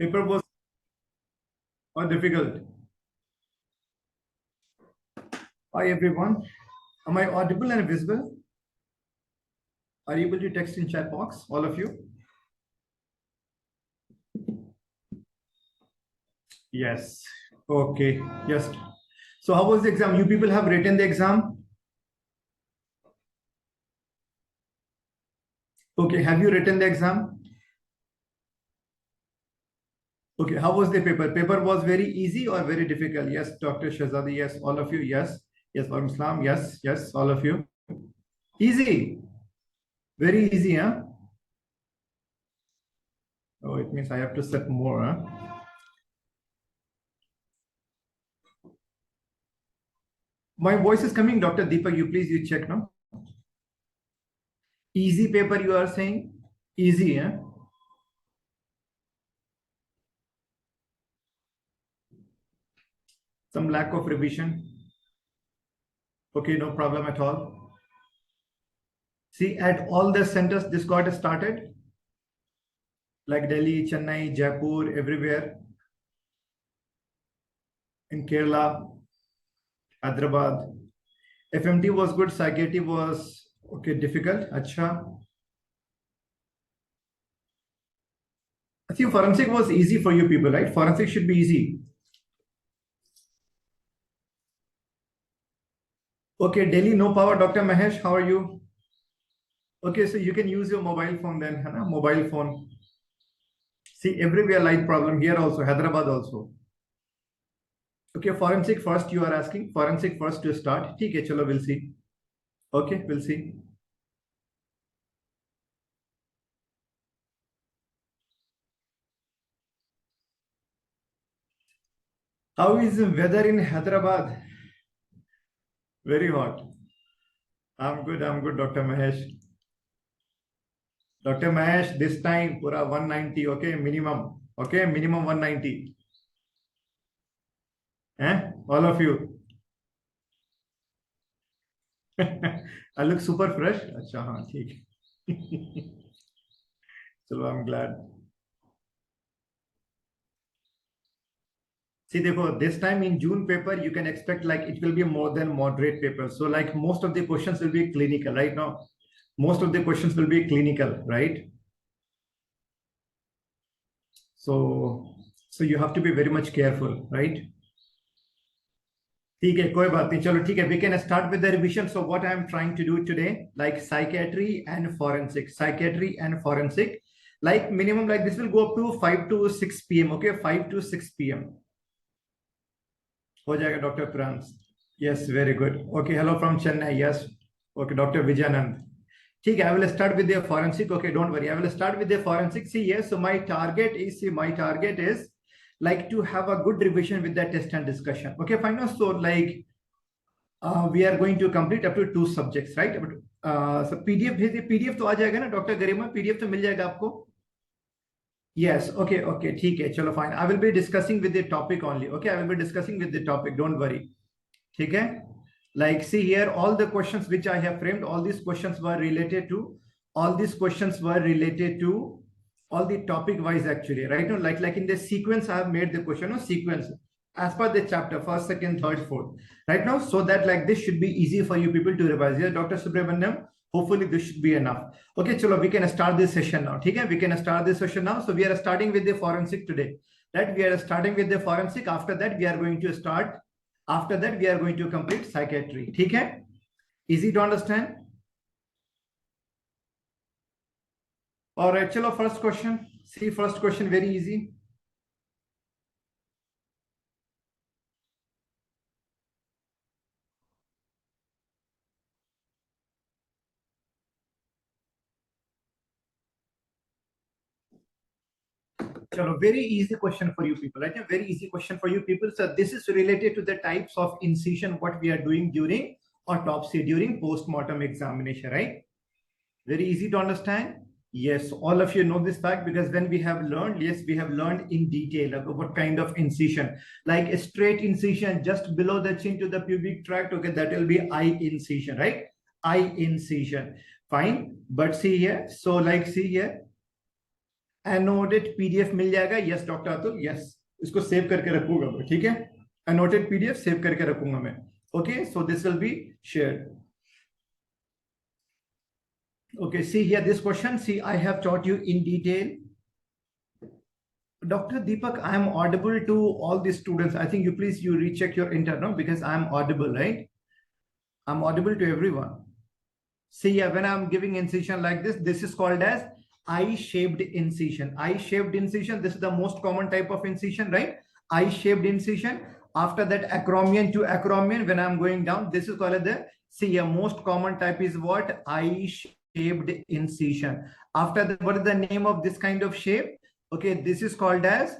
Paper was or difficult. Hi everyone. Am I audible and visible? Are you able to text in chat box, all of you? Yes. Okay. Yes. So how was the exam? You people have written the exam? Okay. Have you written the exam? Okay. How was the paper? Paper was very easy or very difficult? Yes, Dr. Shahzadi. Yes, all of you. Yes. Yes, Wa Islam. Yes. Yes, all of you. Easy. Very easy, huh? Oh, it means I have to set more, huh? My voice is coming, Dr. Deepak. You check, no? Easy paper, you are saying? Easy, huh? Some lack of revision. Okay, no problem at all. See, at all the centers, this got started, like Delhi, Chennai, Jaipur, everywhere. In Kerala, Hyderabad. FMT was good, psychiatry was okay, difficult. Acha. I think forensic was easy for you people, right? Forensic should be easy. Okay, Delhi, no power. Dr. Mahesh, how are you? Okay, so you can use your mobile phone then, Hana? Mobile phone. See, everywhere light problem here also, Hyderabad also. Okay, forensic first, you are asking. Forensic first to start. Okay, chalo, we'll see. Okay, we'll see. How is the weather in Hyderabad? Very hot. I'm good, Dr. Mahesh. Dr. Mahesh, this time, pura 190, okay, minimum. Okay, minimum 190. Eh? All of you. I look super fresh. Acha, haan, theek. Chalo, I'm glad. See, therefore, this time in June paper, you can expect like it will be more than moderate paper. So like most of the questions will be clinical right now. Most of the questions will be clinical, right? So you have to be very much careful, right? ठीक है कोई बात नहीं चलो ठीक है we can start with the revision. So what I am trying to do today, like psychiatry and forensic, like minimum like this will go up to 5 to 6 p.m. okay, 5 to 6 p.m. हो जाएगा doctor prawns. Yes, very good. Okay, hello from Chennai. Yes. Okay, Dr. Vijayanand. ठीक है, I will start with the forensic. Okay, don't worry. I will start with the forensic. See, yes, so my target is like to have a good revision with the test and discussion. Okay, fine. So like we are going to complete up to 2 subjects, right? So PDF भेजिए. PDF तो आ जाएगा ना doctor गरिमा? PDF तो मिल जाएगा आपको? Yes, okay, ठीक है, चलो fine. I will be discussing with the topic only. Okay, I will be discussing with the topic. Don't worry. ठीक है? Like see here, all the questions which I have framed, all these questions were related to all the topic wise actually, right? No, like in the sequence I have made the question, no sequence as per the chapter, first, second, third, fourth, right now, so that like this should be easy for you people to revise. Here, Dr. Subramaniam, hopefully this should be enough. Okay, chalo, we can start this session now. Okay, we can start this session now. So we are starting with the forensic today, right? We are starting with the forensic. After that, we are going to start. After that, we are going to complete psychiatry. ठीक है? Easy to understand? All right, chalo, first question. See, first question, very easy. Chalo, very easy question for you people, right? A very easy question for you people. So this is related to the types of incision, what we are doing during autopsy, during post-mortem examination, right? Very easy to understand. Yes, all of you know this fact because when we have learned, yes, we have learned in detail about what kind of incision, like a straight incision just below the chin to the pubic tract. Okay, that will be eye incision, right? Eye incision, fine. But see here, so like see here, annotated PDF मिल जाएगा? Yes doctor Atul, yes, इसको save करके रखूंगा मैं, ठीक है, annotated PDF save करके रखूंगा मैं। Okay, so this will be shared. Okay, see here this question. See, I have taught you in detail. Dr. Deepak, I am audible to all the students. I think you please you recheck your internal because I am audible, right? I'm audible to everyone. See, yeah, when I'm giving incision like this is called as eye-shaped incision. Eye-shaped incision, this is the most common type of incision, right? Eye-shaped incision. After that, acromion to acromion, when I'm going down, this is called the, see, a most common type is what? Eye-shaped incision. After that, what is the name of this kind of shape? Okay, this is called as,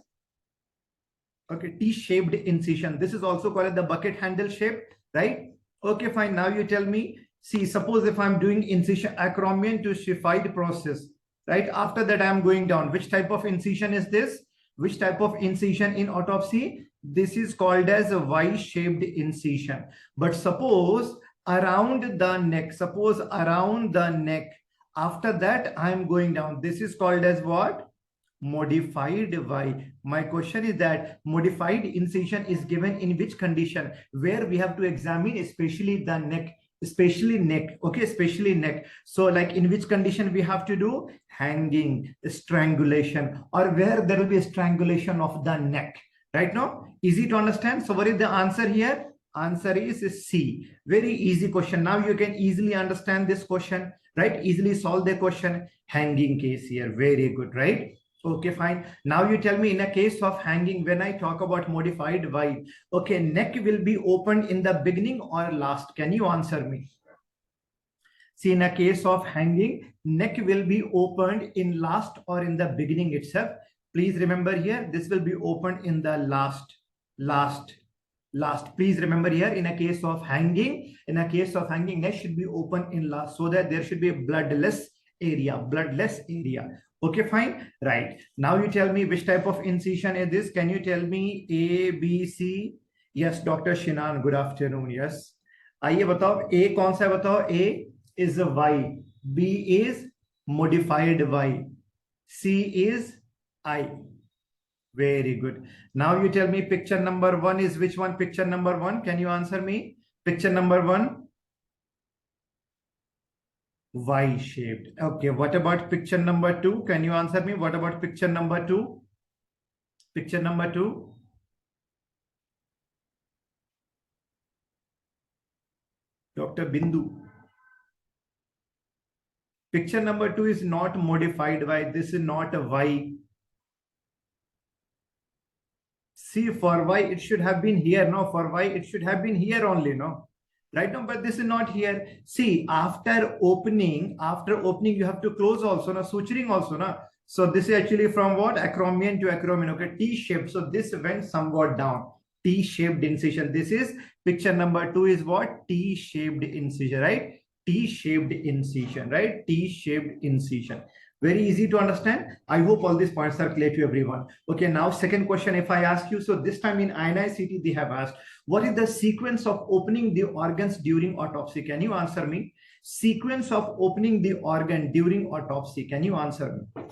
okay, T-shaped incision. This is also called the bucket handle shape, right? Okay, fine. Now you tell me, see, suppose if I'm doing incision acromion to Schifide process, right? After that, I'm going down. Which type of incision is this? Which type of incision in autopsy? This is called as a Y-shaped incision. But suppose around the neck, after that, I'm going down. This is called as what? Modified Y. My question is that modified incision is given in which condition, where we have to examine especially the neck, especially neck, okay, especially neck. So like in which condition we have to do? Hanging, strangulation, or where there will be a strangulation of the neck, right? Now easy to understand. So what is the answer here? Answer is C. Very easy question. Now you can easily understand this question, right? Easily solve the question. Hanging case here. Very good, right? Okay, fine. Now you tell me, in a case of hanging, when I talk about modified Y, okay, neck will be opened in the beginning or last? Can you answer me? See, in a case of hanging, neck will be opened in last or in the beginning itself. Please remember here, this will be opened in the last. Please remember here, in a case of hanging, neck should be open in last, so that there should be a bloodless area. Okay, fine. Right. Now you tell me which type of incision is this. Can you tell me A, B, C? Yes, Dr. Shinan, good afternoon. Yes. आइए बताओ, A कौन सा है बताओ? A is a Y, B is modified Y, C is I. Very good. Now you tell me picture number 1 is which one? Picture number 1. Can you answer me? Picture number 1. Y-shaped. Okay, what about picture number 2? Can you answer me? What about picture number 2? Picture number 2. Dr. Bindu. Picture number 2 is not modified Y. This is not a Y. See, for Y, it should have been here. No, for Y, it should have been here only. No. Right now, but this is not here. See, after opening, you have to close also, na, suturing also, na. So this is actually from what? Acromion to acromion, okay, T-shaped. So this went somewhat down. T-shaped incision. This is picture number 2 is what? T-shaped incision, right? T-shaped incision, right? T-shaped incision. Very easy to understand. I hope all these points are clear to everyone. Okay, now second question, if I ask you, so this time in INI-CT, they have asked, what is the sequence of opening the organs during autopsy? Can you answer me? Sequence of opening the organ during autopsy. Can you answer me?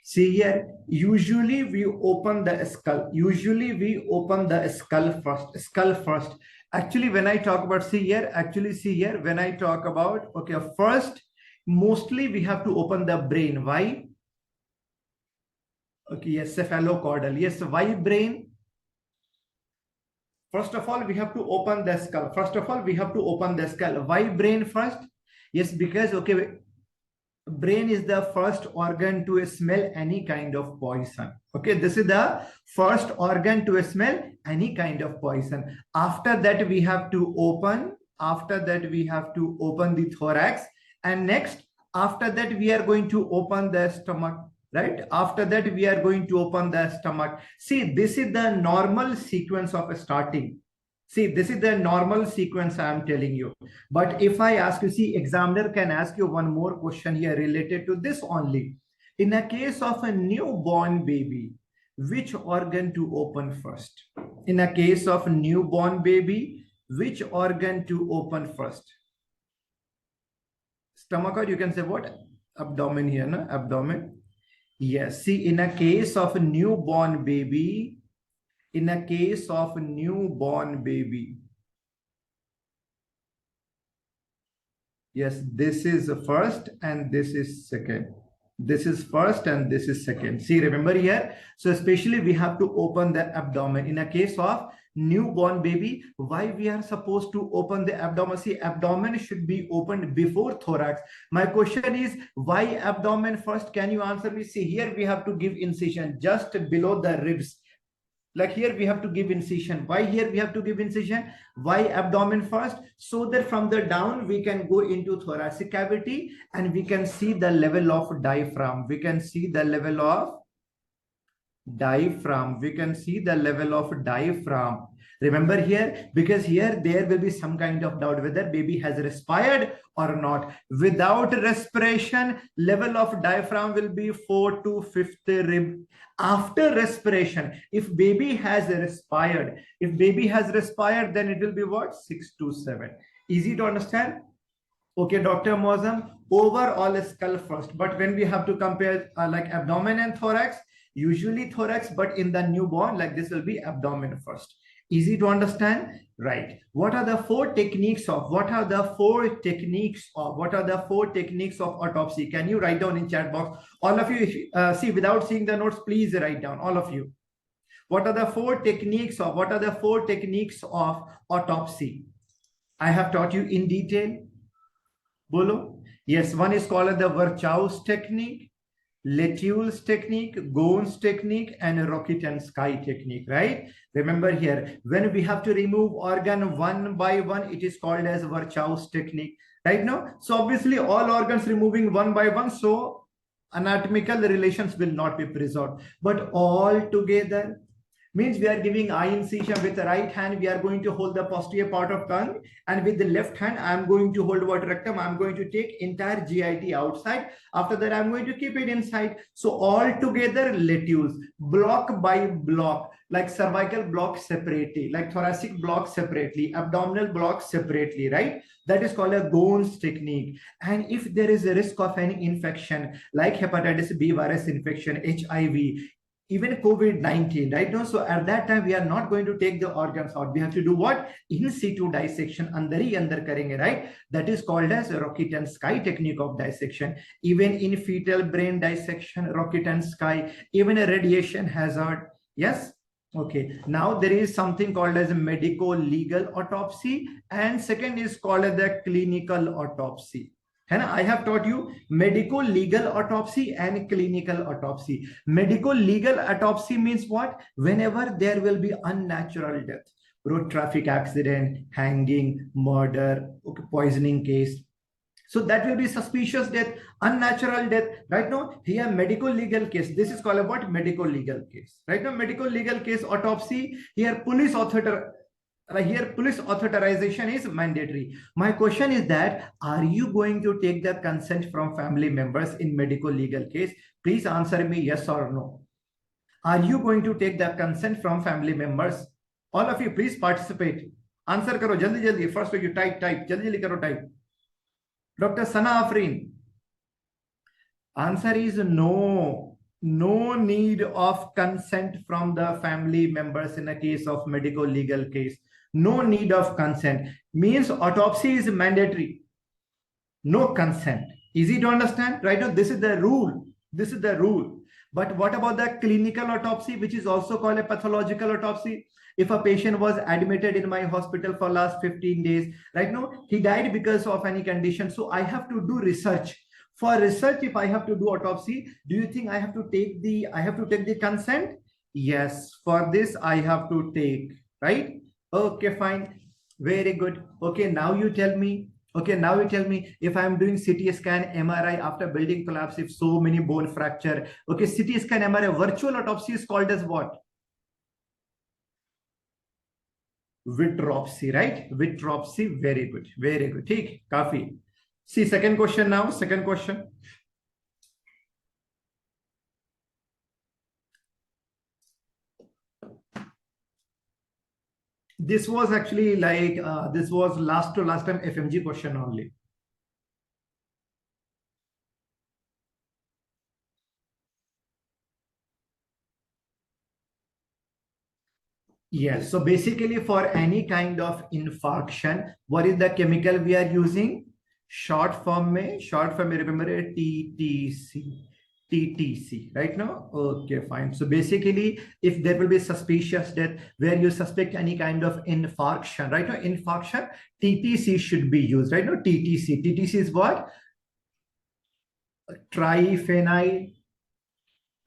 See here, usually we open the skull. Skull first. Actually, when I talk about, see here, when I talk about, okay, first, mostly we have to open the brain. Why? Okay, yes, cephalocaudal. Yes, why brain? First of all, we have to open the skull. Why brain first? Yes, because, okay, brain is the first organ to smell any kind of poison. Okay, this is the first organ to smell any kind of poison. After that, we have to open. The thorax, and next, after that, we are going to open the stomach. Right? After that, we are going to open the stomach. See, this is the normal sequence of starting. See, this is the normal sequence I am telling you. But if I ask you, see, examiner can ask you one more question here related to this only. In a case of a newborn baby, which organ to open first? In a case of newborn baby, which organ to open first? Stomach, or you can say what? abdomen here, no? Abdomen. Yes. See, in a case of a newborn baby, in a case of a newborn baby, yes, this is first and this is second. This is first and this is second. See, remember here. So especially we have to open the abdomen. In a case of newborn baby, why we are supposed to open the abdomen? See, abdomen should be opened before thorax. My question is, why abdomen first? Can you answer me? See, here we have to give incision just below the ribs. Like here we have to give incision. Why here we have to give incision? Why abdomen first? So that from the down we can go into thoracic cavity and we can see the level of diaphragm. We can see the level of diaphragm. We can see the level of diaphragm. Remember here, because here there will be some kind of doubt whether baby has respired or not. Without respiration, level of diaphragm will be 4 to 5th rib. After respiration, if baby has respired, then it will be what? 6 to 7. Easy to understand? Okay, Dr. Mozam, overall skull first. But when we have to compare like abdomen and thorax, usually thorax, but in the newborn, like this will be abdomen first. Easy to understand, right? What are the four techniques of autopsy? Can you write down in chat box? All of you, see, without seeing the notes, please write down, all of you. What are the four techniques of autopsy? I have taught you in detail. Bolo? Yes, one is called the Virchow's technique, Latule's technique, Gone's technique, and rocket and sky technique, right? Remember here, when we have to remove organ one by one, it is called as Virchow's technique, right? Now, so obviously all organs removing one by one, so anatomical relations will not be preserved, but all together means we are giving eye incision. With the right hand we are going to hold the posterior part of tongue, and with the left hand I am going to hold what? Rectum. I am going to take entire GIT outside. After that I am going to keep it inside. So all together latules, block by block, like cervical block separately, like thoracic block separately, abdominal block separately, right? That is called a Gone's technique. And if there is a risk of any infection like hepatitis B virus infection, HIV, even COVID-19, right? No, so at that time we are not going to take the organs out. We have to do what? In situ dissection, andar hi andar karenge, right? That is called as rocket and sky technique of dissection. Even in fetal brain dissection, rocket and sky, even a radiation hazard. Yes. Okay. Now there is something called as a medico-legal autopsy, and second is called as the clinical autopsy. And I have taught you medico-legal autopsy and clinical autopsy. Medico-legal autopsy means what? Whenever there will be unnatural death, road traffic accident, hanging, murder, okay, poisoning case. So that will be suspicious death, unnatural death. Right now, here medico-legal case. This is called a what? Medico-legal case. Right now, medico-legal case autopsy. Here police authorization is mandatory. My question is that, are you going to take the consent from family members in medical legal case? Please answer me yes or no. Are you going to take the consent from family members? All of you, please participate. Answer karo, jaldi jaldi. First you type, jaldi jaldi karo, type. Dr. Sana Afreen. Answer is no. No need of consent from the family members in a case of medical legal case. No need of consent means autopsy is mandatory. No consent. Easy to understand, right? Now, this is the rule. This is the rule. But what about the clinical autopsy, which is also called a pathological autopsy? If a patient was admitted in my hospital for last 15 days, right now, he died because of any condition. So I have to do research. For research, if I have to do autopsy, do you think I have to take the consent? Yes, for this I have to take, right? Okay, fine. Very good. Okay, now you tell me. Okay, now you tell me if I'm doing CT scan, MRI after building collapse, if so many bone fracture. Okay, CT scan, MRI, virtual autopsy is called as what? Vitropsy, right? Vitropsy. Very good. Very good. Take coffee. See, second question now. Second question. This was actually like, this was last time FMG question only. Yes. So basically, for any kind of infarction, what is the chemical we are using? Short form, remember it, TTC. TTC, right now? Okay, fine. So basically, if there will be suspicious death where you suspect any kind of infarction, right now, infarction, TTC should be used, right now, TTC. TTC is what? Triphenyl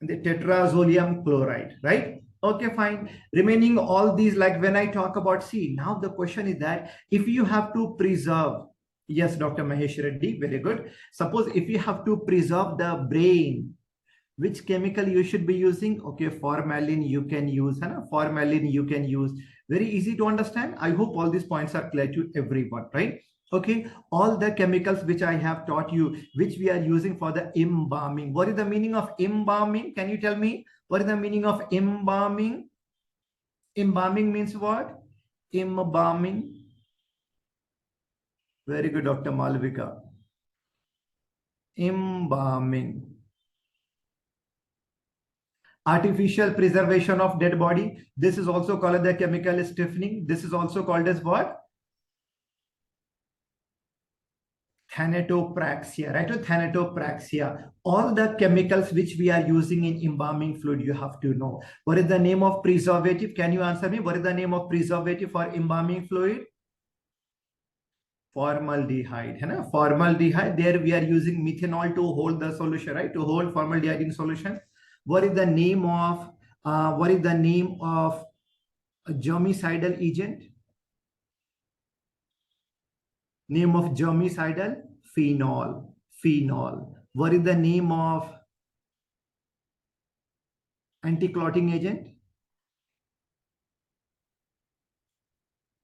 the tetrazolium chloride, right? Okay, fine. Remaining all these, like when I talk about, see, now the question is that if you have to preserve, yes, Dr. Mahesh Reddy, very good. Suppose if you have to preserve the brain, which chemical you should be using? Okay, formalin you can use, है ना? Formalin you can use. Very easy to understand. I hope all these points are clear to everyone, right? Okay, all the chemicals which I have taught you, which we are using for the embalming. What is the meaning of embalming? Can you tell me? What is the meaning of embalming? Embalming means what? Embalming. Very good, Dr. Malvika. Embalming. Artificial preservation of dead body. This is also called the chemical stiffening. This is also called as what? Thanatopraxia, right? Or thanatopraxia. All the chemicals which we are using in embalming fluid, you have to know. What is the name of preservative? Can you answer me? What is the name of preservative for embalming fluid? Formaldehyde, है ना? Formaldehyde. There we are using methanol to hold the solution, right? To hold formaldehyde in solution. What is the name of a germicidal agent? Name of germicidal? Phenol. Phenol. What is the name of anti-clotting agent?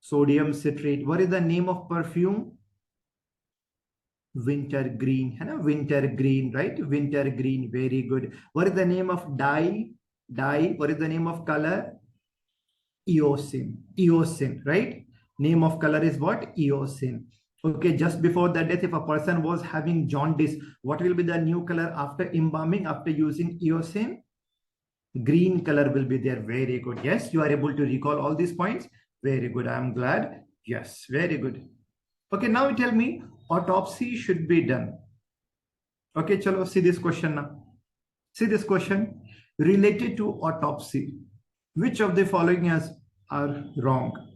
Sodium citrate. What is the name of perfume? Wintergreen. है ना? Wintergreen, right? Wintergreen. Very good. What is the name of dye? Dye. What is the name of color? Eosin. Eosin, right? Name of color is what? Eosin. Okay, just before the death, if a person was having jaundice, what will be the new color after embalming, after using eosin? Green color will be there. Very good. Yes, you are able to recall all these points. Very good. I am glad. Yes, very good. Okay, now you tell me, autopsy should be done. Okay, chalo, see this question now. See this question related to autopsy. Which of the following are wrong?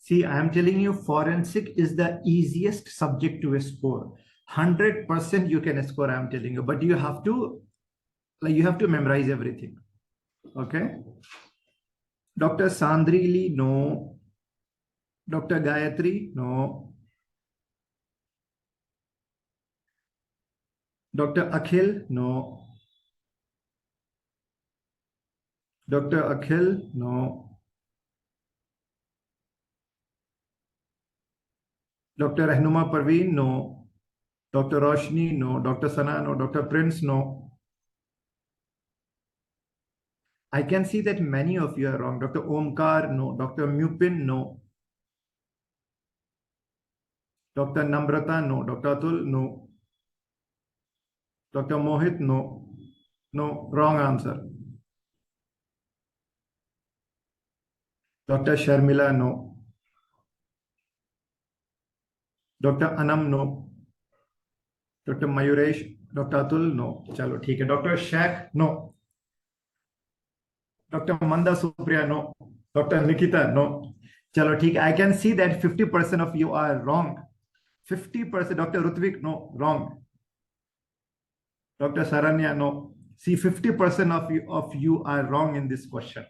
See, I am telling you, forensic is the easiest subject to score. 100% you can score, I am telling you, but you have to memorize everything. Okay. Dr. Sandrili, no. Dr. Gayatri, no. Dr. Akhil, no. Dr. Akhil, no. Dr. Rahnuma Parveen, no. Dr. Roshni, no. Dr. Sana, no. Dr. Prince, no. I can see that many of you are wrong. Dr. Omkar, no. Dr. Mupin, no. Dr. Namrata, no. Dr. Atul, no. Dr. Mohit, no. No, wrong answer. Dr. Sharmila, no. Dr. Anam, no. Dr. Mayuresh, Dr. Atul, no. Chalo, ठीक है. Dr. Shak, no. Dr. Manda Supriya, no. Dr. Nikita, no. Chalo, ठीक है. I can see that 50% of you are wrong. 50%. Dr. Rutvik, no. Wrong. Dr. Saranya, no. See, 50% of you are wrong in this question.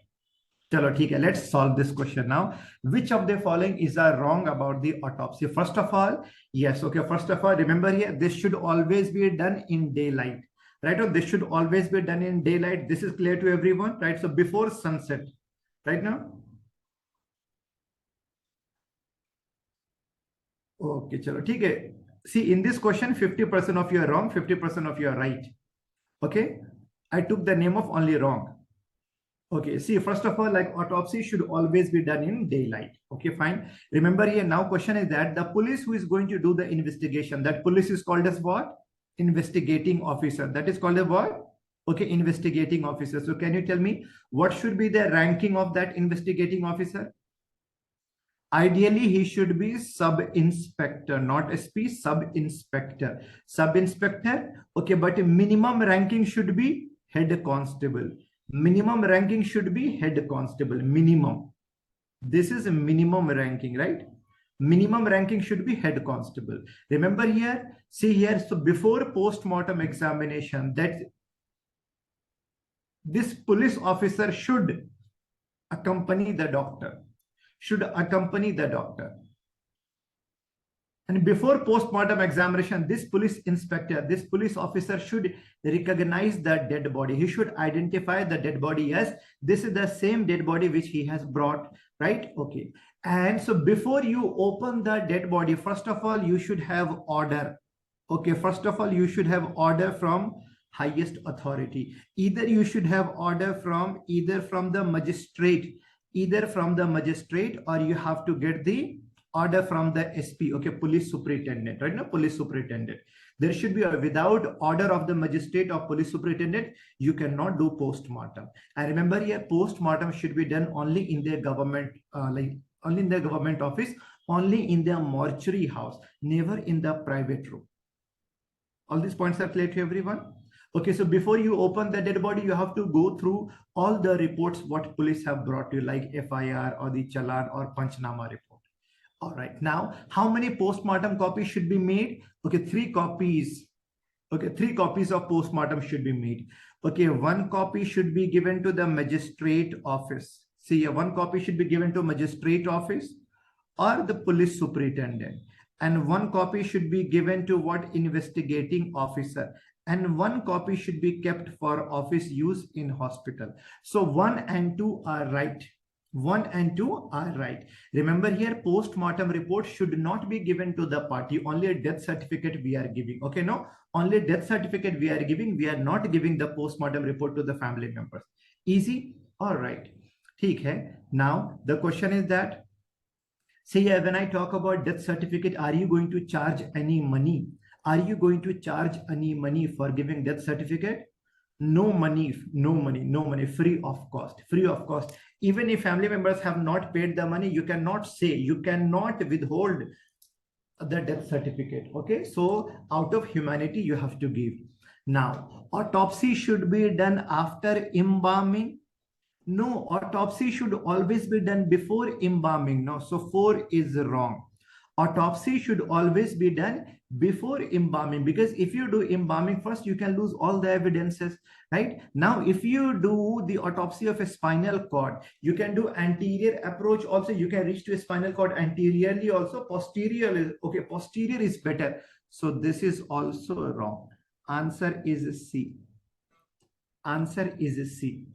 Chalo, ठीक है. Let's solve this question now. Which of the following is wrong about the autopsy? First of all, yes. Okay. First of all, remember here, this should always be done in daylight. Right? Or this should always be done in daylight. This is clear to everyone, right? So before sunset, right now. Okay, chalo, ठीक है. See, in this question, 50% of you are wrong, 50% of you are right. Okay. I took the name of only wrong. Okay, see, first of all, like autopsy should always be done in daylight. Okay, fine. Remember here, now question is that the police who is going to do the investigation, that police is called as what? Investigating officer. That is called a what? Okay, investigating officer. So can you tell me what should be the ranking of that investigating officer? Ideally, he should be sub-inspector, not SP, sub-inspector. Sub-inspector, okay, but minimum ranking should be head constable. Minimum ranking should be head constable, minimum. This is a minimum ranking, right? Minimum ranking should be head constable. Remember here, see here, so before post-mortem examination, that this police officer should accompany the doctor. Should accompany the doctor. And before post-mortem examination, this police inspector, this police officer should recognize the dead body. He should identify the dead body. Yes, this is the same dead body which he has brought, right? Okay. And so before you open the dead body, first of all, you should have order. Okay, first of all, you should have order from highest authority. Either you should have order from the magistrate, or you have to get the order from the SP, okay, police superintendent, right? No, police superintendent. There should be without order of the magistrate or police superintendent, you cannot do post-mortem. And remember here, post-mortem should be done only in their government, only in the government office, only in their mortuary house, never in the private room. All these points are clear to everyone? Okay, so before you open the dead body, you have to go through all the reports what police have brought you, like FIR or the Challan or Panchnama report. All right, now how many post-mortem copies should be made? Okay, 3 copies. Okay, 3 copies of post-mortem should be made. Okay, 1 copy should be given to the magistrate office. See, 1 copy should be given to magistrate office or the police superintendent. And 1 copy should be given to what? Investigating officer. And 1 copy should be kept for office use in hospital. So 1 and 2 are right. 1 and 2 are right. Remember here, post-mortem report should not be given to the party. Only a death certificate we are giving. Okay, no, only death certificate we are giving. We are not giving the post-mortem report to the family members. Easy? All right. ठीक है. Now the question is that, say, when I talk about death certificate, are you going to charge any money? Are you going to charge any money for giving death certificate? No money, no money, no money, free of cost, free of cost. Even if family members have not paid the money, you cannot say, you cannot withhold the death certificate. Okay, so out of humanity, you have to give. Now, autopsy should be done after embalming. No, autopsy should always be done before embalming. No, so 4 is wrong. Autopsy should always be done before embalming, because if you do embalming first, you can lose all the evidences, right? Now, if you do the autopsy of a spinal cord, you can do anterior approach also. You can reach to a spinal cord anteriorly also. Posterior is okay. Posterior is better. So this is also wrong. Answer is C. Answer is C.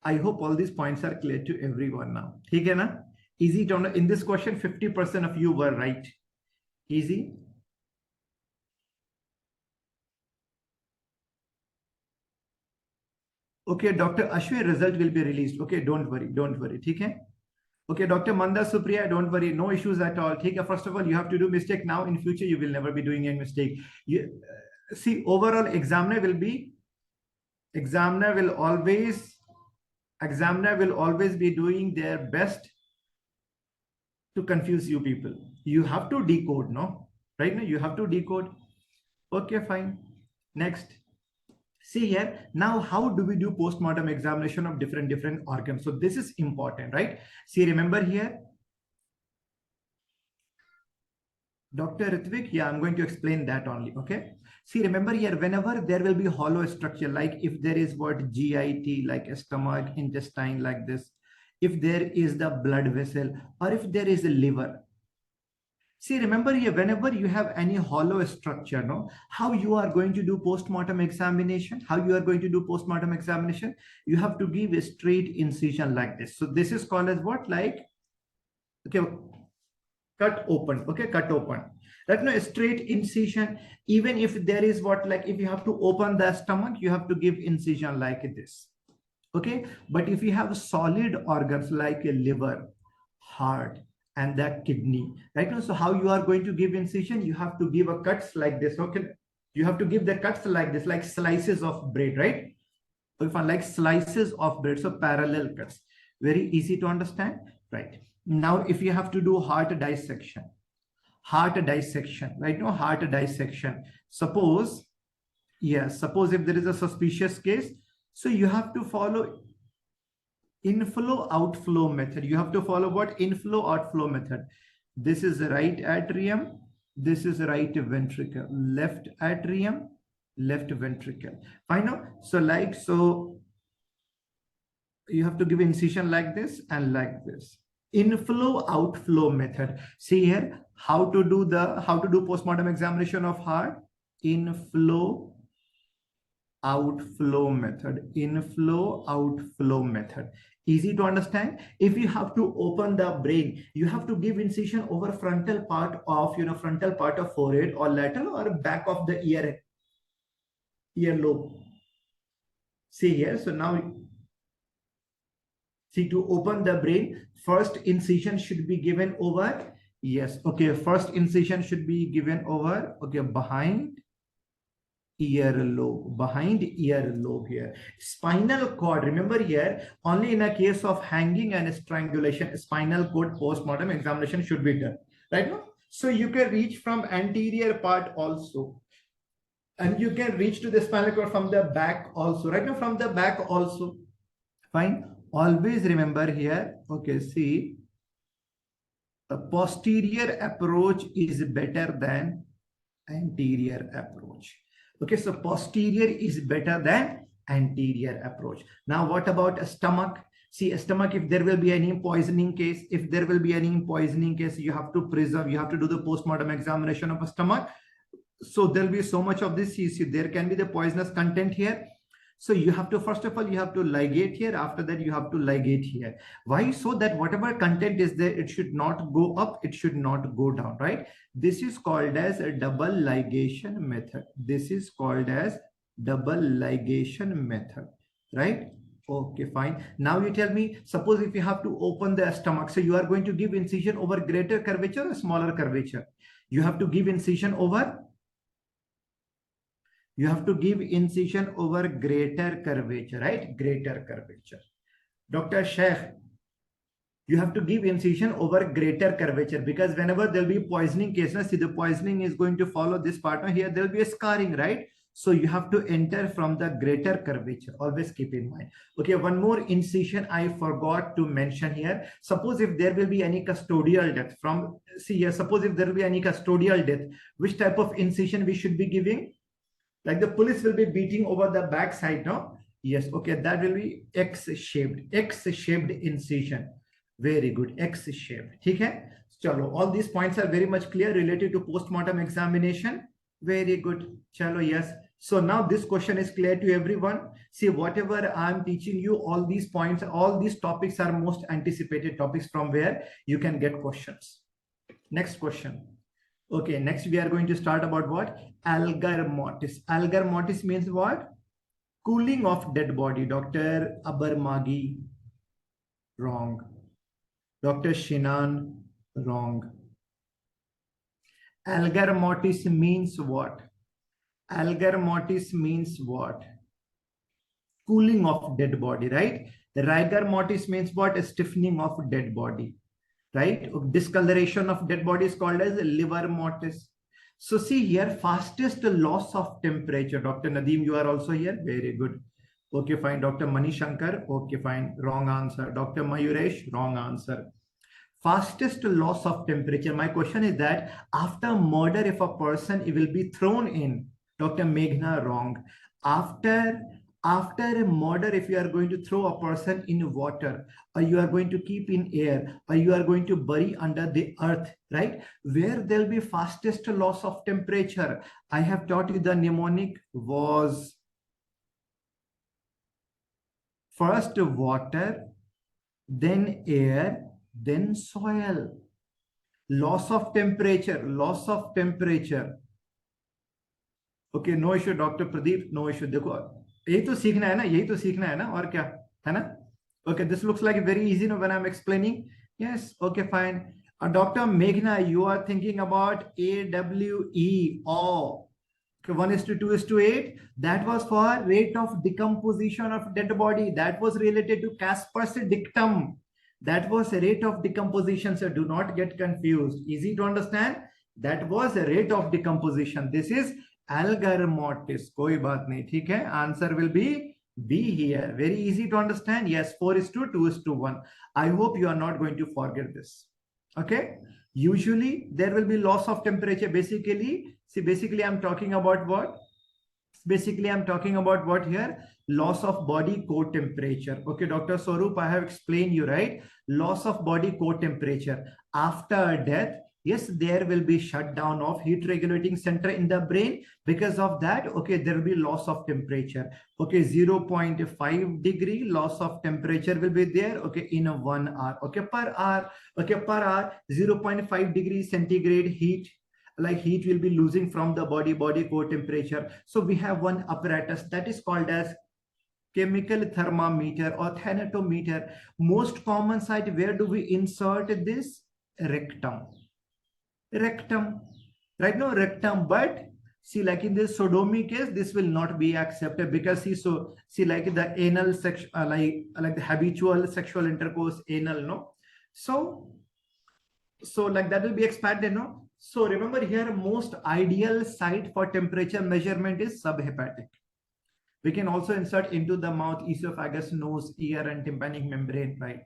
I hope all these points are clear to everyone now. ठीक है ना? Easy to know. In this question, 50% of you were right. Easy. Okay, Dr. Ashwin, result will be released. Okay, don't worry, don't worry. ठीक है? Okay, Dr. Manda Supriya, don't worry, no issues at all. ठीक है? First of all, you have to do mistake now. In future, you will never be doing any mistake. You see, overall, examiner will always be doing their best to confuse you people. You have to decode, no? Right now, you have to decode. Okay, fine. Next. See here, now how do we do post-mortem examination of different organs? So this is important, right? See, remember here, Dr. Ritvik, yeah, I'm going to explain that only, okay? See, remember here, whenever there will be hollow structure, like if there is what GIT, like a stomach, intestine, like this, if there is the blood vessel, or if there is a liver. See, remember here, whenever you have any hollow structure, no, how you are going to do post-mortem examination? How you are going to do post-mortem examination? You have to give a straight incision like this. So this is called as what? Like, okay, cut open, okay, cut open. Right now, a straight incision, even if there is what, like if you have to open the stomach, you have to give incision like this. Okay, but if you have solid organs like a liver, heart, and the kidney, right now, so how you are going to give incision? You have to give a cuts like this. Okay, you have to give the cuts like this, like slices of bread, right? If I like slices of bread, so parallel cuts, very easy to understand, right? Now if you have to do heart dissection, right now, heart dissection, suppose, yes, suppose if there is a suspicious case, so you have to follow inflow outflow method. You have to follow what? Inflow outflow method. This is right atrium, this is right ventricle, left atrium, left ventricle. Fine now, so like so you have to give incision like this and like this. Inflow outflow method. See here how to do postmortem examination of heart. Inflow outflow method. Inflow outflow method. Easy to understand. If you have to open the brain, you have to give incision over frontal part of forehead, or lateral or back of the ear lobe. See here, so now see, to open the brain, first incision should be given over, yes, okay, first incision should be given over, okay, behind earlobe here. Spinal cord, remember here, only in a case of hanging and strangulation, spinal cord postmortem examination should be done, right now. So you can reach from anterior part also, and you can reach to the spinal cord from the back also, right now, from the back also. Fine. Always remember here, okay, see, a posterior approach is better than anterior approach. Okay, so posterior is better than anterior approach. Now, what about a stomach? See, a stomach, if there will be any poisoning case, you have to preserve, you have to do the postmortem examination of a stomach. So there will be so much of this, see, there can be the poisonous content here. So you have to, first of all, you have to ligate here. After that, you have to ligate here. Why? So that whatever content is there, it should not go up, it should not go down, right? This is called as a double ligation method. This is called as double ligation method, right? Okay, fine. Now you tell me, suppose if you have to open the stomach, so you are going to give incision over greater curvature or smaller curvature? You have to give incision over greater curvature, right? Greater curvature. Dr. Sheikh, you have to give incision over greater curvature, because whenever there'll be poisoning case, see, the poisoning is going to follow this part. Here there'll be a scarring, right? So you have to enter from the greater curvature. Always keep in mind. Okay, one more incision I forgot to mention here. Suppose if there will be any custodial death from, see here, suppose if there will be any custodial death, which type of incision we should be giving? Like the police will be beating over the back side, no? Yes, okay, that will be X-shaped incision. Very good, X-shaped. Okay? Chalo, all these points are very much clear related to postmortem examination. Very good. Chalo, yes. So now this question is clear to everyone. See, whatever I'm teaching you, all these points, all these topics are most anticipated topics from where you can get questions. Next question. Okay, next we are going to start about what? Algar mortis. Algar mortis means what? Cooling of dead body. Dr. Abarmagi, wrong. Dr. Shinan, wrong. Algar mortis means what? Algar mortis means what? Cooling of dead body, right? The rigor mortis means what? A stiffening of dead body, right? Discoloration of dead body is called as liver mortis. So see here, fastest loss of temperature. Dr. Nadeem, you are also here. Very good. Okay, fine. Dr. Manishankar. Okay, fine. Wrong answer. Dr. Mayuresh. Wrong answer. Fastest loss of temperature. My question is that after murder, if a person will be thrown in, Dr. Meghna, wrong. After a murder, if you are going to throw a person in water, or you are going to keep in air, or you are going to bury under the earth, right? Where there'll be fastest loss of temperature. I have taught you the mnemonic was first water, then air, then soil. Loss of temperature. Okay, no issue, Dr. Pradeep, no issue. देखो यही तो सीखना है ना, और क्या? है ना? Okay, this looks like very easy when I'm explaining. Yes, okay, fine. Dr. Meghna, you are thinking about AWE or 1:2:8. That was for rate of decomposition of dead body. That was related to Casper's dictum. That was a rate of decomposition. So do not get confused. Easy to understand. That was a rate of decomposition. This is algar mortis. कोई बात नहीं, ठीक है? Answer will be B here. Very easy to understand. Yes, 4:2:1. I hope you are not going to forget this. Okay. Usually there will be loss of temperature. Basically, I'm talking about what? Basically, I'm talking about what here? Loss of body core temperature. Okay, Dr. Swaroop, I have explained you, right? Loss of body core temperature. After death, yes, there will be shutdown of heat regulating center in the brain. Because of that, okay, there will be loss of temperature. Okay, 0.5 degree loss of temperature will be there. Okay, in a 1 hour. Okay, per hour. Okay, per hour, 0.5 degrees centigrade heat. Like heat will be losing from the body core temperature. So we have one apparatus that is called as chemical thermometer or thanatometer. Most common site, where do we insert this? Rectum, right? No, rectum. But see, like in this sodomy case, this will not be accepted, because see like the anal section, like the habitual sexual intercourse, anal, no. So like that will be expanded, no. So remember here, most ideal site for temperature measurement is subhepatic. We can also insert into the mouth, esophagus, nose, ear, and tympanic membrane, right?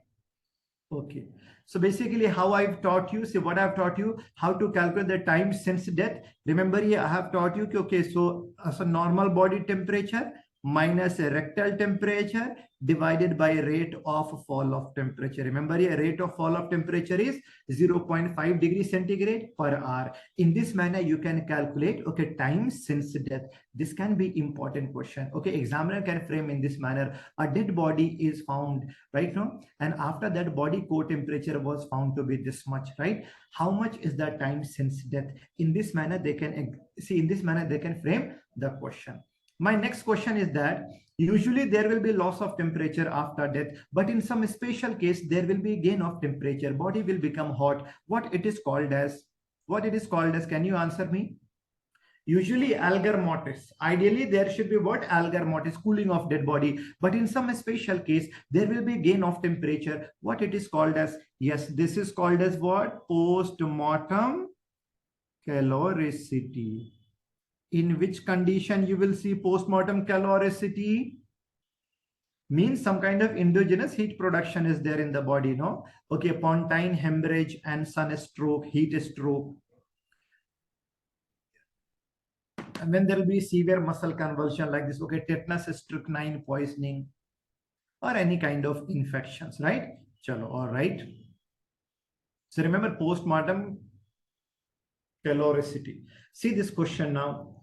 Okay. So basically, how I've taught you, see what I've taught you, how to calculate the time since death. Remember here, I have taught you, okay, so normal body temperature minus a rectal temperature divided by rate of fall of temperature. Remember here, rate of fall of temperature is 0.5 degrees centigrade per hour. In this manner, you can calculate, okay, time since death. This can be important question. Okay, examiner can frame in this manner. A dead body is found, right now, and after that body core temperature was found to be this much, right? How much is the time since death? In this manner, they can see, in this manner, they can frame the question. My next question is that usually there will be loss of temperature after death, but in some special case, there will be gain of temperature. Body will become hot. What it is called as? What it is called as? Can you answer me? Usually algar mortis. Ideally, there should be what? Algar mortis, cooling of dead body. But in some special case, there will be gain of temperature. What it is called as? Yes, this is called as what? Post-mortem caloricity. In which condition you will see post-mortem caloricity? Means some kind of endogenous heat production is there in the body, no? Okay, pontine hemorrhage and sunstroke, heat stroke. And then there will be severe muscle convulsion like this, okay, tetanus, strychnine poisoning, or any kind of infections, right? Chalo, all right. So remember post-mortem caloricity. See this question now.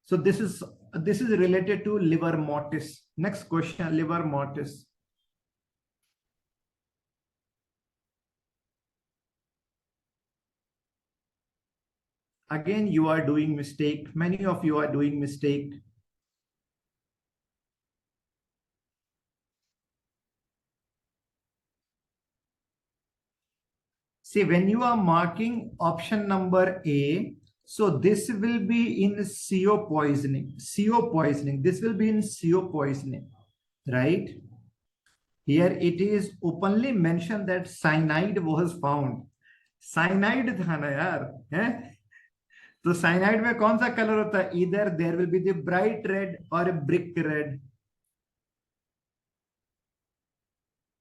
So this is related to liver mortis. Next question, liver mortis. Again, you are doing mistake. Many of you are doing mistake. See, when you are marking option number A, so this will be in CO poisoning. CO poisoning. This will be in CO poisoning, right? Here it is openly mentioned that cyanide was found. Cyanide था ना यार, हैं? तो cyanide में कौन सा color होता है? Either there will be the bright red or a brick red.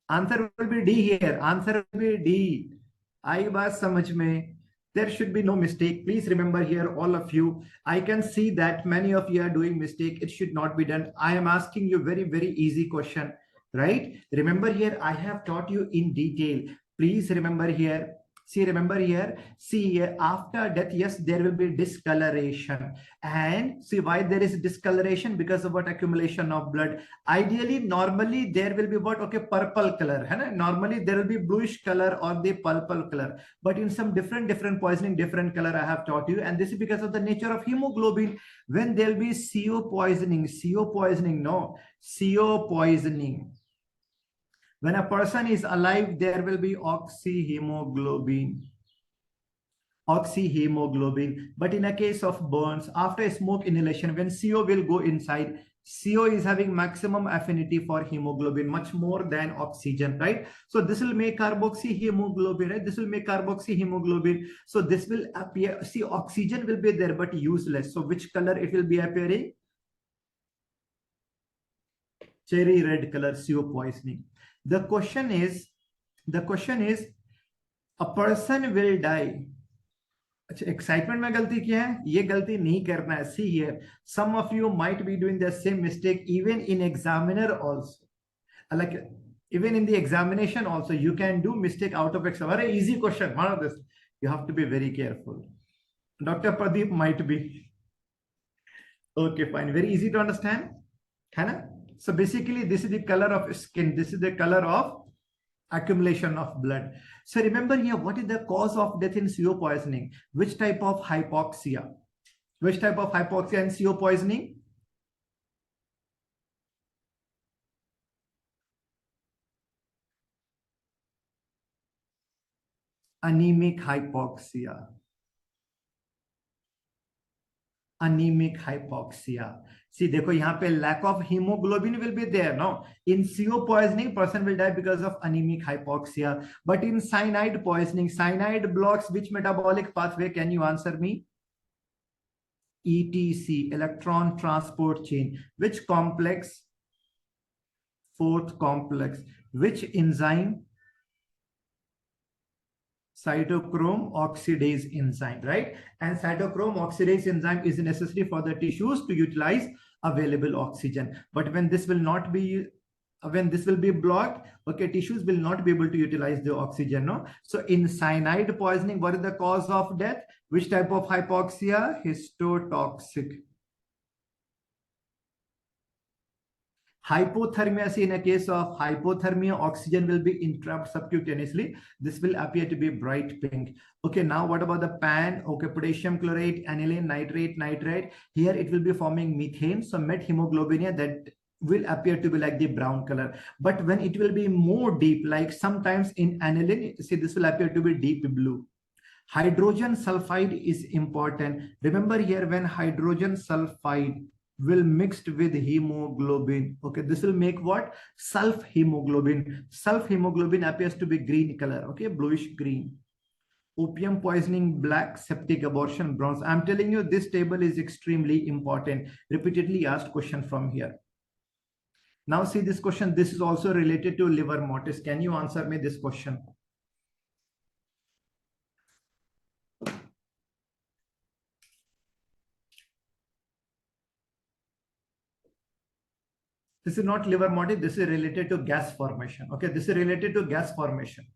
Answer will be D here. Answer will be D. आई बात समझ में? There should be no mistake. Please remember here, all of you. I can see that many of you are doing mistake. It should not be done. I am asking you very, very easy question, right? Remember here, I have taught you in detail. Please remember here. See, remember here, see, after death, yes, there will be discoloration. And see why there is discoloration? Because of what? Accumulation of blood. Ideally, normally there will be what? Okay, purple color. Hai? Normally there will be bluish color or the purple color. But in some different poisoning, different color I have taught you. And this is because of the nature of hemoglobin. When there will be CO poisoning, CO poisoning. When a person is alive, there will be oxyhemoglobin. But in a case of burns, after smoke inhalation, when CO will go inside, CO is having maximum affinity for hemoglobin, much more than oxygen, right? So this will make carboxyhemoglobin, right? This will make carboxyhemoglobin. So this will appear, see, oxygen will be there, but useless. So which color it will be appearing? Cherry red color, CO poisoning. The question is, a person will die. Excitement में गलती क्या है? ये गलती नहीं करना है. See here, some of you might be doing the same mistake even in examiner also. Like even in the examination also, you can do mistake out of exam. Very easy question. One of this, you have to be very careful. Dr. Pradeep might be. Okay, fine. Very easy to understand. Hannah? So basically, this is the color of skin. This is the color of accumulation of blood. So remember here, what is the cause of death in CO poisoning? Which type of hypoxia? Which type of hypoxia in CO poisoning? Anemic hypoxia. Anemic hypoxia. See, देखो यहाँ पे lack of hemoglobin will be there. No, in CO poisoning, person will die because of anemic hypoxia. But in cyanide poisoning, cyanide blocks which metabolic pathway? Can you answer me? ETC, electron transport chain. Which complex? Fourth complex. Which enzyme? Cytochrome oxidase enzyme, right? And cytochrome oxidase enzyme is necessary for the tissues to utilize available oxygen. But when this will not be, when this will be blocked, okay, tissues will not be able to utilize the oxygen. No. So in cyanide poisoning, what is the cause of death? Which type of hypoxia? Histotoxic. Hypothermia, see, in a case of hypothermia, oxygen will be entrapped subcutaneously. This will appear to be bright pink. Okay, now what about the pan? Okay, potassium chloride, aniline, nitrate, nitrite. Here it will be forming methane. So methemoglobinia, that will appear to be like the brown color. But when it will be more deep, like sometimes in aniline, see, this will appear to be deep blue. Hydrogen sulfide is important. Remember here, when hydrogen sulfide will mixed with hemoglobin, okay, this will make what? Sulf hemoglobin. Sulf hemoglobin appears to be green color, okay, bluish green. Opium poisoning, black. Septic abortion, bronze. I'm telling you, this table is extremely important. Repeatedly asked question from here. Now see this question. This is also related to liver mortis. Can you answer me this question? This is not liver mortis. This is related to gas formation. Okay, this is related to gas formation.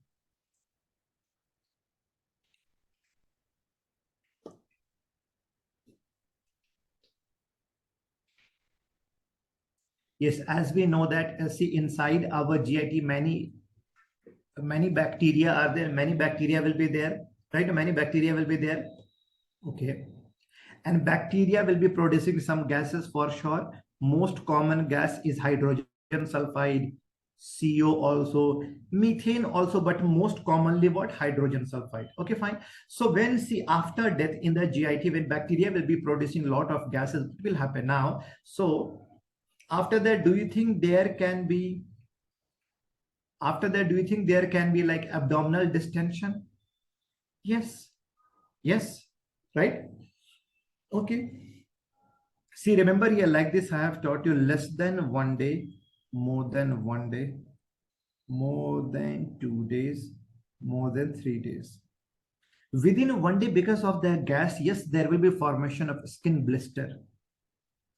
Yes, as we know that, see, inside our GIT, many bacteria are there. Many bacteria will be there, right? Many bacteria will be there. Okay, and bacteria will be producing some gases for sure. Most common gas is hydrogen sulfide, CO also, methane also, but most commonly what? Hydrogen sulfide. Okay, fine. So when, see, after death in the GIT, when bacteria will be producing a lot of gases, it will happen now. So after that, do you think there can be, like abdominal distension? Yes. Yes. Right? Okay. See, remember here, like this, I have taught you less than 1 day, more than 1 day, more than 2 days, more than 3 days. Within 1 day, because of the gas, yes, there will be formation of skin blister,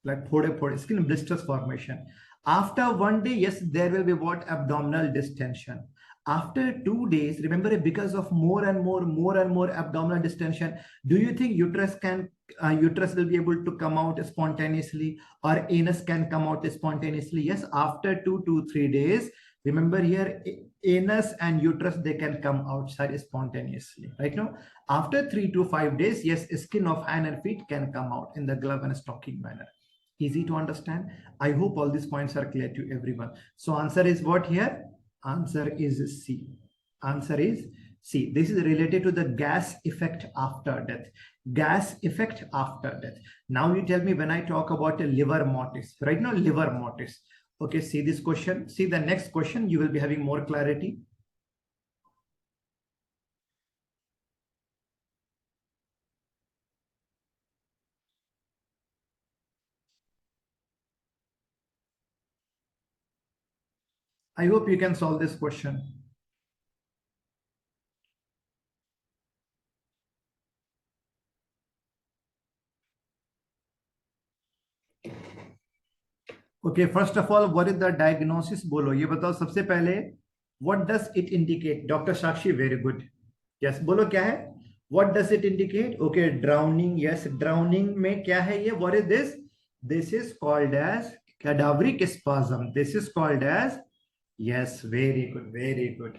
like phode skin blisters formation. After 1 day, yes, there will be what? Abdominal distension. After 2 days, remember, because of more and more abdominal distension, do you think uterus will be able to come out spontaneously, or anus can come out spontaneously? Yes, after 2 to 3 days, remember here, anus and uterus, they can come outside spontaneously, right? Now, after 3 to 5 days, yes, skin of hand and feet can come out in the glove and stocking manner. Easy to understand. I hope all these points are clear to everyone. So answer is what here? Answer is C. Answer is C. This is related to the gas effect after death. Gas effect after death. Now you tell me, when I talk about a liver mortis, right now, liver mortis. Okay, see this question. See the next question. You will be having more clarity. I hope you can solve this question. Okay, first of all, what is the diagnosis? बोलो, ये बताओ सबसे पहले. What does it indicate? Dr. Sakshi, very good. Yes, बोलो क्या है? What does it indicate? Okay, drowning. Yes, drowning में क्या है ये? What is this? This is called as cadaveric spasm. This is called as, yes, very good, very good.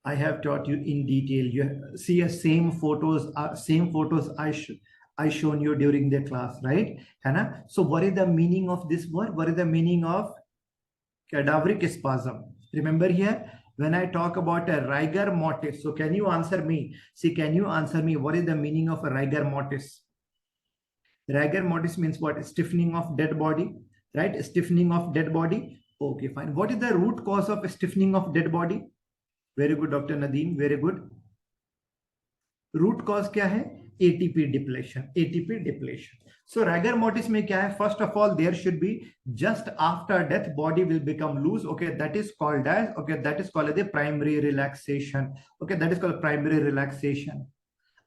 I have taught you in detail. You see same photos I shown you during the class, right? Hannah. So what is the meaning of this word? What is the meaning of cadaveric spasm? Remember here, when I talk about a rigor mortis, so can you answer me? See, can you answer me what is the meaning of a rigor mortis? Rigor mortis means what? Stiffening of dead body, right? Stiffening of dead body. Okay, fine. What is the root cause of stiffening of dead body? Very good, Dr. Nadeem. Very good. Root cause क्या है? ATP depletion. ATP depletion. So rigor mortis में क्या है? First of all, there should be, just after death, body will become loose. Okay, that is called as, the primary relaxation. Okay, that is called primary relaxation.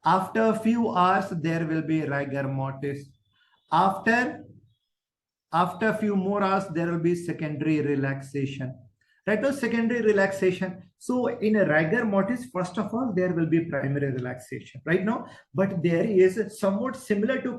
After a few hours, there will be rigor mortis. After a few more hours, there will be secondary relaxation. Right now, secondary relaxation. So in a rigor mortis, first of all, there will be primary relaxation, right now. But there is somewhat similar to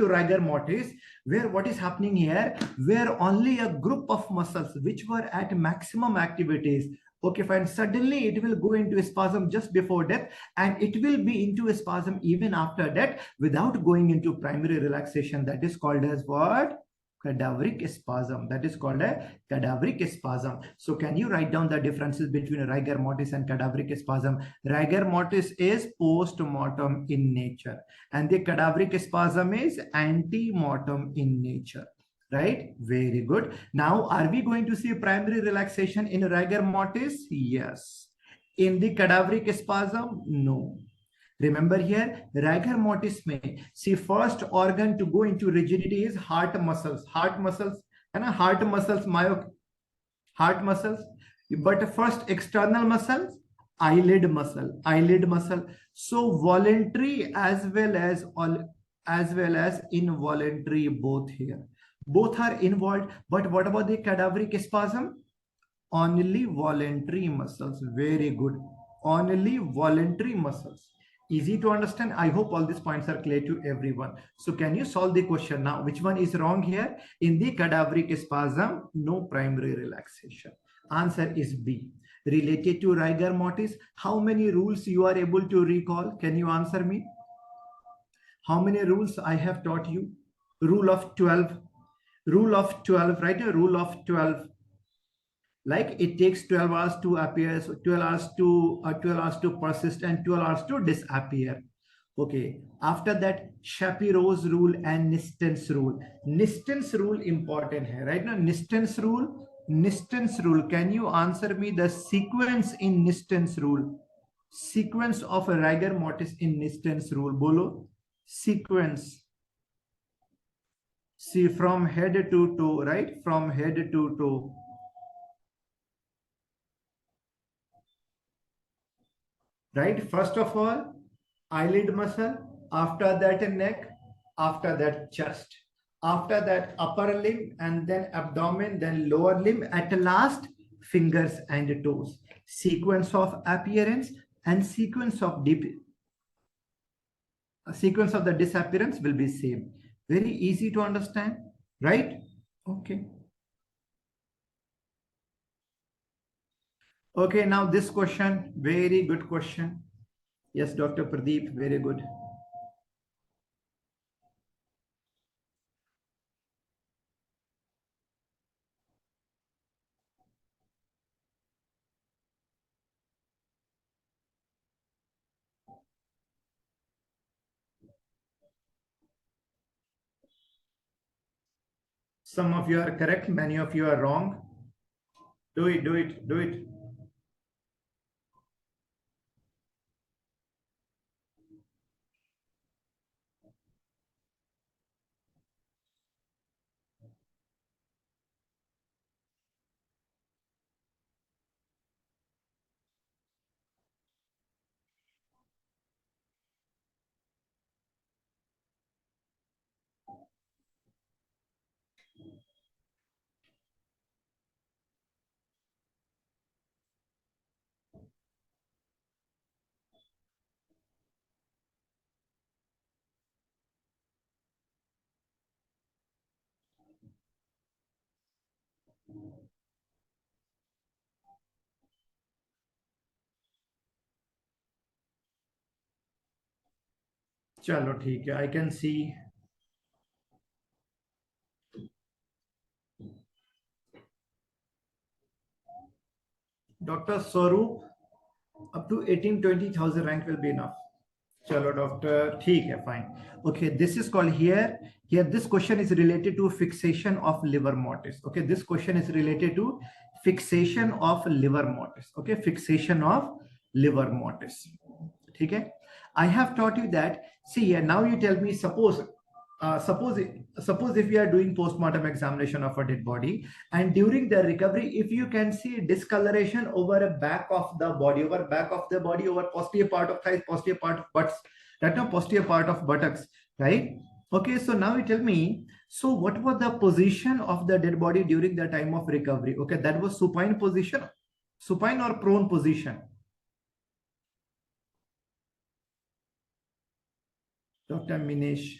rigor mortis, where what is happening here, where only a group of muscles which were at maximum activities, okay, fine, suddenly it will go into a spasm just before death, and it will be into a spasm even after death without going into primary relaxation. That is called as what? Cadaveric spasm. That is called a cadaveric spasm. So can you write down the differences between rigor mortis and cadaveric spasm? Rigor mortis is post-mortem in nature, and the cadaveric spasm is ante-mortem in nature. Right? Very good. Now, are we going to see primary relaxation in rigor mortis? Yes. In the cadaveric spasm? No. Remember here, rigor mortis में, see, first organ to go into rigidity is heart muscles. Heart muscles, है ना? Heart muscles, heart muscles. But first external muscles, eyelid muscle. So voluntary as well as involuntary, both here. Both are involved. But what about the cadaveric spasm? Only voluntary muscles. Very good. Only voluntary muscles. Easy to understand. I hope all these points are clear to everyone. So can you solve the question now? Which one is wrong here? In the cadaveric spasm, no primary relaxation. Answer is B. Related to rigor mortis, how many rules you are able to recall? Can you answer me? How many rules I have taught you? Rule of 12. Rule of 12, right? A rule of 12. Like it takes 12 hours to appear, so 12 hours to persist, and 12 hours to disappear. Okay. After that, Shapiro's rule and Nisten's rule. Nisten's rule important here, right? Now, Nisten's rule. Can you answer me the sequence in Nisten's rule? Sequence of a rigor mortis in Nisten's rule. Bolo. Sequence. See, from head to toe, right? From head to toe. Right? First of all, eyelid muscle, after that neck, after that chest, after that upper limb, and then abdomen, then lower limb, at last fingers and toes. Sequence of appearance and sequence of the disappearance will be same. Very easy to understand, right? Okay. Okay, now this question, very good question. Yes, Dr. Pradeep, very good. Some of you are correct, many of you are wrong. Do it, do it, do it. चलो ठीक है, I can see. Dr. Swaroop, up to 18-20,000 rank will be enough. Chalo doctor, ठीक है, fine. Okay, this is called here this question is related to fixation of liver mortis. Okay, this question is related to fixation of liver mortis. Okay, fixation of liver mortis. ठीक है, I have taught you that. See here, now you tell me, suppose if you are doing postmortem examination of a dead body, and during the recovery, if you can see discoloration over a back of the body, over posterior part of thighs, posterior part of butts, right now posterior part of buttocks, right? Okay, so now you tell me, so what was the position of the dead body during the time of recovery? Okay, that was supine position, supine or prone position? Dr. Minesh.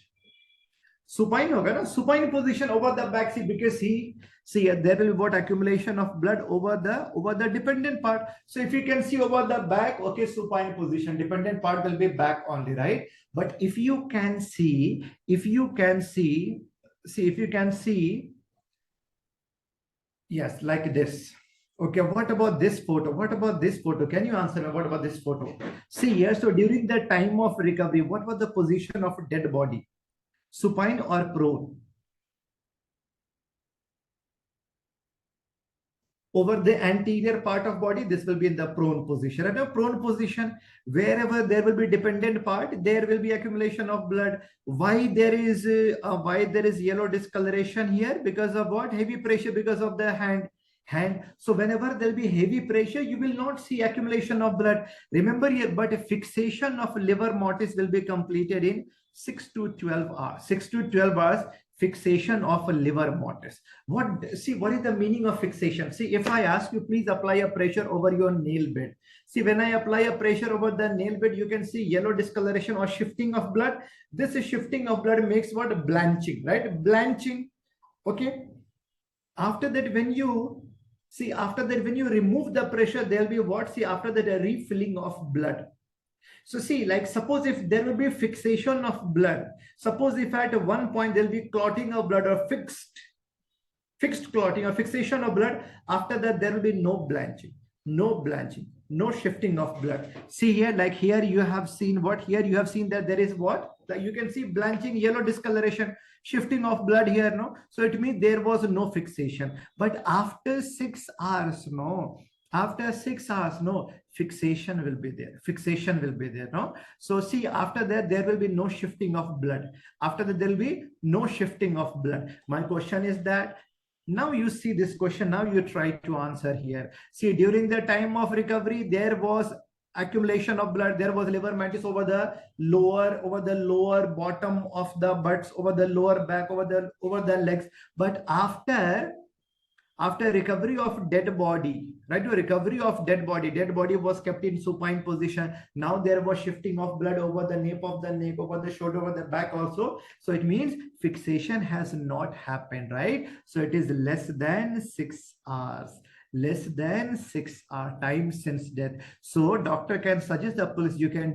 Supine hoga na, supine position over the back, see, because there will be what accumulation of blood over the dependent part. So if you can see over the back, okay, supine position, dependent part will be back only, right? But if you can see, yes, like this. Okay, what about this photo? Can you answer me? What about this photo? See here, so during the time of recovery, what was the position of a dead body? Supine or prone? Over the anterior part of body, this will be in the prone position. And a prone position, wherever there will be dependent part, there will be accumulation of blood. Why there is yellow discoloration here? Because of what? Heavy pressure, because of the hand. So whenever there will be heavy pressure, you will not see accumulation of blood. Remember here, but a fixation of liver mortis will be completed in 6 to 12 hours. 6 to 12 hours fixation of a liver mortis. What is the meaning of fixation? See, if I ask you, please apply a pressure over your nail bed. See, when I apply a pressure over the nail bed, you can see yellow discoloration or shifting of blood. This is shifting of blood makes what? Blanching, right? Blanching. Okay. After that, when you remove the pressure, there will be what? See, after that, a refilling of blood. So see, like suppose if there will be fixation of blood, suppose if at one point there will be clotting of blood or fixed clotting or fixation of blood, after that there will be no blanching, no shifting of blood. See here, like here you have seen what? Here you have seen that there is what? That you can see blanching, yellow discoloration, shifting of blood here, no? So it means there was no fixation. But after 6 hours, no? After 6 hours, no, fixation will be there, no? So see, after that, there will be no shifting of blood. After that, there will be no shifting of blood. My question is that, now you see this question, now you try to answer here. See, during the time of recovery, there was accumulation of blood, there was liver mortis over the lower bottom of the butts, over the lower back, over the legs. But after After recovery of dead body, right? Recovery of dead body was kept in supine position. Now there was shifting of blood over the nape of the neck, over the shoulder, over the back also. So it means fixation has not happened, right? So it is less than 6 hours. Less than 6 hour time since death. So doctor can suggest the police, you can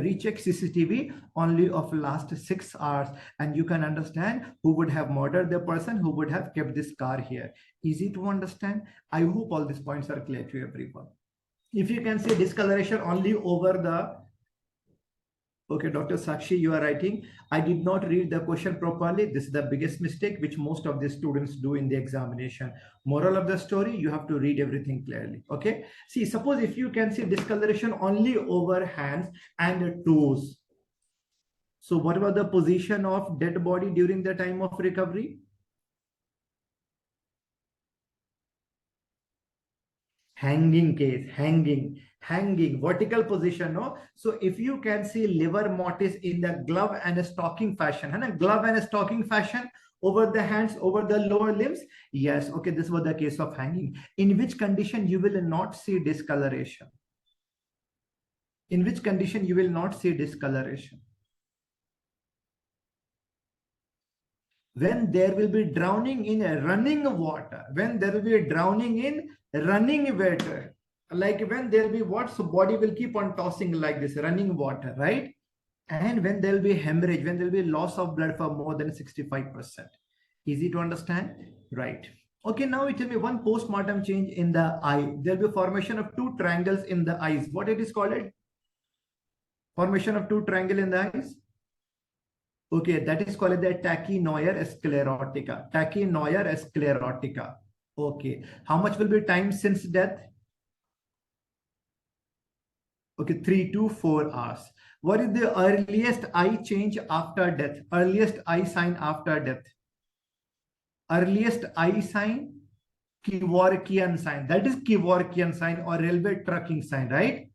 recheck CCTV only of last 6 hours, and you can understand who would have murdered the person, who would have kept this car here. Easy to understand. I hope all these points are clear to everyone. If you can see discoloration only over the, okay, Dr. Sakshi, you are writing, I did not read the question properly. This is the biggest mistake which most of the students do in the examination. Moral of the story, you have to read everything clearly. Okay. See, suppose if you can see discoloration only over hands and toes. So what was the position of dead body during the time of recovery? Hanging case, hanging, vertical position, no? So if you can see liver mortis in the glove and a stocking fashion, and glove and a stocking fashion over the hands, over the lower limbs, yes, okay, this was the case of hanging. In which condition you will not see discoloration? In which condition you will not see discoloration? When there will be drowning in running water, when there will be drowning in running water, like when there will be what, so body will keep on tossing like this, running water, right? And when there will be hemorrhage, when there will be loss of blood for more than 65%. Easy to understand, right? Okay, now it will be one post-mortem change in the eye. There will be formation of two triangles in the eyes. What it is called? Formation of two triangles in the eyes. Okay, that is called the tachynoia sclerotica. Tachynoia sclerotica. Okay, how much will be time since death? Okay, 3 to 4 hours. What is the earliest eye change after death? Earliest eye sign after death? Earliest eye sign? Kevorkian sign. That is Kevorkian sign or railway trucking sign, right?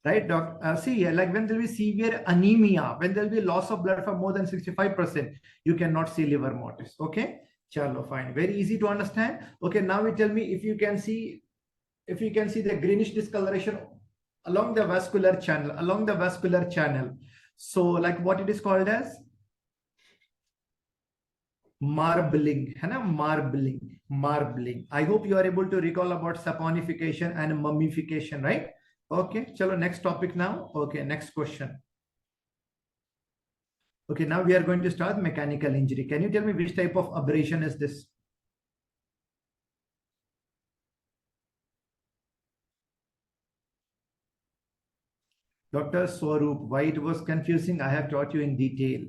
Right, doc. See here, like when there will be severe anemia, when there will be loss of blood for more than 65%, you cannot see liver mortis. Okay, chalo, fine. Very easy to understand. Okay, now you tell me if you can see the greenish discoloration along the vascular channel. So like what it is called as? Marbling, है ना? Marbling. I hope you are able to recall about saponification and mummification, right? Okay, chalo, next topic now. Okay, next question. Okay, now we are going to start mechanical injury. Can you tell me which type of abrasion is this? Dr. Swaroop, why it was confusing? I have taught you in detail.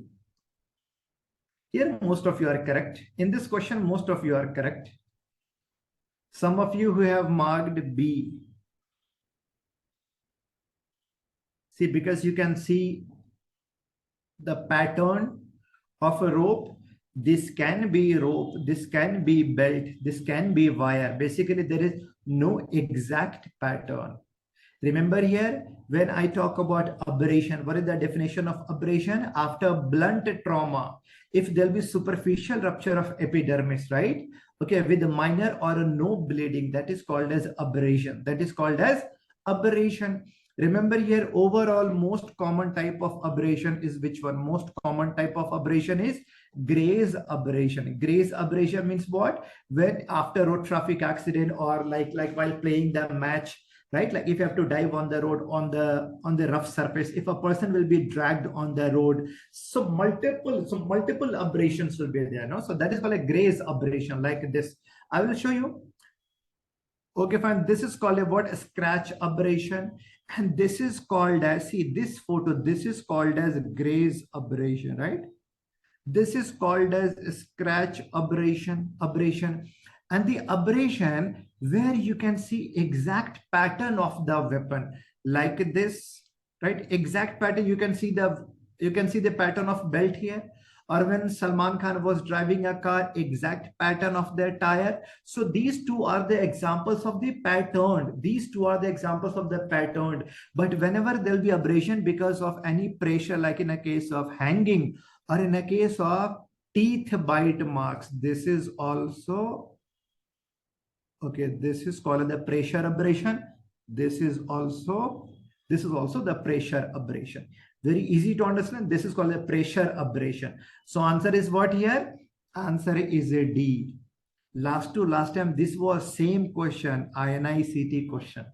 Here, most of you are correct. In this question, most of you are correct. Some of you who have marked B. See, because you can see the pattern of a rope. This can be rope, this can be belt, this can be wire. Basically, there is no exact pattern. Remember here, when I talk about abrasion, what is the definition of abrasion? After blunt trauma, if there'll be superficial rupture of epidermis, right? Okay, with minor or no bleeding, that is called as abrasion. That is called as abrasion. Remember here, overall, most common type of abrasion is which one? Most common type of abrasion is graze abrasion. Graze abrasion means what? When after road traffic accident or like while playing the match, right? Like if you have to dive on the road on the rough surface, if a person will be dragged on the road, so multiple abrasions will be there, no? So that is called a graze abrasion, like this. I will show you. Okay, fine. This is called a what? A scratch abrasion. And this is called as, see this photo, this is called as graze abrasion, right? This is called as scratch abrasion. And the abrasion where you can see exact pattern of the weapon like this, right? Exact pattern. You can see the pattern of belt here. Or when Salman Khan was driving a car, exact pattern of their tire. So these two are the examples of the patterned. These two are the examples of the patterned. But whenever there'll be abrasion because of any pressure, like in a case of hanging or in a case of teeth bite marks, this is also Okay, this is called the pressure abrasion. This is also the pressure abrasion. Very easy to understand. This is called the pressure abrasion. So answer is what here? Answer is a D. Last time this was same question, INICT question.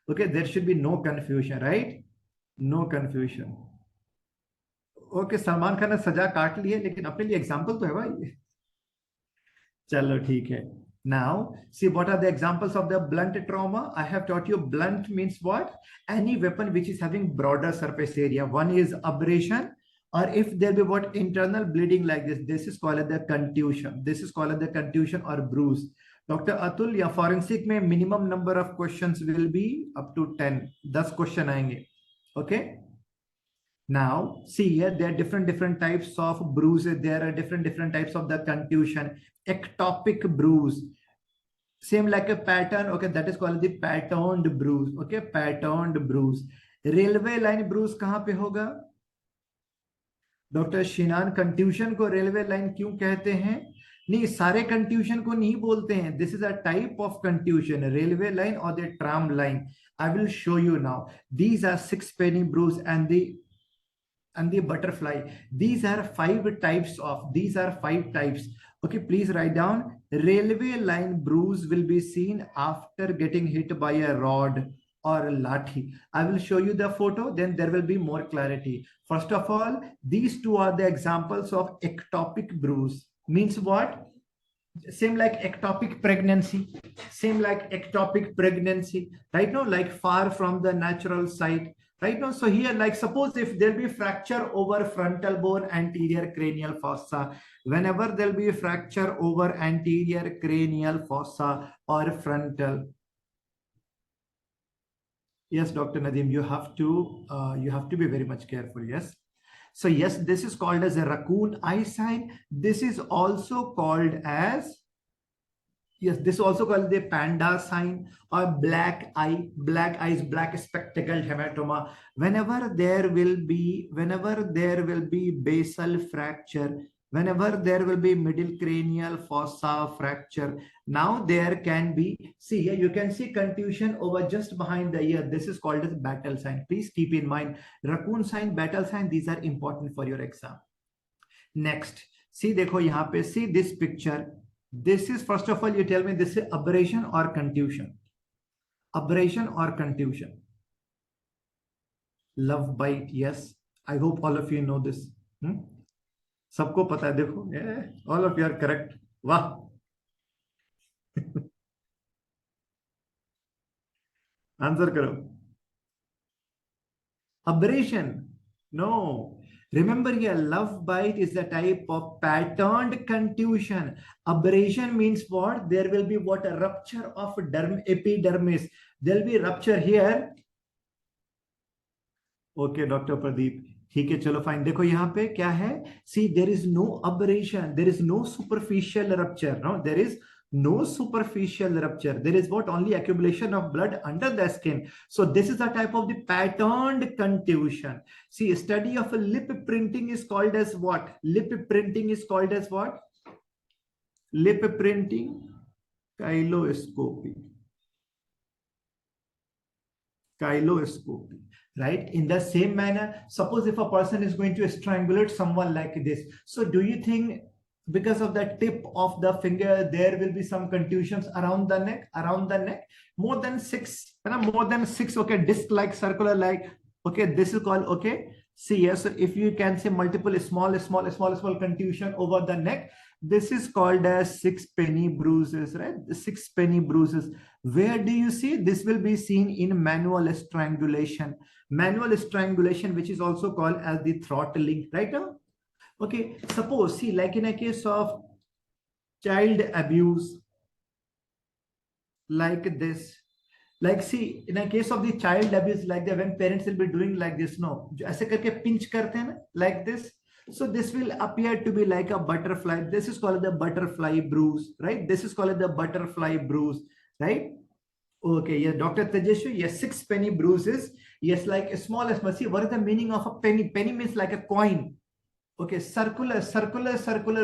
Okay, there should be no confusion, right? No confusion. Okay, Salman Khan ने सजा काट ली है, लेकिन अपने लिए example तो है भाई. चलो ठीक है. Now, see what are the examples of the blunt trauma? I have taught you blunt means what? Any weapon which is having broader surface area. One is abrasion, or if there be what internal bleeding like this is called the contusion. This is called the contusion or bruise. Dr. Atul, या forensic में minimum number of questions will be up to 10. 10 question आएंगे. Okay. Now, see here, there are different types of bruises. There are different types of the contusion. Ectopic bruise. Same like a pattern. Okay, that is called the patterned bruise. Okay, patterned bruise. Railway line bruise कहाँ पे होगा? Doctor शिनान, कंट्यूशन को railway line क्यों कहते हैं? नहीं, सारे कंट्यूशन को नहीं बोलते हैं. This is a type of contusion, railway line और the tram line. I will show you now. These are 6 penny bruise and the butterfly. These are 5 types. Okay, please write down. Railway line bruise will be seen after getting hit by a rod or a lathi. I will show you the photo, then there will be more clarity. First of all, these two are the examples of ectopic bruise. Means what? Same like ectopic pregnancy. Right now, like far from the natural site. Right now, so here, like suppose if there'll be fracture over frontal bone, anterior cranial fossa. Whenever there'll be a fracture over anterior cranial fossa or frontal. Yes, Dr. Nadeem, you have to be very much careful. Yes. So yes, this is called as a raccoon eye sign. This is also called as, yes, this is also called the panda sign or black eye. Black eyes, black spectacled hematoma. Whenever there will be basal fracture, whenever there will be middle cranial fossa fracture, now there can be, see here, you can see contusion over just behind the ear. This is called as battle sign. Please keep in mind, raccoon sign, battle sign, these are important for your exam. Next, see, देखो यहाँ पे, see this picture. This is, first of all, you tell me this is abrasion or contusion. Abrasion or contusion. Love bite, yes. I hope all of you know this. सबको पता है, देखो, all of you are correct. वाह. Answer करो. Abrasion. No. Remember here, love bite is the type of patterned contusion. Abrasion means what? There will be what? A rupture of epidermis. There will be rupture here. Okay, Dr. Pradeep. ठीक है, चलो fine. देखो यहाँ पे क्या है? See, there is no abrasion. There is no superficial rupture. No, there is no superficial rupture. There is what? Only accumulation of blood under the skin. So this is a type of the patterned contusion. See, study of a lip printing is called as what? Lip printing is called as what? Lip printing, chyloscopy. Chyloscopy. Right? In the same manner, suppose if a person is going to strangulate someone like this. So do you think because of the tip of the finger, there will be some contusions around the neck? More than 6, okay, disc-like, circular-like. Okay, this is called, okay. See, yes, so if you can say multiple small contusion over the neck, this is called as 6 penny bruises, right? 6 penny bruises. Where do you see? This will be seen in manual strangulation. Manual strangulation, which is also called as the throttling, right now? Okay, suppose, see, like in a case of child abuse, like this, like see, in a case of the child abuse, like that, when parents will be doing like this, no, ऐसे करके pinch करते हैं ना, like this. So this will appear to be like a butterfly. This is called the butterfly bruise, right? This is called the butterfly bruise, right? Okay, yeah, Dr. Tejeshu, yes, 6 penny bruises. Yes, like a small. See, what is the meaning of a penny? Penny means like a coin. Okay, circular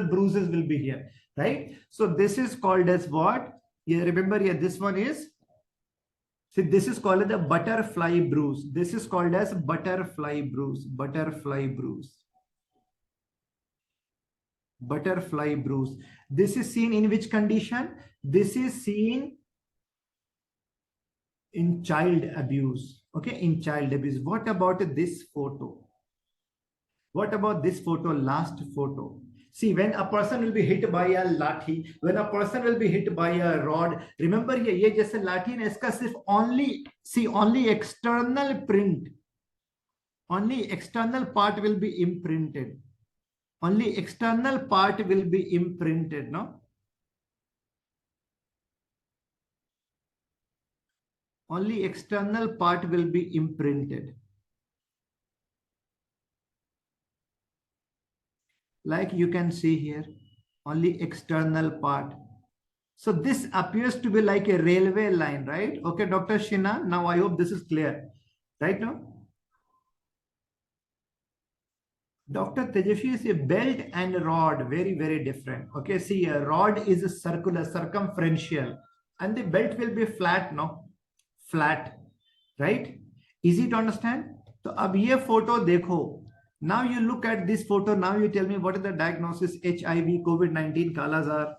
bruises will be here, right? So this is called as what? Yeah, remember, yeah, this one is, see, this is called the butterfly bruise. This is called as butterfly bruise, butterfly bruise, butterfly bruise. This is seen in which condition? This is seen in child abuse. Okay, in child abuse. What about this photo? What about this photo, last photo? See, when a person will be hit by a lathi, when a person will be hit by a rod, remember here, ये जैसे लाठी ने इसका सिर्फ only, see, only external print, only external part will be imprinted. Only external part will be imprinted, no? Only external part will be imprinted. Like you can see here, only external part. So this appears to be like a railway line, right? Okay, Dr. Shina, now I hope this is clear, right now? Dr. Tejashi is a belt and a rod, very, very different. Okay, see, a rod is a circular, circumferential, and the belt will be flat, no? Flat, right? Easy to understand? So, अब ये photo देखो. Now you look at this photo. Now you tell me what is the diagnosis? HIV, COVID-19, Kala-Azar.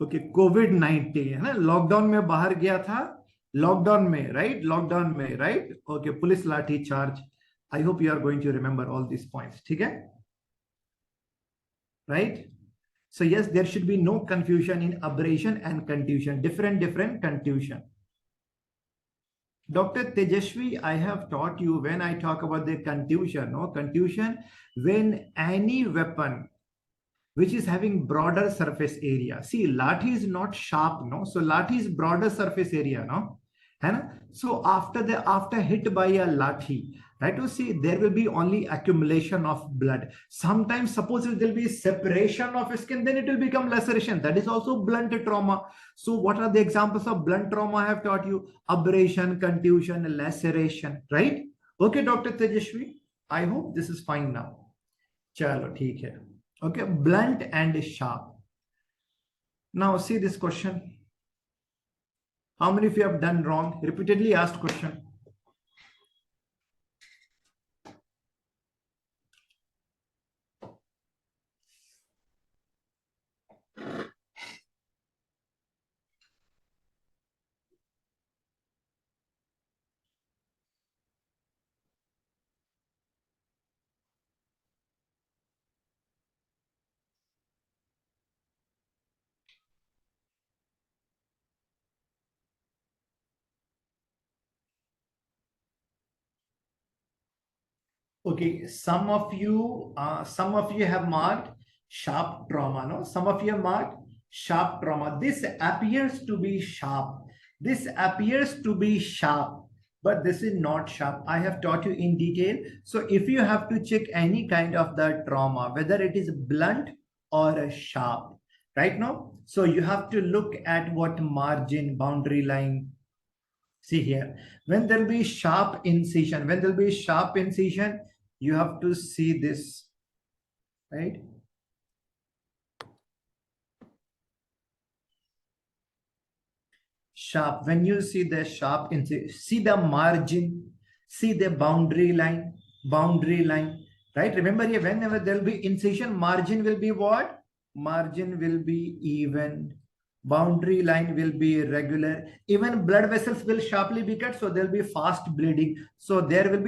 Okay कोविड-19 है ना, lockdown में बाहर गया था, लॉकडाउन में, राइट, लॉकडाउन में, right, okay, police lathi charge. I hope you are going to remember all this points. ठीक है, right. So yes, there should be no confusion in abrasion and contusion. Different contusion. Dr. Tejashvi, I have taught you when I talk about the contusion, no, contusion, when any weapon which is having broader surface area. See, lathi is not sharp, no? So lathi is broader surface area, no? And so after hit by a lathi, right? You see, there will be only accumulation of blood. Sometimes, suppose there will be separation of skin, then it will become laceration. That is also blunt trauma. So what are the examples of blunt trauma I have taught you? Abrasion, contusion, laceration, right? Okay, Dr. Tejashvi, I hope this is fine now. Chalo, theek hai. Okay, blunt and sharp. Now see this question. How many of you have done wrong? Repeatedly asked question. Okay, some of you have marked sharp trauma, no? Some of you have marked sharp trauma. This appears to be sharp. This appears to be sharp, but this is not sharp. I have taught you in detail. So if you have to check any kind of the trauma, whether it is blunt or sharp, right now, so you have to look at what margin, boundary line. See here, when there will be sharp incision, you have to see this, right? Sharp, when you see the sharp incision, see the margin, see the boundary line, right? Remember here, whenever there will be incision, margin will be what? Margin will be even. Boundary line will be regular. Even blood vessels will sharply be cut, so there will be fast bleeding. So there will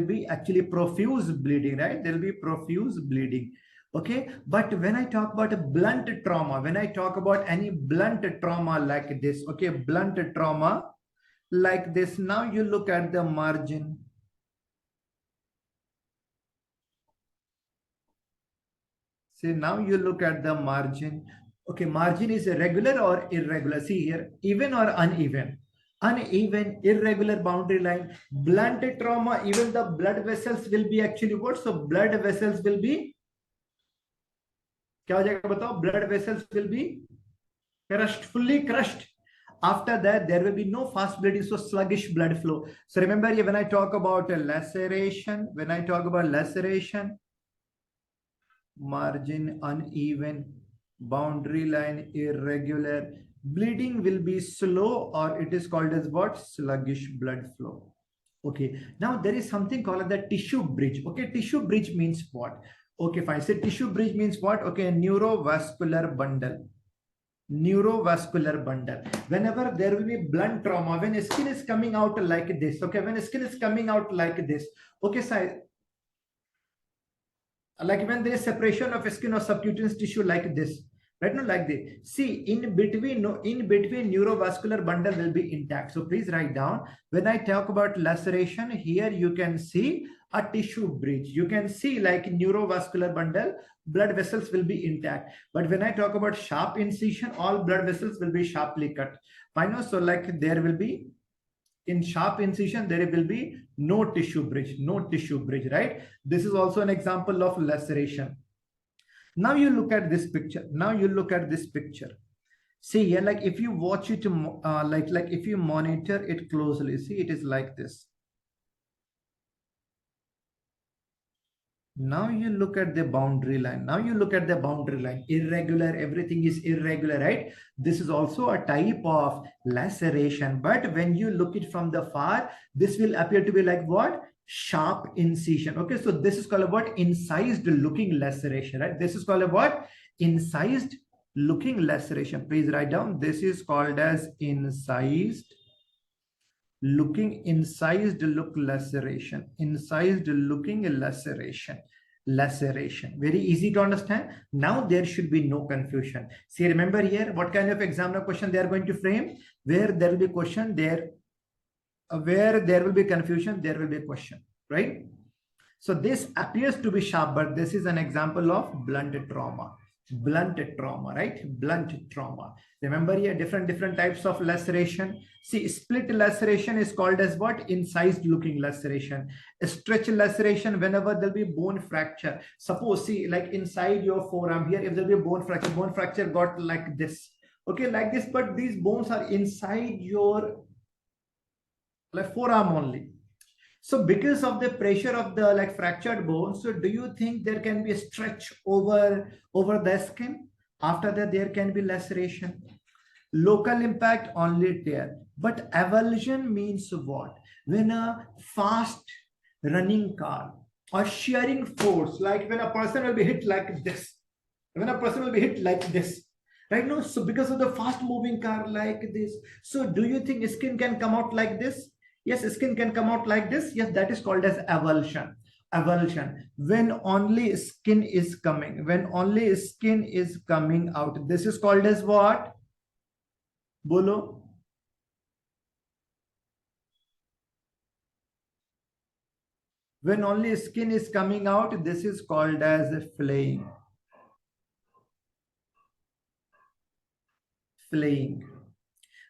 be actually profuse bleeding, right? There will be profuse bleeding. Okay, but when I talk about a blunt trauma, when I talk about any blunt trauma like this, okay, blunt trauma like this, now you look at the margin. See, now you look at the margin. Okay, margin is regular or irregular. See here, even or uneven. Uneven, irregular boundary line. Blunt trauma, even the blood vessels will be actually what? So blood vessels will be, क्या हो जाएगा बताओ? Blood vessels will be crushed, fully crushed. After that, there will be no fast bleeding, so sluggish blood flow. So remember, when I talk about a laceration, margin uneven, boundary line irregular. Bleeding will be slow, or it is called as what? Sluggish blood flow. Okay, now there is something called the tissue bridge. Okay, tissue bridge means what? Okay, fine. So tissue bridge means what? Okay, neurovascular bundle. Neurovascular bundle. Whenever there will be blunt trauma, when skin is coming out like this, okay, when skin is coming out like this, okay, so like when there is separation of skin or subcutaneous tissue like this, right? Now like this, see, in between, no, in between neurovascular bundle will be intact. So please write down, when I talk about laceration, here you can see a tissue bridge. You can see like neurovascular bundle, blood vessels will be intact. But when I talk about sharp incision, all blood vessels will be sharply cut. Fine. So like there will be, in sharp incision, there will be no tissue bridge, right? This is also an example of laceration. Now you look at this picture. See here, like if you watch it, like if you monitor it closely, see, it is like this. Now you look at the boundary line. Irregular, everything is irregular, right? This is also a type of laceration. But when you look it from the far, this will appear to be like what? Sharp incision. Okay, so this is called what? Incised looking laceration, right? This is called what? Incised looking laceration. Please write down. This is called as incised look laceration. Laceration, very easy to understand. Now there should be no confusion. See, remember here what kind of examiner question they are going to frame. Where there will be question, there where there will be confusion, there will be a question, right? So this appears to be sharp, but this is an example of blunt trauma, right? Blunt trauma. Remember here, different types of laceration. See, split laceration is called as what? Incised looking laceration. A stretch laceration, whenever there'll be bone fracture. Suppose, see, like inside your forearm here, if there'll be a bone fracture got like this. Okay, like this, but these bones are inside your like forearm only. So because of the pressure of the like fractured bone, so do you think there can be a stretch over the skin? After that, there can be laceration. Local impact, only tear. But avulsion means what? When a fast running car or shearing force, like when a person will be hit like this, right? No, so because of the fast moving car like this, so do you think skin can come out like this? Yes, skin can come out like this. Yes, that is called as avulsion. When only skin is coming out, this is called as what? Bolo. When only skin is coming out, this is called as flaying.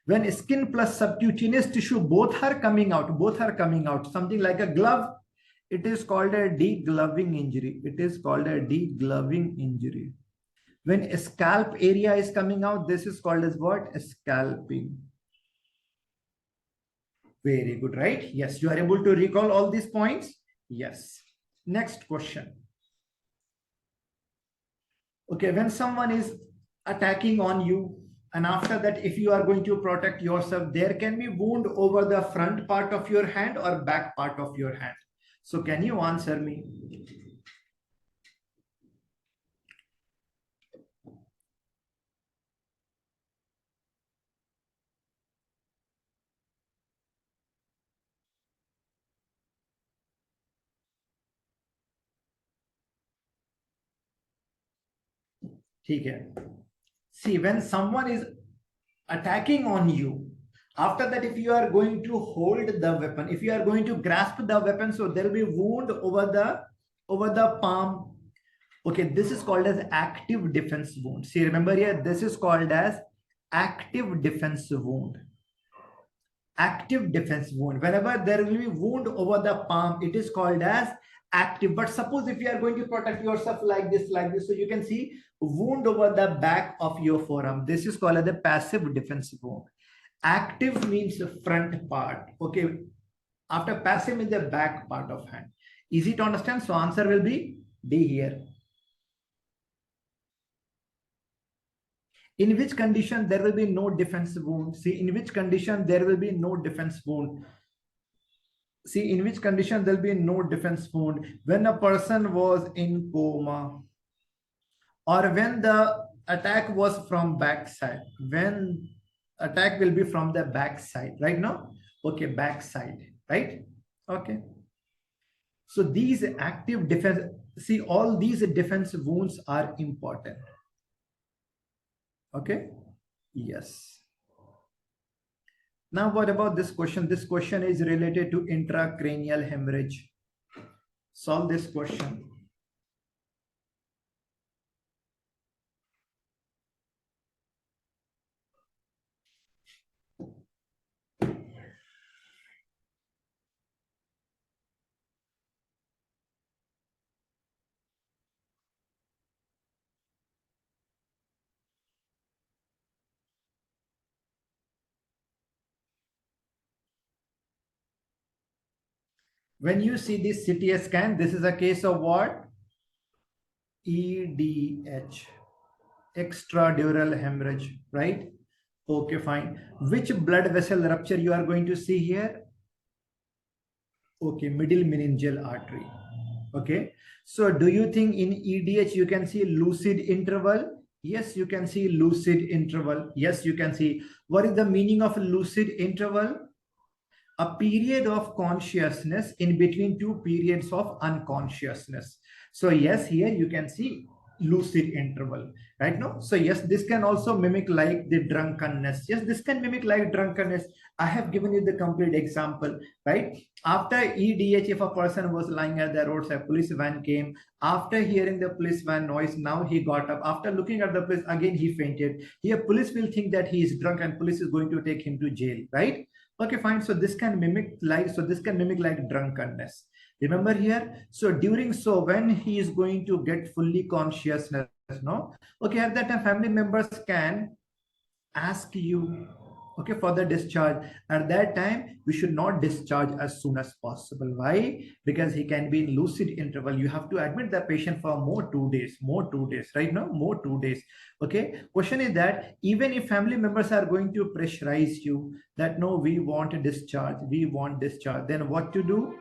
When skin plus subcutaneous tissue both are coming out, something like a glove, it is called a degloving injury. When a scalp area is coming out, this is called as what? Scalping. Very good, right? Yes, you are able to recall all these points. Yes. Next question. Okay, when someone is attacking on you, and after that, if you are going to protect yourself, there can be wound over the front part of your hand or back part of your hand. So can you answer me? Okay. See, when someone is attacking on you, after that, if you are going to hold the weapon, if you are going to grasp the weapon, so there will be wound over the palm. Okay, this is called as active defense wound. See, remember here, this is called as active defense wound. Whenever there will be wound over the palm, it is called as active. But suppose if you are going to protect yourself like this, so you can see wound over the back of your forearm. This is called as the passive defense wound. Active means the front part. Okay, after passive means the back part of hand. Easy to understand. So answer will be D here. In which condition there will be no defense wound? See, in which condition there will be no defense wound? See, in which condition there will be no defense wound? When a person was in coma, or when the attack was from backside. When attack will be from the backside, right now? Okay, backside, right? Okay. So these active defense, see, all these defense wounds are important. Okay. Yes. Now, what about this question? This question is related to intracranial hemorrhage. Solve this question. When you see this CT scan, this is a case of what? EDH, extradural hemorrhage, right? Okay, fine. Which blood vessel rupture you are going to see here? Okay, middle meningeal artery. Okay, so do you think in EDH you can see lucid interval? Yes, you can see lucid interval. Yes, you can see. What is the meaning of lucid interval? A period of consciousness in between two periods of unconsciousness. So yes, here you can see lucid interval, right? No, so yes, this can also mimic like the drunkenness. Yes, this can mimic like drunkenness. I have given you the complete example, right? After EDH, if a person was lying at the roadside, police van came. After hearing the police van noise, now he got up. After looking at the police, again he fainted. Here police will think that he is drunk and police is going to take him to jail, right? Okay, fine. So this can mimic like drunkenness. Remember here. So when he is going to get fully consciousness, no. Okay, at that time, family members can ask you, okay, for the discharge. At that time, we should not discharge as soon as possible. Why? Because he can be in lucid interval. You have to admit the patient for more 2 days, right now, more 2 days. Okay. Question is that even if family members are going to pressurize you that no, we want a discharge, then what to do?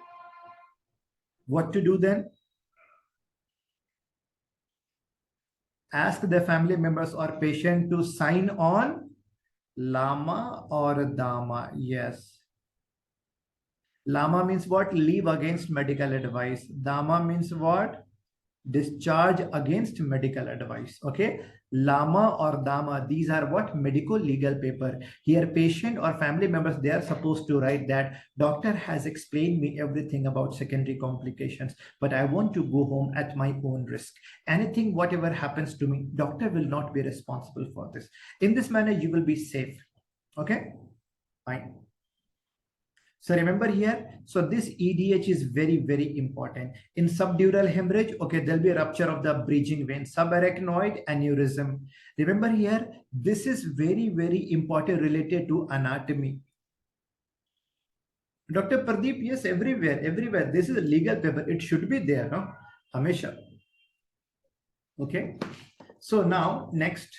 What to do then? Ask the family members or patient to sign on Lama or Dama. Yes. Lama means what? Leave against medical advice. Dama means what? Discharge against medical advice. Okay. Lama or Dama, these are what? Medical legal paper. Here patient or family members, they are supposed to write that doctor has explained me everything about secondary complications, but I want to go home at my own risk. Anything, whatever happens to me, doctor will not be responsible for this. In this manner, you will be safe. Okay, fine. So remember here, so this EDH is very, very important. In subdural hemorrhage, okay, there'll be a rupture of the bridging vein, subarachnoid aneurysm. Remember here, this is very, very important related to anatomy. Dr. Pradeep, yes, everywhere. This is a legal paper. It should be there, no? Hamesha. Okay. So now, next.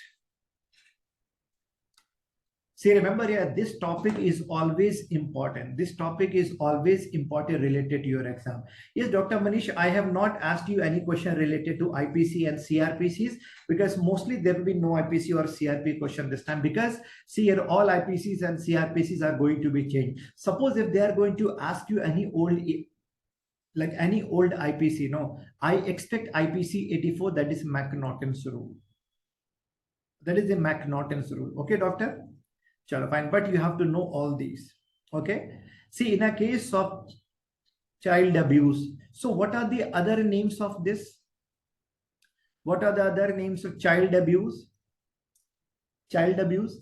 See, remember here, this topic is always important. This topic is always important related to your exam. Yes, Dr. Manish, I have not asked you any question related to IPC and CRPCs because mostly there will be no IPC or CRP question this time because see here, all IPCs and CRPCs are going to be changed. Suppose if they are going to ask you any old IPC, no, I expect IPC 84, that is McNaughton's rule. That is the McNaughton's rule. Okay, doctor? Chalo, fine, but you have to know all these. Okay. See, in a case of child abuse, so what are the other names of this? What are the other names of child abuse? Child abuse.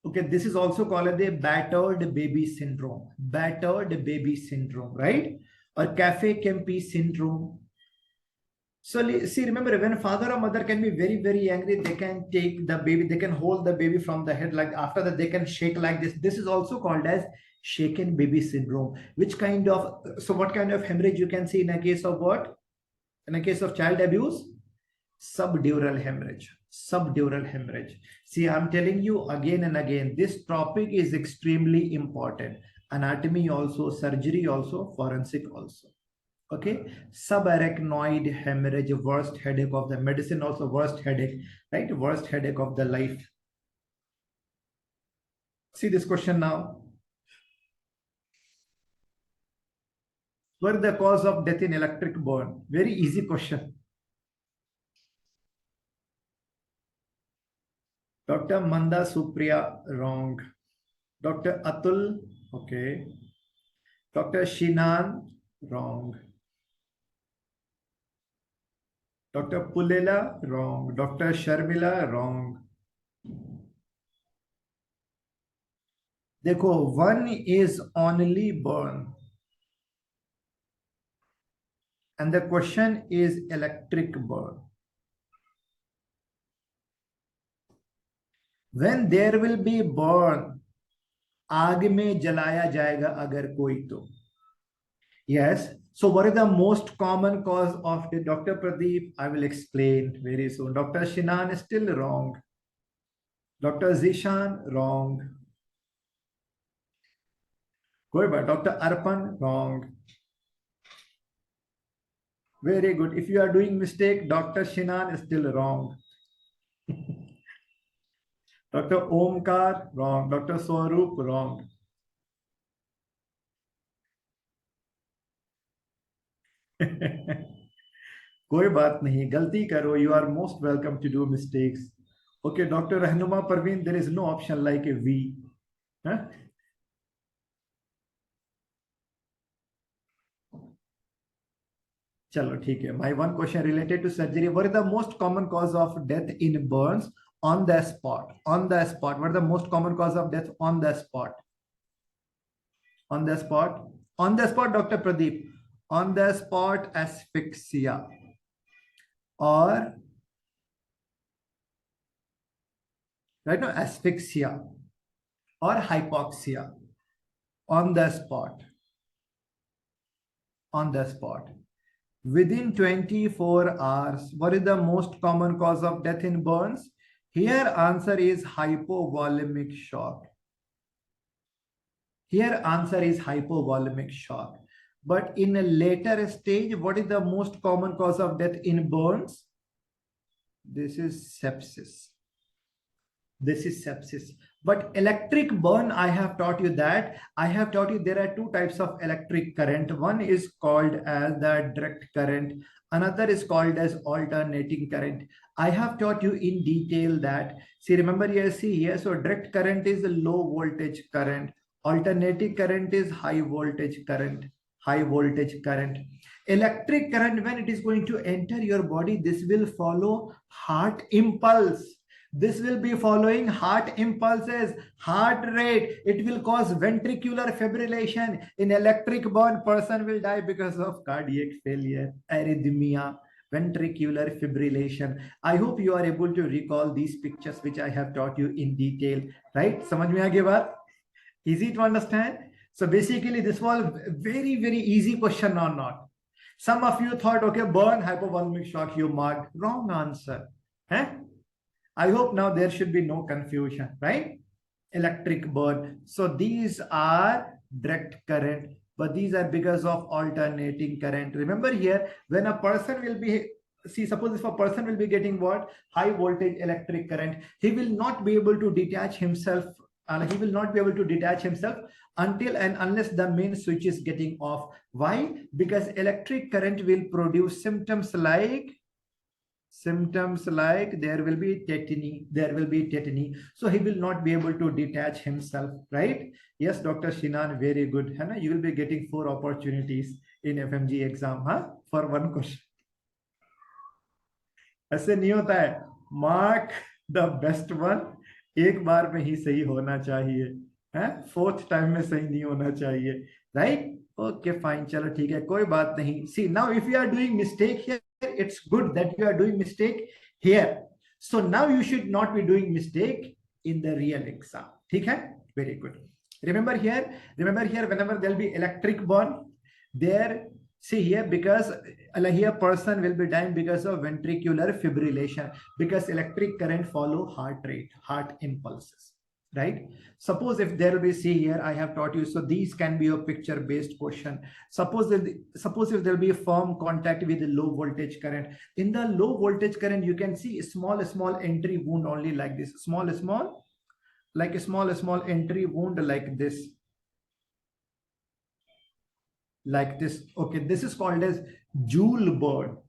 Okay, this is also called the battered baby syndrome. Battered baby syndrome, right? Or Cafe-Kempy syndrome. So see, remember, when a father or mother can be very, very angry, they can take the baby, they can hold the baby from the head, like after that, they can shake like this. This is also called as shaken baby syndrome. Which kind of, so what kind of hemorrhage you can see in a case of what? In a case of child abuse? Subdural hemorrhage. Subdural hemorrhage. See, I'm telling you again and again, this topic is extremely important. Anatomy also, surgery also, forensic also. Okay, subarachnoid hemorrhage, worst headache of the medicine, also worst headache, right? Worst headache of the life. See this question now. What is the cause of death in electric burn? Very easy question. Dr. Manda Supriya, wrong. Dr. Atul, okay. Dr. Shinan, wrong. Dr. Pulela, wrong. Dr. Sharmila, wrong. Dekho, one is only burn. And the question is electric burn. When there will be burn, आग में जलाया जाएगा अगर कोई तो. Yes. So what is the most common cause of the Dr. Pradeep? I will explain very soon. Dr. Shinan is still wrong. Dr. Zishan, wrong. Good, but Dr. Arpan, wrong. Very good. If you are doing mistake, Dr. Shinan is still wrong. Dr. Omkar, wrong. Dr. Swaroop, wrong. कोई बात नहीं, गलती करो. You are most welcome to do mistakes. Okay, Dr. Rahnuma Parveen, there is no option like a V. Huh? चलो ठीक है. My one question related to surgery. What is the most common cause of death in burns on the spot? On the spot. What is the most common cause of death on the spot? On the spot. On the spot, Dr. Pradeep. On the spot, asphyxia. Or right now, asphyxia or hypoxia. On the spot. On the spot. Within 24 hours, what is the most common cause of death in burns? Here answer is hypovolemic shock. Here answer is hypovolemic shock. But in a later stage, what is the most common cause of death in burns? This is sepsis. This is sepsis. But electric burn, I have taught you that. I have taught you there are two types of electric current. One is called as the direct current. Another is called as alternating current. I have taught you in detail that. See, remember here, see here. So direct current is a low voltage current. Alternating current is high voltage current. High voltage current. Electric current, when it is going to enter your body, this will follow heart impulse. This will be following heart impulses, heart rate. It will cause ventricular fibrillation. In electric burn, person will die because of cardiac failure, arrhythmia, ventricular fibrillation. I hope you are able to recall these pictures which I have taught you in detail. Right? समझ में आ गई बात? Easy to understand? So basically, this was very, very easy question or not. Some of you thought, okay, burn, hypovolemic shock, you marked. Wrong answer. Huh? I hope now there should be no confusion, right? Electric burn. So these are direct current, but these are because of alternating current. Remember here, when a person will be, see, suppose if a person will be getting what? High voltage electric current, he will not be able to detach himself. He will not be able to detach himself until and unless the main switch is getting off. Why? Because electric current will produce symptoms like there will be tetany, so he will not be able to detach himself, right? Yes, Dr. Shinan, very good. Hana, you will be getting 4 opportunities in FMG exam, huh? For one question. ऐसे नहीं होता है. Mark the best one. एक बार में ही सही होना चाहिए, है? 4th टाइम में सही नहीं होना चाहिए, right? Okay, fine. चलो ठीक है, कोई बात नहीं. See, now if you are doing mistake here, it's good that you are doing mistake here. So now you should not be doing mistake in the real exam. ठीक है? Very good. Remember here, whenever there will be electric burn, there See here, because here person will be dying because of ventricular fibrillation, because electric current follow heart rate, heart impulses, right? Suppose if there will be, see here, I have taught you, so these can be a picture based question. Suppose if there will be a firm contact with a low voltage current. In the low voltage current, you can see small entry wound only like this, small entry wound like this. Like this. Okay, this is called as joule burn.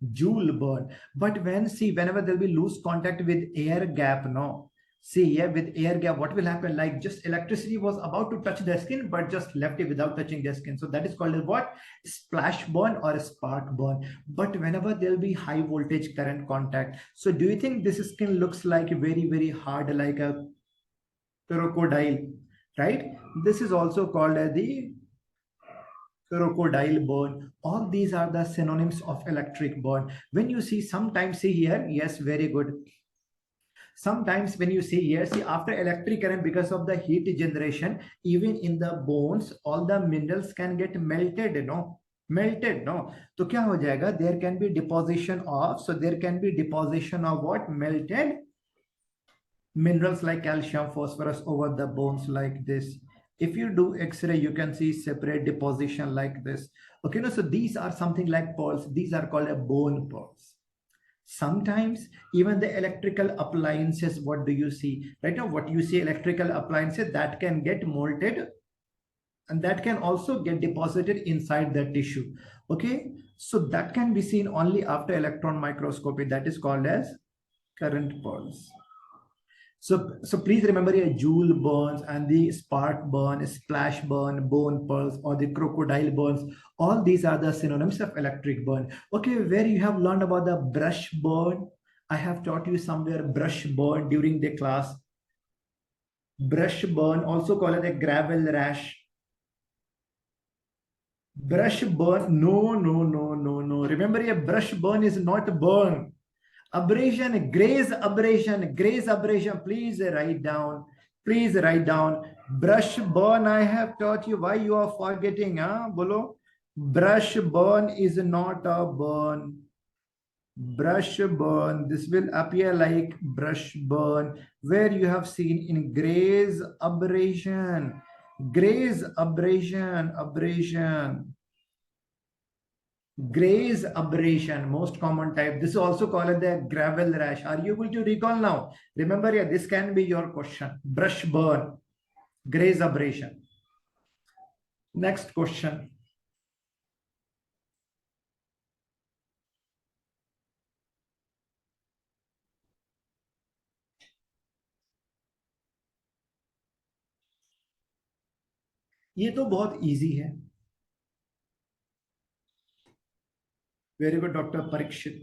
But whenever there'll be loose contact with air gap, no, see here with air gap, what will happen? Like just electricity was about to touch the skin, but just left it without touching the skin. So that is called as what? Splash burn or spark burn. But whenever there'll be high voltage current contact, so do you think this skin looks like very hard, like a crocodile, right? This is also called as the crocodile burn. All these are the synonyms of electric burn. When you see, sometimes, see here, yes, very good. Sometimes when you see here, see after electric current, because of the heat generation, even in the bones, all the minerals can get melted, no? तो क्या हो जाएगा? There can be deposition of, so there can be deposition of what? Melted minerals like calcium, phosphorus over the bones like this. If you do X-ray, you can see separate deposition like this. Okay, no, so these are something like pearls. These are called a bone pearls. Sometimes even the electrical appliances, what do you see? Right now, what you see, electrical appliances that can get molded and that can also get deposited inside the tissue. Okay, so that can be seen only after electron microscopy. That is called as current pearls. So please remember here, joule burns and the spark burn, splash burn, bone pearls, or the crocodile burns. All these are the synonyms of electric burn. Okay, where you have learned about the brush burn, I have taught you somewhere brush burn during the class. Brush burn, also called a gravel rash. Brush burn, no. Remember here, brush burn is not burn. Abrasion, graze abrasion, please write down. Brush burn, I have taught you. Why you are forgetting, huh? Bolo? Brush burn is not a burn. Brush burn, this will appear like brush burn, where you have seen in graze abrasion. Graze abrasion, most common type. This is also called the gravel rash. Are you able to recall now? Remember, yeah, this can be your question. Brush burn, graze abrasion. Next question. ये तो बहुत easy है. Very good, Dr. Parikshit.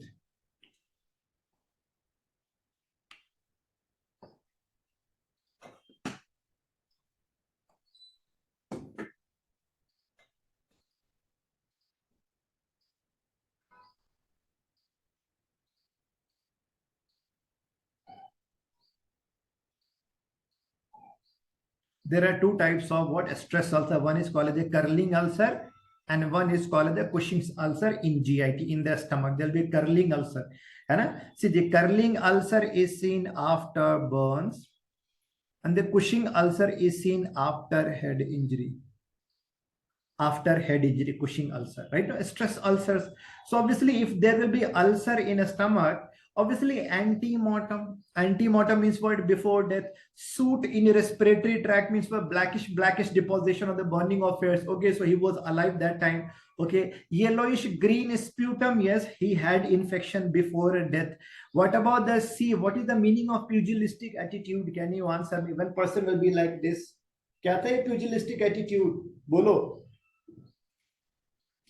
There are two types of what? Stress ulcer. One is called the curling ulcer and one is called the Cushing's ulcer in GIT, in the stomach. There will be curling ulcer. See, the curling ulcer is seen after burns and the Cushing ulcer is seen after head injury. Cushing ulcer, right? No, stress ulcers. So obviously, if there will be ulcer in a stomach, obviously antemortem means what? Before death. Soot in respiratory tract means what? Blackish deposition of the burning of hairs. Okay, so he was alive that time. Okay, yellowish green sputum, yes, he had infection before death. What about the C? What is the meaning of pugilistic attitude? Can you answer me? One person will be like this. Kya tha ye pugilistic attitude? Bolo.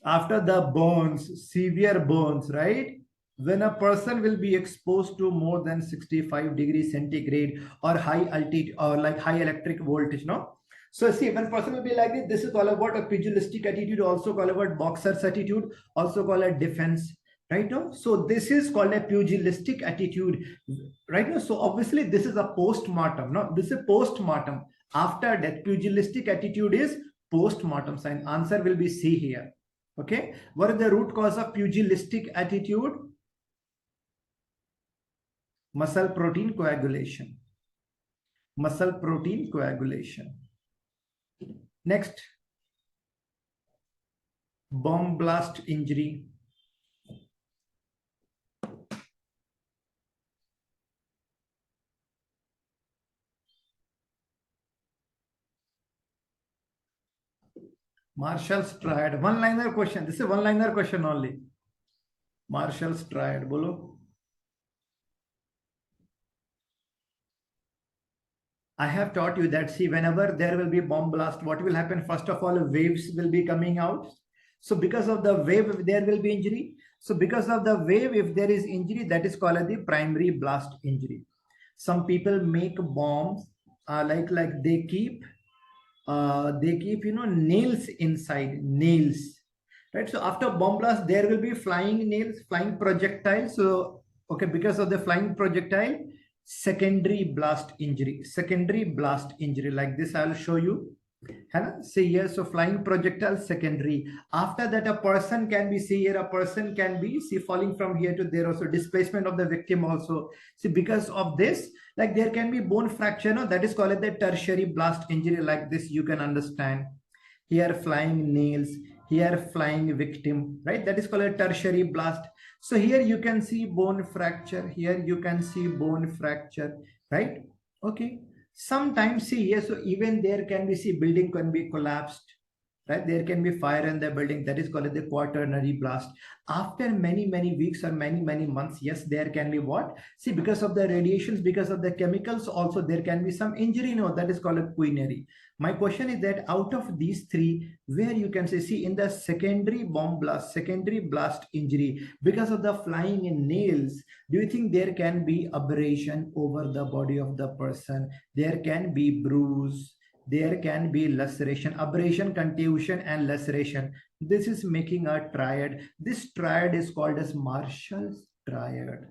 After the burns, severe burns, right? When a person will be exposed to more than 65 degrees centigrade or high altitude or like high electric voltage, no? So see, when person will be like this is called what? A pugilistic attitude, also called what? Boxer's attitude, also called a defense, right? No? So this is called a pugilistic attitude, right? No? So obviously this is a post-mortem, no? This is post-mortem. After death, pugilistic attitude is post-mortem sign. Answer will be C here. Okay, what is the root cause of pugilistic attitude? Muscle protein coagulation. Muscle protein coagulation. Next, bomb blast injury. Marshall's triad. One-liner question. This is one-liner question only. Marshall's triad. Bolo. I have taught you that, see, whenever there will be bomb blast, what will happen? First of all, waves will be coming out. So because of the wave, there will be injury. So because of the wave, if there is injury, that is called the primary blast injury. Some people make bombs like they keep nails inside, nails, right? So after bomb blast, there will be flying nails, flying projectiles. So okay, because of the flying projectile, secondary blast injury, like this I'll show you. See here, so flying projectile, secondary. After that, a person can be, see here, a person can be, see, falling from here to there, also displacement of the victim also. See, because of this, like there can be bone fracture, no? That is called the tertiary blast injury. Like this you can understand. Here flying nails, here flying victim, right? That is called a tertiary blast. So here you can see bone fracture, here you can see bone fracture, right? Okay. Sometimes, see, yes, so even there can be, see, building can be collapsed, right? There can be fire in the building. That is called the quaternary blast. After many weeks or many months, yes, there can be what? See, because of the radiations, because of the chemicals, also there can be some injury. No, that is called a quinary. My question is that out of these three, where you can say, see, in the secondary bomb blast, secondary blast injury, because of the flying in nails, do you think there can be abrasion over the body of the person? There can be bruise, there can be laceration, abrasion, contusion, and laceration. This is making a triad. This triad is called as Marshall's triad.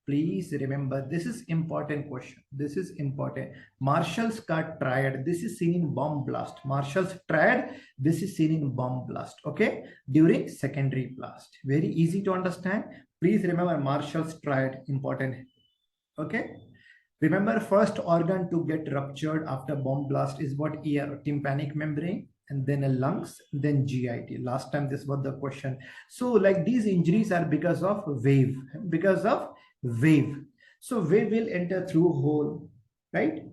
Please remember, this is important question. This is important. Marshall's triad. This is seen in bomb blast. Marshall's triad. This is seen in bomb blast. Okay, during secondary blast. Very easy to understand. Please remember Marshall's triad. Important. Okay. Remember, first organ to get ruptured after bomb blast is what? Ear, tympanic membrane, and then a lungs, then GIT. Last time this was the question. So like these injuries are because of wave, because of wave. So wave will enter through hole, right?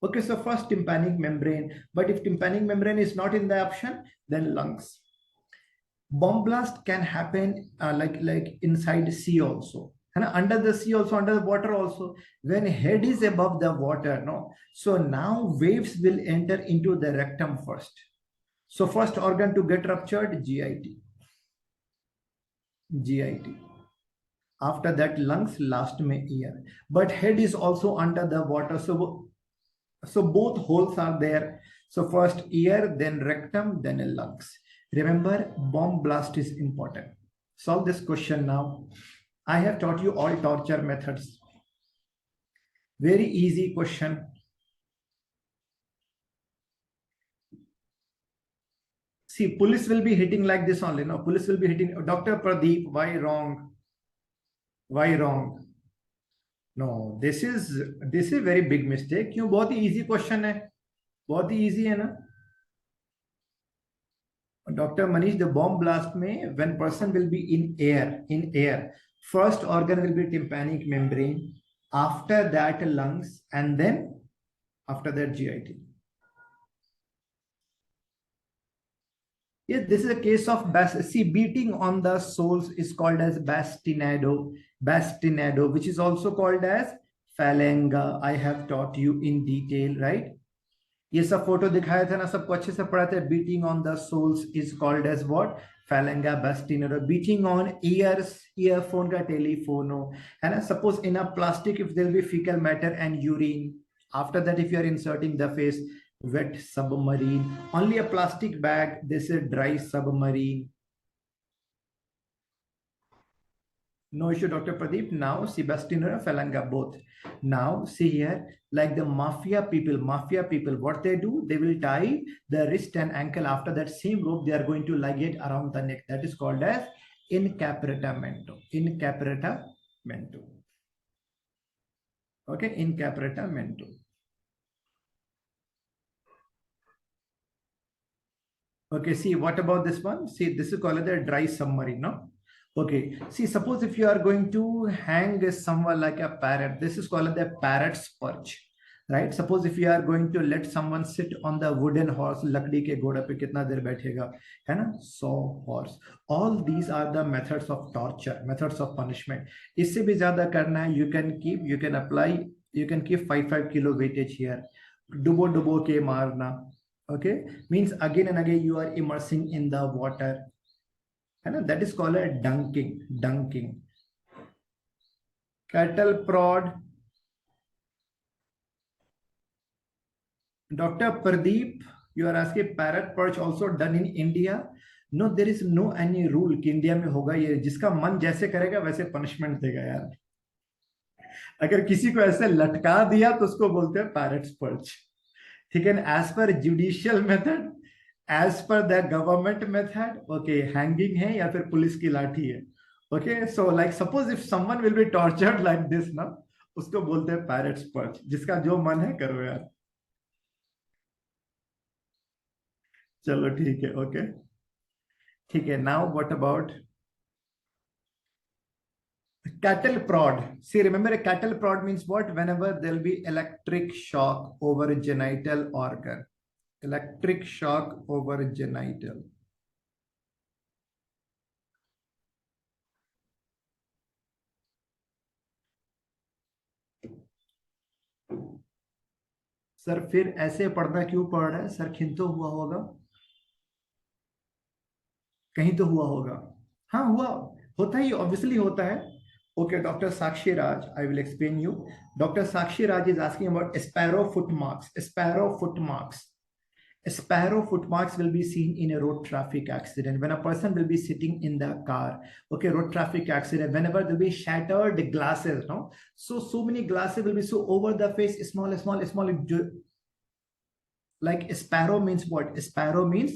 Okay, so first tympanic membrane, but if tympanic membrane is not in the option, then lungs. Bomb blast can happen like inside sea also, and under the sea also, under the water also. When head is above the water, no, so now waves will enter into the rectum first. So first organ to get ruptured, GIT. After that, lungs, last may ear. But head is also under the water, so both holes are there. So first ear, then rectum, then lungs. Remember, bomb blast is important. Solve this question now. I have taught you all torture methods. Very easy question. See, police will be hitting like this only. No, police will be hitting. Dr. Pradeep, why wrong? Why wrong? No, this is very big mistake. क्यों? बहुत ही easy question है. बहुत ही easy है ना? Dr. Manish, the bomb blast may, when person will be in air, first organ will be tympanic membrane, after that lungs, and then after that GIT. Yes, this is a case of beating on the soles is called as bastinado, which is also called as phalange. I have taught you in detail, right? ये सब photo दिखाया था ना, सबको अच्छे से पढ़ा था. Beating on the soles is called as what? phalange bastinado. Beating on ears, earphone का टेलीफोन हो, है ना. Suppose in a plastic, if there will be fecal matter and urine, after that if you are inserting the face, wet submarine. Only a plastic bag, this is dry submarine. No issue, Dr. Pradeep. Now, Sebastian or Falanga, both. Now, see here, like the mafia people, what they do, they will tie the wrist and ankle. After that same rope, they are going to lie it around the neck. That is called as incapacitamento. Incapacitamento. Okay, incapacitamento. Okay, see, what about this one? See, this is called the dry submarine, no? Okay, see, suppose if you are going to hang someone like a parrot, this is called the parrot's perch, right? Suppose if you are going to let someone sit on the wooden horse, लकड़ी के घोड़े पे कितना देर बैठेगा, है ना? 100 horse. All these are the methods of torture, methods of punishment. इससे भी ज़्यादा करना है, you can apply, you can keep 5 kilo weightage here. डुबो के मारना. Okay, means again and again you are immersing in the water, and that is called a dunking. Cattle prod. Dr. Pradeep, you are asking parrot perch also done in India? No, there is no any rule कि India में होगा ये, जिसका मन जैसे करेगा वैसे punishment देगा यार. अगर किसी को ऐसे लटका दिया तो उसको बोलते हैं पैरट्स पर्च. ठीक है, as per judicial method, as per the government method, okay, hanging है या फिर पुलिस की लाठी है. Okay, so like suppose if someone will be tortured like this ना, उसको बोलते हैं पैरट्स पर्च. जिसका जो मन है करो यार. चलो ठीक है, ओके, ठीक है. Now what about cattle prod? See, remember a cattle prod means what? Whenever there'll be electric shock over a genital organ. Electric shock over genital. Sir फिर ऐसे पढ़ना क्यों पढ़ रहा है सर? कहीं तो हुआ होगा, कहीं तो हुआ होगा. हाँ हुआ, होता ही, ऑब्वियसली होता है. Okay, Dr. Sakshi Raj, I will explain you. Dr. Sakshi Raj is asking about sparrow foot marks. Sparrow foot marks. Sparrow foot marks will be seen in a road traffic accident when a person will be sitting in the car. Okay, road traffic accident. Whenever there will be shattered glasses, no? So many glasses will be so over the face, small. Like sparrow means what? Sparrow means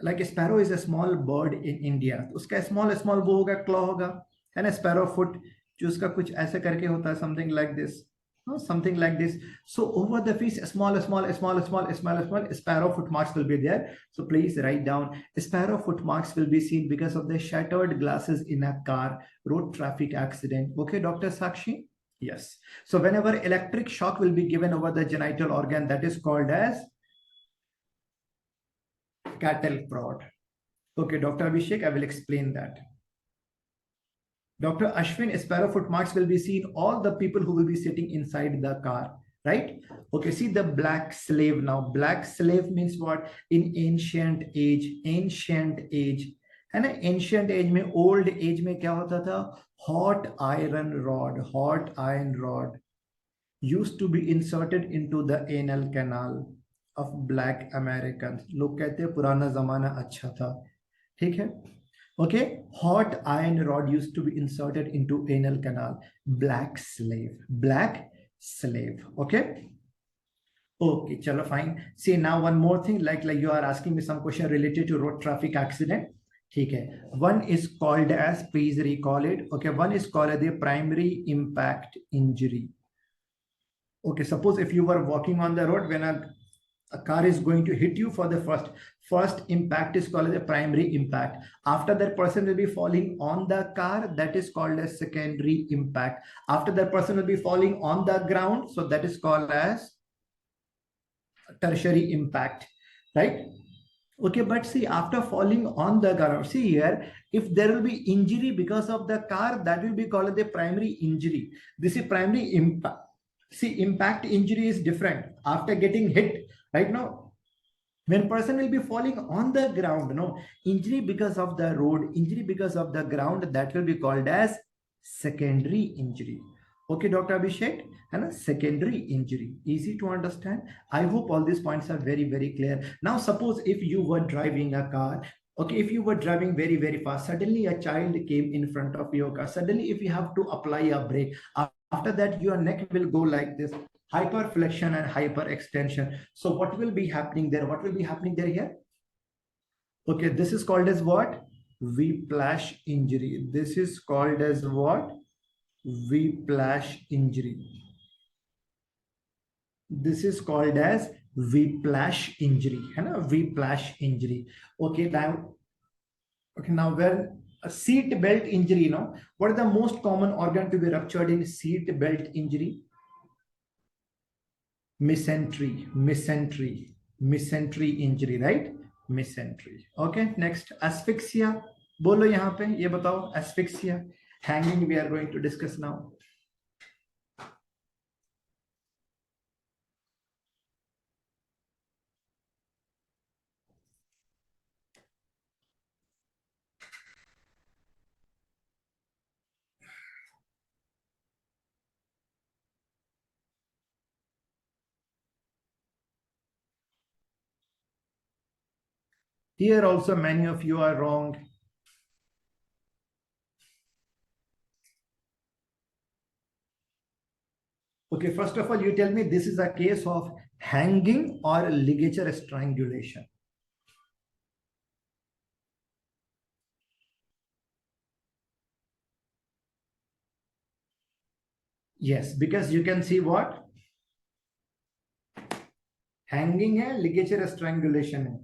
like a sparrow is a small bird in India. उसका small वो होगा, claw होगा, है ना? Sparrow foot जो उसका कुछ ऐसे करके होता है, something like this, no? Something like this. So over the face, small, sparrow foot marks will be there. So please write down, sparrow foot marks will be seen because of the shattered glasses in a car, road traffic accident. Okay, Dr. Sakshi? Yes. So whenever electric shock will be given over the genital organ, that is called as cattle prod. Okay, Dr. Abhishek, I will explain that. Dr. Ashwin, sparrow foot marks will be seen all the people who will be sitting inside the car, right? Okay, see the black slave now. Black slave means what? In ancient age, है ना? Ancient age में, old age में क्या होता था? Hot iron rod used to be inserted into the anal canal of black Americans. लोग कहते हैं पुराना जमाना अच्छा था. ठीक है, okay, hot iron rod used to be inserted into anal canal. Black slave. Okay, chalo fine. See now one more thing, like you are asking me some question related to road traffic accident. ठीक है, one is called as, please recall it. Okay, one is called the primary impact injury. Okay, suppose if you were walking on the road, when a car is going to hit you for the first impact is called as a primary impact. After that person will be falling on the car, that is called as secondary impact. After that person will be falling on the ground, so that is called as tertiary impact, right? Okay, but see, after falling on the ground, see here, if there will be injury because of the car, that will be called the primary injury. This is primary impact. See, impact injury is different. After getting hit, right now, when person will be falling on the ground, no, injury because of the road, injury because of the ground, that will be called as secondary injury. Okay, Dr. Abhishek, and a secondary injury. Easy to understand. I hope all these points are very, very clear. Now, suppose if you were driving a car, Okay, if you were driving very, very fast, suddenly a child came in front of your car. Suddenly, if you have to apply a brake, after that, your neck will go like this, hyperflexion and hyperextension. So what will be happening there? What will be happening there here? Okay, this is called as what? Whiplash injury. This is called as what? Whiplash injury. This is called as whiplash injury. है ना? Whiplash injury. Okay, now when a seat belt injury, what is the most common organ to be ruptured in seat belt injury? Mesentery injury, right? Mesentery. Okay, next asphyxia. बोलो यहाँ पे, ये बताओ asphyxia. Hanging we are going to discuss now. Here also many of you are wrong. Okay, first of all, you tell me this is a case of hanging or ligature strangulation. Yes, because you can see what? Hanging है, ligature strangulation है.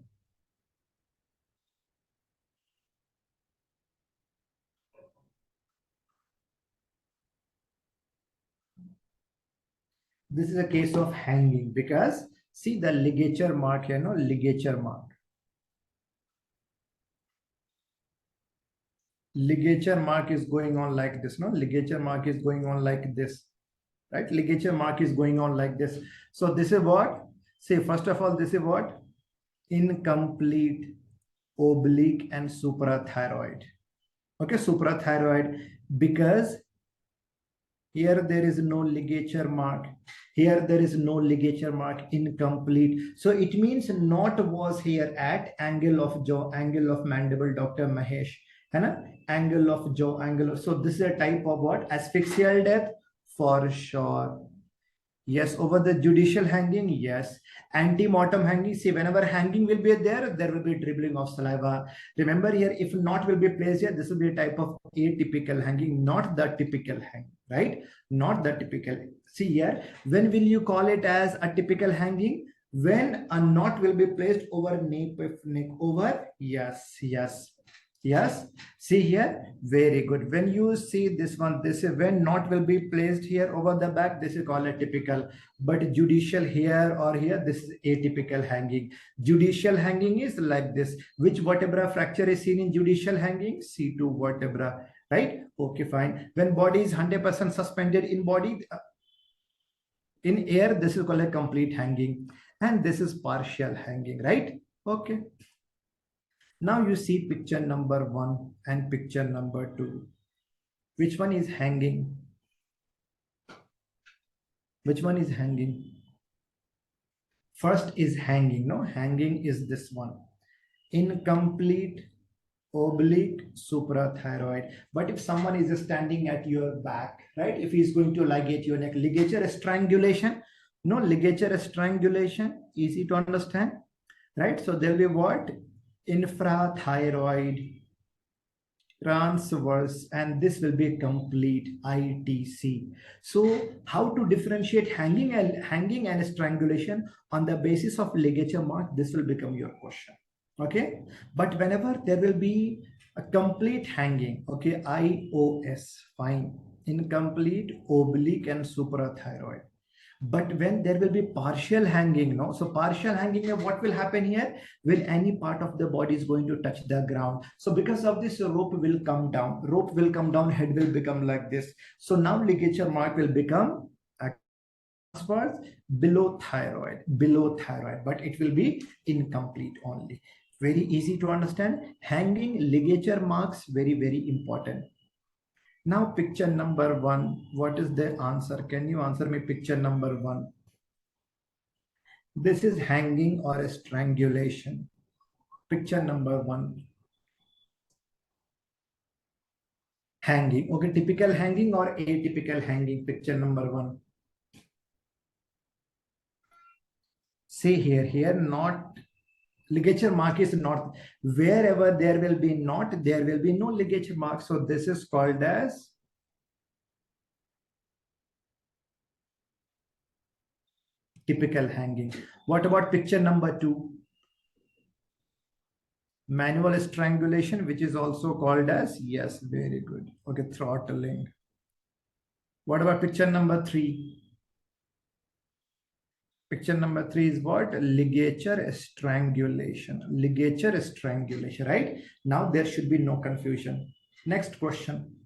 This is a case of hanging because see the ligature mark here, ligature mark. Ligature mark is going on like this, ligature mark is going on like this, right? Ligature mark is going on like this. So this is what? See, first of all, this is what? Incomplete oblique and suprathyroid. Okay, suprathyroid, because here there is no ligature mark. Here there is no ligature mark, incomplete. So it means knot was here at angle of jaw, angle of mandible, Dr. Mahesh. Angle of jaw, angle of. So this is a type of what? Asphyxial death for sure. Yes, over the judicial hanging, yes. Ante-mortem hanging, see, whenever hanging will be there, there will be dribbling of saliva. Remember here, if knot will be placed here, this will be a type of atypical hanging, not the typical hanging, right? Not the typical. See here, when will you call it as a typical hanging? When a knot will be placed over neck over, yes. Yes, see here, very good. When you see this one, this is when knot will be placed here over the back, this is called a typical. But judicial here or here, this is atypical hanging. Judicial hanging is like this. Which vertebra fracture is seen in judicial hanging? C2 vertebra, right? Okay, fine. When body is 100% suspended in body, in air, this is called a complete hanging. And this is partial hanging, right? Okay. Now you see picture number 1 and picture number 2. Which one is hanging? Which one is hanging? First is hanging, hanging is this one. Incomplete oblique suprathyroid. But if someone is standing at your back, right? If he's going to ligate your neck, ligature strangulation, ligature strangulation, easy to understand, right? So there will be what? Infrathyroid transverse, and this will be complete ITC. So how to differentiate hanging and strangulation on the basis of ligature mark? This will become your question. Okay, but whenever there will be a complete hanging, okay, IOS, fine, incomplete oblique and suprathyroid. But when there will be partial hanging, so partial hanging, what will happen here? Will any part of the body is going to touch the ground. So because of this, rope will come down. Rope will come down, head will become like this. So now ligature mark will become transverse below thyroid, but it will be incomplete only. Very easy to understand. Hanging ligature marks, very, very important. Now picture number 1, what is the answer? Can you answer me picture number 1? This is hanging or strangulation. Picture number 1. hanging. Okay, typical hanging or atypical hanging, picture number 1. See here not ligature mark is not, wherever there will be not, there will be no ligature mark. So this is called as typical hanging. What about picture number 2? Manual strangulation, which is also called as, yes, very good. Okay, throttling. What about picture number 3? Picture number 3 is what? Ligature strangulation. Ligature strangulation, right? Now there should be no confusion. Next question.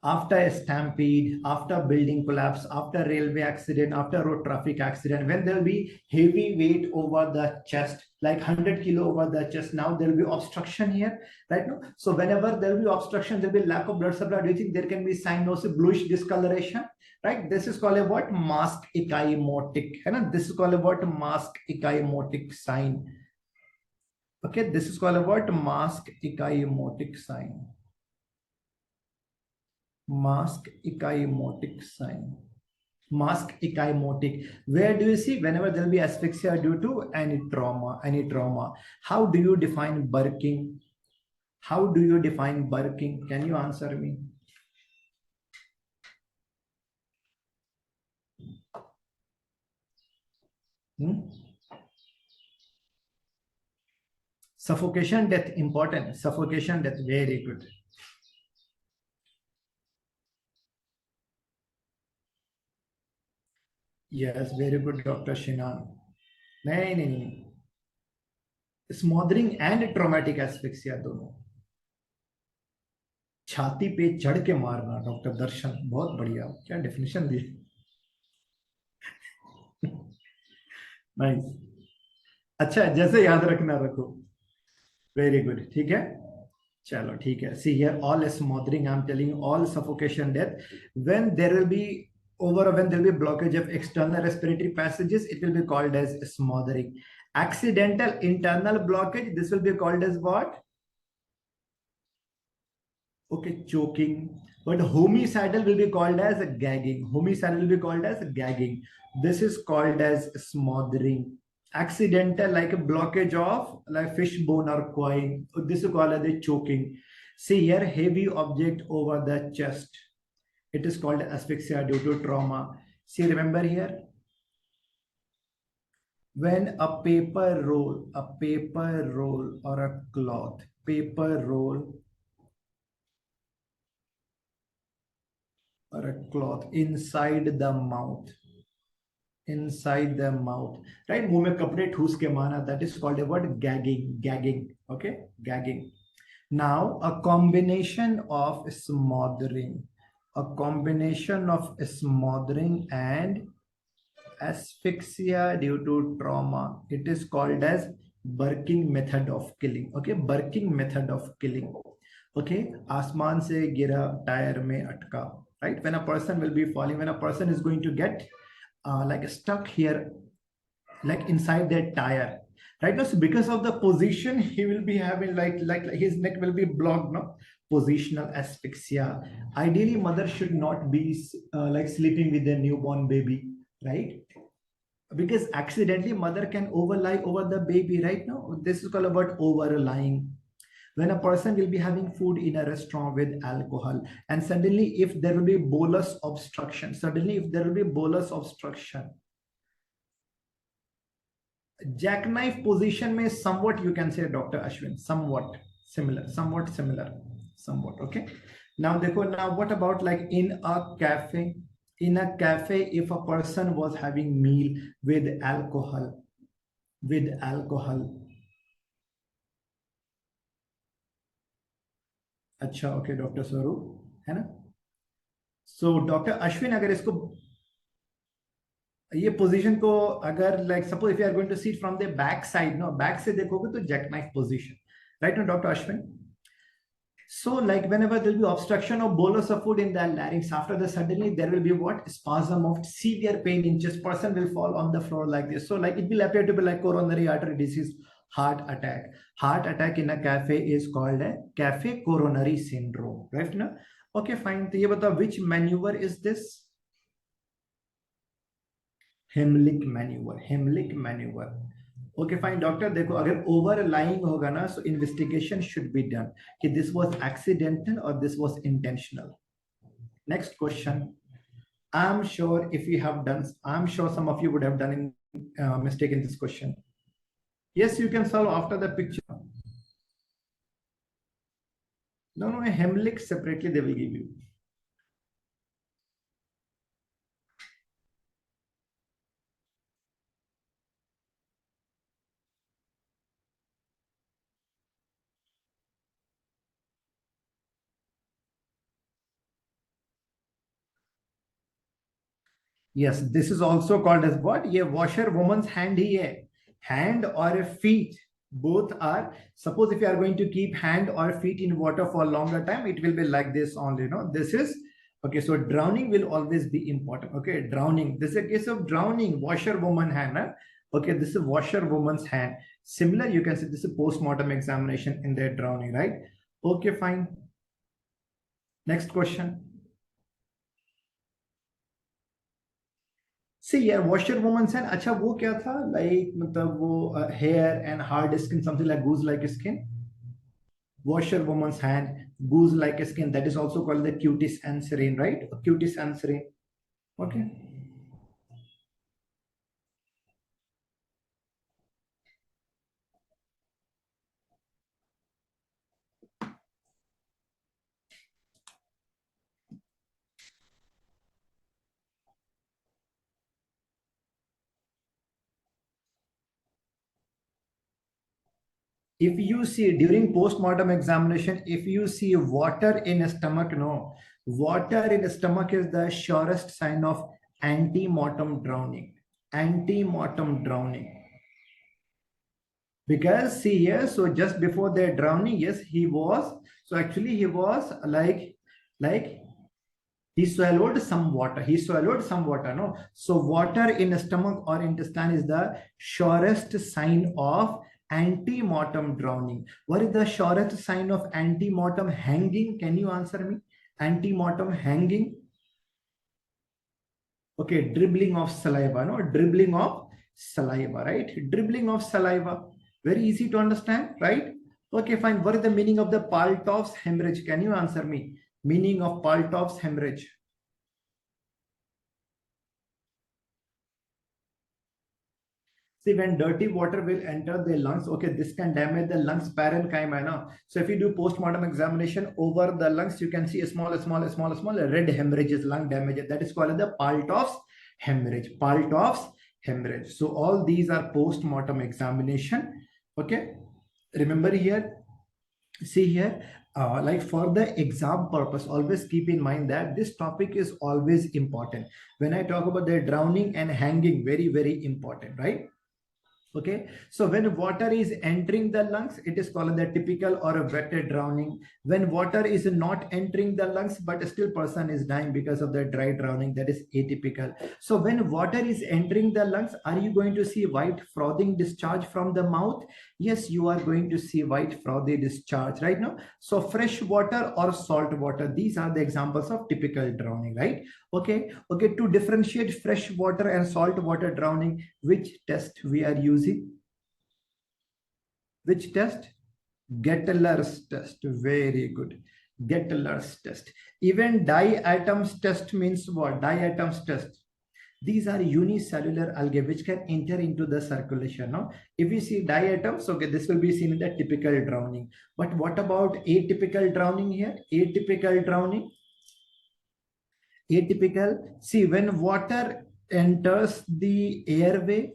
After a stampede, after building collapse, after railway accident, after road traffic accident, when there will be heavy weight over the chest, like 100 kilo over the chest, now there will be obstruction here, right? No? So whenever there will be obstruction, there will be lack of blood supply. Do you think there can be cyanosis, bluish discoloration, right? This is called a what? Mask ecchymotic. And this is called a what? Mask ecchymotic sign. Okay, this is called a what? Mask ecchymotic sign. Mask ecchymotic sign. Mask ecchymotic. Where do you see? Whenever there will be asphyxia due to any trauma, How do you define barking? How do you define barking? Can you answer me? Hmm? Suffocation, death, important. Suffocation, death, very good. Yes, very good, Dr. Shinan. नहीं स्मॉदरिंग and traumatic asphyxia दोनों. छाती पे चढ़ के मारना, doctor दर्शन, बहुत बढ़िया, क्या डेफिनेशन दी. नाइस. अच्छा, जैसे याद रखना रखो. वेरी गुड, ठीक है. चलो ठीक है. See here all smothering, I am telling all suffocation death when there will be when there will be blockage of external respiratory passages, it will be called as smothering. Accidental internal blockage, this will be called as what? Okay, choking. But homicidal will be called as gagging. Homicidal will be called as gagging. This is called as smothering. Accidental, like a blockage of like fish bone or coin, this is called as a choking. See here, heavy object over the chest, it is called asphyxia due to trauma. See, remember here, when a paper roll or a cloth, paper roll or a cloth inside the mouth, right? मुंह में कपड़े ठूस के मारना, that is called a word gagging. Okay, gagging. Now a combination of smothering and asphyxia due to trauma, it is called as barking method of killing. Okay, barking method of killing. Okay, आसमान से गिरा, tyre में अटका, right? When a person will be falling, when a person is going to get like stuck here, like inside their tire, right? Now, so because of the position, he will be having like his neck will be blocked, no? Positional asphyxia. Ideally, mother should not be like sleeping with their newborn baby, right? Because accidentally mother can overlie over the baby, right? Now, this is called about overlying. When a person will be having food in a restaurant with alcohol, and suddenly if there will be bolus obstruction, jackknife position may somewhat, you can say, Dr. Ashwin, somewhat similar. Okay, now what about like in a cafe? If a person was having meal with alcohol, अच्छा, okay doctor स्वरूप, है ना? So doctor Ashwin, अगर इसको ये position को अगर like suppose if you are going to see from the back side, no, back से देखोगे तो jack knife position, right? No doctor Ashwin, So like whenever there will be obstruction of bolus of food in the larynx, after the suddenly there will be what? Spasm of severe pain in chest. Person will fall on the floor like this. So like it will appear to be like coronary artery disease, heart attack. Heart attack in a cafe is called a cafe coronary syndrome, right? No? Okay, fine. तो ये बताओ which maneuver is this? Heimlich maneuver. Heimlich maneuver. Okay, fine, doctor. देखो अगर overlying होगा ना, so investigation should be done. कि this was accidental or this was intentional. Next question. I'm sure if you have done, I'm sure some of you would have done in mistake in this question. Yes, you can solve after the picture. No, Heimlich separately they will give you. Yes, this is also called as what? ये washer woman's hand ही है. Hand or feet, both are. Suppose if you are going to keep hand or feet in water for a longer time, it will be like this only. You know, this is okay. So drowning will always be important. Okay, drowning. This is a case of drowning. Washer woman hand. Huh? Okay, this is washer woman's hand. Similar, you can say this is post-mortem examination in their drowning, right? Okay, fine. Next question. See यार washer woman's hand अच्छा वो क्या था like मतलब वो hair and hard skin something like goose like skin washer woman's hand goose like skin, that is also called the cutis anserine, right? Cutis anserine. Okay, if you see during post-mortem examination, if you see water in a stomach, no, water in the stomach is the surest sign of ante-mortem drowning. Ante-mortem drowning. Because see here, so just before the drowning, yes, he was. So actually, he was like he swallowed some water. He swallowed some water. No, so water in the stomach or intestine is the surest sign of ante-mortem drowning. What is the surest sign of ante-mortem hanging? Can you answer me? Ante-mortem hanging. Okay, dribbling of saliva. No, dribbling of saliva, right? Dribbling of saliva. Very easy to understand, right? Okay, fine. What is the meaning of the Paltov's hemorrhage? Can you answer me? Meaning of Paltov's hemorrhage. See, when dirty water will enter the lungs, okay, this can damage the lungs parenchyma. So if you do post-mortem examination over the lungs, you can see a small red hemorrhages, lung damage. That is called the Paltov's hemorrhage. Paltov's hemorrhage. So all these are post-mortem examination. Okay, remember here, see here, like for the exam purpose, always keep in mind that this topic is always important. When I talk about the drowning and hanging, very important, right? Okay, so when water is entering the lungs, it is called the typical or a wet drowning. When water is not entering the lungs, but still person is dying because of the dry drowning, that is atypical. So when water is entering the lungs, are you going to see white frothing discharge from the mouth? Yes, you are going to see white frothy discharge right now. So fresh water or salt water, these are the examples of typical drowning, right? Okay, to differentiate fresh water and salt water drowning, which test we are using? Which test? Gettler's test. Very good. Gettler's test. Even diatoms test means what? Diatoms test. These are unicellular algae which can enter into the circulation. No? If we see diatoms, okay, this will be seen in the typical drowning. But what about atypical drowning here? Atypical drowning. Atypical, see, when water enters the airway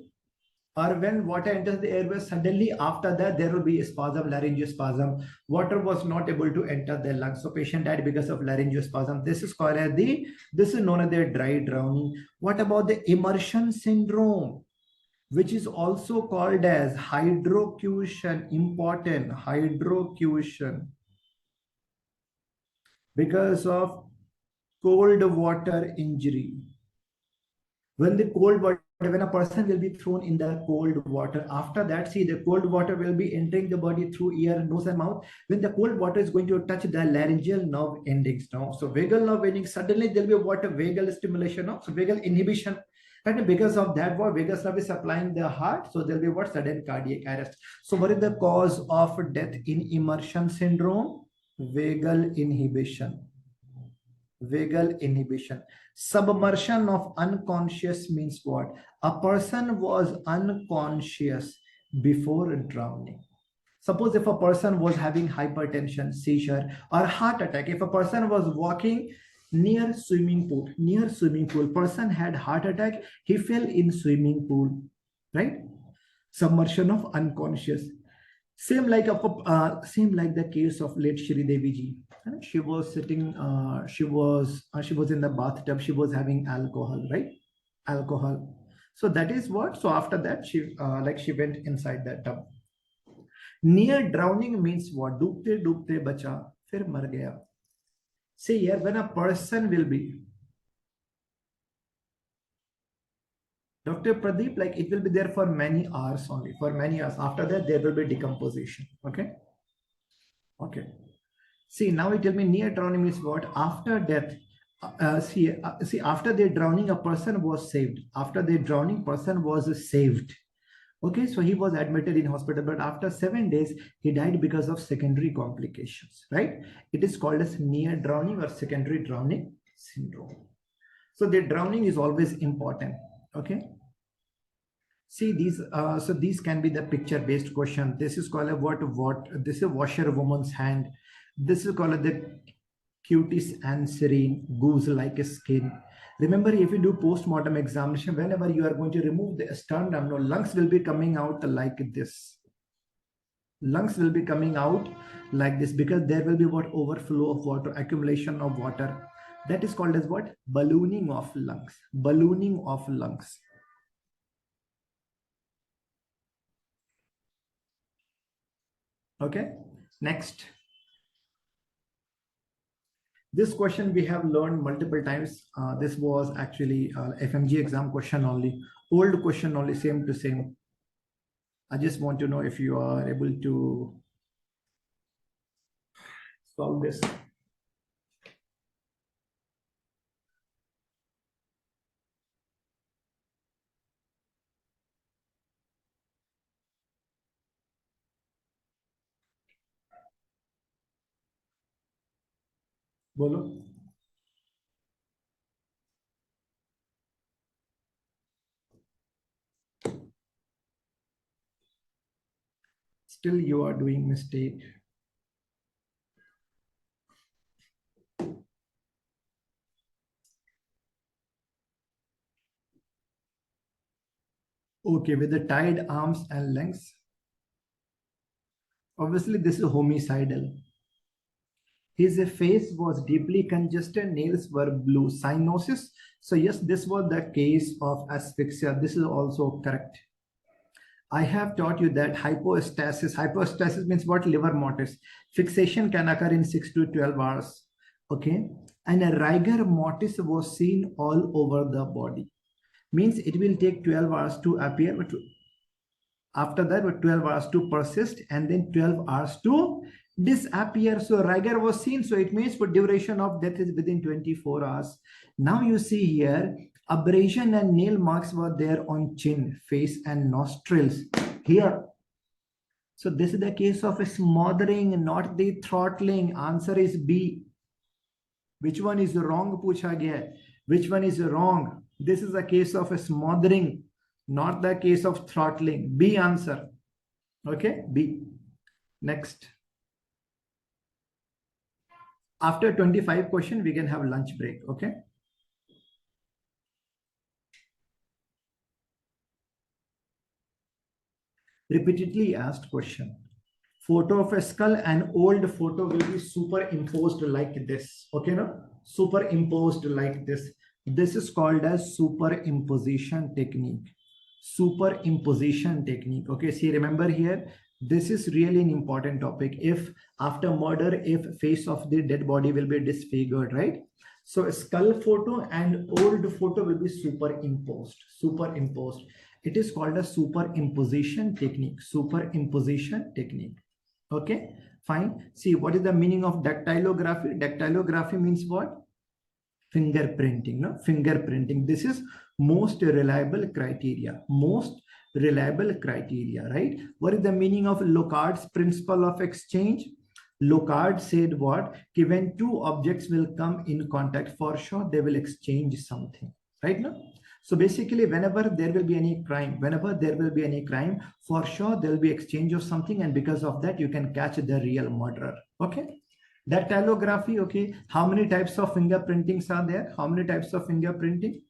or when water enters the airway, suddenly after that there will be a spasm, laryngospasm. Water was not able to enter the lungs, so patient died because of laryngospasm. This is called as this is known as the dry drowning. What about the immersion syndrome, which is also called as hydrocution? Important, hydrocution. Because of cold water injury. When the cold water, when a person will be thrown in the cold water, after that, see, the cold water will be entering the body through ear, nose, and mouth. When the cold water is going to touch the laryngeal nerve endings now. So vagal nerve endings, suddenly there'll be what a vagal stimulation of, so vagal inhibition. And because of that, what vagus nerve is supplying the heart, so there'll be what sudden cardiac arrest. So what is the cause of death in immersion syndrome? Vagal inhibition. Vagal inhibition. Submersion of unconscious means what? A person was unconscious before drowning. Suppose if a person was having hypertension, seizure, or heart attack, if a person was walking near swimming pool, person had heart attack, he fell in swimming pool, right? Submersion of unconscious. Same like the case of late Shri Devi ji. She was sitting, she was in the bathtub, she was having alcohol, right? Alcohol. So that is what. So after that, she went inside that tub. Near drowning means what? Dubte dubte bacha, fir mar gaya. See here, when a person will be, Dr. Pradeep, like it will be there for many hours only, for many hours. After that, there will be decomposition. Okay. Okay. See, now it tell me near drowning means what? After death. See, after the drowning, a person was saved. After the drowning, person was saved. Okay, so he was admitted in hospital, but after 7 days, he died because of secondary complications, right? It is called as near drowning or secondary drowning syndrome. So the drowning is always important, okay? See these, so these can be the picture-based question. This is called a what? This is washerwoman's hand. This is called the cutis and serene, goose like a skin. Remember, if you do post-mortem examination, whenever you are going to remove the sternum, no, lungs will be coming out like this. Lungs will be coming out like this because there will be what? Overflow of water, accumulation of water. That is called as what? Ballooning of lungs. Ballooning of lungs. Okay, next. This question we have learned multiple times. This was actually FMG exam question only, old question only, same to same. I just want to know if you are able to solve this. Bolo. Still you are doing mistake. Okay, with the tied arms and legs. Obviously, this is homicidal. His face was deeply congested, nails were blue, cyanosis. So yes, this was the case of asphyxia. This is also correct. I have taught you that hypostasis means what? Liver mortis. Fixation can occur in 6 to 12 hours. Okay. And a rigor mortis was seen all over the body. Means it will take 12 hours to appear. But after that, 12 hours to persist and then 12 hours to disappear. So rigor was seen. So it means for duration of death is within 24 hours. Now you see here, abrasion and nail marks were there on chin, face, and nostrils. Here. So this is the case of a smothering, not the throttling. Answer is B. Which one is wrong? Pucha gaya. Which one is wrong? This is a case of a smothering, not the case of throttling. B answer. Okay, B. Next. After 25 questions, we can have lunch break. Okay. Repeatedly asked question. Photo of a skull, an old photo will be superimposed like this. Okay, no? Superimposed like this. This is called as superimposition technique. Superimposition technique. Okay, see, remember here, This is really an important topic. If after murder, if face of the dead body will be disfigured, right? So a skull photo and old photo will be superimposed. Superimposed. It is called a superimposition technique. Superimposition technique. Okay, fine. See, what is the meaning of dactylography? Dactylography means what? Fingerprinting. No, fingerprinting. This is most reliable criteria. Most reliable criteria, right? What is the meaning of Locard's principle of exchange? Locard said what? When two objects will come in contact, for sure they will exchange something, right? No? So basically, whenever there will be any crime, for sure there will be exchange of something, and because of that, you can catch the real murderer. Okay. Dactylography, okay. How many types of fingerprintings are there? How many types of fingerprinting?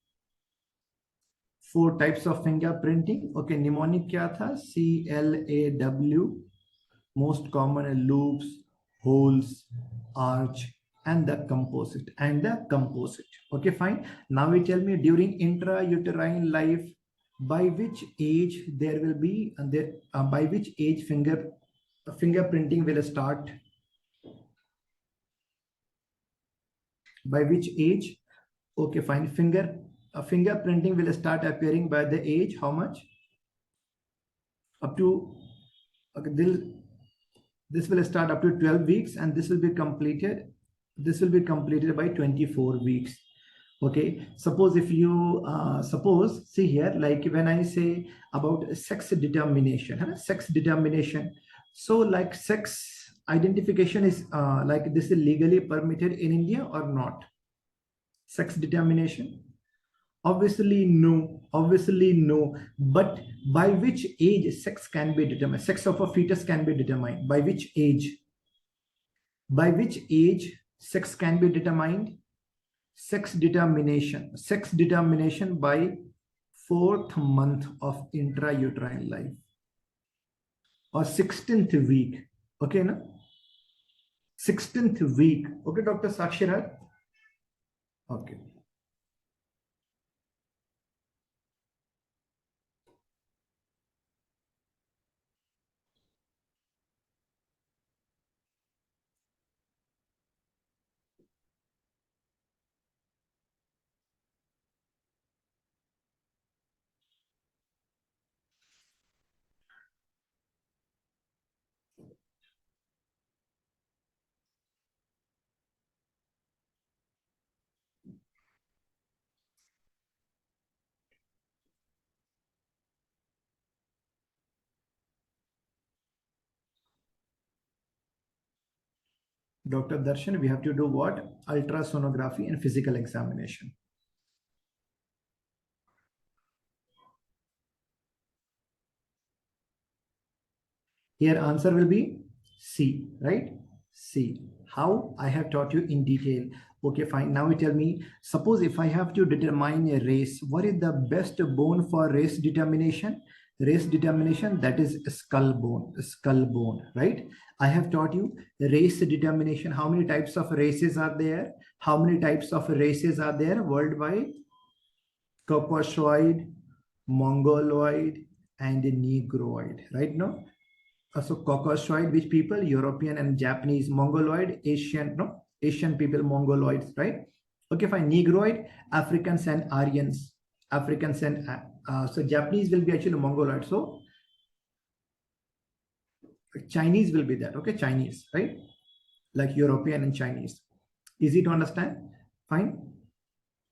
4 types of fingerprinting. Okay, mnemonic kya tha? CLAW. Most common loops, holes, arch, and the composite. Okay, fine. Now you tell me, during intrauterine life, by which age there will be, by which age fingerprinting will start? By which age? Okay, fine. Fingerprinting will start appearing by the age how much? Up to, okay, this will start up to 12 weeks, and this will be completed by 24 weeks. Okay, suppose if you see here, like when I say about sex determination, so like sex identification is like this is legally permitted in India or not? Sex determination? Obviously no. But by which age sex can be determined? Sex of a fetus can be determined. By which age? By which age sex can be determined? Sex determination by 4th month of intrauterine life or 16th week. Okay, na? 16th week. Okay, Dr. Sakshirat? Okay. Dr. Darshan, we have to do what? Ultrasonography and physical examination. Here answer will be C, right? C. How? I have taught you in detail. Okay, fine. Now you tell me, suppose if I have to determine a race, what is the best bone for race determination? Race determination, that is skull bone, right? I have taught you race determination. How many types of races are there? How many types of races are there worldwide? Caucasoid, Mongoloid, and Negroid, right? No? So Caucasoid, which people? European and Japanese. Mongoloid, Asian, no? Asian people, Mongoloids, right? Okay, fine. Negroid, Africans and Aryans. Africans and so Japanese will be actually Mongoloid. So Chinese will be that. Okay, Chinese, right? Like European and Chinese. Easy to understand? Fine.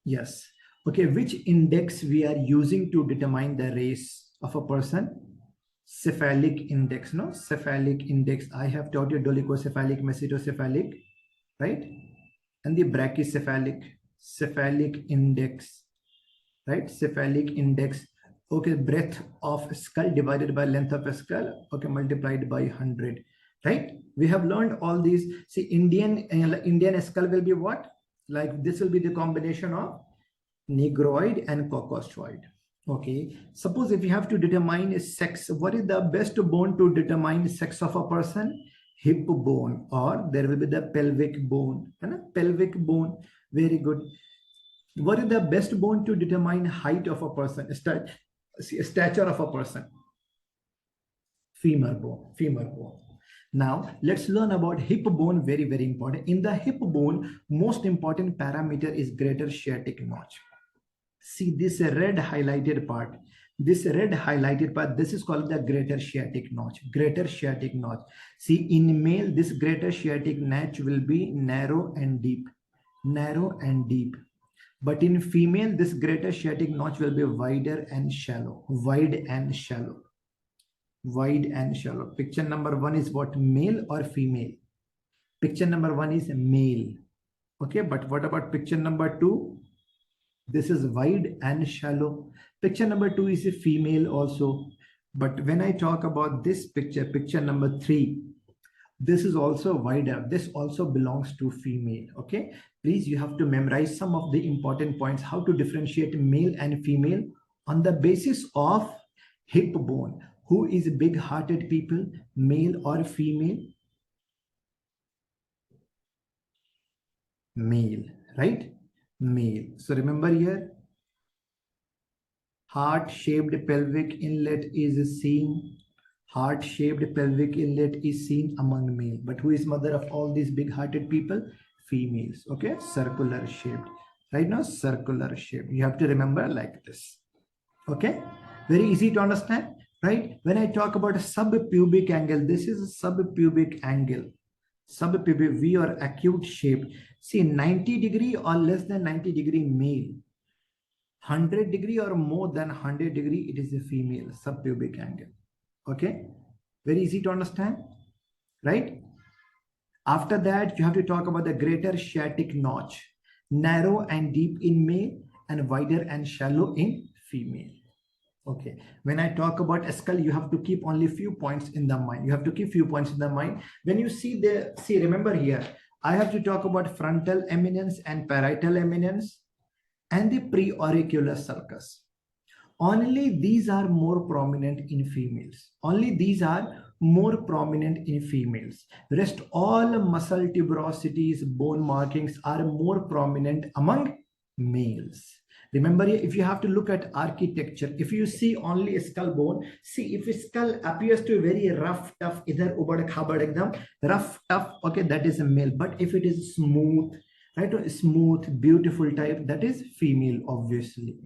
Yes. Okay, which index we are using to determine the race of a person? Cephalic index, no? Cephalic index. I have taught you dolichocephalic, mesitocephalic, right? And the brachycephalic, cephalic index, right? Cephalic index. Okay, breadth of skull divided by length of a skull, okay, multiplied by 100, right? We have learned all these. See, Indian skull will be what? Like this will be the combination of Negroid and Caucasoid. Okay, suppose if you have to determine sex, what is the best bone to determine sex of a person? Hip bone, or there will be the pelvic bone. Pelvic bone, very good. What is the best bone to determine height of a person, stature of a person? femur bone, femur bone. Now let's learn about hip bone, very, very important. In the hip bone, most important parameter is greater sciatic notch. See this red highlighted part. This red highlighted part, this is called the greater sciatic notch. Greater sciatic notch. See, in male, this greater sciatic notch will be narrow and deep. Narrow and deep. But in female, this greater sciatic notch will be wider and shallow. Wide and shallow. Wide and shallow. Picture number 1 is what? Male or female? Picture number 1 is male. Okay, but what about picture number 2? This is wide and shallow. Picture number 2 is a female also. But when I talk about this picture, picture number 3, this is also wider. This also belongs to female. Okay, please, you have to memorize some of the important points, how to differentiate male and female on the basis of hip bone. Who is big-hearted people, male or female? Male, right? Male. So remember here, heart-shaped pelvic inlet is seen. Heart-shaped pelvic inlet is seen among male. But who is mother of all these big-hearted people? Females. Okay, circular shaped. Right now, circular shape. You have to remember like this. Okay, very easy to understand, right? When I talk about a subpubic angle, this is a subpubic angle. Subpubic V or acute shape. See, 90 degree or less than 90 degree male. 100 degree or more than 100 degree, it is a female subpubic angle. Okay, very easy to understand, right? After that, you have to talk about the greater sciatic notch. Narrow and deep in male and wider and shallow in female. Okay, when I talk about a skull, you have to keep only few points in the mind. You have to keep few points in the mind. When you see the, remember here, I have to talk about frontal eminence and parietal eminence and the preauricular sulcus. Only these are more prominent in females. Only these are more prominent in females. Rest all muscle tuberosities, bone markings are more prominent among males. Remember, if you have to look at architecture, if you see only a skull bone, see if a skull appears to be very rough, tough, either ubad khabad ekdam, rough, tough, okay, that is a male. But if it is smooth, right, smooth, beautiful type, that is female, obviously.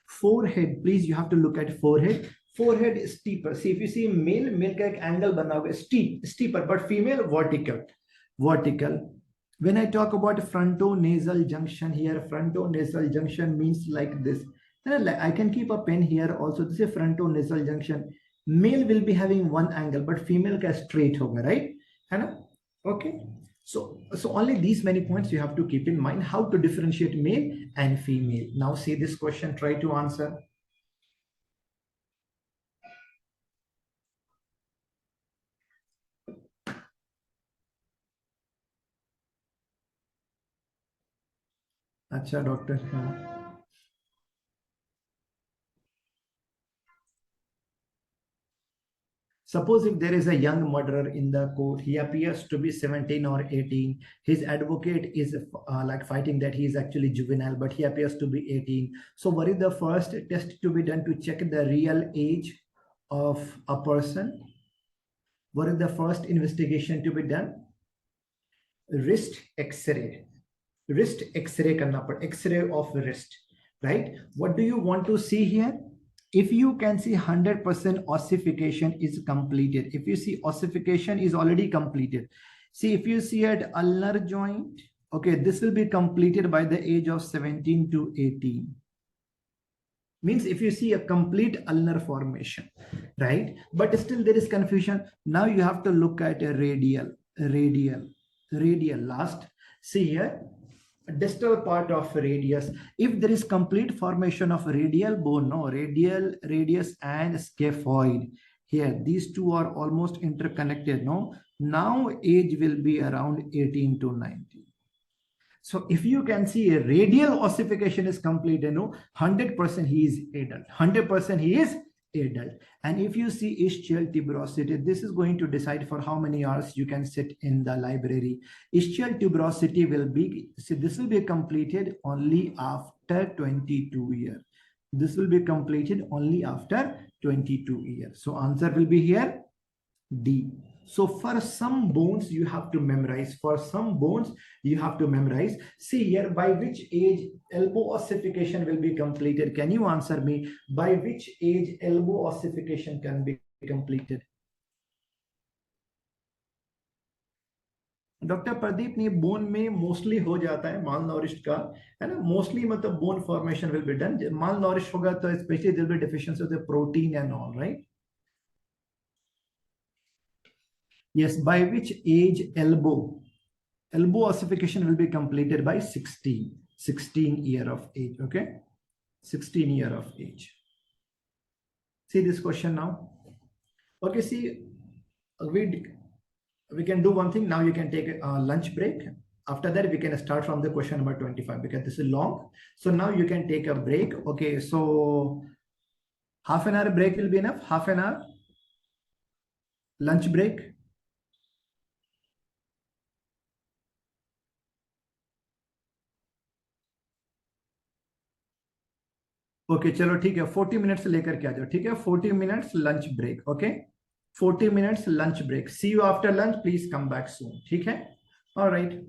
Forehead, please, you have to look at forehead. Forehead is steeper. See, if you see male ka ek angle bana hua steeper, but female vertical. Vertical. When I talk about frontonasal junction here, frontonasal junction means like this. I can keep a pen here also. This is frontonasal junction. Male will be having one angle, but female ka straight hoga, right? Okay. So only these many points you have to keep in mind, how to differentiate male and female. Now see this question, try to answer. Acha, doctor. Suppose if there is a young murderer in the court, he appears to be 17 or 18. His advocate is like fighting that he is actually juvenile, but he appears to be 18. So what is the first test to be done to check the real age of a person? What is the first investigation to be done? Wrist X-ray. Wrist X-ray karna pad, X-ray of wrist, right? What do you want to see here? If you can see 100% ossification is completed, if you see ossification is already completed, see if you see at ulnar joint, okay, this will be completed by the age of 17 to 18. Means if you see a complete ulnar formation, right? But still there is confusion. Now you have to look at a radial last. See here, distal part of radius. If there is complete formation of radial bone, no, radial, radius and scaphoid, here these two are almost interconnected, no, now age will be around 18 to 19. So if you can see a radial ossification is complete, 100% he is adult, 100% he is adult. And if you see ischial tuberosity, this is going to decide for how many hours you can sit in the library. Ischial tuberosity will be, see, this will be completed only after 22 years. This will be completed only after 22 years. So answer will be here, D. So for some bones, you have to memorize. For some bones, you have to memorize. See here, by which age elbow ossification will be completed? Can you answer me? By which age elbow ossification can be completed? Doctor Pradeep ने bone में mostly हो जाता है माल नॉरिश्ड का, है ना, mostly मतलब bone formation will be done, malnourish होगा तो specially there will be deficiency of the protein and all, right? Yes, by which age elbow ossification will be completed? By 16 year of age. Okay, 16 year of age. See this question now. Okay, see, we can do one thing now. You can take a lunch break. After that, we can start from the question number 25 because this is long. So now you can take a break. Okay, so half an hour break will be enough. Half an hour lunch break. Okay चलो ठीक है, 40 minutes लेकर के आ जाओ, ठीक है, 40 minutes lunch break. Okay, 40 minutes lunch break. See you after lunch, please come back soon, ठीक है? Alright.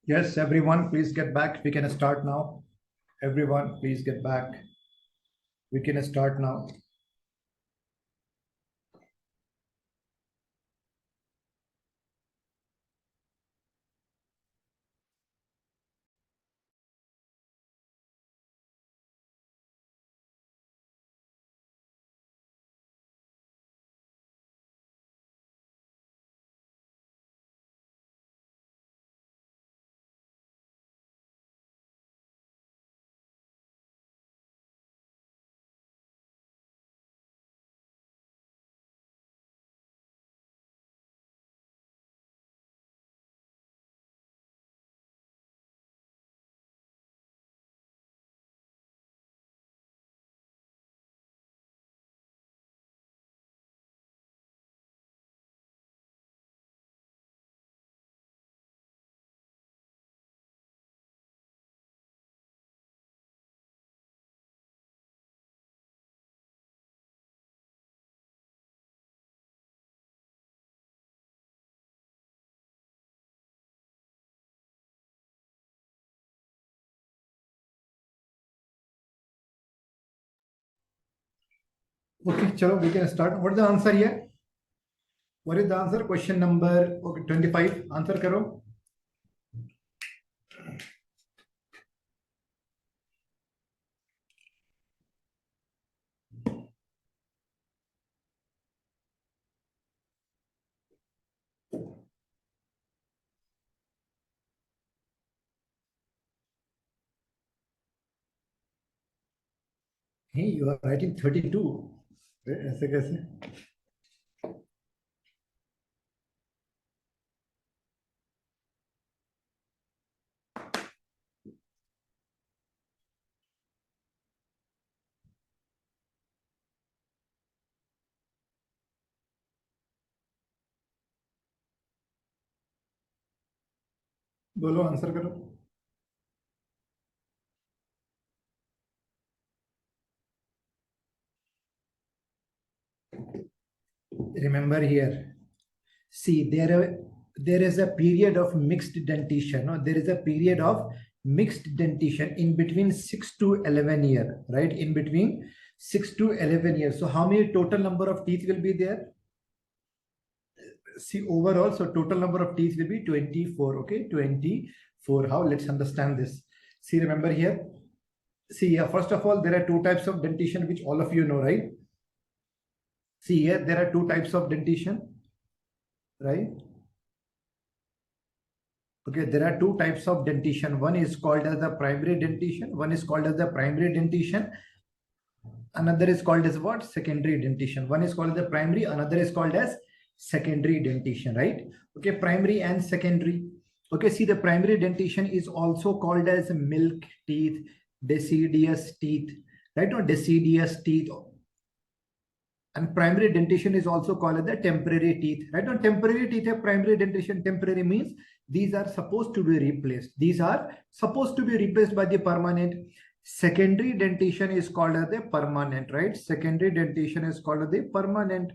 Yes, everyone, please get back. We can start now. Everyone, please get back. We can start now. Okay, chalo, we can start. What is the answer here? What is the answer? Question number 25. Answer karo. Hey, you are writing 32. ऐसे कैसे? बोलो answer करो. Remember here. See, there is a period of mixed dentition. No? There is a period of mixed dentition in between 6 to 11 years, right? In between 6 to 11 years. So how many total number of teeth will be there? See, overall, so total number of teeth will be 24. Okay, 24. How? Let's understand this. See, remember here. See, first of all, there are two types of dentition, which all of you know, right? See here, there are two types of dentition, right? Okay, there are two types of dentition. One is called as the primary dentition. One is called as the primary dentition. Another is called as what? Secondary dentition. One is called the primary. Another is called as secondary dentition, right? Okay, primary and secondary. Okay, see, the primary dentition is also called as milk teeth, deciduous teeth, right? Or deciduous teeth. And primary dentition is also called as the temporary teeth, right? On temporary teeth, primary dentition, temporary means these are supposed to be replaced. These are supposed to be replaced by the permanent. Secondary dentition is called as the permanent, right? Secondary dentition is called as the permanent.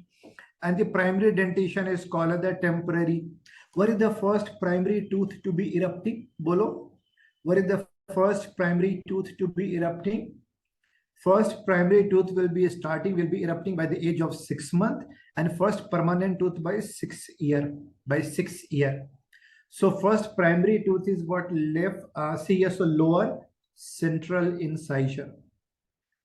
And the primary dentition is called as the temporary. What is the first primary tooth to be erupting? Bolo. What is the first primary tooth to be erupting? First primary tooth will be erupting by the age of 6 months, and first permanent tooth by 6 year. So first primary tooth is what left, see here, so lower central incisor.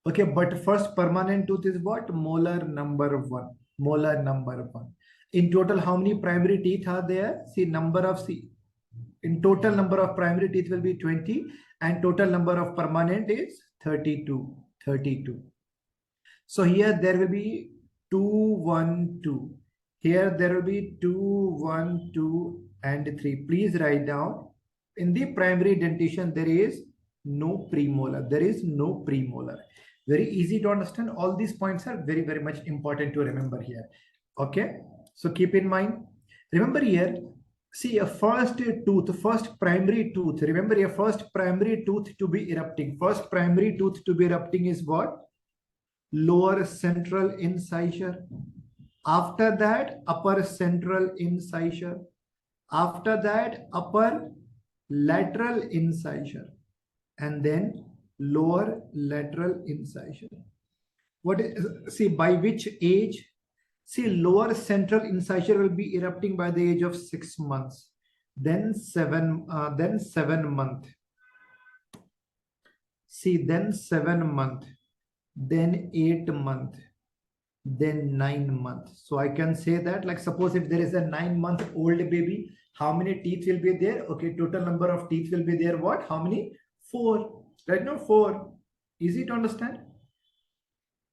Okay, but first permanent tooth is what? Molar number 1. Molar number 1. In total, how many primary teeth are there? See, in total number of primary teeth will be 20, and total number of permanent is 32. So here there will be 2, 1, 2. Here there will be 2, 1, 2, and 3. Please write down. In the primary dentition, there is no premolar. There is no premolar. Very easy to understand. All these points are very, very much important to remember here. Okay. So keep in mind. Remember here. See, a first primary tooth. Remember, your first primary tooth to be erupting. First primary tooth to be erupting is what? Lower central incisor. After that, upper central incisor. After that, upper lateral incisor, and then lower lateral incisor. What is, see, by which age? See, lower central incisor will be erupting by the age of 6 months, then 7 month. See, then 7 month, then 8 month, then 9 month. So I can say that, like, suppose if there is a 9-month-old baby, how many teeth will be there? Okay, total number of teeth will be there. What? How many? 4. Right now, 4. Easy to understand.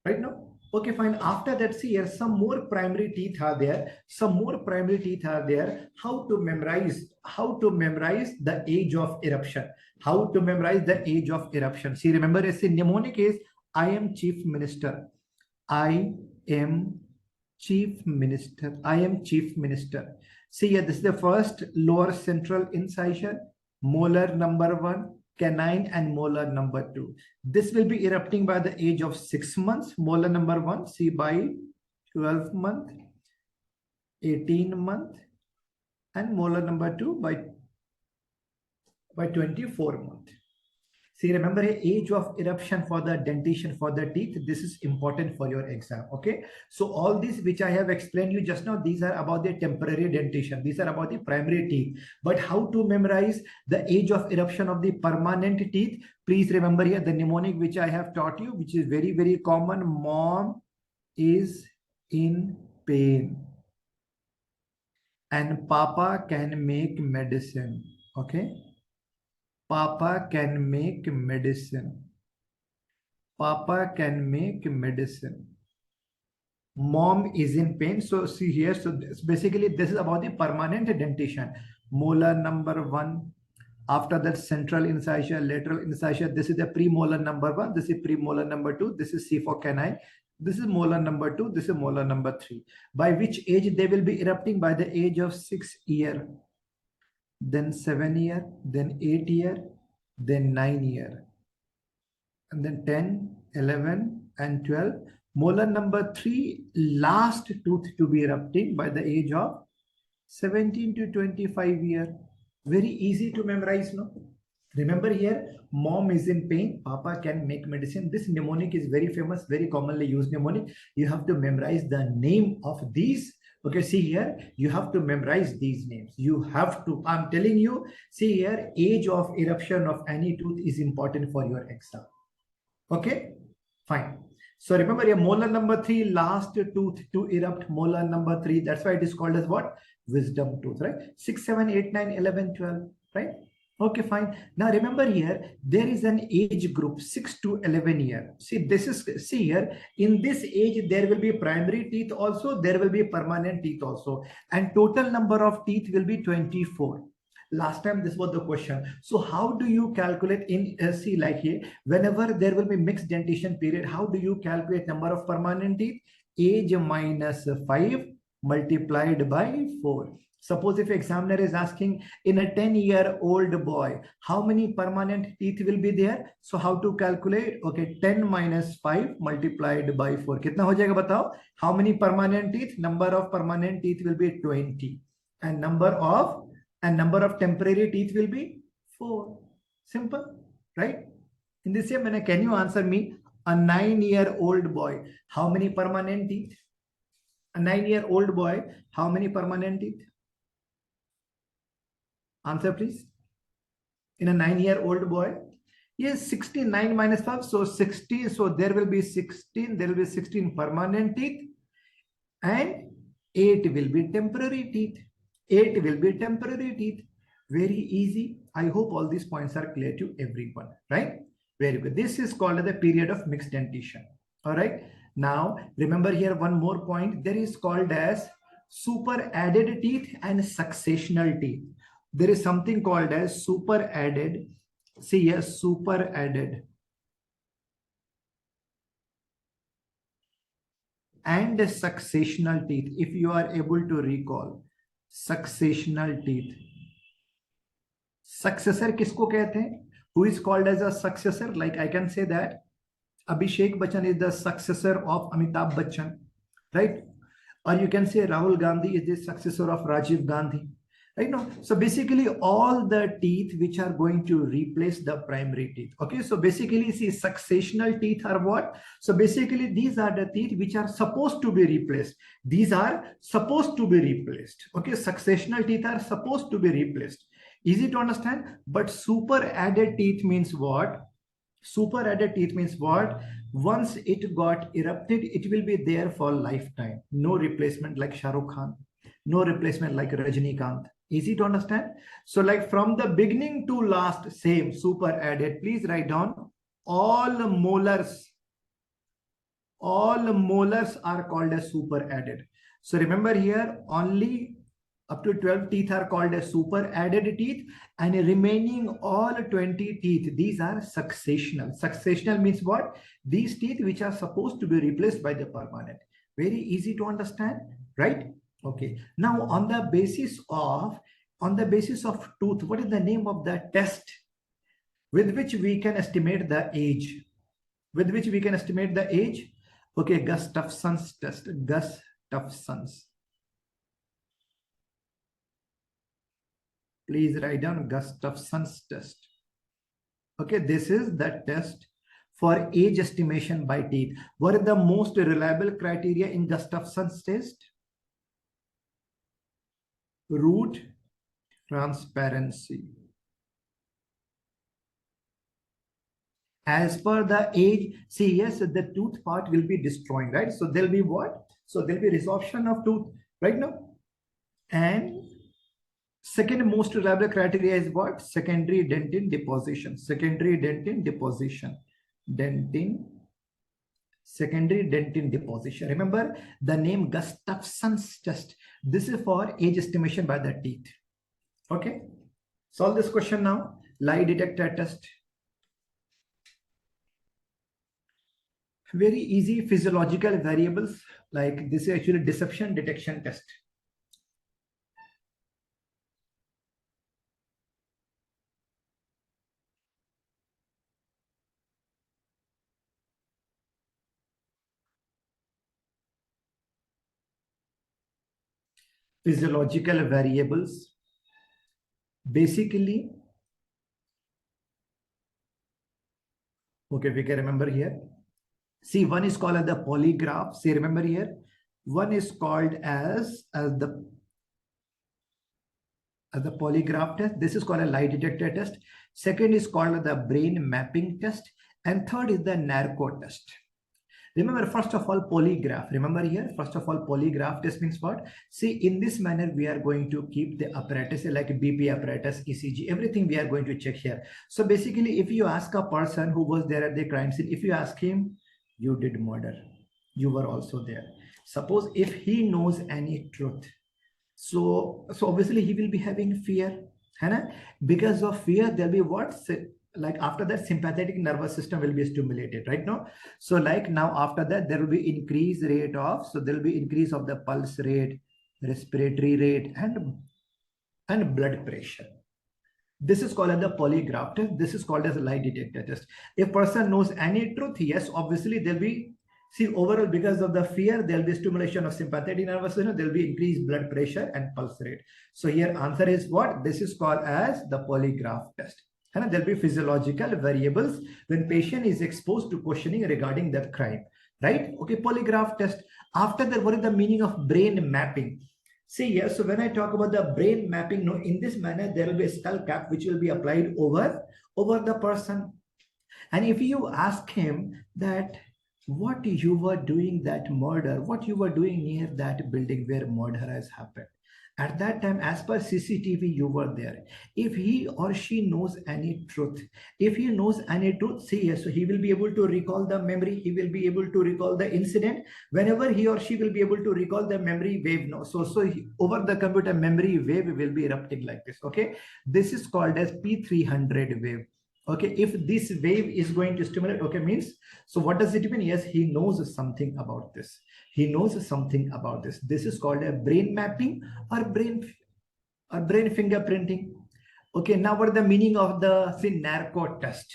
Right now. Okay, fine. After that, see here, some more primary teeth are there. Some more primary teeth are there. How to memorize? How to memorize the age of eruption? How to memorize the age of eruption? See, remember, as in mnemonic is, I am chief minister. I am chief minister. I am chief minister. See here, this is the first lower central incisor, molar number 1, canine, and molar number 2. This will be erupting by the age of 6 months, molar number 1, see, by 12 month, 18 month, and molar number 2 by 24 month. See, remember, age of eruption for the dentition for the teeth. This is important for your exam. Okay. So all these which I have explained you just now, these are about the temporary dentition. These are about the primary teeth. But how to memorize the age of eruption of the permanent teeth? Please remember here the mnemonic which I have taught you, which is very, very common. Mom is in pain and Papa can make medicine. Okay. Papa can make medicine. Papa can make medicine. Mom is in pain. So see here. So basically this is about the permanent dentition. Molar number 1. After that, central incisor, lateral incisor. This is the premolar number 1. This is premolar number 2. This is C for canine. This is molar number 2. This is molar number 3. By which age they will be erupting? By the age of 6 years. Then 7 years, then 8 years, then 9 years, and then 10, 11, and 12. Molar number 3, last tooth to be erupting by the age of 17 to 25 years. Very easy to memorize, no? Remember here, mom is in pain, Papa can make medicine. This mnemonic is very famous, very commonly used mnemonic. You have to memorize the name of these. Okay, see here, you have to memorize these names. You have to, I'm telling you, see here, age of eruption of any tooth is important for your exam. Okay, fine. So remember here, molar number 3, last tooth to erupt, molar number 3. That's why it is called as what? Wisdom tooth, right? 6, 7, 8, 9, 11, 12, right? Okay, fine. Now remember here, there is an age group 6 to 11 years. See, this is, see here, in this age, there will be primary teeth also, there will be permanent teeth also. And total number of teeth will be 24. Last time, this was the question. So how do you calculate in, see, like here, whenever there will be mixed dentition period, how do you calculate number of permanent teeth? Age minus 5 multiplied by 4. Suppose if examiner is asking in a 10-year-old boy, how many permanent teeth will be there? So how to calculate? Okay, 10 minus 5 multiplied by 4. Kitna ho jayega batao? How many permanent teeth? Number of permanent teeth will be 20. And number of temporary teeth will be 4. Simple, right? In this way, can you answer me? A 9-year-old boy, how many permanent teeth? A 9-year-old boy, how many permanent teeth? Answer, please. In a 9-year-old boy, yes, 69 minus 5, so 60. So there will be 16. There will be 16 permanent teeth, and 8 will be temporary teeth. 8 will be temporary teeth. Very easy. I hope all these points are clear to everyone, right? Very good. This is called the period of mixed dentition. All right. Now remember here one more point. There is called as super added teeth and successional teeth. There is something called as super added. See here, super added and successional teeth. If you are able to recall, successional teeth. Successor किसको कहते हैं? Who is called as a successor? Like I can say that Abhishek Bachchan is the successor of Amitabh Bachchan, right? Or you can say Rahul Gandhi is the successor of Rajiv Gandhi. right now. So basically all the teeth which are going to replace the primary teeth. Okay, so basically see, successional teeth are what? So basically these are the teeth which are supposed to be replaced. These are supposed to be replaced. Okay, successional teeth are supposed to be replaced. Easy to understand. But super added teeth means what? Super added teeth means what? Once it got erupted, it will be there for lifetime. No replacement like Shah Rukh Khan. No replacement like Rajnikant. Easy to understand. So like from the beginning to last, same super added. Please write down all molars. All molars are called as super added. So remember here, only up to 12 teeth are called as super added teeth, and remaining all 20 teeth, these are successional. Successional means what? These teeth which are supposed to be replaced by the permanent. Very easy to understand, right? Okay. Now on the basis of tooth, what is the name of the test with which we can estimate the age? With which we can estimate the age? Okay, Gustafson's test. Gustafson's. Please write down Gustafson's test. Okay, this is the test for age estimation by teeth. What is the most reliable criteria in Gustafson's test? Root transparency. As per the age, see, yes, the tooth part will be destroying, right? So there'll be what? So there'll be resorption of tooth, right now. And second most reliable criteria is what? Secondary dentin deposition. Secondary dentin deposition. Secondary dentin deposition. Remember the name Gustafson's test. This is for age estimation by the teeth. Okay. Solve this question now. Lie detector test. Very easy. Physiological variables, like this is actually deception detection test. Physiological variables, basically, okay, we can remember here. See, one is called as the polygraph. See, remember here, one is called as the polygraph test. This is called a lie detector test. Second is called the brain mapping test, and third is the narco test. Remember, first of all, polygraph. Remember here, first of all, polygraph test means what? See, in this manner, we are going to keep the apparatus like BP apparatus, ECG, everything we are going to check here. So basically, if you ask a person who was there at the crime scene, if you ask him, you did murder, you were also there. Suppose if he knows any truth, so obviously he will be having fear. Because of fear, there'll be what? Like after that, sympathetic nervous system will be stimulated, right now. So like now after that, there will be increased rate of, so there will be increase of the pulse rate, respiratory rate, and blood pressure. This is called as the polygraph test. This is called as a lie detector test. If person knows any truth, yes, obviously there'll be, see, overall, because of the fear, there'll be stimulation of sympathetic nervous system, there'll be increased blood pressure and pulse rate. So here answer is what? This is called as the polygraph test. And there'll be physiological variables when patient is exposed to questioning regarding that crime, right? Okay, polygraph test. After that, what is the meaning of brain mapping? See, yes, so when I talk about the brain mapping, no, in this manner, there will be a skull cap which will be applied over the person. And if you ask him that what you were doing that murder, what you were doing near that building where murder has happened, at that time, as per CCTV, you were there. If he or she knows any truth, see, yes, so he will be able to recall the memory. He will be able to recall the incident whenever he or she will be able to recall the memory wave. No, so over the computer, memory wave will be erupting like this. Okay, this is called as P300 wave. Okay, if this wave is going to stimulate, okay, means, so what does it mean? Yes, he knows something about this. He knows something about this. This is called a brain mapping or brain fingerprinting. Okay, now what is the meaning of the narco test?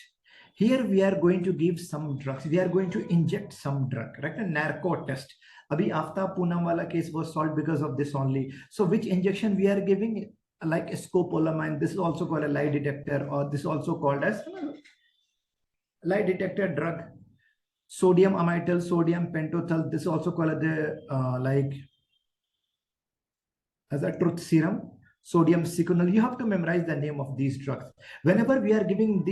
Here we are going to give some drugs. We are going to inject some drug, right? A narco test. Abhi Aftab Poonam wala case was solved because of this only. So which injection we are giving? like scopolamine. This is also called a lie detector, or this is also called as lie detector drug. Sodium amytal, sodium pentothal. This is also called the like as a truth serum. Sodium seconal. You have to memorize the name of these drugs. Whenever we are giving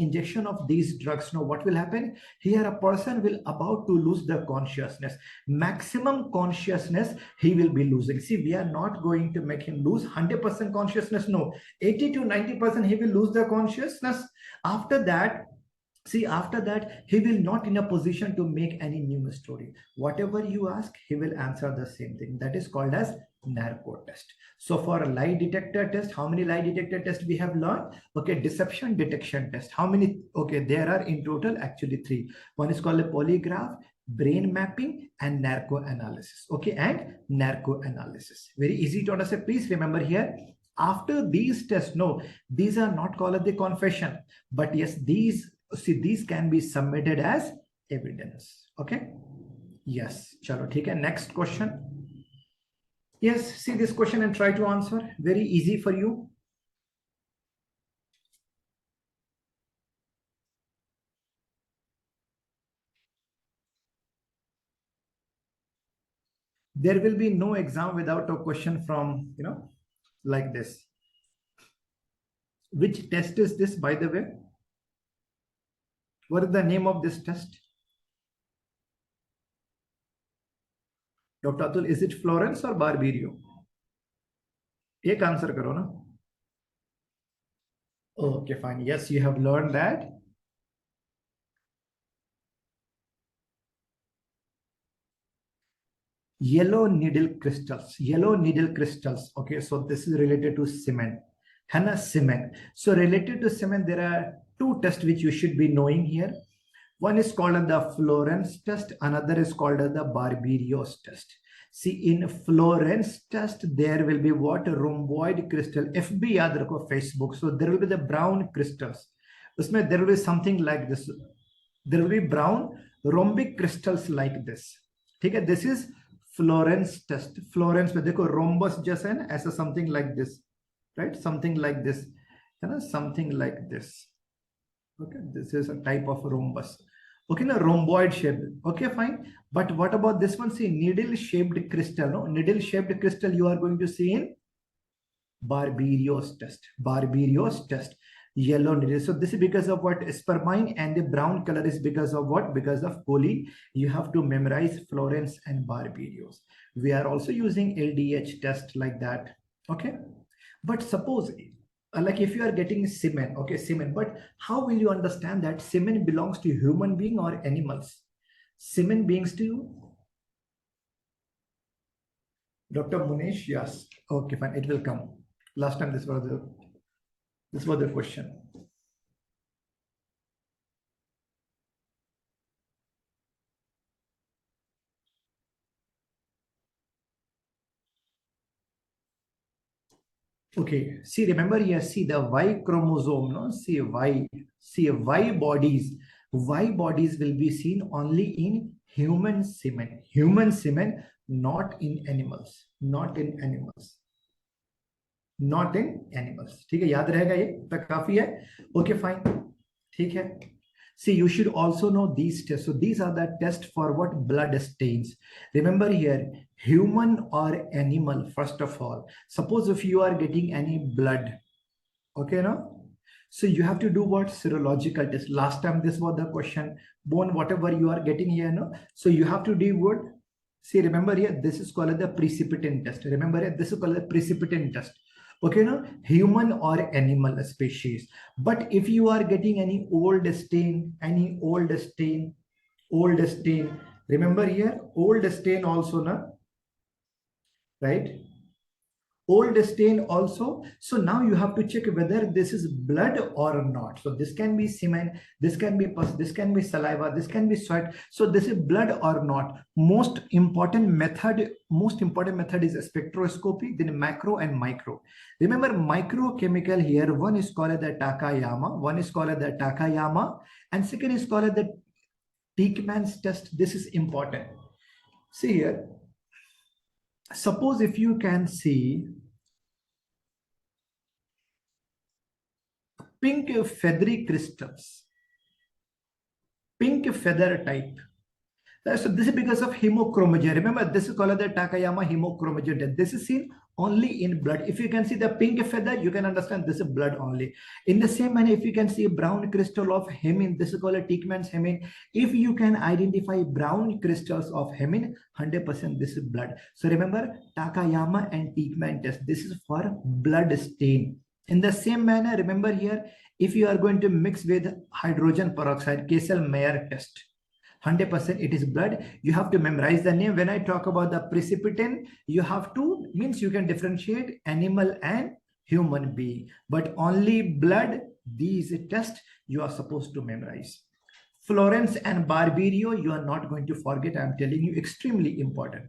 injection of these drugs, now what will happen here? A person will about to lose the consciousness, maximum consciousness he will be losing. See, we are not going to make him lose 100% consciousness. No, 80 to 90% he will lose the consciousness. After that, see, after that, he will not in a position to make any new story. Whatever you ask, he will answer the same thing. That is called as narco test. So for a lie detector test, how many lie detector tests we have learned? Okay, deception detection test. How many? Okay, there are in total actually 3. One is called a polygraph, brain mapping, and narco analysis. Okay, and narco analysis. Very easy to understand. Please remember here, after these tests, no, these are not called the confession, but yes, these can be submitted as evidence. Okay, yes, chalo, theek hai. Next question. Yes, see this question and try to answer. Very easy for you. There will be no exam without a question from, like this. Which test is this, by the way? What is the name of this test? Dr. Atul, is it Florence or Barberio? Ek answer karo na. Okay, fine. Yes, you have learned that. Yellow needle crystals. Yellow needle crystals. Okay, so this is related to cement. Hana cement. So related to cement, there are 2 tests which you should be knowing here. One is called the Florence test. Another is called the Barberio's test. See, in Florence test, there will be what? Rhomboid crystal. FB yaad rakho, Facebook. So there will be the brown crystals. Usme there will be something like this. There will be brown rhombic crystals like this. Okay, this is Florence test. Florence में देखो rhombus जैसा है ना, ऐसा something like this, right? Something like this, है ना? Something like this. Okay, this is a type of rhombus. Okay, na rhomboid shape. Okay, fine. But what about this one? See, needle-shaped crystal. No, needle-shaped crystal you are going to see in Barberio's test. Barberio's test. Yellow needle. So this is because of what? Spermine, and the brown color is because of what? Because of poly. You have to memorize Florence and Barberio's. We are also using LDH test like that. Okay. But suppose, like if you are getting semen, okay, semen, but how will you understand that semen belongs to human being or animals? Semen belongs to you? Dr. Munish, yes. Okay, fine. It will come. Last time this was the question. Okay, see, remember here, see the Y chromosome, no? See Y bodies. Y bodies will be seen only in human semen. Human semen, not in animals. Not in animals. Not in animals. ठीक है, याद रहेगा ये तक काफी है. Okay, fine. ठीक है. See, you should also know these tests. So these are the tests for what? Blood stains. Remember here, human or animal, first of all. Suppose if you are getting any blood, okay, no? So you have to do what? Serological test. Last time this was the question. Bone, whatever you are getting here, no? So you have to do what? See, remember here, this is called the precipitin test. Remember here, this is called the precipitin test. Okay, no, human or animal species. But if you are getting any old stain, remember here, old stain also, na, right? Old stain also. So now you have to check whether this is blood or not. So this can be semen, this can be pus, this can be saliva, this can be sweat. So this is blood or not. Most important method is spectroscopy, then macro and micro. Remember microchemical here, one is called the Takayama, and second is called the Teekman's test. This is important. See here, suppose if you can see pink feathery crystals, pink feather type. So this is because of hemochromagia. Remember, this is called the Takayama hemochromagia death. This is seen only in blood. If you can see the pink feather, you can understand this is blood only. In the same manner, if you can see brown crystal of hemine, this is called a Tiedemann hemine. If you can identify brown crystals of hemine, 100% this is blood. So remember, Takayama and Tiedemann test. This is for blood stain. In the same manner, remember here, if you are going to mix with hydrogen peroxide, Kessel-Meyer test. 100% it is blood. You have to memorize the name. When I talk about the precipitin, you have to, means you can differentiate animal and human being, but only blood, these tests you are supposed to memorize. Florence and Barberio, you are not going to forget. I'm telling you, extremely important.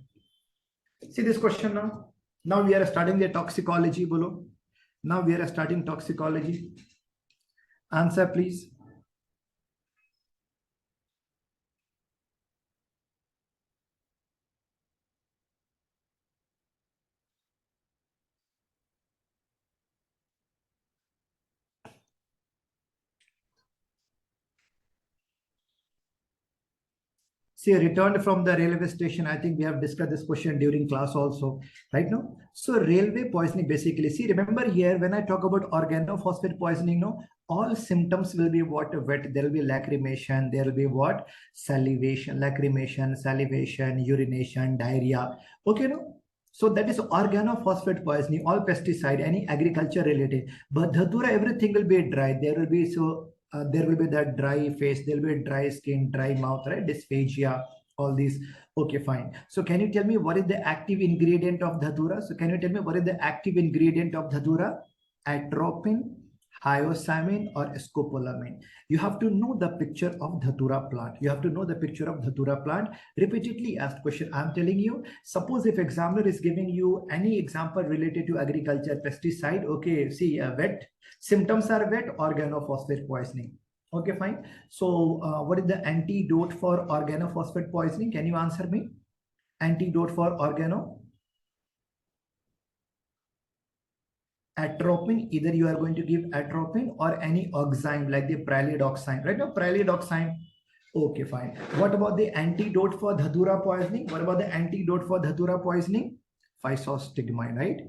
See this question now. Now we are starting the toxicology below. Now we are starting toxicology. Answer please. See, returned from the railway station. I think we have discussed this question during class also, right now. So railway poisoning, basically, see, remember here, when I talk about organophosphate poisoning, no, all symptoms will be what? Wet. There will be lacrimation. There will be what? Salivation, lacrimation, salivation, urination, diarrhea. Okay, no? So that is organophosphate poisoning, all pesticide, any agriculture related. But dhatura, everything will be dry. There will be, so there will be that dry face, there will be dry skin, dry mouth, right? Dysphagia, all these. Okay, fine. So can you tell me what is the active ingredient of dhatura? So can you tell me what is the active ingredient of dhatura? Atropine, hyoscyamin, or scopolamine. You have to know the picture of dhatura plant. You have to know the picture of dhatura plant. Repeatedly asked question. I'm telling you, suppose if examiner is giving you any example related to agriculture, pesticide, okay, see, wet, symptoms are wet, organophosphate poisoning. Okay, fine. So what is the antidote for organophosphate poisoning? Can you answer me? Antidote for organo? Atropine. Either you are going to give atropine or any oxime like the pralidoxime, right? Now pralidoxime. Okay, fine. What about the antidote for dhatura poisoning? What about the antidote for dhatura poisoning? Physostigmine, right?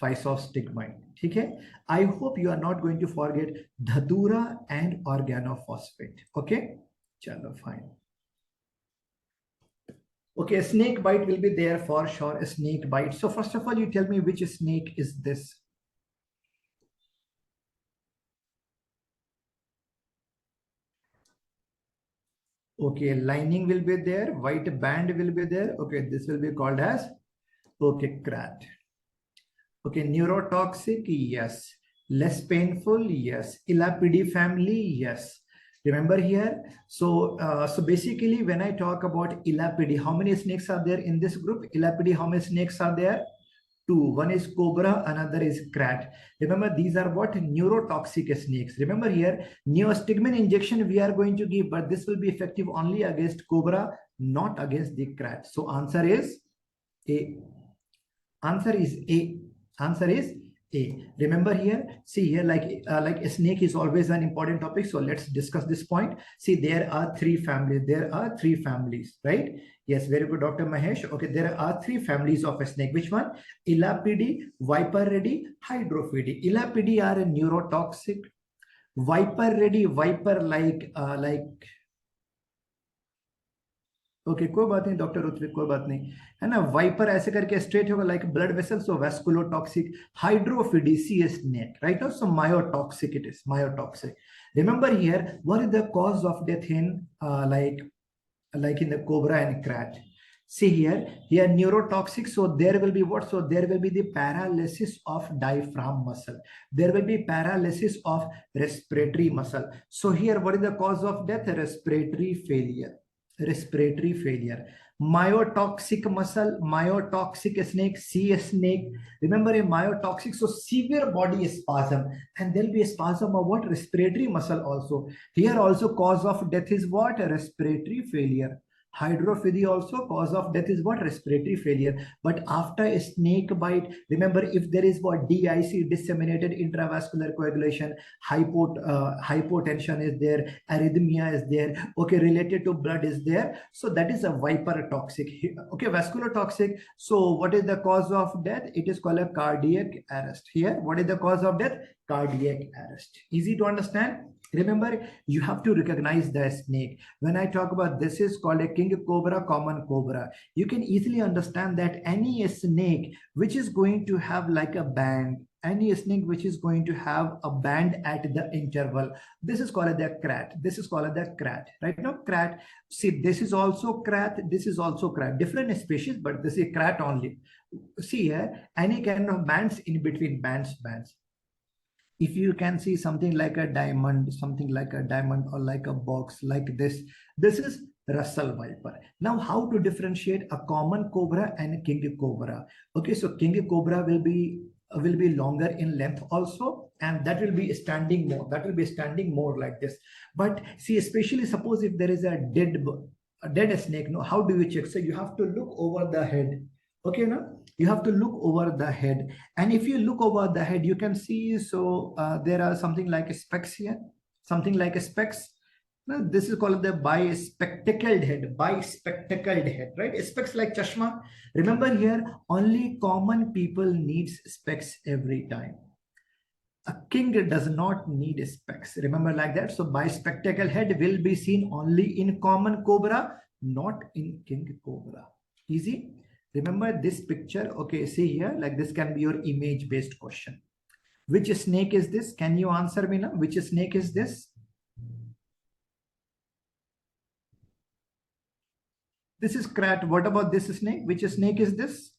Physostigmine. Okay. I hope you are not going to forget dhatura and organophosphate. Okay. Chalo, fine. Okay, a snake bite will be there for sure. A snake bite. So first of all, you tell me which snake is this? Okay, lining will be there, white band will be there. Okay, this will be called as, okay, CRAT. Okay, neurotoxic, yes. Less painful, yes. Elapidae family, yes. Remember here, so basically when I talk about Elapidae, how many snakes are there in this group? Elapidae, how many snakes are there? Two. One is cobra, another is CRAT. Remember, these are what? Neurotoxic snakes. Remember here, neostigmine injection we are going to give, but this will be effective only against cobra, not against the CRAT. So answer is A. Answer is A. Answer is A. Remember here, see here, like a snake is always an important topic. So let's discuss this point. See, there are three families. There are three families, right? Yes, very good, Dr. Mahesh. Okay, there are three families of a snake. Which one? Elapidae, Viperidae, Hydrophidae. Elapidae are a neurotoxic. Viperidae, viper like okay कोई बात नहीं doctor Ritwik कोई बात नहीं है ना wiper ऐसे करके स्ट्रेट होगा like blood vessel so vasculotoxic hydrophiidae snake right so myotoxic it is myotoxic remember here what is the cause of death in like in the cobra and CRAT. See here neurotoxic, so there will be what? So there will be the paralysis of diaphragm muscle. There will be paralysis of respiratory muscle. So here what is the cause of death? Respiratory failure. Respiratory failure. Myotoxic muscle, myotoxic snake, sea snake. Remember a myotoxic, so severe body spasm, and there will be a spasm of what? Respiratory muscle also. Here also cause of death is what? Respiratory failure. Hydrophilia also, cause of death is what? Respiratory failure. But after a snake bite, remember, if there is what? DIC, disseminated intravascular coagulation, hypotension is there, arrhythmia is there, okay, related to blood is there. So that is a viper toxic, okay, vascular toxic. So what is the cause of death? It is called a cardiac arrest. Here, what is the cause of death? Cardiac arrest. Easy to understand. Remember, you have to recognize the snake. When I talk about this is called a king cobra, common cobra, you can easily understand that any snake which is going to have like a band, any snake which is going to have a band at the interval, this is called the krat. This is called the krat. Right now, krat. See, this is also krat. This is also krat. Different species, but this is krat only. See here, any kind of bands in between bands. If you can see something like a diamond, or like a box like this is Russell viper. Now, how to differentiate a common cobra and a king cobra? Okay, so king cobra will be longer in length also, and that will be standing more. That will be standing more like this. But see, especially suppose if there is a dead snake, no, how do you check? So you have to look over the head. Okay, now you have to look over the head, and if you look over the head, you can see. So there are something like specks here, something like specks. Now, this is called the bispectacled head. Bispectacled head, right? Specs like chashma. Remember here, only common people needs specs every time. A king does not need specs. Remember like that. So bispectacle head will be seen only in common cobra, not in king cobra. Easy. Remember this picture. Okay, see here, like this can be your image based question. Which snake is this? Can you answer me now? Which snake is this? This is krat. What about this snake? Which snake is this?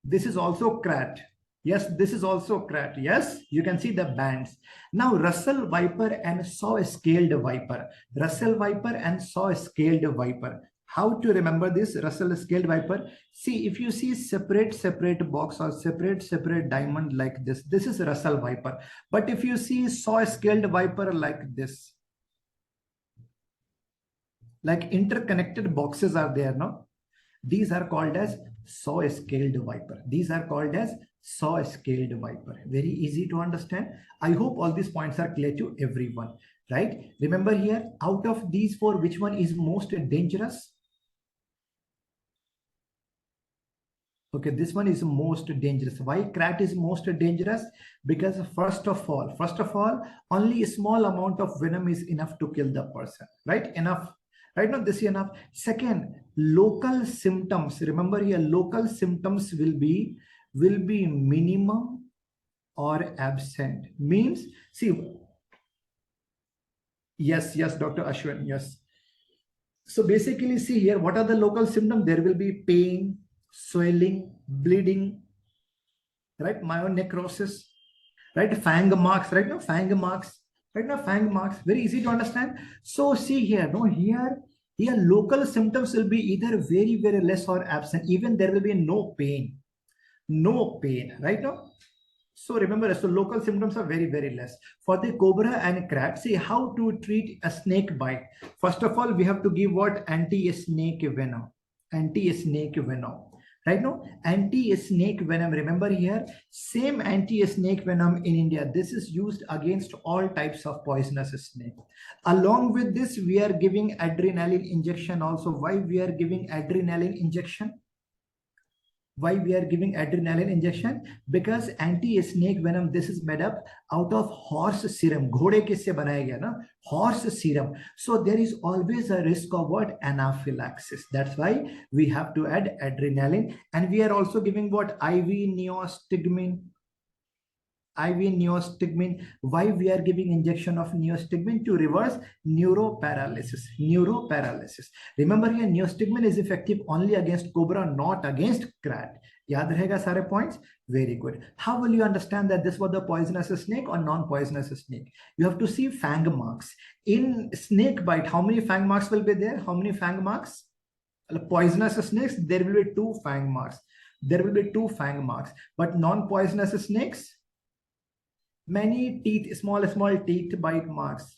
This is also krat. Yes, this is also krat. Yes, you can see the bands. Now, Russell viper and saw-scaled viper. Russell viper and saw-scaled viper. How to remember this Russell scaled viper? See, if you see separate box or separate diamond like this is Russell viper. But if you see saw scaled viper like this, like interconnected boxes are there, no? These are called as saw scaled viper. These are called as saw scaled viper. Very easy to understand. I hope all these points are clear to everyone, right? Remember here, out of these four, which one is most dangerous? Okay, this one is most dangerous. Why krat is most dangerous? Because first of all, only a small amount of venom is enough to kill the person, right? Enough, right? Now this is enough. Second, local symptoms. Remember here, local symptoms will be minimum or absent. Means, see, yes, Dr. Ashwin, yes. So basically, see here, what are the local symptoms? There will be pain, swelling, bleeding, right? Myonecrosis, right? Fang marks, right? Now fang marks, right? Now fang marks, very easy to understand. So see here, no, here local symptoms will be either very less or absent. Even there will be no pain, right? Now, so remember, so local symptoms are very less. For the cobra and krat, see how to treat a snake bite. First of all, we have to give what? Anti-snake venom. Anti-snake venom. Right now, anti-snake venom, remember here, same anti-snake venom in India. This is used against all types of poisonous snake. Along with this, we are giving adrenaline injection also. Why we are giving adrenaline injection? Why we are giving adrenaline injection? Because anti-snake venom, this is made up out of horse serum. घोड़े किससे बनाया गया ना? Horse serum. So there is always a risk of what? Anaphylaxis. That's why we have to add adrenaline. And we are also giving what? IV neostigmine. Why we are giving injection of neostigmine? To reverse neuroparalysis. Remember here, neostigmine is effective only against cobra, not against krat. Yaad rahega sare points? Very good. How will you understand that this was the poisonous snake or non-poisonous snake? You have to see fang marks. In snake bite, how many fang marks will be there? How many fang marks? Poisonous snakes, there will be 2 fang marks. But non-poisonous snakes, many teeth, small teeth bite marks.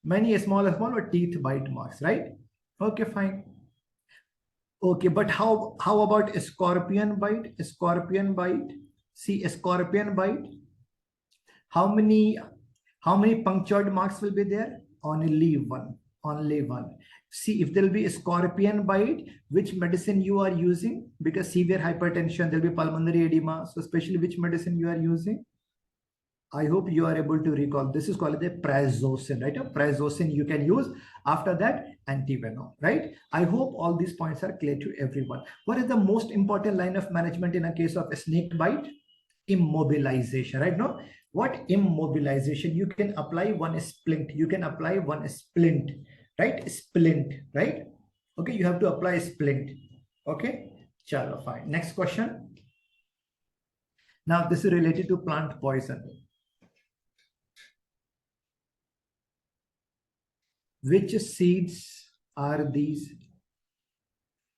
Many small or teeth bite marks, right? Okay, fine. Okay, but how about a scorpion bite? A scorpion bite. See, a scorpion bite. How many punctured marks will be there? Only one. Only one. See, if there will be a scorpion bite, which medicine you are using? Because severe hypertension, there will be pulmonary edema. So especially which medicine you are using? I hope you are able to recall. This is called the prazosin, right? A prazosin you can use. After that, antivenom, right? I hope all these points are clear to everyone. What is the most important line of management in a case of a snake bite? Immobilization, right? No, what immobilization? You can apply one splint. You can apply one splint, right? Splint, right? Okay, you have to apply a splint. Okay, chalo, fine. Next question. Now this is related to plant poison. Which seeds are these?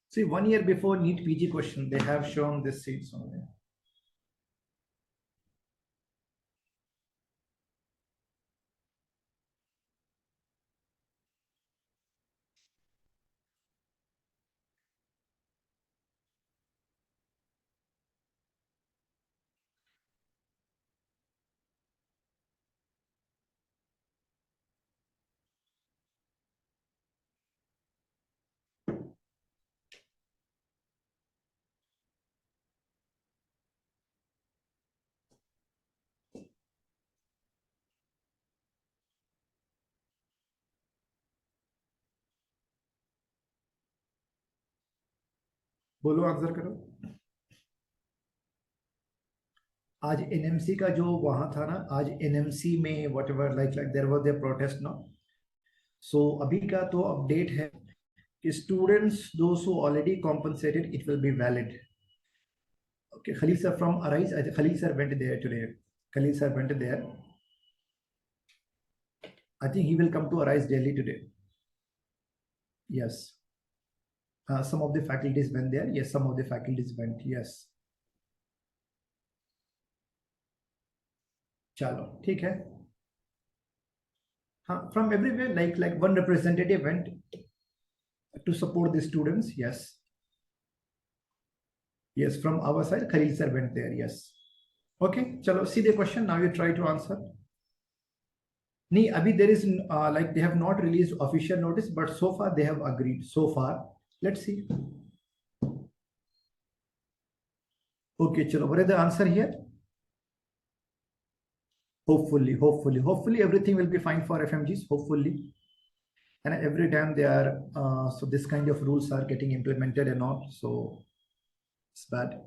See, 1 year before NEET PG question, they have shown this seeds only. बोलो answer करो. आज NMC का जो वहां था ना, आज NMC में whatever like there was there protest no. So अभी का तो अपडेट है कि students those who already compensated it will be valid. Okay, Khalil sir from Arise. Khalil sir went there today. Khalil sir went there. I think he will come to Arise Delhi today. Yes. Some of the faculties went there. Yes, some of the faculties went. Yes. चलो ठीक है. हाँ, from everywhere, like one representative went to support the students. Yes. Yes, from our side, Khalil sir went there. Yes. Okay, chalo, see the question. Now you try to answer. Nee, abhi there is like they have not released official notice, but so far they have agreed. So far, let's see. Okay, chalo, what is the answer here? Hopefully everything will be fine for FMGs. Hopefully, and every time they are so this kind of rules are getting implemented and all, so it's bad.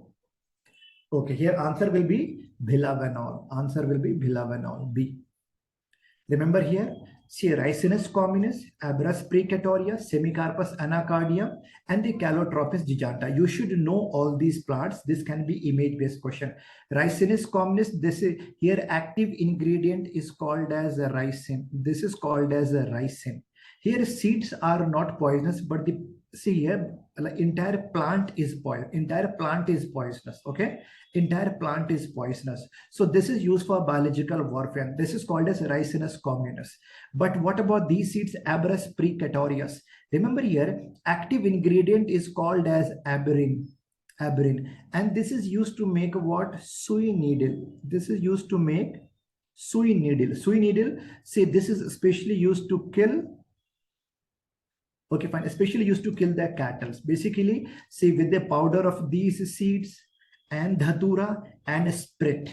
Okay, here answer will be bilavanol. Answer will be bilavanol. B. Remember here, see Ricinus communis, Abrus precatorius, Semicarpus anacardium, and the Calotropis giganta. You should know all these plants. This can be image-based question. Ricinus communis, this is here active ingredient is called as a ricin. This is called as a ricin. Here seeds are not poisonous, but the see here, like entire plant is poison. Entire plant is poisonous. Okay, entire plant is poisonous. So this is used for biological warfare. This is called as Ricinus communis. But what about these seeds? Abrus precatorius. Remember here, active ingredient is called as aberrin. And this is used to make what? Sui needle. This is used to make sui needle. Sui needle. See, this is especially used to kill. Okay, fine. Especially used to kill the cattle. Basically, see, with the powder of these seeds and dhatura and sprit.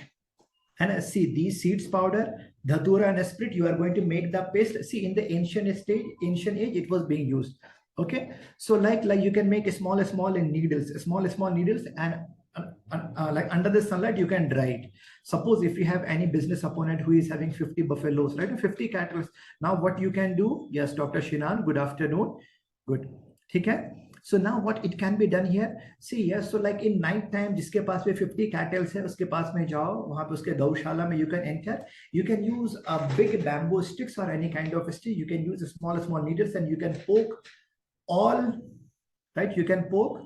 And see, these seeds powder, dhatura and sprit, you are going to make the paste. See, in the ancient age, it was being used. Okay, so like you can make a small needles, small needles, and like under the sunlight you can dry it. Suppose if you have any business opponent who is having 50 buffaloes, right, 50 cattle, now what you can do? Yes, Dr. Shinan, good afternoon. Good. Okay, so now what it can be done here? See, yes, so like in night time, जिसके पास में 50 cattle है, उसके पास में जाओ, वहाँ पे उसके गौशाला में you can enter. You can use a big bamboo sticks or any kind of stick. You can use small needles and you can poke all, right? You can poke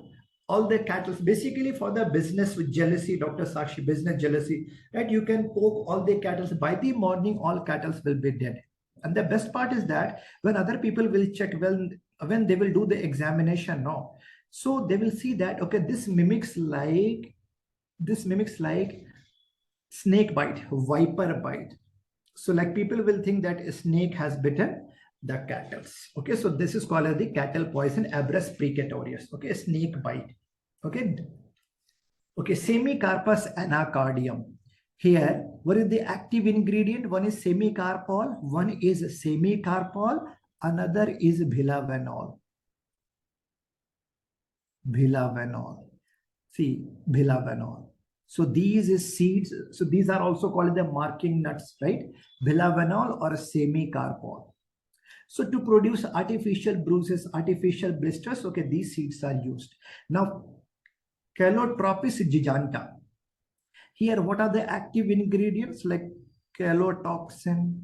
all the cattle, basically for the business with jealousy, Dr. Sakshi, business jealousy, right? You can poke all the cattle. By the morning, all cattle will be dead. And the best part is that when other people will check, when they will do the examination, no, so they will see that okay, this mimics like snake bite, viper bite. So like people will think that a snake has bitten the cattle. Okay, so this is called as the cattle poison, Abrus precatorius. Okay, snake bite. Okay, okay, semicarpus anacardium. Here, what is the active ingredient? One is semicarpol, one is semicarpol, another is bilavanol. Bilavanol. See, bilavanol. So these is seeds. So these are also called the marking nuts, right? Bilavanol or semicarpol. So to produce artificial bruises, artificial blisters, okay, these seeds are used. Now, Calotropis giganta. Here, what are the active ingredients like calotoxin?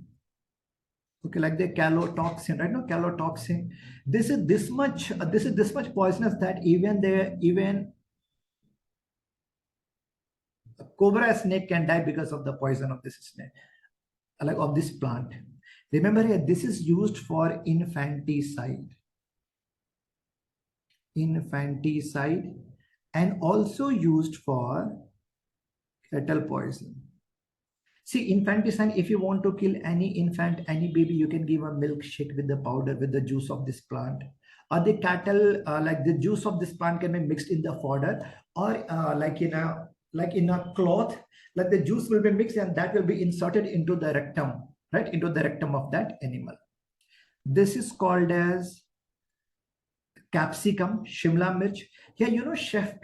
Okay, like the calotoxin, right? No, calotoxin. This is this much. This is this much poisonous that even a cobra snake can die because of the poison of this snake, like of this plant. Remember here, this is used for infanticide. Infanticide, and also used for cattle poison. See, infanticide, if you want to kill any infant, any baby, you can give a milkshake with the powder, with the juice of this plant. Or the cattle, like the juice of this plant can be mixed in the fodder, or like in a cloth, like the juice will be mixed and that will be inserted into the rectum, right? Into the rectum of that animal. This is called as capsicum, Shimla mirch. Yeah, you know, chef,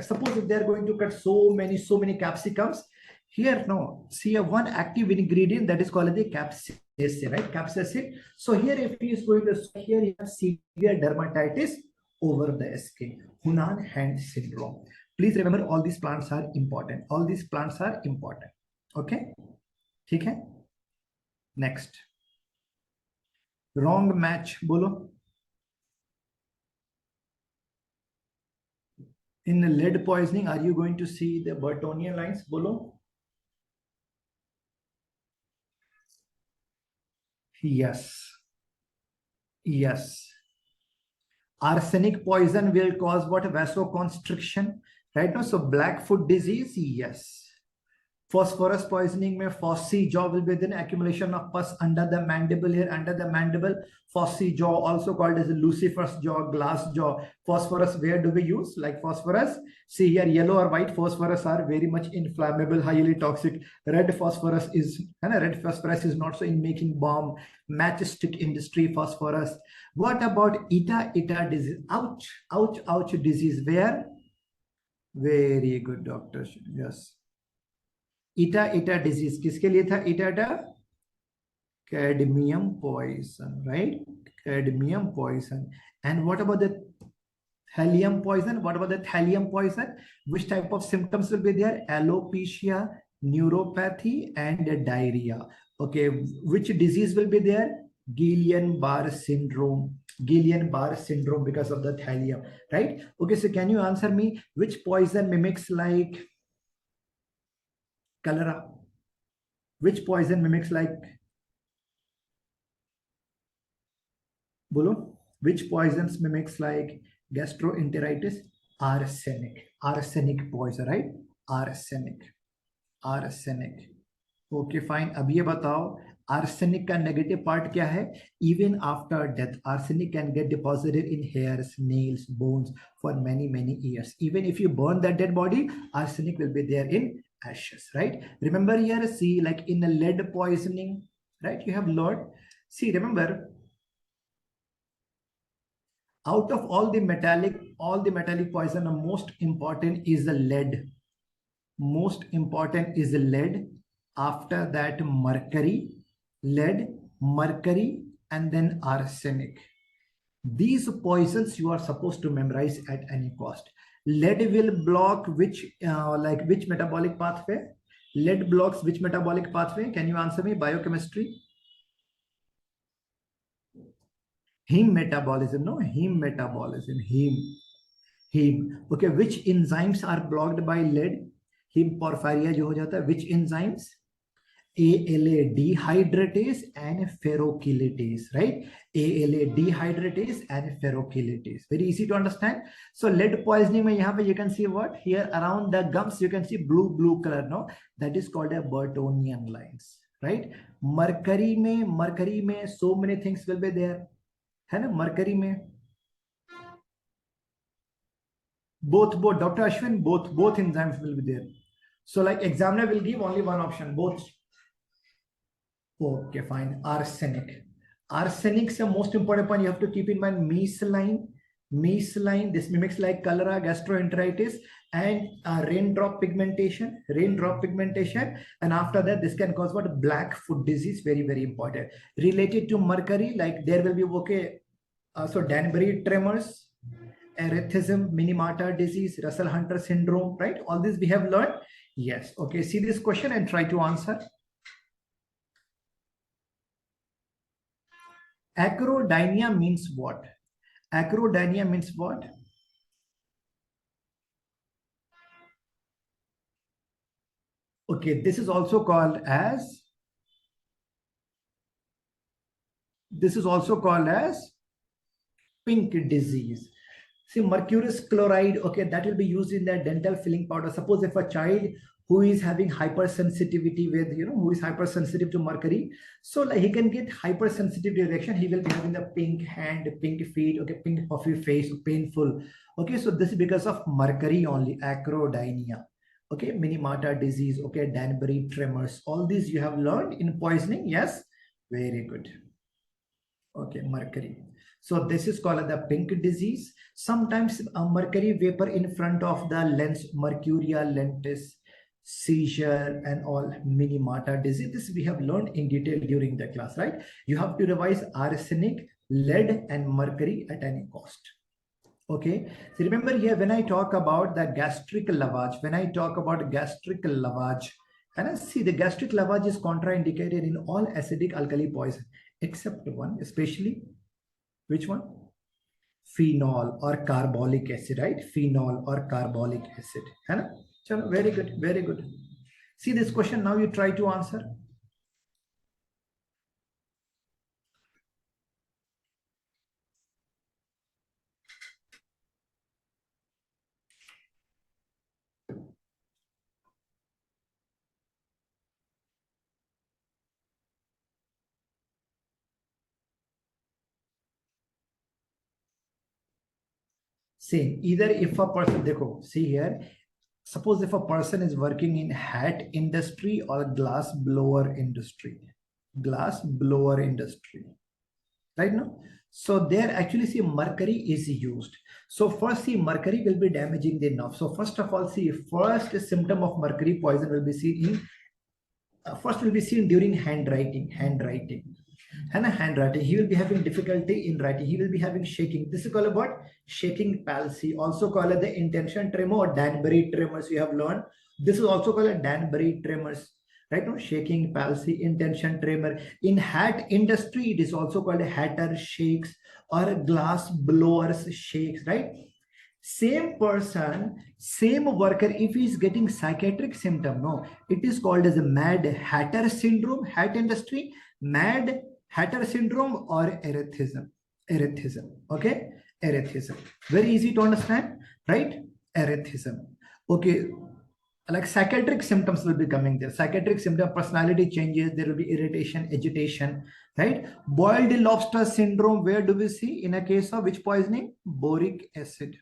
suppose if they're going to cut so many capsicums, here, no, see a one active ingredient that is called the capsaicin, right? Capsaicin. So here, if he is going to, here you have severe dermatitis over the skin, Hunan hand syndrome. Please remember, all these plants are important. All these plants are important. Okay? Okay? Next. Wrong match, bolo. In lead poisoning, are you going to see the Burtonian lines, bolo? Yes. Yes. Arsenic poison will cause what? Vasoconstriction, right? No, so black foot disease, yes. Phosphorus poisoning mein phossy jaw will be then accumulation of pus under the mandible here, under the mandible. Phossy jaw, also called as Lucifer's jaw, glass jaw. Phosphorus, where do we use? Like phosphorus, see here, yellow or white phosphorus are very much inflammable, highly toxic. Red phosphorus is not so in making bomb, matchstick industry phosphorus. What about eta disease? Ouch disease, where? Very good, doctor. Yes. Eta disease किसके लिए था? Eta cadmium poison, right? Cadmium poison. And what about the thallium poison? What about the thallium poison? Which type of symptoms will be there? Alopecia, neuropathy, and diarrhea. Okay, which disease will be there? Guillain-Barré syndrome. Guillain-Barré syndrome because of the thallium, right? Okay, so can you answer me? Which poison mimics like cholera? Which poison mimics like? Bolo? Which poisons mimics like gastroenteritis? Arsenic. Arsenic poison, right? Arsenic. Okay, fine. अब ये बताओ, arsenic का negative part क्या है? Even after death, arsenic can get deposited in hairs, nails, bones for many years. Even if you burn that dead body, arsenic will be there in ashes, right? Remember here, see, like in a lead poisoning, right? You have lead. See, remember, out of all the metallic poison, the most important is the lead. Most important is the lead. After that, mercury, lead, mercury, and then arsenic. These poisons you are supposed to memorize at any cost. Lead will block which metabolic pathway? Lead blocks which metabolic pathway? Can you answer me? Biochemistry. Heme metabolism, no? Heme metabolism. Heme. Okay, which enzymes are blocked by lead? Heme porphyria जो हो जाता है. Which enzymes? ALA dehydratase and ferrochelatase, right? ALA dehydratase and ferrochelatase. Very easy to understand. So lead poisoning mein yahan pe you can see what? Here around the gums you can see blue color, no? That is called a Burtonian lines, right? Mercury mein so many things will be there. है ना? Mercury mein both Dr. Ashwin, both enzymes will be there. So like examiner will give only one option, both. Okay, fine. Arsenic. Arsenic is the most important point you have to keep in mind. Mesaline, this mimics like cholera, gastroenteritis, and raindrop pigmentation. And after that, this can cause what? Black foot disease. Very, very important. Related to mercury, like there will be, okay, so Danbury tremors, erethism, Minamata disease, Russell-Hunter syndrome, right? All this we have learned. Yes. Okay, see this question and try to answer. Acrodynia means what? Acrodynia means what? Okay, this is also called as pink disease. See, mercurous chloride, okay, that will be used in the dental filling powder. Suppose if a child who is having hypersensitivity with, who is hypersensitive to mercury, so like he can get hypersensitive reaction, he will be having the pink hand, pink feet, okay, pink puffy face, painful. Okay, so this is because of mercury only, acrodynia. Okay, Minamata disease, okay, Danbury tremors, all these you have learned in poisoning. Yes, very good. Okay, mercury. So this is called the pink disease. Sometimes a mercury vapor in front of the lens, mercurial lentis, seizure, and all, Minamata disease. This we have learned in detail during the class, right? You have to revise arsenic, lead, and mercury at any cost. Okay, so remember here when I talk about the gastric lavage, and see the gastric lavage is contraindicated in all acidic alkali poison except one, especially which one? Phenol or carbolic acid, right? Phenol or carbolic acid. Hai na? Very good, very good. See this question, now you try to answer. Same, either if a person, dekho, see here, suppose if a person is working in hat industry or glass blower industry, right now, so there actually see mercury is used. So first see mercury will be damaging the nerve. So first of all, see first symptom of mercury poison will be seen in during handwriting. And handwriting, he will be having difficulty in writing, he will be having shaking. This is called what? Shaking palsy, also called the intention tremor or Danbury tremors. We have learned this is also called a Danbury tremors, right? No, shaking palsy, intention tremor. In hat industry, it is also called a hatter shakes or glass blowers shakes, right? Same person, same worker, if he is getting psychiatric symptom, no, it is called as a Mad Hatter syndrome, hat industry, Mad Hatter syndrome, or erethism. Okay, erethism. Very easy to understand, right? Erethism. Okay, like psychiatric symptoms will be coming there. Psychiatric symptom, personality changes, there will be irritation, agitation, right? Boiled lobster syndrome, where do we see? In a case of which poisoning? Boric acid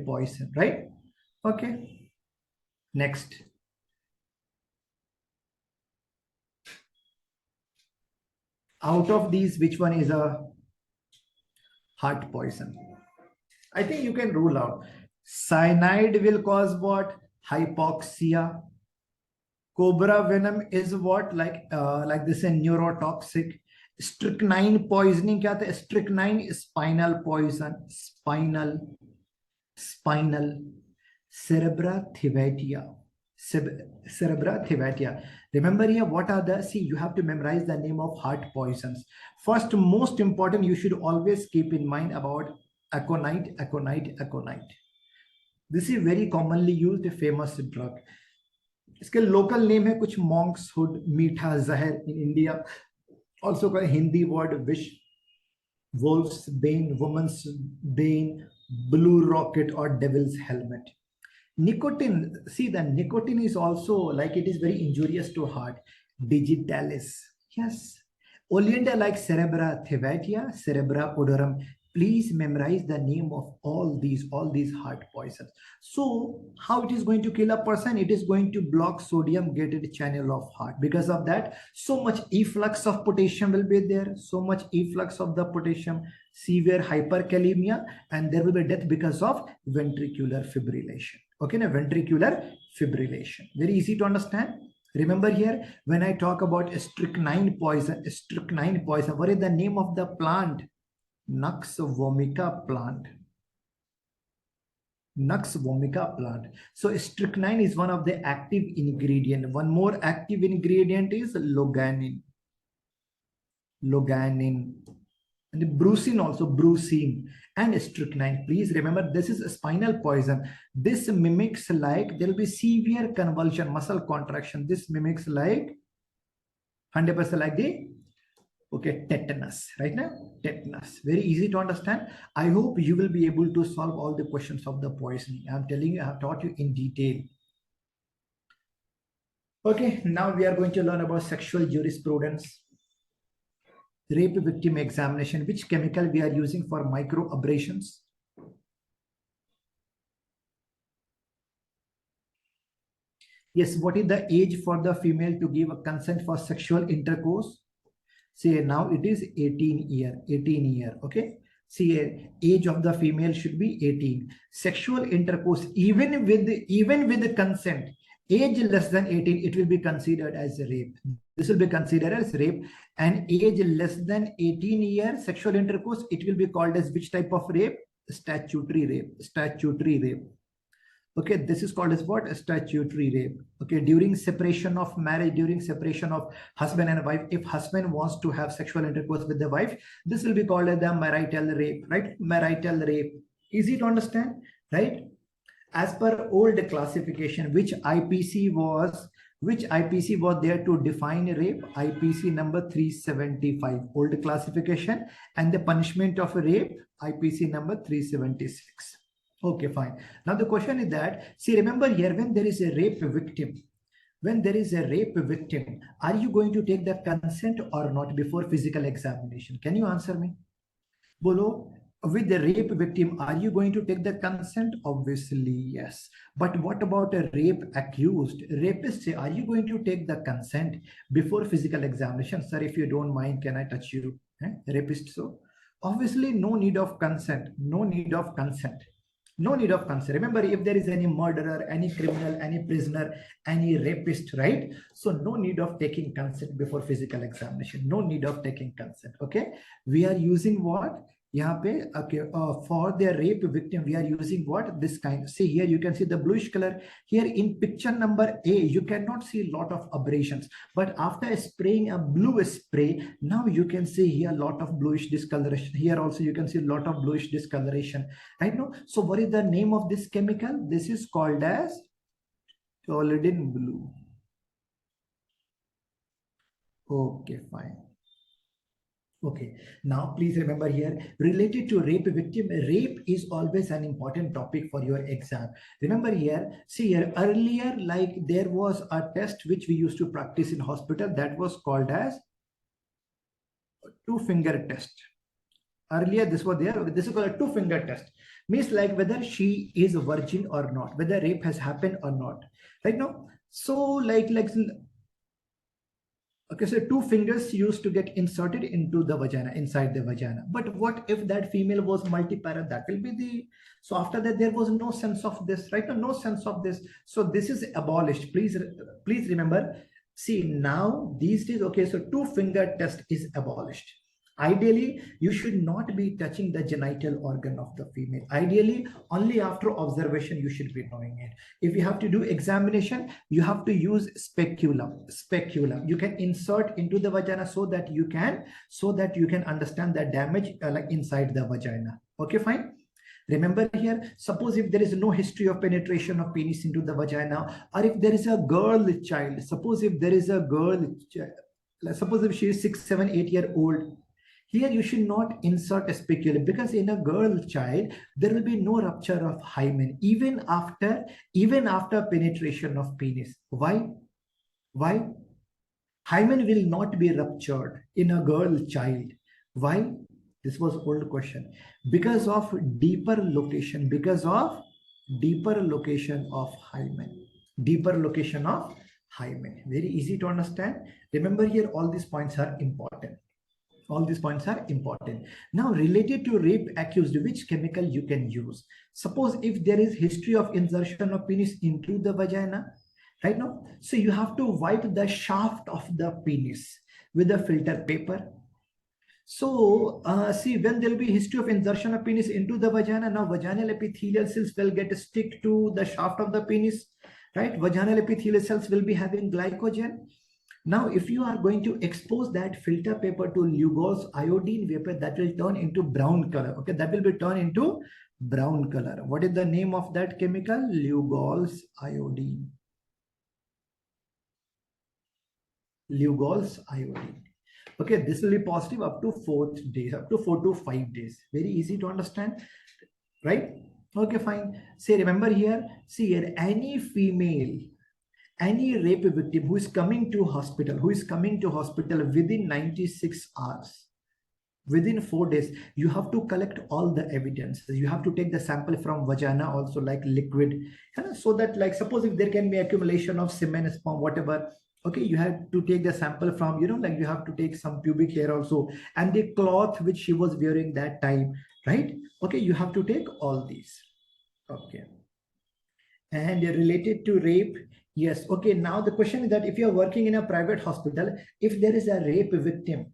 poison, right? Okay, next. Out of these, which one is a heart poison? I think you can rule out. Cyanide will cause what? Hypoxia. Cobra venom is what? Like this is neurotoxic. Strychnine poisoning kya tha? Strychnine spinal poison. Spinal. Cerebra thivatia. Remember here, what are the, see, you have to memorize the name of heart poisons. First, most important, you should always keep in mind about aconite. This is very commonly used, a famous drug. इसके local name है कुछ Monks hood, मीठा जहर in India, also का Hindi word wish, wolf's bane, woman's bane, blue rocket, or devil's helmet. Nicotine, see the nicotine is also like it is very injurious to heart. Digitalis, yes. Oleander like cerebra thevatia, cerebra odorum. Please memorize the name of all these heart poisons. So how it is going to kill a person? It is going to block sodium gated channel of heart. Because of that, so much efflux of potassium will be there. So much efflux of the potassium, severe hyperkalemia, and there will be death because of ventricular fibrillation. Okay, now ventricular fibrillation. Very easy to understand. Remember here, when I talk about strychnine poison, what is the name of the plant? Nux vomica plant. Nux vomica plant. So strychnine is one of the active ingredient. One more active ingredient is loganin. Loganin. And the brucine also, brucine and strychnine. Please remember, this is a spinal poison. This mimics like there will be severe convulsion, muscle contraction. This mimics like 100% like the tetanus, right now? Tetanus. Very easy to understand. I hope you will be able to solve all the questions of the poisoning. I'm telling you, I have taught you in detail. Okay, now we are going to learn about sexual jurisprudence. Rape victim examination. Which chemical we are using for microabrasions? Yes, what is the age for the female to give a consent for sexual intercourse? Say now it is 18 year, okay? See, age of the female should be 18. Sexual intercourse, even with the consent, age less than 18, it will be considered as rape. This will be considered as rape. And age less than 18 years, sexual intercourse, it will be called as which type of rape? Statutory rape. Statutory rape. Okay, this is called as what? Statutory rape. Okay, during separation of marriage, during separation of husband and wife, if husband wants to have sexual intercourse with the wife, this will be called as the marital rape, right? Marital rape. Easy to understand, right? As per old classification, which IPC was there to define rape? IPC number 375, old classification, and the punishment of rape, IPC number 376. Okay, fine. Now the question is that, see, remember here, when there is a rape victim, are you going to take the consent or not before physical examination? Can you answer me? Bolo, with the rape victim, are you going to take the consent? Obviously, yes. But what about a rape accused? Rapist, say, are you going to take the consent before physical examination? Sir, if you don't mind, can I touch you? Rapist, so obviously no need of consent. No need of consent. No need of consent. Remember, if there is any murderer, any criminal, any prisoner, any rapist, right? So no need of taking consent before physical examination. No need of taking consent. Okay. We are using what? Okay, for the rape victim, we are using what? This kind. See here, you can see the bluish color. Here in picture number A, you cannot see a lot of abrasions. But after spraying a blue spray, now you can see here a lot of bluish discoloration. Here also you can see a lot of bluish discoloration. Right now, so what is the name of this chemical? This is called as toluidine blue. Okay, fine. Okay, now please remember here, related to rape victim, rape is always an important topic for your exam. Remember here, see here, earlier, like there was a test which we used to practice in hospital that was called as two-finger test. Earlier, this was there. This is called a two-finger test. Means like whether she is a virgin or not, whether rape has happened or not. Right now, so like okay, so two fingers used to get inserted into the vagina, inside the vagina. But what if that female was multiparent? That will be the, so after that, there was no sense of this, right? No sense of this. So this is abolished. Please remember, see now these days, okay, so two-finger test is abolished. Ideally, you should not be touching the genital organ of the female. Ideally, only after observation, you should be knowing it. If you have to do examination, you have to use speculum. Speculum. You can insert into the vagina so that you can understand the damage like inside the vagina. Okay, fine. Remember here, suppose if there is no history of penetration of penis into the vagina, or if there is a girl child, suppose if there is a girl child, suppose if she is 6, 7, 8 year old, here you should not insert a speculum, because in a girl child there will be no rupture of hymen even after penetration of penis. Why? Hymen will not be ruptured in a girl child. Why? This was old question. Because of deeper location. Because of deeper location of hymen. Deeper location of hymen. Very easy to understand. Remember here, all these points are important. All these points are important. Now, related to rape accused, which chemical you can use? Suppose if there is history of insertion of penis into the vagina, right now, so you have to wipe the shaft of the penis with a filter paper. So, see, when there will be history of insertion of penis into the vagina, now vaginal epithelial cells will get stick to the shaft of the penis, right? Vaginal epithelial cells will be having glycogen. Now, if you are going to expose that filter paper to Lugol's iodine vapor, that will turn into brown color. Okay, that will be turned into brown color. What is the name of that chemical? Lugol's iodine. Lugol's iodine. Okay, this will be positive up to 4th day, up to 4 to 5 days. Very easy to understand, right? Okay, fine. Say, remember here, see here, any female, any rape victim who is coming to hospital, within 96 hours, within 4 days, you have to collect all the evidence. You have to take the sample from vagina also, like liquid, so that, like, suppose if there can be accumulation of semen, sperm, whatever, okay, you have to take the sample from, like you have to take some pubic hair also, and the cloth which she was wearing that time, right? Okay, you have to take all these. Okay. And related to rape, yes. Okay, now the question is that if you are working in a private hospital, if there is a rape victim,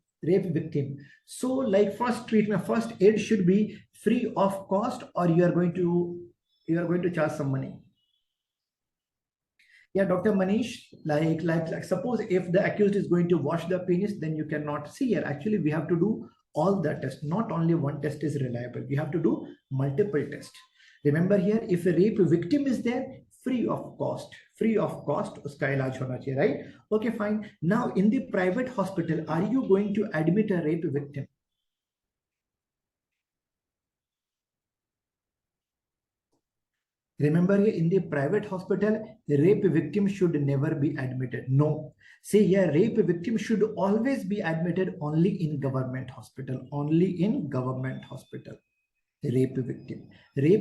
so like first treatment, first aid should be free of cost, or you are going to charge some money. Yeah, Dr. Manish, like suppose if the accused is going to wash the penis, then you cannot see here. Actually, we have to do all the tests. Not only one test is reliable. We have to do multiple tests. Remember here, if a rape victim is there, free of cost, uska ilaj hona chahiye, right? Okay, fine. Now, in the private hospital, are you going to admit a rape victim? Remember here, in the private hospital, the rape victim should never be admitted. No. See here, rape victim should always be admitted only in government hospital. Only in government hospital. Rape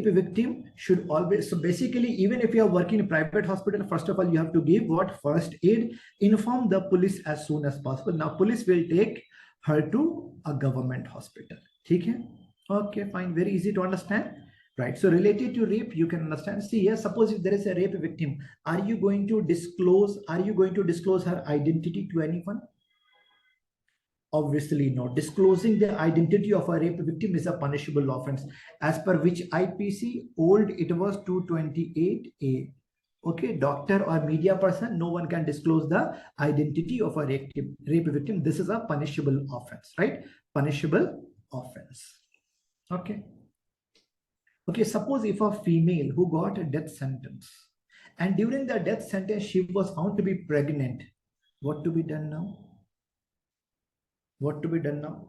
victim should always, so basically, even if you are working in private hospital, first of all, you have to give what? First aid. Inform the police as soon as possible. Now, police will take her to a government hospital. Okay? Okay, fine. Very easy to understand. Right. So related to rape, you can understand. See here, suppose if there is a rape victim, are you going to disclose her identity to anyone? Obviously not. Disclosing the identity of a rape victim is a punishable offense. As per which IPC, old it was 228A. Okay, doctor or media person, no one can disclose the identity of a rape victim. This is a punishable offense, right? Punishable offense. Okay. Okay, suppose if a female who got a death sentence, and during the death sentence she was found to be pregnant, what to be done now? What to be done now?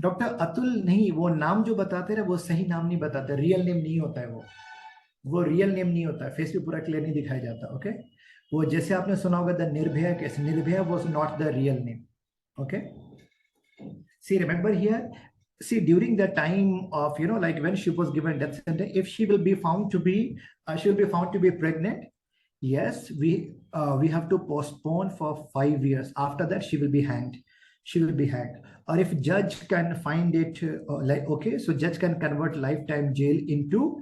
Doctor Atul नहीं, वो नाम जो बताते रहे वो सही नाम नहीं बताते, रियल नेम नहीं होता है वो रियल नेम नहीं होता है, फेस पे पूरा क्लियर नहीं दिखाया जाता. ओके, वो जैसे आपने सुना होगा the Nirbhaya case, Nirbhaya was not the real name. Okay, see, remember here, see, during the time of, like when she was given death sentence, if she will be found to be pregnant, yes, we have to postpone for 5 years. After that, she will be hanged. Or if judge can find it like, okay, so judge can convert lifetime jail into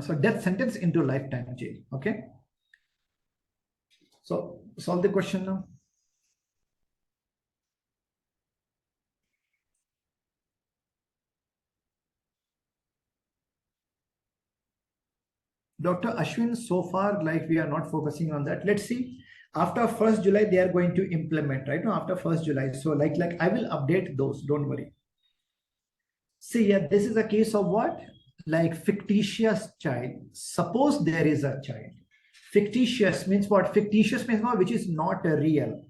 so death sentence into lifetime jail. Okay, so solve the question now. Dr. Ashwin, so far, like we are not focusing on that. Let's see. After 1st July, they are going to implement, right? No, after 1st July. So like I will update those, don't worry. See, yeah, this is a case of what? Like fictitious child. Suppose there is a child. Fictitious means what? Fictitious means what? Which is not a real.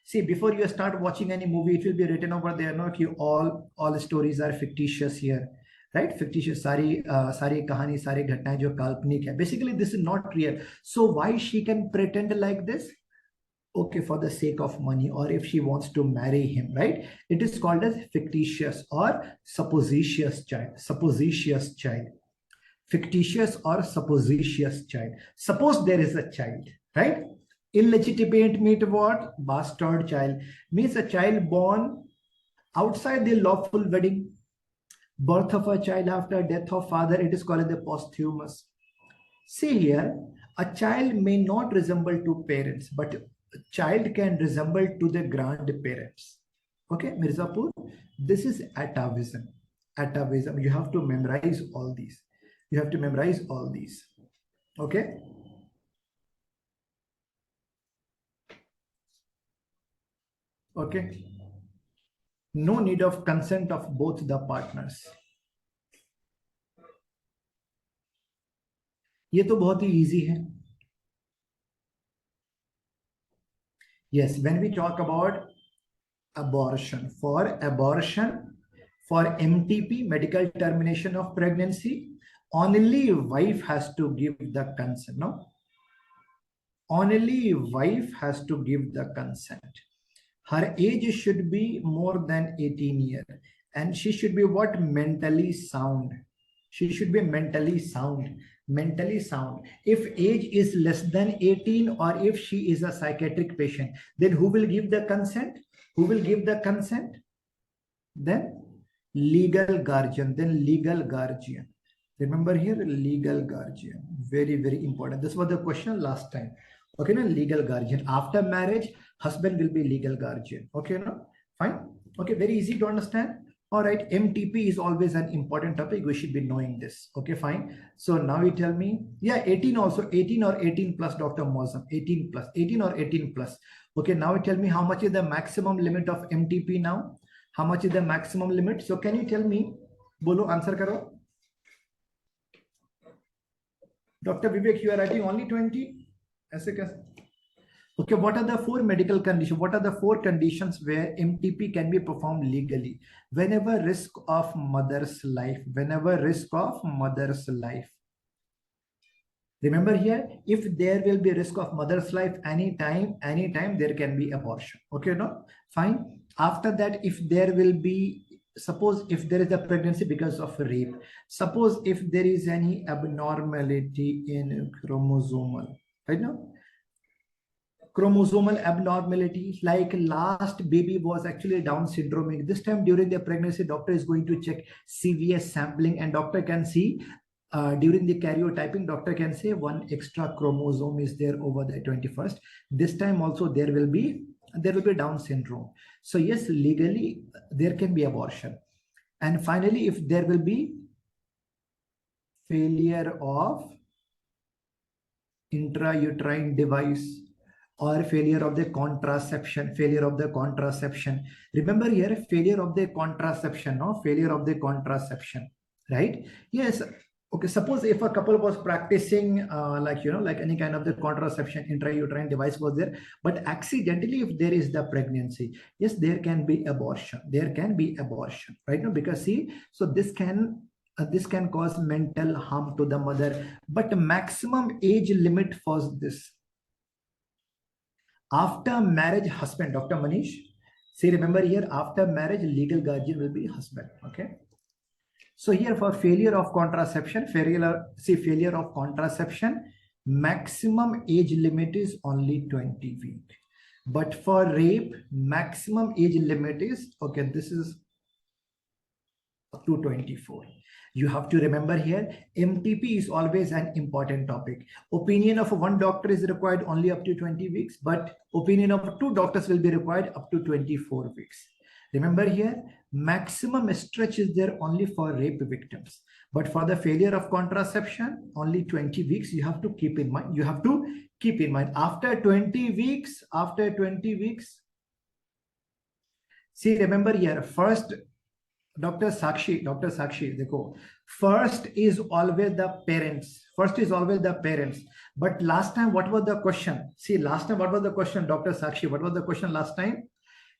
See, before you start watching any movie, it will be written over there. No, कि all stories are fictitious here, right? Fictitious. सारी कहानी, सारी घटनाएं जो काल्पनिक है. Basically, this is not real. So why she can pretend like this? Okay, for the sake of money, or if she wants to marry him, right? It is called as fictitious or supposititious child. Supposititious child. Fictitious or supposititious child. Suppose there is a child, right? Illegitimate means what? Bastard child. Means a child born outside the lawful wedding. Birth of a child after death of father, it is called the posthumous. See here, a child may not resemble to parents, but a child can resemble to the grandparents. Okay, Mirzapur, this is atavism. Atavism, you have to memorize all these. You have to memorize all these. Okay. Okay. No need of consent of both the partners. ये तो बहुत ही easy है. Yes, when we talk about abortion, for MTP, medical termination of pregnancy, only wife has to give the consent. No, only wife has to give the consent. Her age should be more than 18 years, and she should be what? Mentally sound. She should be mentally sound. Mentally sound. If age is less than 18, or if she is a psychiatric patient, then who will give the consent? Who will give the consent? Then legal guardian. Then legal guardian. Remember here, legal guardian. Very, very important. This was the question last time. Okay, now legal guardian. After marriage, husband will be legal guardian. Okay, no? Fine. Okay, very easy to understand. All right, MTP is always an important topic. We should be knowing this. Okay, fine. So now you tell me, yeah, 18 also, 18 or 18 plus, Dr. Mosam, 18 plus, 18 or 18 plus. Okay, now you tell me how much is the maximum limit of MTP now? How much is the maximum limit? So can you tell me? Bolo, answer karo. Dr. Vivek, you are writing only 20? Okay, what are the 4 medical conditions? What are the 4 conditions where MTP can be performed legally? Whenever risk of mother's life, whenever risk of mother's life. Remember here, if there will be risk of mother's life anytime there can be abortion. Okay, no? Fine. After that, if there will be, suppose if there is a pregnancy because of rape, suppose if there is any abnormality in chromosomal, right now? Chromosomal abnormalities, like last baby was actually Down syndrome. This time during the pregnancy, doctor is going to check CVS sampling, and doctor can see during the karyotyping, doctor can say one extra chromosome is there over the 21st. This time also there will be Down syndrome. So yes, legally there can be abortion. And finally, if there will be failure of intrauterine device, or failure of the contraception, Remember here, failure of the contraception, no? Failure of the contraception, right? Yes. Okay, suppose if a couple was practicing like any kind of the contraception, intrauterine device was there, but accidentally if there is the pregnancy, yes, there can be abortion. There can be abortion, right? No, because see, so this can cause mental harm to the mother, but maximum age limit for this. After marriage, husband, Dr. Manish, see, remember here, after marriage, legal guardian will be husband. Okay. So here for failure of contraception, maximum age limit is only 20 weeks. But for rape, maximum age limit is, okay, this is up to 24. You have to remember here, MTP is always an important topic. Opinion of one doctor is required only up to 20 weeks, but opinion of 2 doctors will be required up to 24 weeks. Remember here, maximum stretch is there only for rape victims. But for the failure of contraception, only 20 weeks. You have to keep in mind. You have to keep in mind. After 20 weeks, see, remember here, first, Dr. Sakshi, देखो, first is always the parents. First is always the parents. But last time, what was the question? See, last time, what was the question, Dr. Sakshi? What was the question last time?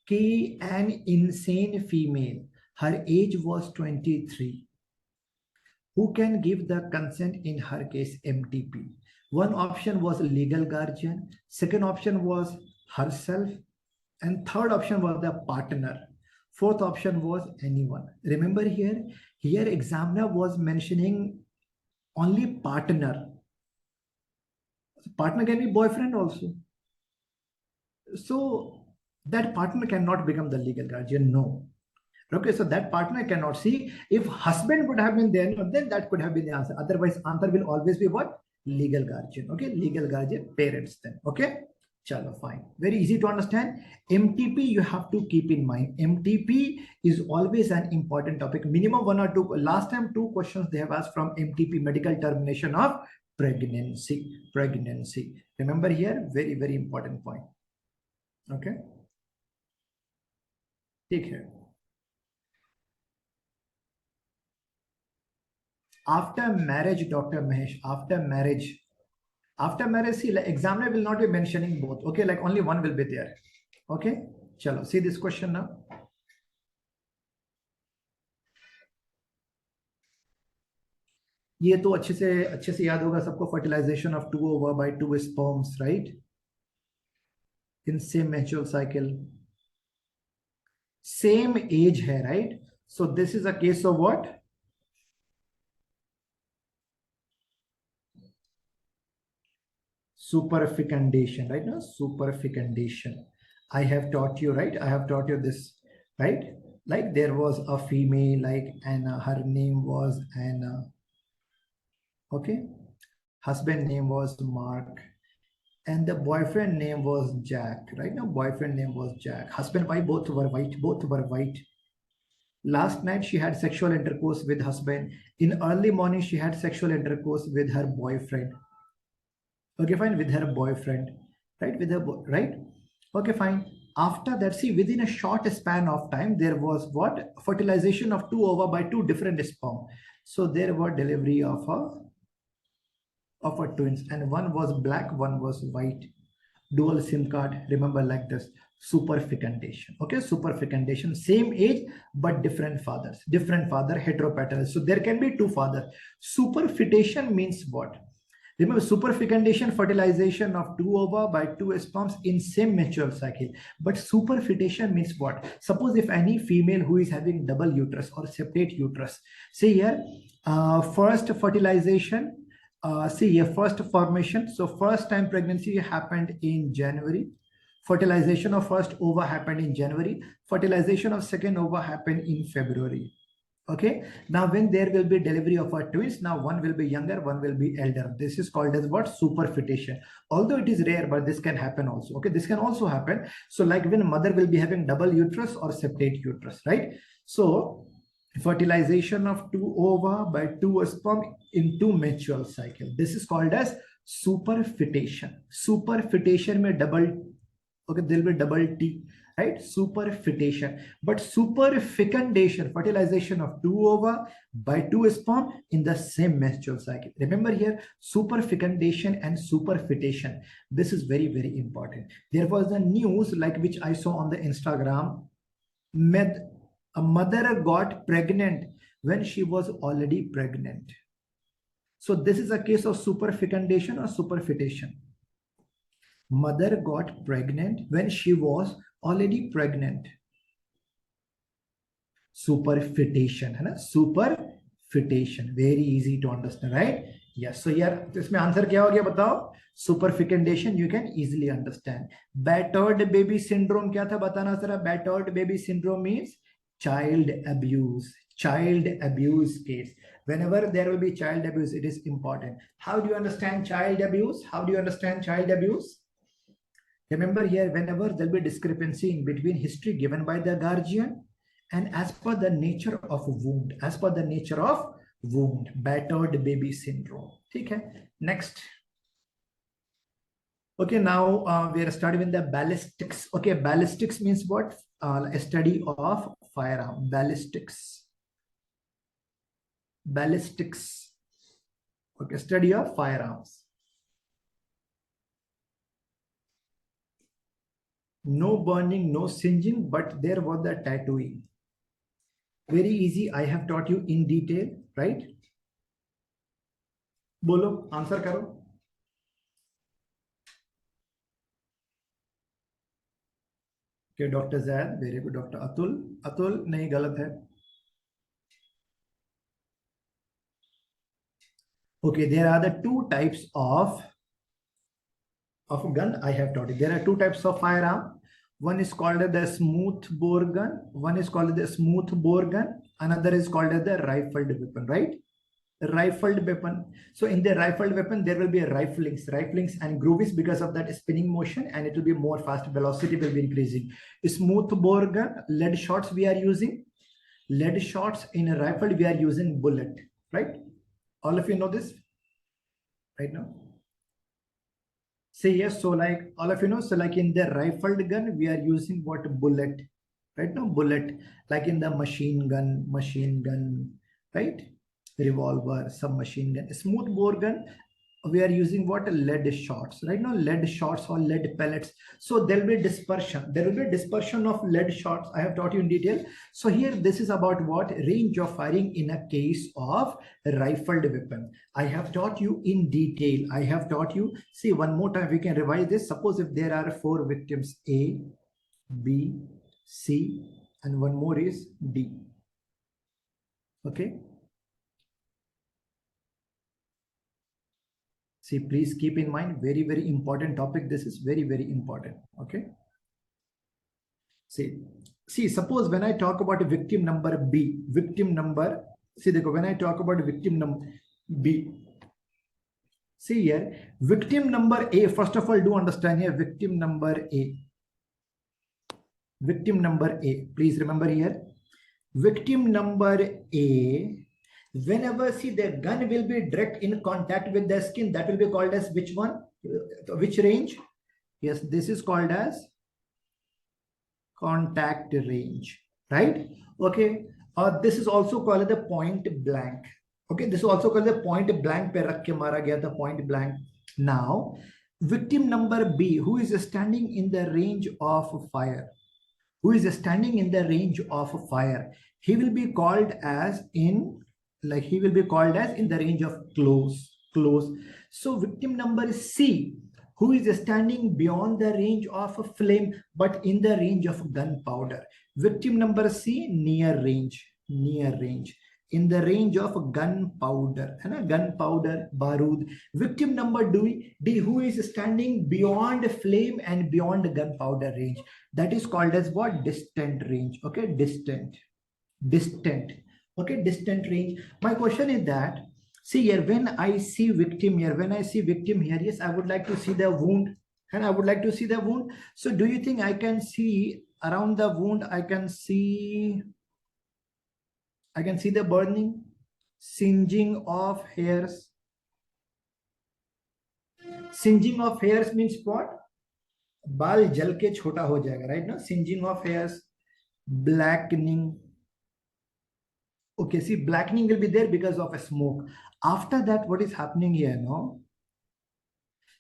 Ki an insane female, her age was 23. Who can give the consent in her case? MTP. One option was legal guardian. Second option was herself. And third option was the partner. Fourth option was anyone. Remember here examiner was mentioning only partner. Partner can be boyfriend also. So that partner cannot become the legal guardian. No. Okay, so that partner cannot. See, if husband would have been there, then that could have been the answer. Otherwise, answer will always be what? Legal guardian. Okay, legal guardian, parents then. Okay, chalo, fine. Very easy to understand. MTP you have to keep in mind. MTP is always an important topic. Minimum 1 or 2. Last time 2 questions they have asked from MTP, medical termination of pregnancy. Remember here, very, very important point. Okay. Take care. After marriage, Dr. Mahesh, after marriage, see, like, examiner will not be mentioning both. Okay, like only one will be there. Okay, chalo, see this question now. ये तो अच्छे से याद होगा सबको. Fertilization of 2 ova by 2 sperms, right? In same menstrual cycle. Same age hai, right? So this is a case of what? Superfecundation, right? No, superfecundation. I have taught you, right? I have taught you this, right? Like there was a female, like Anna, her name was Anna. Okay, husband name was Mark, and the boyfriend name was Jack, right? Now boyfriend name was Jack. Husband, wife, both were white. Last night she had sexual intercourse with husband. In early morning she had sexual intercourse with her boyfriend. Okay, fine, with her boyfriend, right? Right? Okay, fine. After that, see, within a short span of time, there was what? Fertilization of 2 ova by 2 different sperm. So there were delivery of a twins, and one was black, one was white. Dual SIM card, remember, like this. Superfecundation. Okay, superfecundation, same age but different fathers, different father, heteropateral. So there can be 2 fathers. Superfetation means what? Remember, superfecundation, fertilization of 2 ova by 2 sperms in same menstrual cycle. But superfetation means what? Suppose if any female who is having double uterus or separate uterus, say here, first fertilization, see here, first formation. So first time pregnancy happened in January. Fertilization of first ova happened in January. Fertilization of second ova happened in February. Okay, now when there will be delivery of our twins, now one will be younger, one will be elder. This is called as what? Superfetation. Although it is rare, but this can happen also. Okay, this can also happen. So like when mother will be having double uterus or separate uterus, right? So fertilization of 2 ova by 2 sperm in 2 menstrual cycle. This is called as superfetation. Superfetation may double, okay, there will be double T. Right, superfetation. But superfecundation, fertilization of 2 ova by 2 sperm in the same menstrual cycle. Remember here, superfecundation and superfetation. This is very, very important. There was a news like which I saw on the Instagram. A mother got pregnant when she was already pregnant. So this is a case of superfecundation or superfetation. Mother got pregnant when she was already pregnant. Superfetation, है ना? Superfetation, very easy to understand, right? Yes. So here, इसमें answer क्या हो गया बताओ? Superfecundation, you can easily understand. Battered baby syndrome क्या था बताना जरा? Battered baby syndrome means child abuse. Child abuse case. Whenever there will be child abuse, it is important. How do you understand child abuse? How do you understand child abuse? Remember here, whenever there'll be discrepancy in between history given by the guardian and as per the nature of wound, battered baby syndrome. Okay, next. Okay, now we are starting with the ballistics. Okay, ballistics means what? A study of firearm. Ballistics. Okay, study of firearms. No burning, no singeing, but there was the tattooing. Very easy. I have taught you in detail, right? Bolo, answer karo. Okay, Dr. Zaid, very good. Dr. Atul, nahi galat hai. Okay, there are the two types of gun I have taught you. There are two types of firearm. One is called the smooth bore gun. Another is called the rifled weapon, right? Rifled weapon. So in the rifled weapon, there will be riflings and grooves because of that spinning motion, and it will be more fast. Velocity will be increasing. Smooth bore gun, lead shots we are using. Lead shots in a rifle, we are using bullet, right? All of you know this right now? Say yes. So like all of you know, so like in the rifled gun, we are using what? Bullet, right? No, bullet. Like in the machine gun, right? Revolver, submachine gun. Smooth bore gun, we are using what? Lead shots, right? No, lead shots or lead pellets. So there will be dispersion. There will be dispersion of lead shots. I have taught you in detail. So here, this is about what? Range of firing in a case of rifled weapon. I have taught you in detail. I have taught you. See, one more time, we can revise this. Suppose if there are 4 victims, A, B, C, and one more is D. Okay. See, please keep in mind, very, very important topic. This is very, very important. Okay. See, suppose when I talk about victim number B, when I talk about victim number B, see here, victim number A, first of all, do understand here, victim number A, please remember here, victim number A, whenever see the gun will be direct in contact with the skin, that will be called as which one? Which range? Yes, this is called as contact range, right? Okay. This is also called the point blank. Okay, this is also called the point blank. Pe rakh ke mara gaya tha, point blank. Now, victim number B, who is standing in the range of fire, he will be called as in the range of close. So victim number C, who is standing beyond the range of a flame but in the range of gunpowder. Victim number C, near range, in the range of gunpowder, barood. Victim number D, who is standing beyond flame and beyond gunpowder range. That is called as what? Distant range. Okay, distant. Okay, distant range. My question is that, see here, when I see victim here, yes, I would like to see the wound, So do you think I can see around the wound? I can see the burning, singeing of hairs. Singeing of hairs means what? बाल जल के छोटा हो जाएगा, right? No, singeing of hairs, blackening. Okay, see, blackening will be there because of a smoke. After that, what is happening here, no?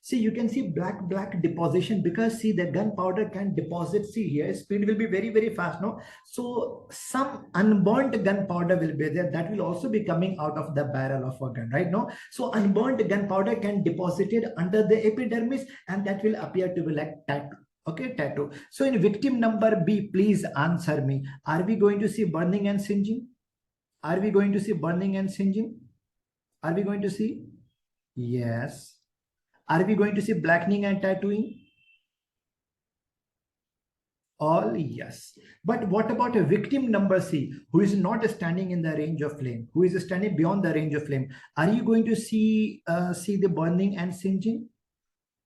See, you can see black deposition because see the gunpowder can deposit. See here, speed will be very, very fast, no? So some unburnt gunpowder will be there. That will also be coming out of the barrel of a gun, right? No? So unburnt gunpowder can deposit it under the epidermis and that will appear to be like tattoo. Okay, tattoo. So in victim number B, please answer me. Are we going to see burning and singeing? Are we going to see burning and singeing? Are we going to see? Yes. Are we going to see blackening and tattooing? All yes. But what about a victim number C, who is not standing in the range of flame, who is standing beyond the range of flame? Are you going to see the burning and singeing?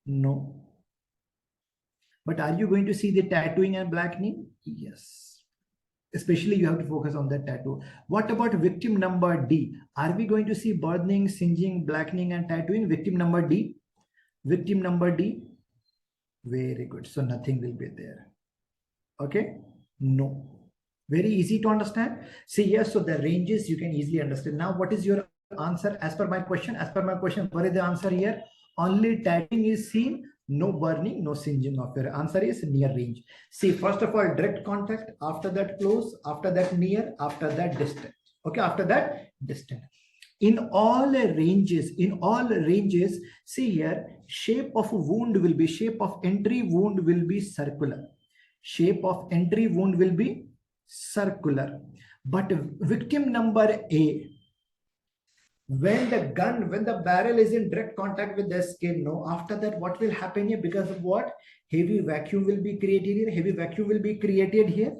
No. But are you going to see the tattooing and blackening? Yes. Especially you have to focus on that tattoo. What about victim number D? Are we going to see burning, singeing, blackening, and tattooing? Victim number D. Victim number D. Very good. So nothing will be there. Okay. No. Very easy to understand. See, yes, so the ranges you can easily understand. Now, what is your answer as per my question? As per my question, what is the answer here? Only tattooing is seen, no burning, no singeing of your answer is near range. See, first of all, direct contact, after that close, after that near, after that distant. Okay, after that distant. In all ranges, see here, shape of wound will be, shape of entry wound will be circular. Shape of entry wound will be circular. But victim number A, when the barrel is in direct contact with the skin, no, after that, what will happen here? Because of what? Heavy vacuum will be created here. Heavy vacuum will be created here.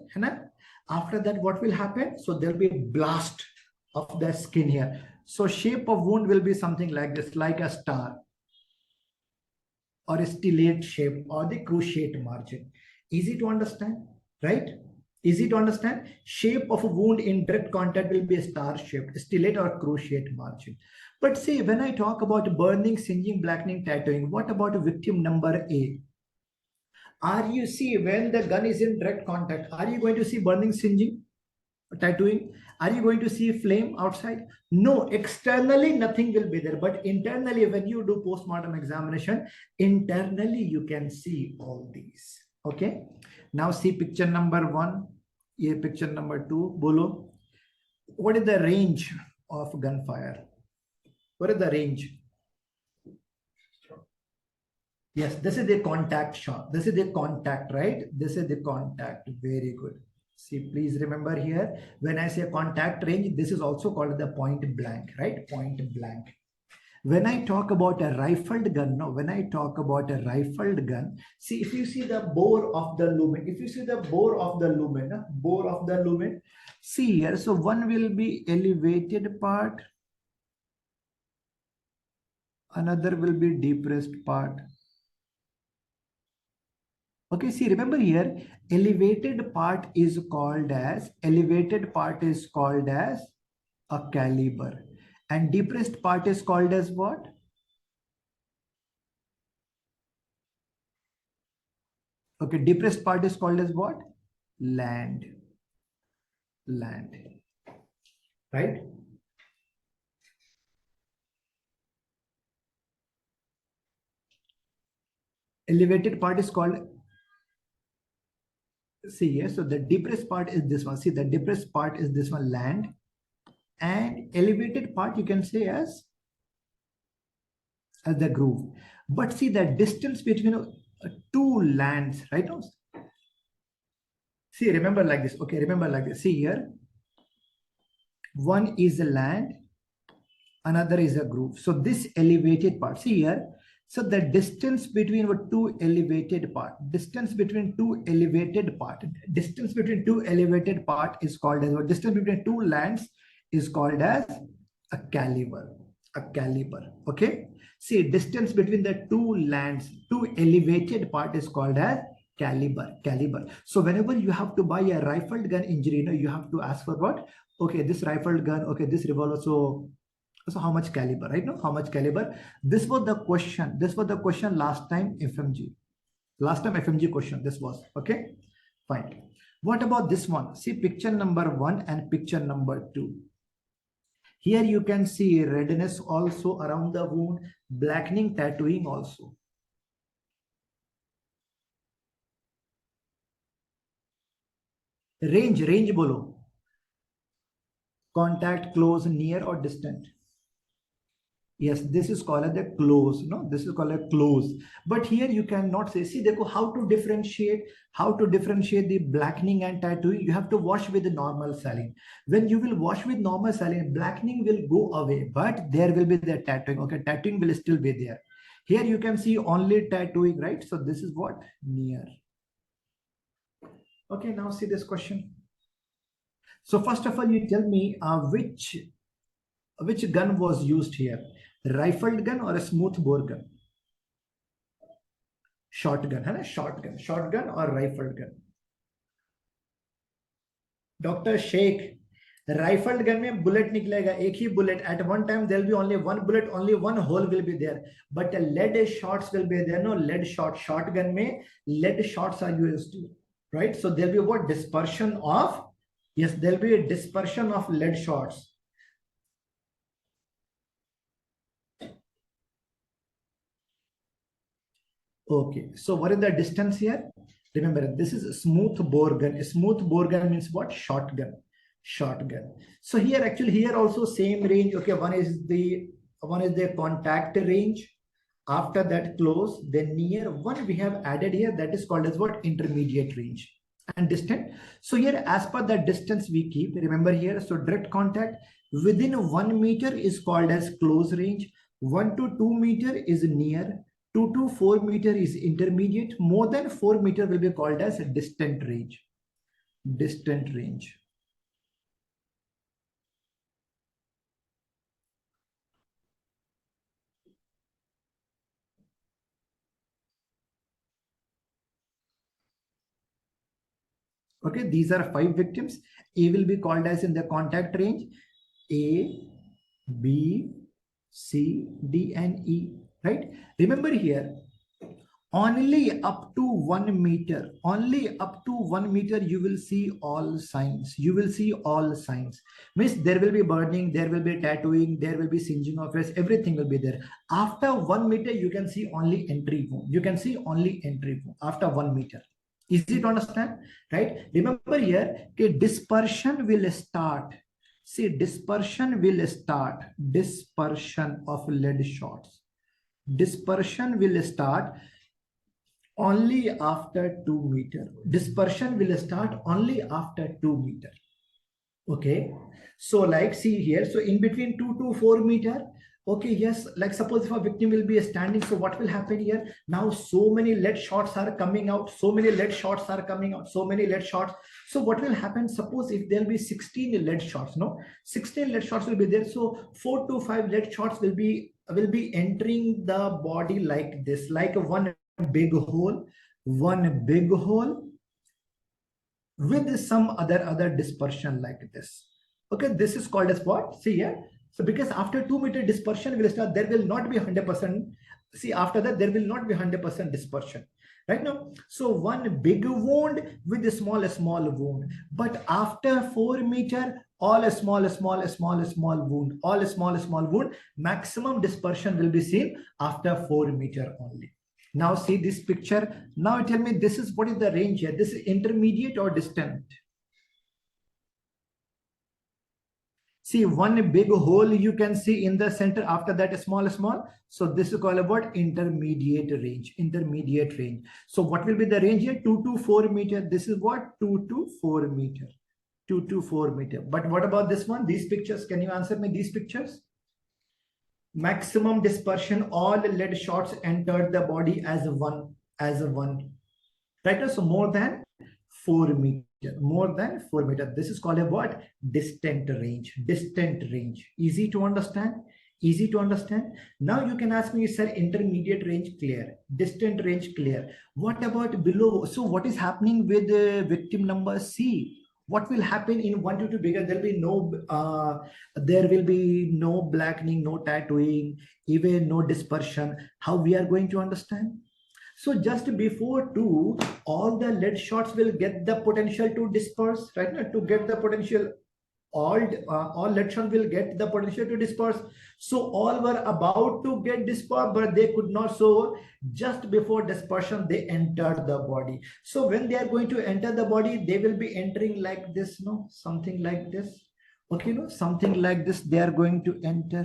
After that, what will happen? So there will be a blast of the skin here. So shape of wound will be something like this, like a star or a stellate shape or the cruciate margin. Easy to understand, right? Easy to understand. Shape of a wound in direct contact will be a star shaped, stellate or cruciate margin. But see, when I talk about burning, singeing, blackening, tattooing, what about victim number A? Are you see when the gun is in direct contact, are you going to see burning, singeing, tattooing? Are you going to see flame outside? No, externally nothing will be there, but internally when you do postmortem examination, internally you can see all these. Okay, now see picture number 1, here picture number 2. Bolo, what is the range of gunfire? What is the range? Yes, this is the contact shot. This is the contact, right? This is the contact. Very good. See, please remember here, when I say contact range, this is also called the point blank, right? Point blank. When I talk about a rifled gun, no, when I talk about a rifled gun, see, if you see the bore of the lumen, bore of the lumen, see here, so one will be elevated part, another will be depressed part. Okay, see, remember here, elevated part is called as a caliber, and depressed part is called as what? Okay, depressed part is called as what? Land, right? Elevated part is called, see here, so the depressed part is this one. See, the depressed part is this one, land, and elevated part you can say as the groove. But see, the distance between two lands, right? See, remember like this. Okay, remember like this. See here, one is a land, another is a groove. So this elevated part, see here, so the distance between two elevated part is called as what? Distance between two lands is called as a caliber. Okay, see, distance between the two lands, two elevated part is called as caliber. So whenever you have to buy a rifled gun injury, you have to ask for what? Okay, this rifled gun, okay, this revolver, so how much caliber, right? How much caliber? This was the question last time FMG question, this was. Okay, fine. What about this one? See picture number 1 and picture number 2. Here you can see redness also around the wound, blackening, tattooing also. Range bolo. Contact, close, near or distant. Yes, this is called the close. No, this is called a close. But here you cannot say, see, how to differentiate the blackening and tattooing. You have to wash with the normal saline. When you will wash with normal saline, blackening will go away, but there will be the tattooing. Okay, tattooing will still be there. Here you can see only tattooing, right? So this is what? Near. Okay, now see this question. So first of all, you tell me which gun was used here, rifled gun or a smooth bore gun? Shotgun है ना, shotgun, shotgun और rifled gun. Doctor Sheikh, rifled gun में bullet निकलेगा, एक ही bullet, at one time there will be only one bullet, only one hole will be there, but lead shots will be there, no lead shot, shotgun में lead shots are used, right? So there will be what, dispersion of, yes, there will be a dispersion of lead shots. Okay, so what is the distance here? Remember, this is a smooth bore gun. A smooth bore gun means what? Shotgun. Shotgun. So here, actually, here also same range. Okay, one is the contact range. After that, close. Then near one we have added here, that is called as what? Intermediate range. And distant. So here, as per the distance we keep, remember here, so direct contact within 1 meter is called as close range. 1 to 2 meter is near. 2 to 4 meter is intermediate. More than 4 meter will be called as a distant range. Distant range. Okay, these are 5 victims. A will be called as in the contact range. A, B, C, D, and E. Right? Remember here, only up to 1 meter, only up to 1 meter, you will see all signs. You will see all signs. Means there will be burning, there will be tattooing, there will be singeing of face, everything will be there. After 1 meter, you can see only entry wound. You can see only entry wound after 1 meter. Easy to understand, right? Remember here, okay, dispersion will start. See, dispersion will start. Dispersion of lead shots. Dispersion will start only after 2 meter. Dispersion will start only after 2 meter. Okay. So like see here, so in between 2 to 4 meter, okay, yes, like suppose if a victim will be standing, so what will happen here? Now so many lead shots are coming out, so many lead shots are coming out, so many lead shots. So what will happen? Suppose if there will be 16 lead shots, no, 16 lead shots will be there. So 4 to 5 lead shots will be entering the body like this, like one big hole with some other dispersion like this. Okay, this is called as what? See here. So because after 2 meter dispersion will start, there will not be 100%. See, after that, there will not be 100% dispersion. Right now, so one big wound with a small wound. But after 4 meter, all a small wound, all a small wound, maximum dispersion will be seen after 4 meter only. Now see this picture. Now tell me, this is what is the range here? This is intermediate or distant? See, one big hole you can see in the center. After that, a small. So this is called about intermediate range. Intermediate range. So what will be the range here? 2 to 4 meter. This is what? 2 to 4 meter. 2 to 4 meter. But what about this one? These pictures. Can you answer me these pictures? Maximum dispersion, all lead shots entered the body as one. Right now, so more than 4 meter. More than 4 meter. This is called a what? Distant range. Distant range. Easy to understand? Easy to understand. Now you can ask me, sir, intermediate range clear, distant range clear. What about below? So what is happening with victim number C? What will happen in 1 to 2 bigger? There will be no blackening, no tattooing, even no dispersion. How we are going to understand? So just before 2, all the lead shots will get the potential to disperse, right? To get the potential, all lead shots will get the potential to disperse. So all were about to get dispersed, but they could not. So just before dispersion, they entered the body. So when they are going to enter the body, they will be entering like this, no, something like this. Okay, no, something like this. They are going to enter.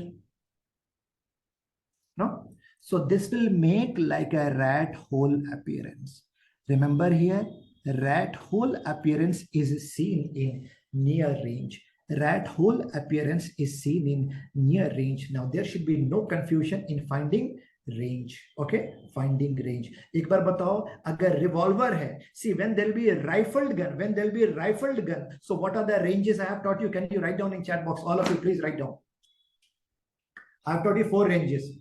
No. So this will make like a rat hole appearance. Remember here, rat hole appearance is seen in near range. Rat hole appearance is seen in near range. Now there should be no confusion in finding range. Okay, finding range. एक बार बताओ, अगर revolver है, see when there will be a rifled gun, so what are the ranges I have taught you? Can you write down in chat box? All of you please write down. I have taught you 4 ranges.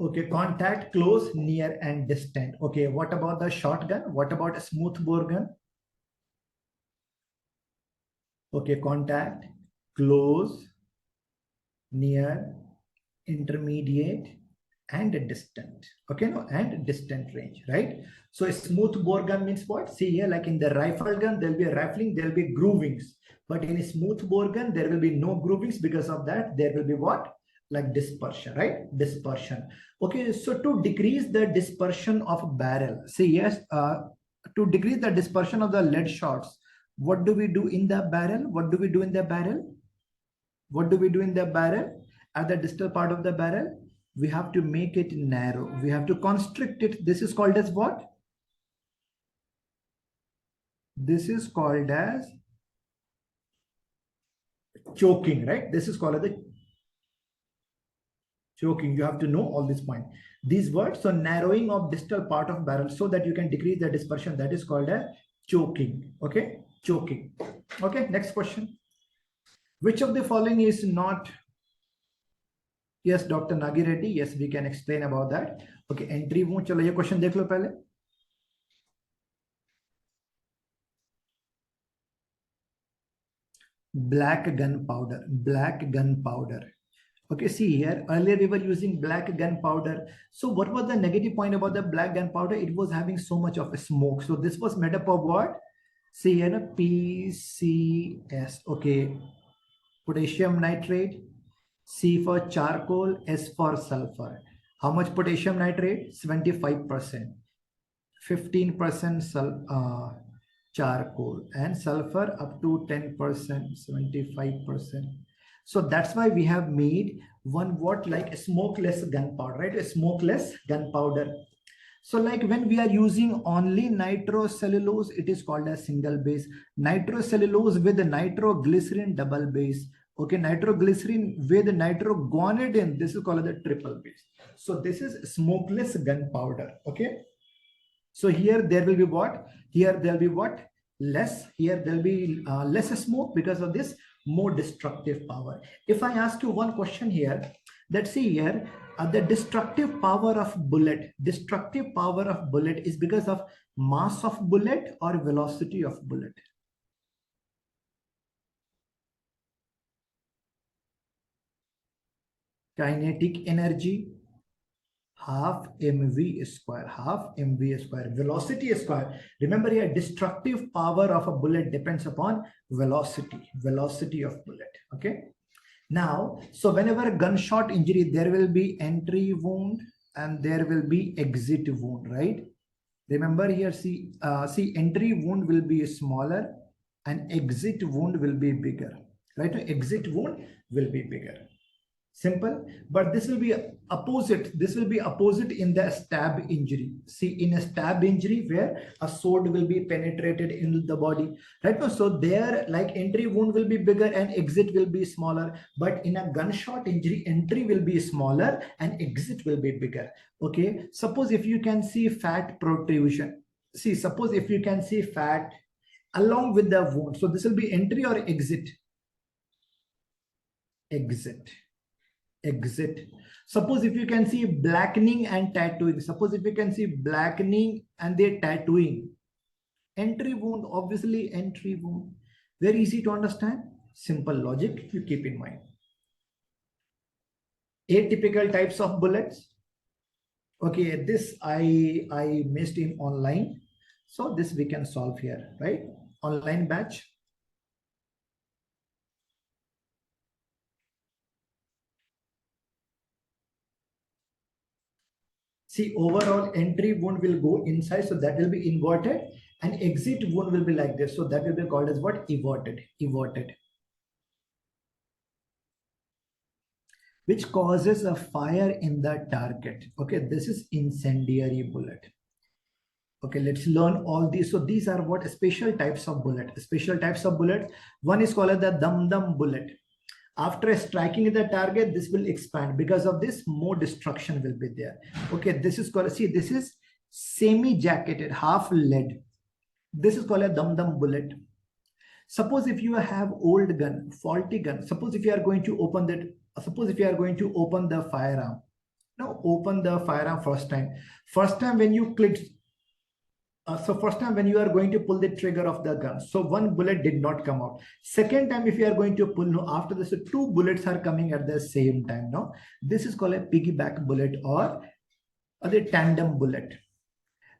Okay, contact, close, near, and distant. Okay, what about the shotgun? What about a smoothbore gun? Okay, contact, close, near, intermediate, and distant. Okay, no, and distant range, right? So a smooth bore gun means what? See here, like in the rifle gun, there'll be a rifling, there'll be groovings. But in a smooth bore gun, there will be no groovings. Because of that, there will be what? Like dispersion, right? Dispersion. Okay, so to decrease the dispersion of barrel, see, yes, to decrease the dispersion of the lead shots, what do we do in the barrel? What do we do in the barrel? What do we do in the barrel? At the distal part of the barrel, we have to make it narrow. We have to constrict it. This is called as what? This is called as choking, right? This is called as the choking. You have to know all this point. These words, so narrowing of distal part of barrel so that you can decrease the dispersion, that is called as choking. Okay, choking. Okay, next question. Which of the following is not? Yes, Dr. Nagi Reddy. Yes, we can explain about that. Okay, entry wound. चलो ये question देख लो पहले. Black gunpowder. Black gunpowder. Okay, see here. Earlier we were using black gunpowder. So what was the negative point about the black gunpowder? It was having so much of a smoke. So this was made up of what? See here, PCS. Okay, potassium nitrate. C for charcoal, S for sulfur. How much potassium nitrate? 75%. 15% charcoal, and sulfur up to 10%, 75%. So that's why we have made one what, like a smokeless gunpowder, right? A smokeless gunpowder. So like when we are using only nitrocellulose, it is called a single base. Nitrocellulose with nitroglycerin, double base. Okay, nitroglycerin with nitroguanidine, this is called the triple base. So this is smokeless gunpowder. Okay, so here there will be what? Here there will be what? Less. Here there will be less smoke because of this more destructive power. If I ask you one question here, that see here, the destructive power of bullet is because of mass of bullet or velocity of bullet? Kinetic energy, half mv square, velocity square. Remember here, destructive power of a bullet depends upon velocity of bullet. Okay, now, so whenever gunshot injury, there will be entry wound and there will be exit wound, right? Remember here, see entry wound will be smaller and exit wound will be bigger, right? Exit wound will be bigger. Simple, but this will be opposite. This will be opposite in the stab injury. See, in a stab injury where a sword will be penetrated into the body, right? So there, like entry wound will be bigger and exit will be smaller. But in a gunshot injury, entry will be smaller and exit will be bigger. Okay, suppose if you can see fat protrusion. See, suppose if you can see fat along with the wound. So this will be entry or exit? Exit. Suppose if you can see blackening and tattooing. Suppose if you can see blackening and they're tattooing. Entry wound, obviously entry wound. Very easy to understand. Simple logic you keep in mind. Atypical types of bullets. Okay, this I missed in online. So this we can solve here, right? Online batch. See, overall entry wound will go inside, so that will be inverted, and exit wound will be like this. So that will be called as what? Everted. Which causes a fire in the target. Okay, this is incendiary bullet. Okay, let's learn all these. So these are what? Special types of bullet. Special types of bullet. One is called the dum-dum bullet. After striking the target, this will expand. Because of this, more destruction will be there. Okay, this is called, see, this is semi-jacketed, half lead. This is called a dum-dum bullet. Suppose if you have old gun, faulty gun, suppose if you are going to open that, suppose if you are going to open the firearm, Now open the firearm first time. First time when you clicked, so first time when you are going to pull the trigger of the gun, so one bullet did not come out. Second time, if you are going to pull, no, after this, so two bullets are coming at the same time. No, this is called a piggyback bullet or the tandem bullet.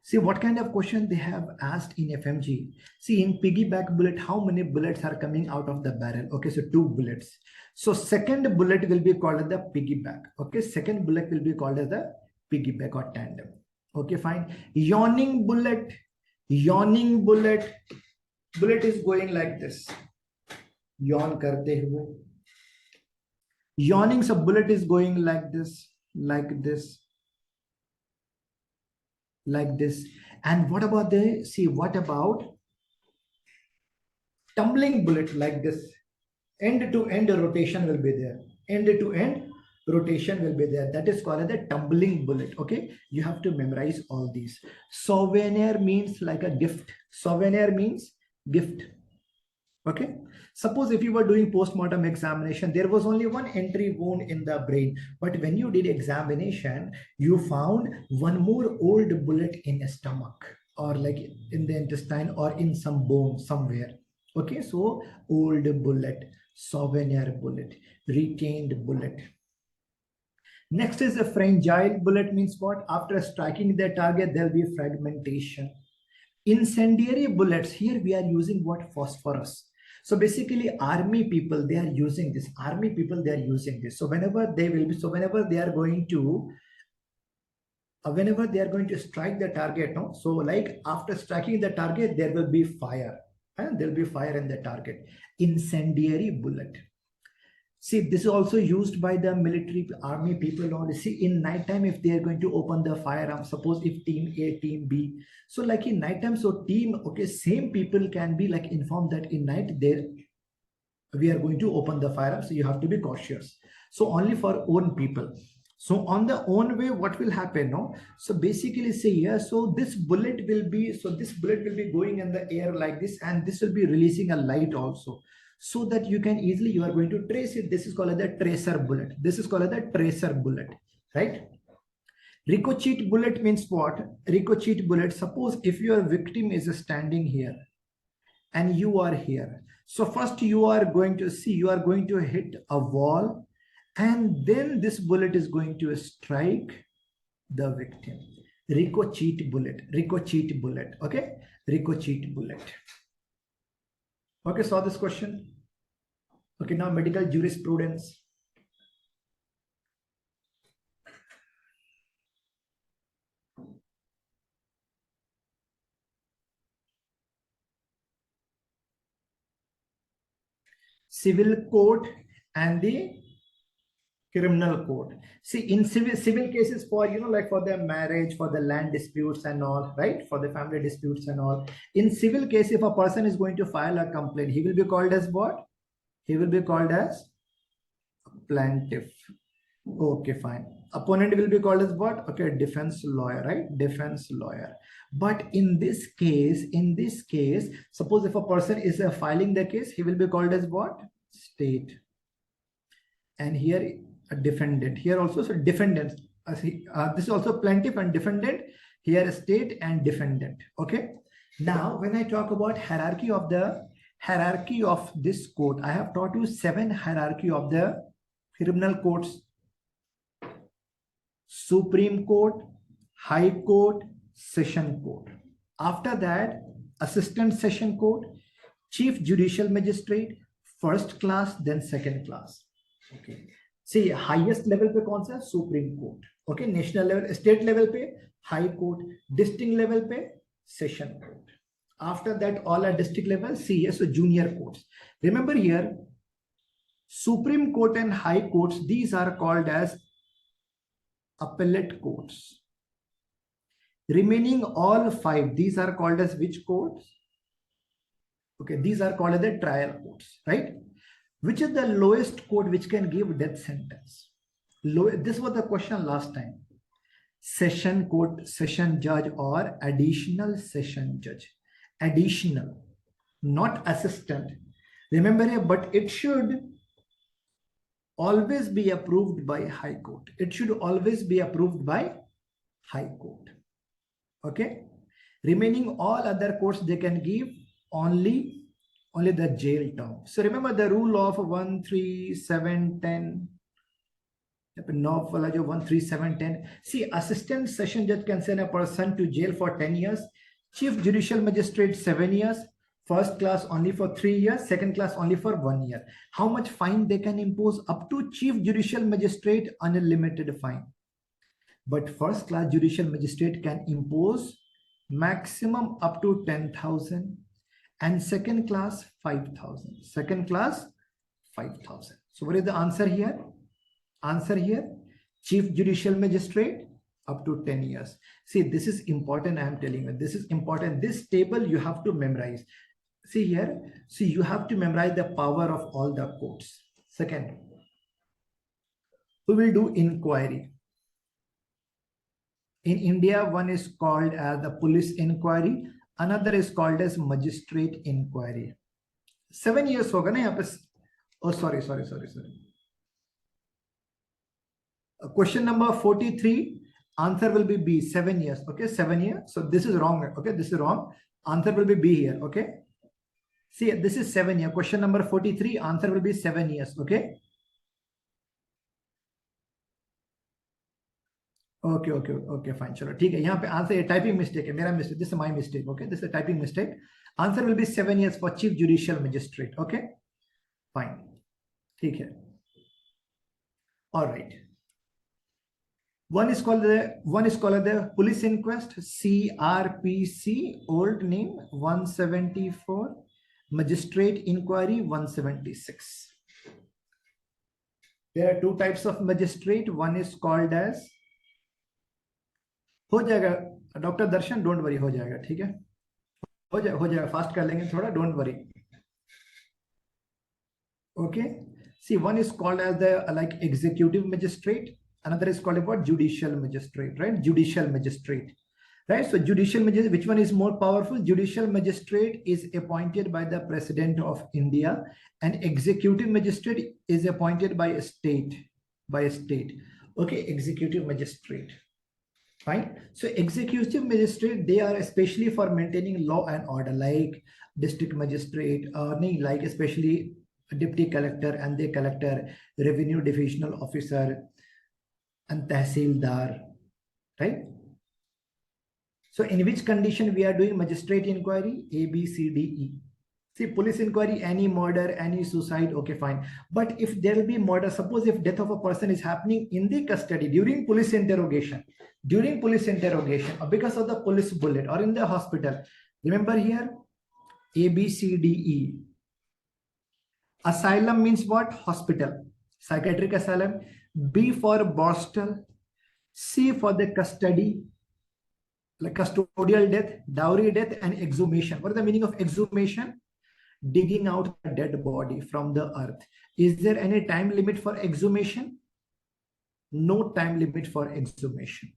See what kind of question they have asked in FMG. See in piggyback bullet, how many bullets are coming out of the barrel? Okay, so two bullets. So second bullet will be called as the piggyback. Okay, second bullet will be called as the piggyback or tandem. Okay, fine. Yawning bullet. Yawning bullet. Bullet is going like this. Yawn karte hue. Yawning, so bullet is going like this, like this, like this. And what about the, see, what about tumbling bullet like this? End to end rotation will be there. End to end rotation will be there. That is called the tumbling bullet. Okay, you have to memorize all these. Souvenir means like a gift. Souvenir means gift. Okay, suppose if you were doing post-mortem examination, there was only one entry wound in the brain, but when you did examination, you found one more old bullet in the stomach or like in the intestine or in some bone somewhere. Okay, so old bullet, souvenir bullet, retained bullet. Next is a fragile bullet, means what? After striking the target, there will be fragmentation. Incendiary bullets, here we are using what? Phosphorus. So basically army people, they are using this. Army people, they are using this. So whenever they will be, so whenever they are going to strike the target, no? So like after striking the target, there will be fire. And there will be fire in the target. Incendiary bullet. See, this is also used by the military army people only. See, in nighttime, if they are going to open the firearm, suppose if team A, team B. So like in nighttime, so team, okay, same people can be like informed that in night we are going to open the firearm. So you have to be cautious. So only for own people. So on the own way, what will happen? No. So basically say here, so this bullet will be going in the air like this, and this will be releasing a light also. So that you can easily, you are going to trace it. This is called the tracer bullet. This is called the tracer bullet, right? Ricochet bullet means what? Ricochet bullet, suppose if your victim is standing here and you are here. So first you are going to see, you are going to hit a wall and then this bullet is going to strike the victim. Ricochet bullet, okay? Ricochet bullet. Okay, saw this question. Okay, now medical jurisprudence. Civil code and the criminal code. See, in civil cases, for like for the marriage, for the land disputes and all, right, for the family disputes and all, in civil case, if a person is going to file a complaint, he will be called as what? He will be called as plaintiff. Okay, fine. Opponent will be called as what? Okay, defense lawyer, right? Defense lawyer. But in this case, suppose if a person is filing the case, he will be called as what? State. And here a defendant. Here also, so defendant. This is also plaintiff and defendant. Here state and defendant. Okay. Now, when I talk about hierarchy of this court, I have taught you 7 hierarchy of the criminal courts. Supreme Court, High Court, Session Court. After that, Assistant Session Court, Chief Judicial Magistrate, first class, then second class. Okay. See, highest level पे कौन सा? Supreme Court. Okay, national level, state level पे High Court, district level पे Session Court. After that, all are district level, CS, so junior courts. Remember here, Supreme Court and High Courts, these are called as appellate courts. Remaining all 5, these are called as which courts? Okay, these are called as the trial courts, right? Which is the lowest court which can give death sentence? This was the question last time. Session court, session judge, or additional session judge. Additional, not assistant. Remember here, but it should always be approved by High Court. It should always be approved by High Court. Okay. Remaining all other courts, they can give only the jail term. So remember the rule of 13710. 13710. See, assistant session judge can send a person to jail for 10 years. Chief judicial magistrate 7 years. First class only for 3 years. Second class only for 1 year. How much fine they can impose? Up to chief judicial magistrate, unlimited fine. But first class judicial magistrate can impose maximum up to 10,000, and second class 5,000. Second class 5,000. So what is the answer here? Answer here, chief judicial magistrate up to 10 years. See, this is important. I am telling you, this is important. This table you have to memorize. See here, see, you have to memorize the power of all the courts. Second, we will do inquiry. In India, one is called as the police inquiry, another is called as magistrate inquiry. 7 years होगा ना यहाँ पे. Oh, sorry. Question number 43, answer will be B, 7 years. Okay, 7 years. So this is wrong. Okay, this is wrong. Answer will be B here. Okay. See, this is 7 years. Question number 43, answer will be 7 years. Okay. Okay, fine. चलो ठीक है. यहाँ पे answer typing mistake है, मेरा mistake. This is my mistake. Okay, this is typing mistake. Answer will be 7 years for chief judicial magistrate. Okay, fine, ठीक है. Alright. One is called the police inquest, CRPC, old name 174, magistrate inquiry 176. There are two types of magistrate. One is called as, हो जाएगा doctor Darshan, don't worry, हो जाएगा. ठीक है, हो जाएगा, फास्ट कर लेंगे थोड़ा, don't worry. Okay. See, one is called as the like executive magistrate. Another is called what? Judicial magistrate, right? Judicial magistrate, right? So judicial magistrate, which one is more powerful? Judicial magistrate is appointed by the president of India, and executive magistrate is appointed by a state, Okay, executive magistrate. Fine. So executive magistrate, they are especially for maintaining law and order, like district magistrate, like especially deputy collector and the collector, revenue divisional officer, and tahsildar, right? So in which condition we are doing magistrate inquiry? A, B, C, D, E. See, police inquiry, any murder, any suicide, okay, fine. But if there will be murder, suppose if death of a person is happening in the custody during police interrogation, or because of the police bullet, or in the hospital. Remember here, A, B, C, D, E. Asylum means what? Hospital, psychiatric asylum. B for Boston, C for the custody, like custodial death, dowry death, and exhumation. What is the meaning of exhumation? Digging out a dead body from the earth. Is there any time limit for exhumation? No time limit for exhumation.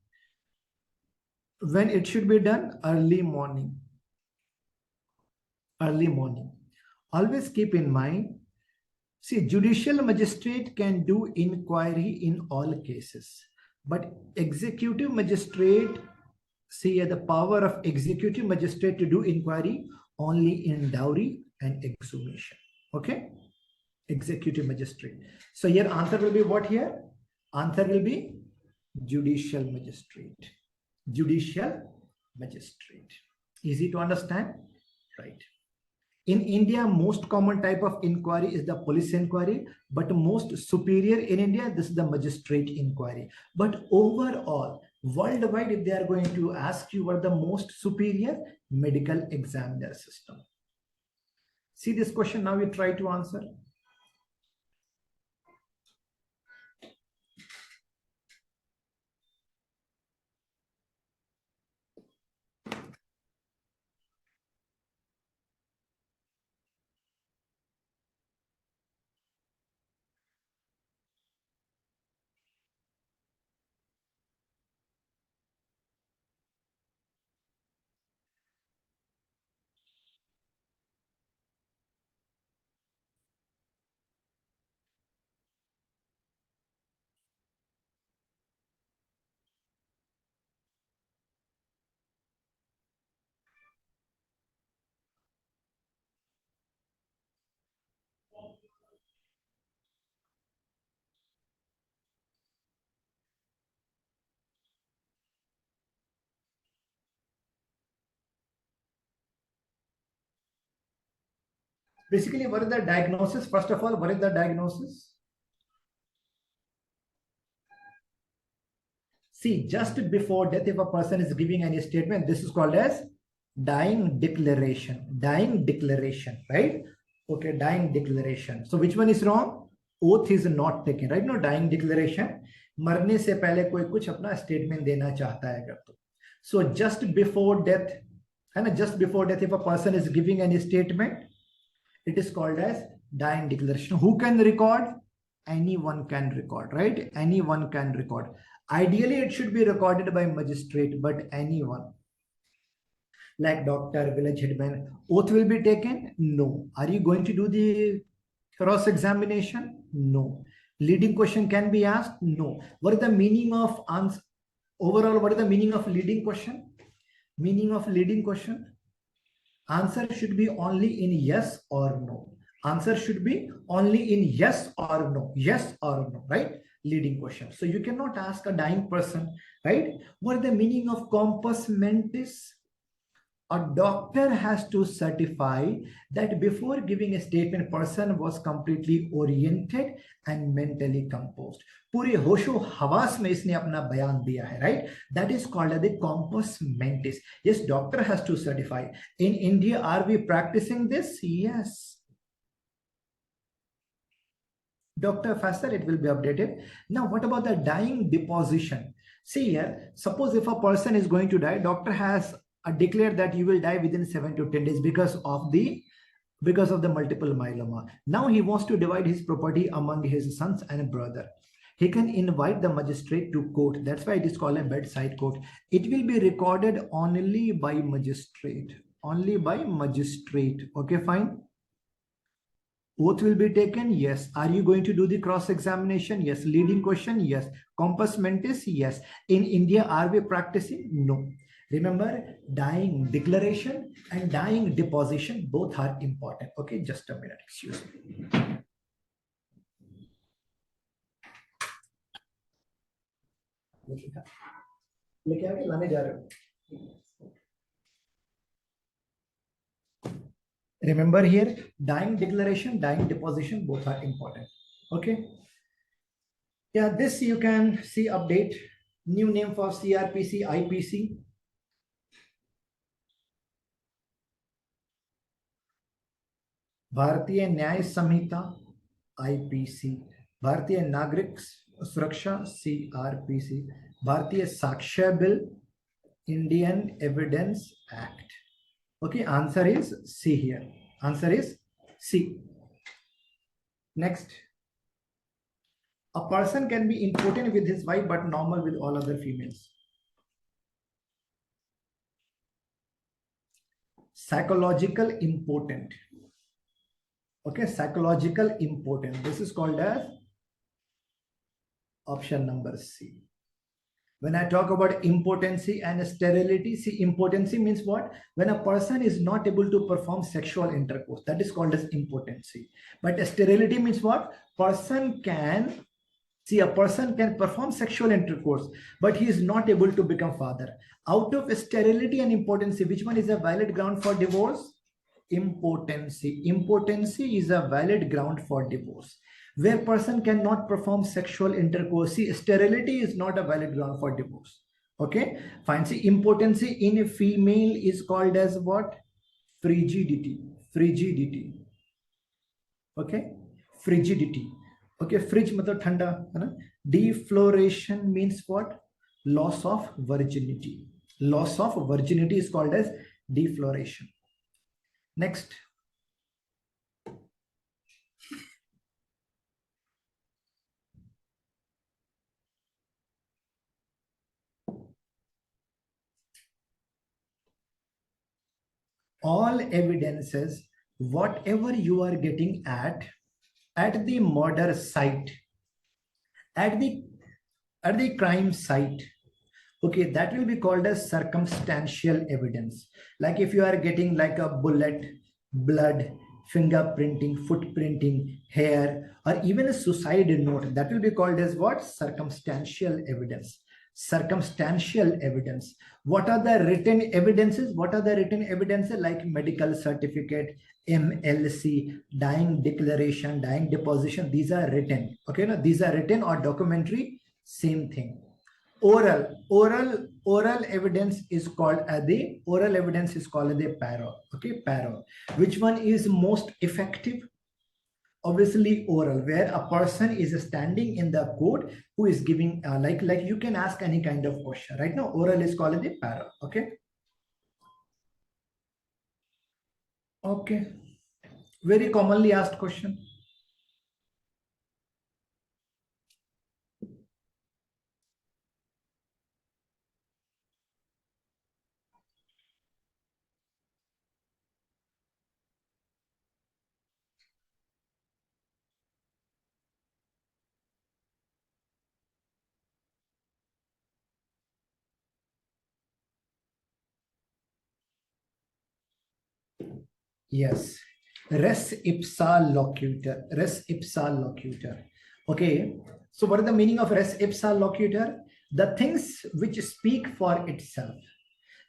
When it should be done? Early morning. Always keep in mind, see, judicial magistrate can do inquiry in all cases, but executive magistrate, see, the power of executive magistrate to do inquiry only in dowry and exhumation. Okay, executive magistrate. So here answer will be what here? Answer will be judicial magistrate. Easy to understand, right? In India, most common type of inquiry is the police inquiry, but most superior in India, this is the magistrate inquiry. But overall, worldwide, if they are going to ask you what the most superior, medical examiner system. See this question, now you try to answer. Basically, what is the diagnosis? First of all, what is the diagnosis? See, just before death, if a person is giving any statement, this is called as dying declaration. Dying declaration, right? Okay, dying declaration. So which one is wrong? Oath is not taken, right? No, dying declaration. मरने से पहले कोई कुछ अपना statement देना चाहता है अगर तो. So just before death, है ना? Just before death, if a person is giving any statement, it is called as dying declaration. Who can record? Anyone can record, right? Anyone can record. Ideally, it should be recorded by magistrate, but anyone. Like doctor, village headman, oath will be taken? No. Are you going to do the cross-examination? No. Leading question can be asked? No. What is the meaning of answer? Overall, what is the meaning of leading question? Meaning of leading question? Answer should be only in yes or no. Answer should be only in yes or no. Yes or no, right? Leading question. So you cannot ask a dying person, right? What is the meaning of compos mentis? A doctor has to certify that before giving a statement, person was completely oriented and mentally composed. पूरे होशो हवास में इसने अपना बयान दिया है, right? That is called as the compos mentis. Yes, doctor has to certify. In India, are we practicing this? Yes. Dr. Faster, it will be updated. Now, what about the dying deposition? See here, suppose if a person is going to die, doctor has declared that you will die within 7 to 10 days because of the multiple myeloma. Now he wants to divide his property among his sons and brother. He can invite the magistrate to court. That's why it is called a bedside court. It will be recorded only by magistrate. Only by magistrate. Okay, fine. Oath will be taken? Yes. Are you going to do the cross-examination? Yes. Leading question? Yes. Compos mentis? Yes. In India, are we practicing? No. Remember, dying declaration and dying deposition, both are important. Okay, just a minute, excuse me. Remember here, dying declaration, dying deposition, both are important. Okay. Yeah, this you can see update. New name for CRPC, IPC. भारतीय न्याय संहिता IPC, भारतीय नागरिक सुरक्षा CrPC, भारतीय साक्ष्य bill, Indian evidence act. Okay, answer is C here. Answer is C. Next. A person can be impotent with his wife but normal with all other females. Psychological impotent. Okay, psychological impotent. This is called as option number C. When I talk about impotency and sterility, see, impotency means what? When a person is not able to perform sexual intercourse, that is called as impotency. But sterility means what? A person can perform sexual intercourse, but he is not able to become father. Out of sterility and impotency, which one is a valid ground for divorce? Impotency. Impotency is a valid ground for divorce. Where person cannot perform sexual intercourse, see, sterility is not a valid ground for divorce. Okay, fine. See, impotency in a female is called as what? Frigidity. Frigidity. Okay, frigidity. Okay, fridge matlab thanda, hai na? Defloration means what? Loss of virginity. Loss of virginity is called as defloration. Next. All evidences, whatever you are getting at the murder site, at the crime site, okay, that will be called as circumstantial evidence. Like if you are getting like a bullet, blood, fingerprinting, footprinting, hair, or even a suicide note, that will be called as what? Circumstantial evidence. circumstantial evidence. What are the written evidences? What are the written evidences? Like medical certificate, MLC, dying declaration, dying deposition. These are written. Okay, now these are written or documentary, same thing. Oral evidence is called the paro. Okay, paro. Which one is most effective? Obviously oral, where a person is standing in the court who is giving like you can ask any kind of question. Right now oral is called the paro. Okay, very commonly asked question. Yes, res ipsa locutor. Res ipsa locutor. Okay, so what is the meaning of res ipsa locutor? The things which speak for itself.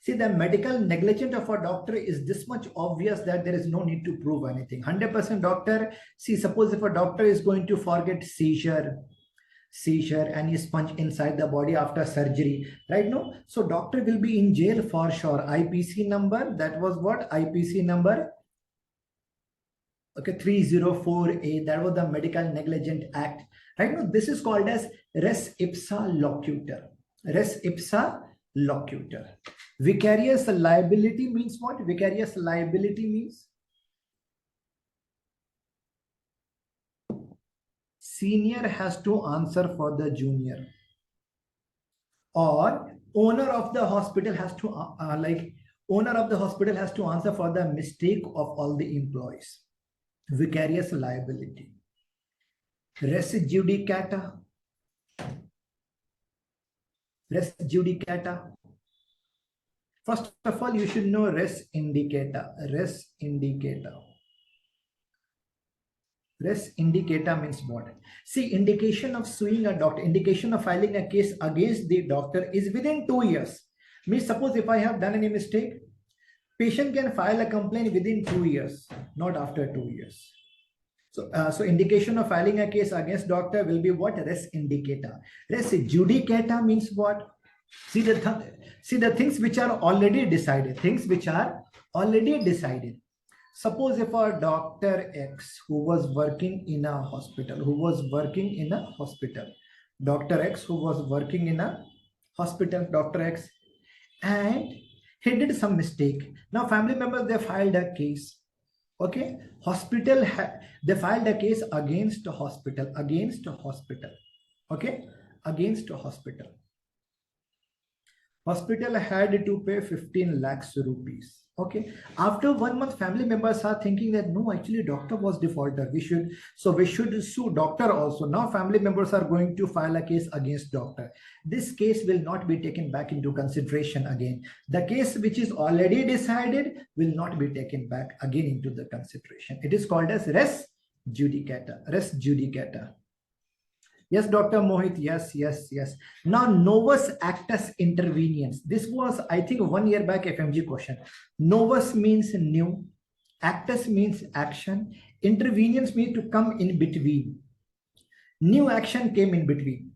See, the medical negligence of a doctor is this much obvious that there is no need to prove anything. 100% doctor. See, suppose if a doctor is going to forget seizure and he sponge inside the body after surgery, right? No, so doctor will be in jail for sure. IPC number, that was what? IPC number, okay, 304A, that was the Medical Negligent Act. Right now, this is called as res ipsa locutor. Res ipsa locutor. Vicarious liability means what? Vicarious liability means senior has to answer for the junior, or owner of the hospital has to owner of the hospital has to answer for the mistake of all the employees. Vicarious liability. Res judicata. Res judicata. First of all, you should know res indicata. Res indicata. Res indicata means what? See, indication of suing a doctor, indication of filing a case against the doctor is within 2 years. Means suppose if I have done any mistake, patient can file a complaint within 2 years, not after 2 years. So indication of filing a case against doctor will be what? Res indicata. Res judicata means what? See the things which are already decided. Things which are already decided. Suppose if a Dr. X who was working in a hospital, Dr. X who was working in a hospital, Dr. X, and he did some mistake. Now family members, they filed a case. Okay, they filed a case against the hospital, okay, against the hospital. Hospital had to pay 15 lakhs rupees. Okay, after 1 month, family members are thinking that no, actually doctor was defaulter. We should sue doctor also. Now family members are going to file a case against doctor. This case will not be taken back into consideration again. The case which is already decided will not be taken back again into the consideration. It is called as res judicata. Res judicata. Yes, Dr. Mohit. Yes. Now, novus actus interveniens. This was, I think, 1 year back FMG question. Novus means new. Actus means action. Intervenience means to come in between. New action came in between.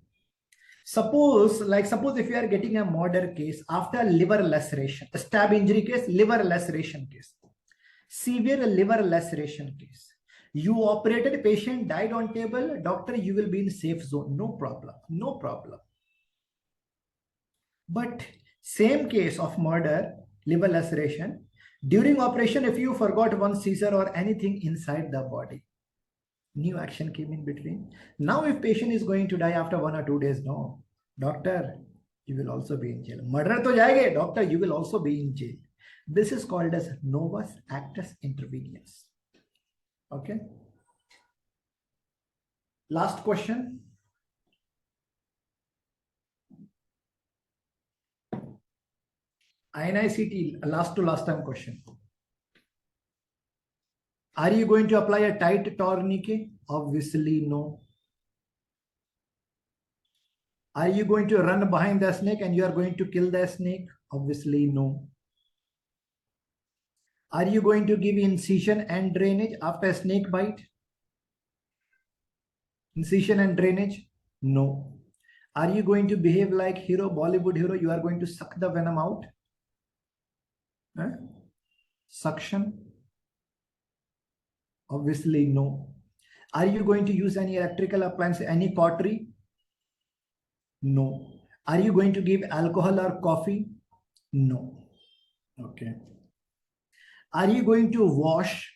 Suppose if you are getting a murder case after liver laceration, a stab injury case, liver laceration case, severe liver laceration case. You operated, patient died on table, doctor, you will be in safe zone. No problem. But same case of murder, liver laceration, during operation, if you forgot one seizure or anything inside the body, new action came in between. Now, if patient is going to die after 1 or 2 days, no, doctor, you will also be in jail. Murder to jayenge, doctor, you will also be in jail. This is called as novus actus interveniens. Okay. Last question. INICT, last time question. Are you going to apply a tight tourniquet? Obviously, no. Are you going to run behind the snake and you are going to kill the snake? Obviously, no. Are you going to give incision and drainage after a snake bite? Incision and drainage? No. Are you going to behave like hero, Bollywood hero? You are going to suck the venom out? Huh? Suction? Obviously, no. Are you going to use any electrical appliance, any pottery? No. Are you going to give alcohol or coffee? No. Okay. Are you going to wash?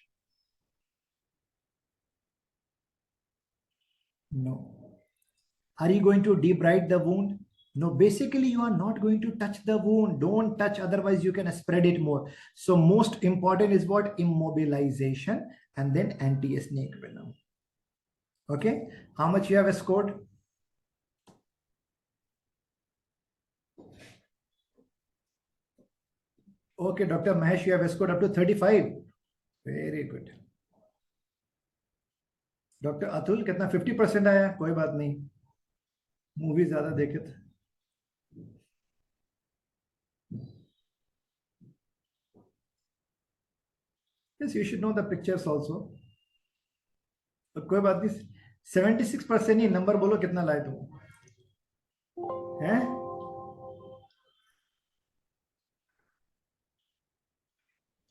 No. Are you going to debride the wound? No. Basically, you are not going to touch the wound. Don't touch, otherwise you can spread it more. So most important is what? Immobilization and then anti-snake venom. Okay. How much you have scored? Okay, Dr. Mahesh, you have scored up to 35. Very good. Doctor Atul कितना 50% आया? कोई बात नहीं, movie ज्यादा देखे थे. Yes, you should know the pictures also. तो कोई बात नहीं. 76% ही नंबर बोलो कितना लाए तुम हैं?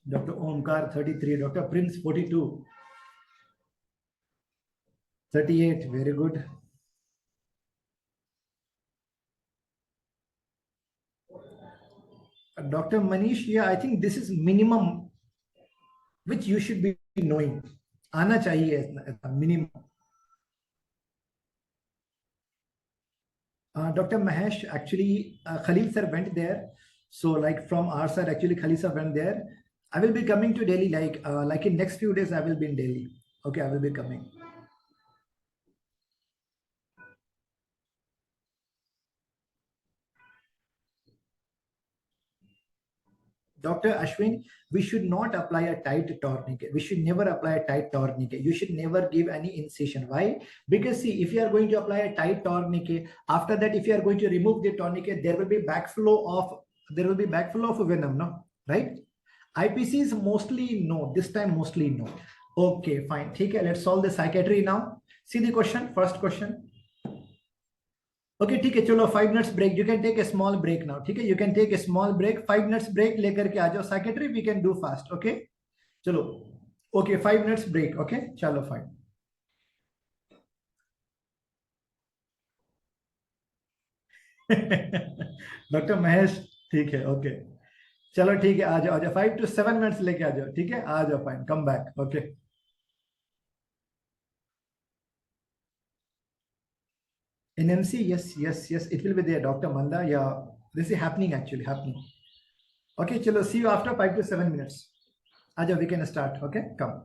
Doctor Omkar 33, doctor Prince 42, 38. Very good. Doctor Manish, yeah I think this is minimum which you should be knowing. आना चाहिए minimum. Dr. Mahesh, actually, Khalil sir went there. So, like from our side, actually, Khalil sir went there. I will be coming to Delhi, like in next few days, I will be in Delhi. Okay, I will be coming. Dr. Ashwin, we should not apply a tight tourniquet. We should never apply a tight tourniquet. You should never give any incision. Why? Because see, if you are going to apply a tight tourniquet, after that, if you are going to remove the tourniquet, there will be backflow of venom, no? Right? IPC is mostly no. This time mostly no. Okay, fine. Okay, let's solve the psychiatry now. See the question, first question. Okay ठीक है, चलो 5 minutes break. You can take a small break now. ठीक है, you can take a small break. 5 minutes break लेकर के आ जाओ. Psychiatry we can do fast. Okay चलो. Okay 5 minutes break. ओके चलो फाइन. डॉक्टर महेश ठीक है. ओके चलो ठीक है, आ जाओ आ जाओ. 5 to 7 मिनट्स लेके आ जाओ. ठीक है, आ जाओ. Fine, come back. Okay NMC, yes, yes, yes, it will be there, Dr. Manda. Yeah, this is happening, actually happening. Okay, chalo, see you after 5 to 7 minutes. Aja, we can start. Okay, come.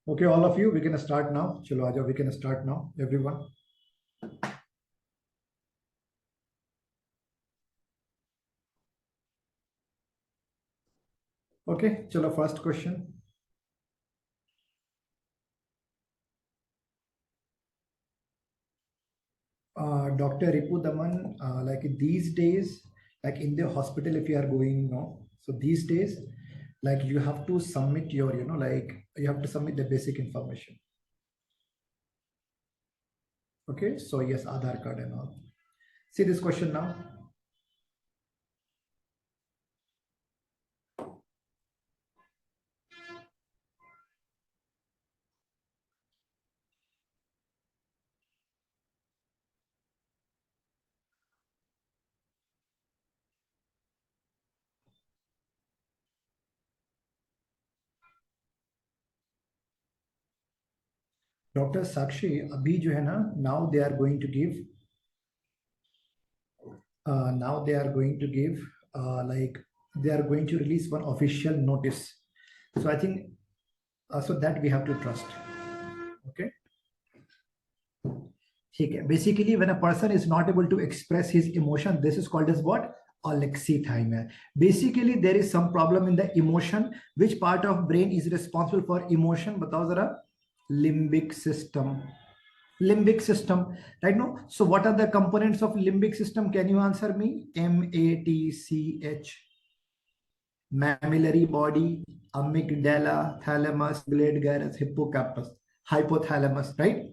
Okay, all of you, we can start now. Chalo, aajo, we can start now, everyone. Okay, chalo, first question. Dr. Ripu Daman, like these days, like in the hospital, if you are going, no, so these days, like you have to submit your, like you have to submit the basic information. Okay, so yes, Aadhaar card and all. See this question now. Dr. Sakshi, अभी जो है ना, now they are going to give, like they are going to release one official notice. So I think, so that we have to trust. Okay. Okay. Basically, when a person is not able to express his emotion, this is called as what? Alexithymia. Basically, there is some problem in the emotion. Which part of brain is responsible for emotion? Batao zara. Limbic system. Limbic system, right? No. So what are the components of limbic system? Can you answer me? MATCH. Mammillary body, amygdala, thalamus, glade gyrus, hippocampus, hypothalamus, right?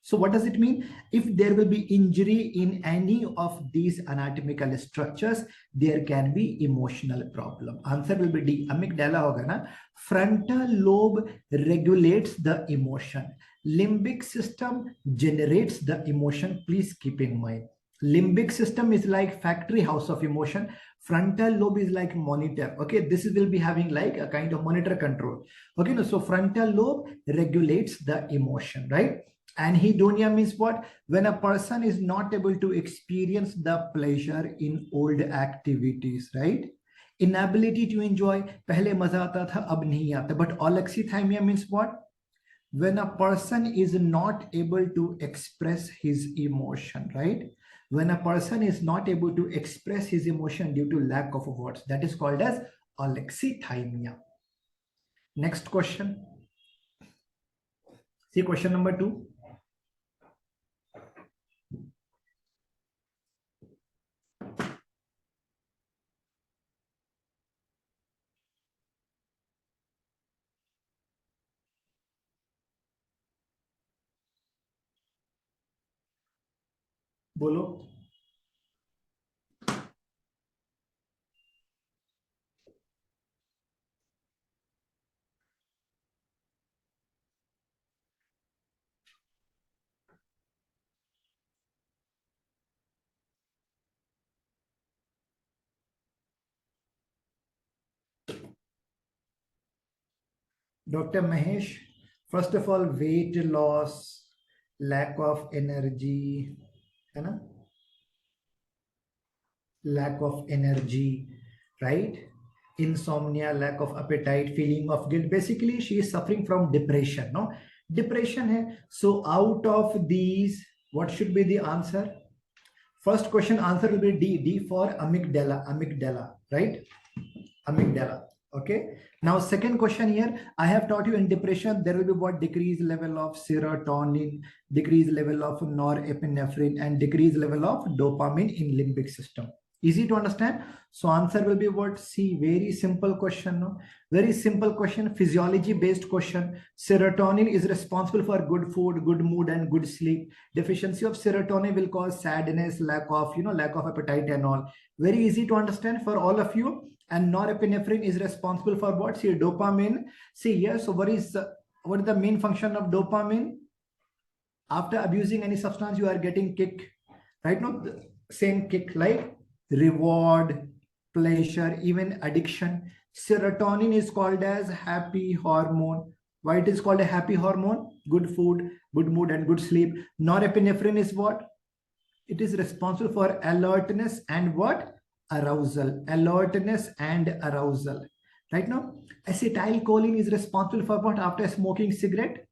So what does it mean? If there will be injury in any of these anatomical structures, there can be emotional problem. Answer will be D. Amygdala hoga na. Frontal lobe regulates the emotion. Limbic system generates the emotion. Please keep in mind. Limbic system is like factory house of emotion. Frontal lobe is like monitor. Okay, this will be having like a kind of monitor control. Okay, no, so frontal lobe regulates the emotion, right? Anhedonia means what? When a person is not able to experience the pleasure in old activities, right? Inability to enjoy. Pehle maza aata tha, ab nahi aata. But alexithymia means what? When a person is not able to express his emotion, right? When a person is not able to express his emotion due to lack of words, that is called as alexithymia. Next question. See question number 2. बोलो. Dr. Mahesh, first of all, weight loss, lack of energy, है ना? Lack of energy, right? Insomnia, lack of appetite, feeling of guilt. Basically, she is suffering from depression, no? Depression hai. So out of these, what should be the answer? First question answer will be D. D for amygdala. Amygdala, right? Amygdala. Okay. Now, second question here, I have taught you in depression, there will be what? Decreased level of serotonin, decreased level of norepinephrine, and decreased level of dopamine in limbic system. Easy to understand. So answer will be what? C. Very simple question. No? Very simple question. Physiology based question. Serotonin is responsible for good food, good mood, and good sleep. Deficiency of serotonin will cause sadness, lack of appetite and all. Very easy to understand for all of you. And norepinephrine is responsible for what? See, dopamine. See here. So what is the main function of dopamine? After abusing any substance, you are getting kick, right? No, the same kick like reward, pleasure, even addiction. Serotonin is called as happy hormone. Why it is called a happy hormone? Good food, good mood, and good sleep. Norepinephrine is what? It is responsible for alertness and what? Arousal. Alertness and arousal. right now. Acetylcholine is responsible for what? After smoking cigarette,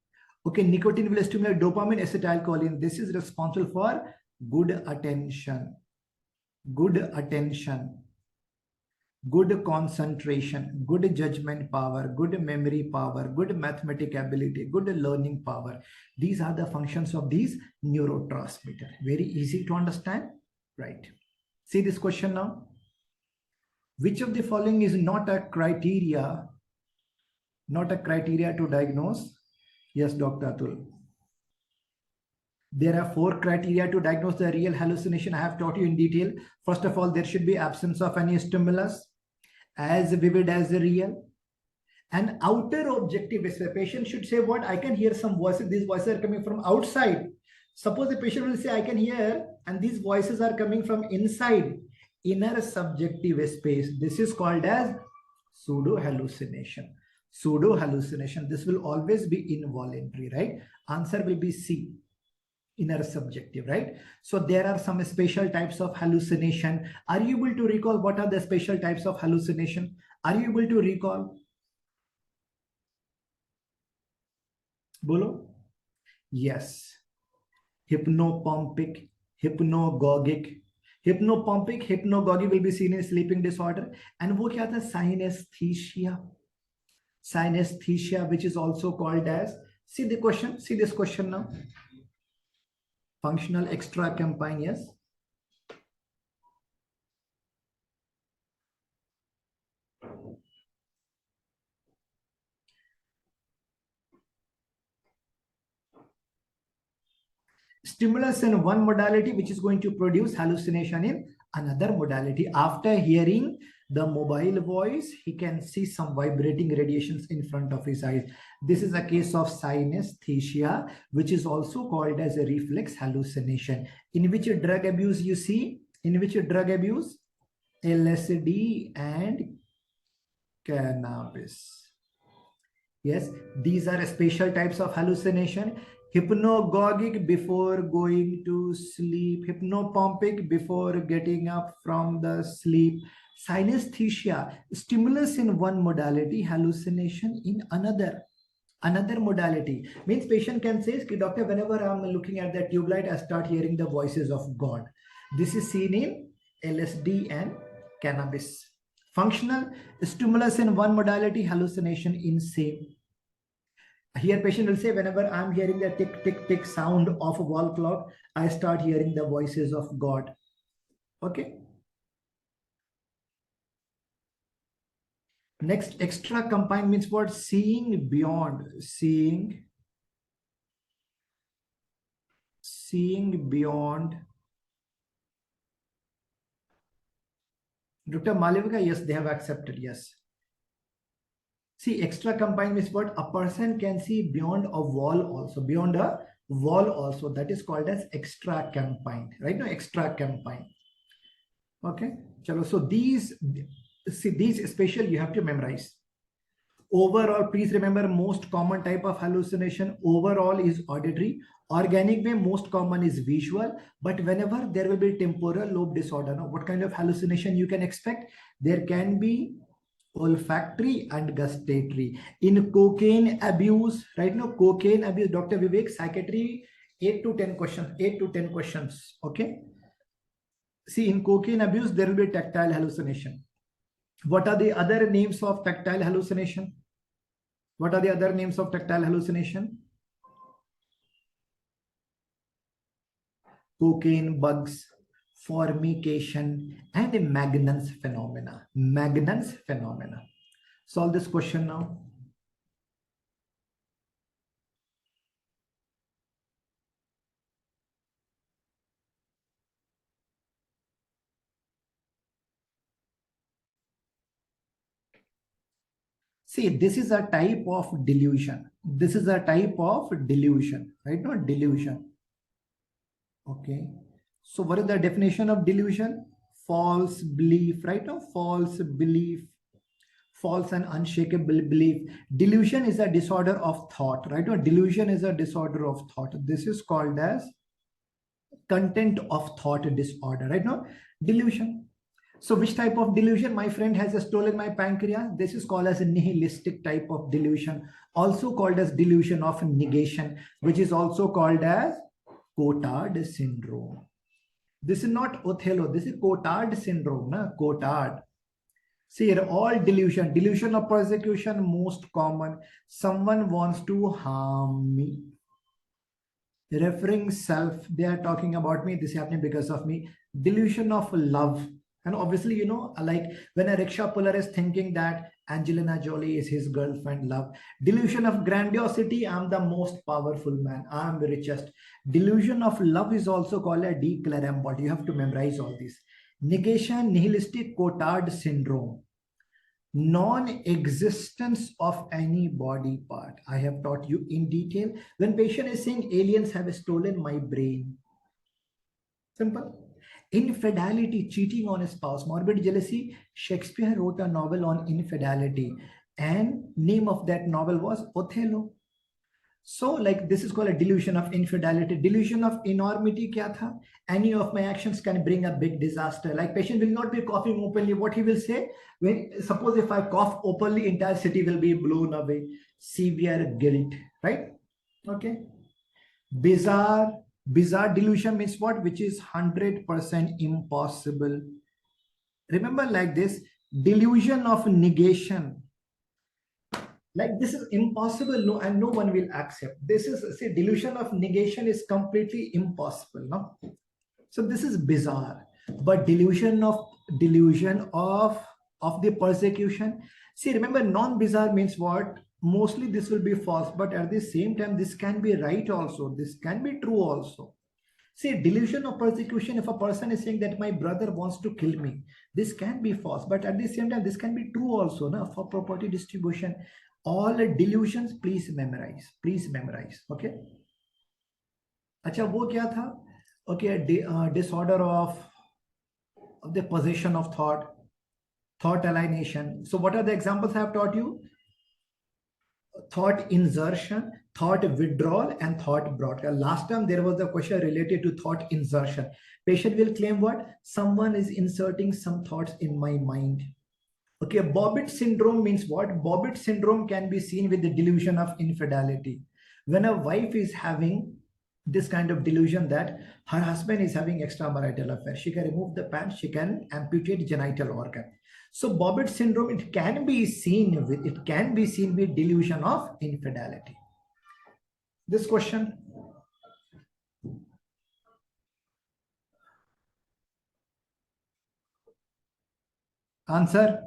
okay, nicotine will stimulate dopamine. Acetylcholine, this is responsible for good attention, good concentration, good judgment power, good memory power, good mathematic ability, good learning power. These are the functions of these neurotransmitters. Very easy to understand, right? See this question now. Which of the following is not a criteria to diagnose? Yes, Dr. Atul. There are 4 criteria to diagnose the real hallucination. I have taught you in detail. First of all, there should be absence of any stimulus, as vivid as the real. An outer objective is the patient should say, what? I can hear some voices. These voices are coming from outside. Suppose the patient will say, I can hear, and these voices are coming from inside. Inner subjective space. This is called as pseudo hallucination. Pseudo hallucination. This will always be involuntary, right? Answer will be C. Inner subjective, right? So there are some special types of hallucination. Are you able to recall what are the special types of hallucination? Are you able to recall? Bolo? Yes. Hypnopompic, hypnagogic. Hypnopompic, hypnagogic will be seen in sleeping disorder. And wo kya tha? Synesthesia. Synesthesia, which is also called as, see the question, see this question now. Functional extracampine, yes. Stimulus in one modality, which is going to produce hallucination in another modality. After hearing the mobile voice, he can see some vibrating radiations in front of his eyes. This is a case of synesthesia, which is also called as a reflex hallucination. In which drug abuse you see? In which drug abuse? LSD and cannabis. Yes, these are special types of hallucination. Hypnagogic before going to sleep, hypnopompic before getting up from the sleep, synesthesia, stimulus in one modality, hallucination in another modality. Means patient can say, doctor, whenever I'm looking at the tube light, I start hearing the voices of God. This is seen in LSD and cannabis. Functional, stimulus in one modality, hallucination in same. Here patient will say, whenever I'm hearing the tick, tick, tick sound of a wall clock, I start hearing the voices of God. Okay. Next, extracampine means what? Seeing beyond. Seeing beyond. Dr. Malivika, yes, they have accepted, yes. See, extracampine means what? A person can see beyond a wall also, beyond a wall also. That is called as extracampine, right? No, extracampine. Okay, chalo. So these special you have to memorize. Overall, please remember, most common type of hallucination overall is auditory. Organic way, most common is visual. But whenever there will be temporal lobe disorder, now what kind of hallucination you can expect? There can be olfactory and gustatory. In cocaine abuse, right now, cocaine abuse, Dr. Vivek, psychiatry, 8 to 10 questions, 8 to 10 questions. Okay. See, in cocaine abuse, there will be tactile hallucination. What are the other names of tactile hallucination? What are the other names of tactile hallucination? Cocaine bugs, formication, and Magnan's phenomena. Magnan's phenomena. Solve this question now. See, this is a type of delusion. This is a type of delusion, right? Not delusion. Okay. So what is the definition of delusion? False belief, right? No, false belief, false and unshakable belief. Delusion is a disorder of thought, right? No, delusion is a disorder of thought. This is called as content of thought disorder, right? No, delusion. So which type of delusion? My friend has stolen my pancreas. This is called as a nihilistic type of delusion, also called as delusion of negation, which is also called as Cotard syndrome. This is not Othello. This is Cotard syndrome. Na? Cotard. See here, all delusion. Delusion of persecution, most common. Someone wants to harm me. Referring self, they are talking about me. This is happening because of me. Delusion of love. And obviously, you know, like when a rickshaw puller is thinking that Angelina Jolie is his girlfriend, love. Delusion of grandiosity, I'm the most powerful man, I'm the richest. Delusion of love is also called a declarambot. You have to memorize all these. Negation, nihilistic Cotard syndrome. Non-existence of any body part. I have taught you in detail. When patient is saying aliens have stolen my brain. Simple. Infidelity, cheating on a spouse, morbid jealousy. Shakespeare wrote a novel on infidelity, and name of that novel was Othello. So like this is called a delusion of infidelity. Delusion of enormity kya tha? Any of my actions can bring a big disaster. Like patient will not be coughing openly. What he will say, when suppose if I cough openly, entire city will be blown away. Severe guilt, right? Okay. Bizarre delusion means what? Which is 100% impossible. Remember like this, delusion of negation. Like this is impossible, no, and no one will accept. This is, see, delusion of negation is completely impossible, no? So this is bizarre. But delusion of the persecution. See, remember, non-bizarre means what? Mostly this will be false, but at the same time, this can be right also. This can be true also. See, delusion of persecution, if a person is saying that my brother wants to kill me, this can be false, but at the same time, this can be true also, no? For property distribution. All delusions, please memorize. Please memorize. Okay. अच्छा वो क्या था? Okay, disorder of the possession of thought alienation. So what are the examples I have taught you? Thought insertion, thought withdrawal, and thought broadcast. Last time there was a question related to thought insertion. Patient will claim what? Someone is inserting some thoughts in my mind. Okay, Bobbitt syndrome means what? Bobbitt syndrome can be seen with the delusion of infidelity. When a wife is having this kind of delusion that her husband is having extramarital affair, she can remove the pants, she can amputate genital organ. So Bobbitt syndrome, it can be seen with delusion of infidelity. This question. Answer.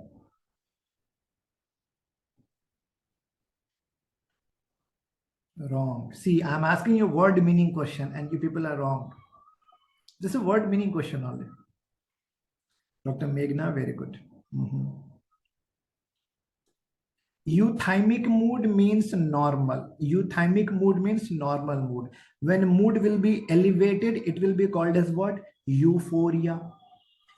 Wrong. See, I'm asking you word meaning question and you people are wrong. This is a word meaning question only. Dr. Meghna, very good. Euthymic mood means normal. Euthymic mood means normal mood. When mood will be elevated, it will be called as what? Euphoria.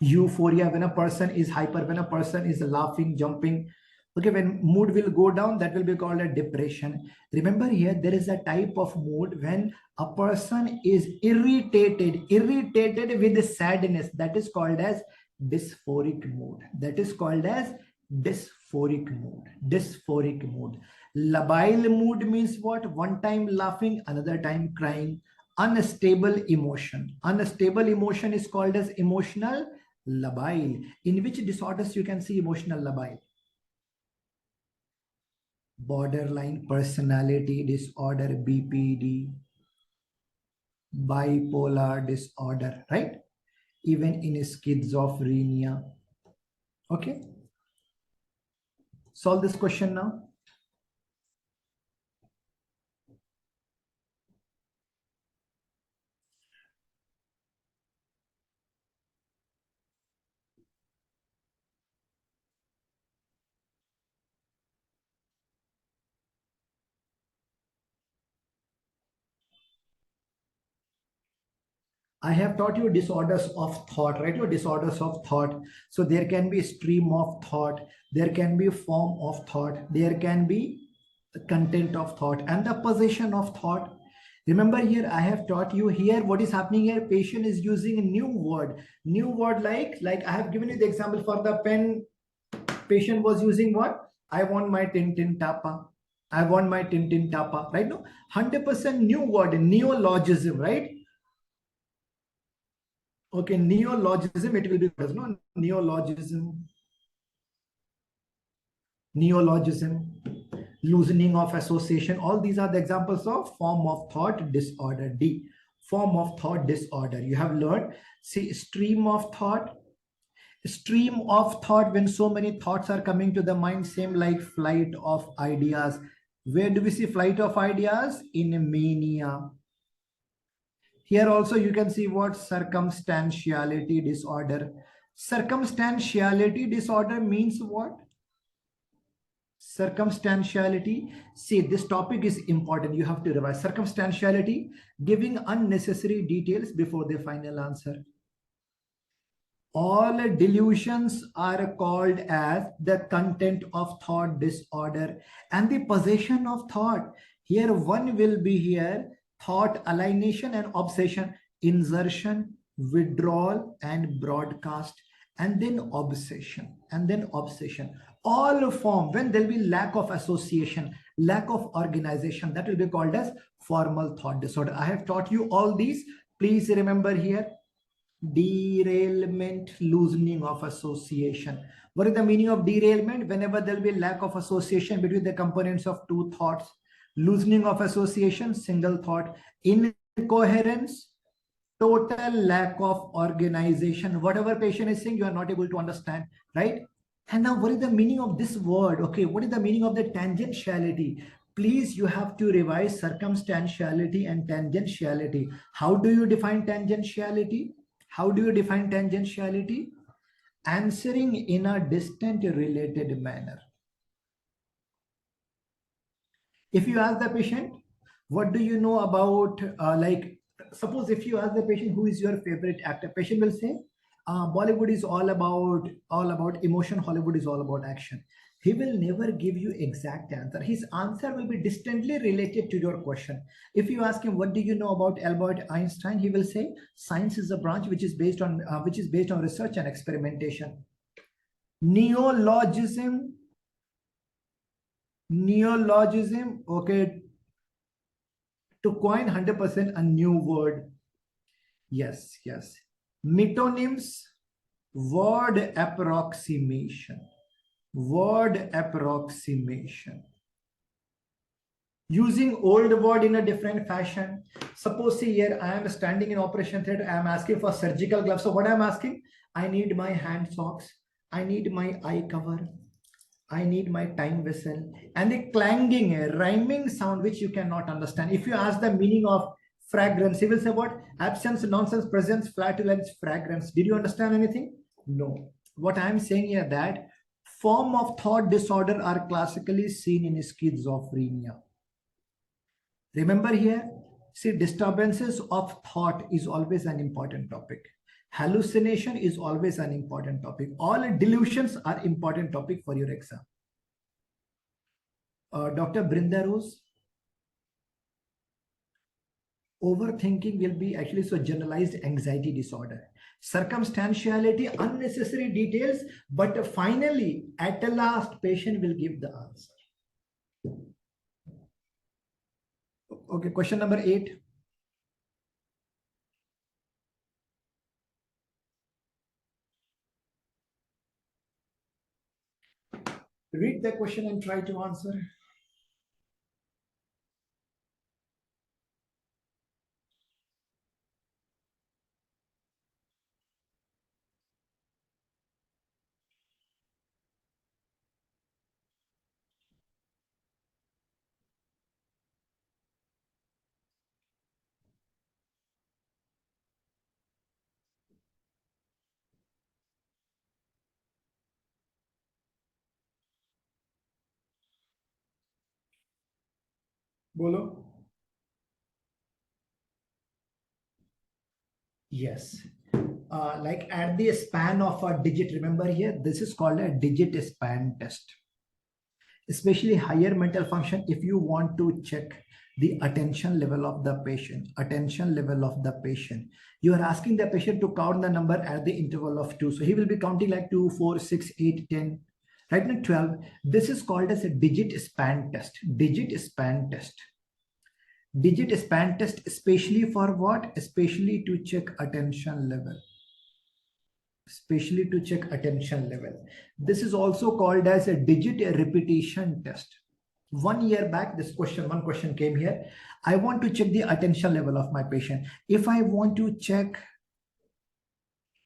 Euphoria, when a person is hyper, when a person is laughing, jumping. Okay, when mood will go down, that will be called a depression. Remember here, there is a type of mood when a person is irritated with sadness. That is called as dysphoric mood. That is called as dysphoric mood. Dysphoric mood. Labile mood means what? One time laughing, another time crying. Unstable emotion. Unstable emotion is called as emotional labile. In which disorders you can see emotional labile? Borderline personality disorder, BPD, bipolar disorder, right? Even in schizophrenia. Okay. Solve this question now. I have taught you disorders of thought, right? Your disorders of thought. So there can be stream of thought, there can be form of thought, there can be the content of thought and the possession of thought. Remember here, I have taught you here what is happening here. Patient is using a new word. New word like I have given you the example for the pen. Patient was using what? I want my Tintin Tapa. I want my Tintin Tapa. Right now, 100% new word, neologism, right? Okay, neologism, it will be, no? Neologism. Neologism, loosening of association, all these are the examples of form of thought disorder. D, form of thought disorder. You have learned, see, stream of thought. Stream of thought, when so many thoughts are coming to the mind, same like flight of ideas. Where do we see flight of ideas? In mania. Here also you can see what? Circumstantiality disorder. Circumstantiality disorder means what? Circumstantiality. See, this topic is important. You have to revise. Circumstantiality, giving unnecessary details before the final answer. All delusions are called as the content of thought disorder and the possession of thought. Here one will be here, thought alienation and obsession, insertion, withdrawal and broadcast, and then obsession, and then obsession. All form, when there will be lack of association, lack of organization, that will be called as formal thought disorder. I have taught you all these. Please remember here, derailment, loosening of association. What is the meaning of derailment? Whenever there will be lack of association between the components of two thoughts. Loosening of association, single thought. Incoherence, total lack of organization. Whatever patient is saying, you are not able to understand, right? And now what is the meaning of this word? Okay, what is the meaning of the tangentiality? Please, you have to revise circumstantiality and tangentiality. How do you define tangentiality? How do you define tangentiality? Answering in a distant related manner. If you ask the patient, what do you know about, suppose if you ask the patient, who is your favorite actor? Patient will say, Bollywood is all about emotion. Hollywood is all about action. He will never give you exact answer. His answer will be distantly related to your question. If you ask him, what do you know about Albert Einstein? He will say, science is a branch which is based on research and experimentation. Neologism, okay, to coin 100% a new word. Yes. Metonyms, word approximation. Using old word in a different fashion. Suppose, see here, I am standing in operation theater. I am asking for surgical gloves. So what I am asking? I need my hand socks. I need my eye cover. I need my time whistle. And the clanging, rhyming sound which you cannot understand. If you ask the meaning of fragrance, he will say what? Absence, nonsense, presence, flatulence, fragrance. Did you understand anything? No. What I am saying here, that form of thought disorder are classically seen in schizophrenia. Remember here, see, disturbances of thought is always an important topic. Hallucination is always an important topic. All delusions are important topic for your exam. Dr. Brinda Rose, overthinking will be actually so generalized anxiety disorder. Circumstantiality, unnecessary details, but finally, at the last, patient will give the answer. Okay, question number 8. Read the question and try to answer. Bolo. Yes. Like at the span of a digit, remember here, this is called a digit span test. Especially higher mental function, if you want to check The attention level of the patient, attention level of the patient. You are asking the patient to count the number at the interval of 2. So he will be counting like 2, 4, 6, 8, 10, right now 12. This is called as a digit span test. Digit span test. Digit span test, especially for what? Especially to check attention level. Especially to check attention level. This is also called as a digit repetition test. 1 year back, one question came here. I want to check the attention level of my patient. If I want to check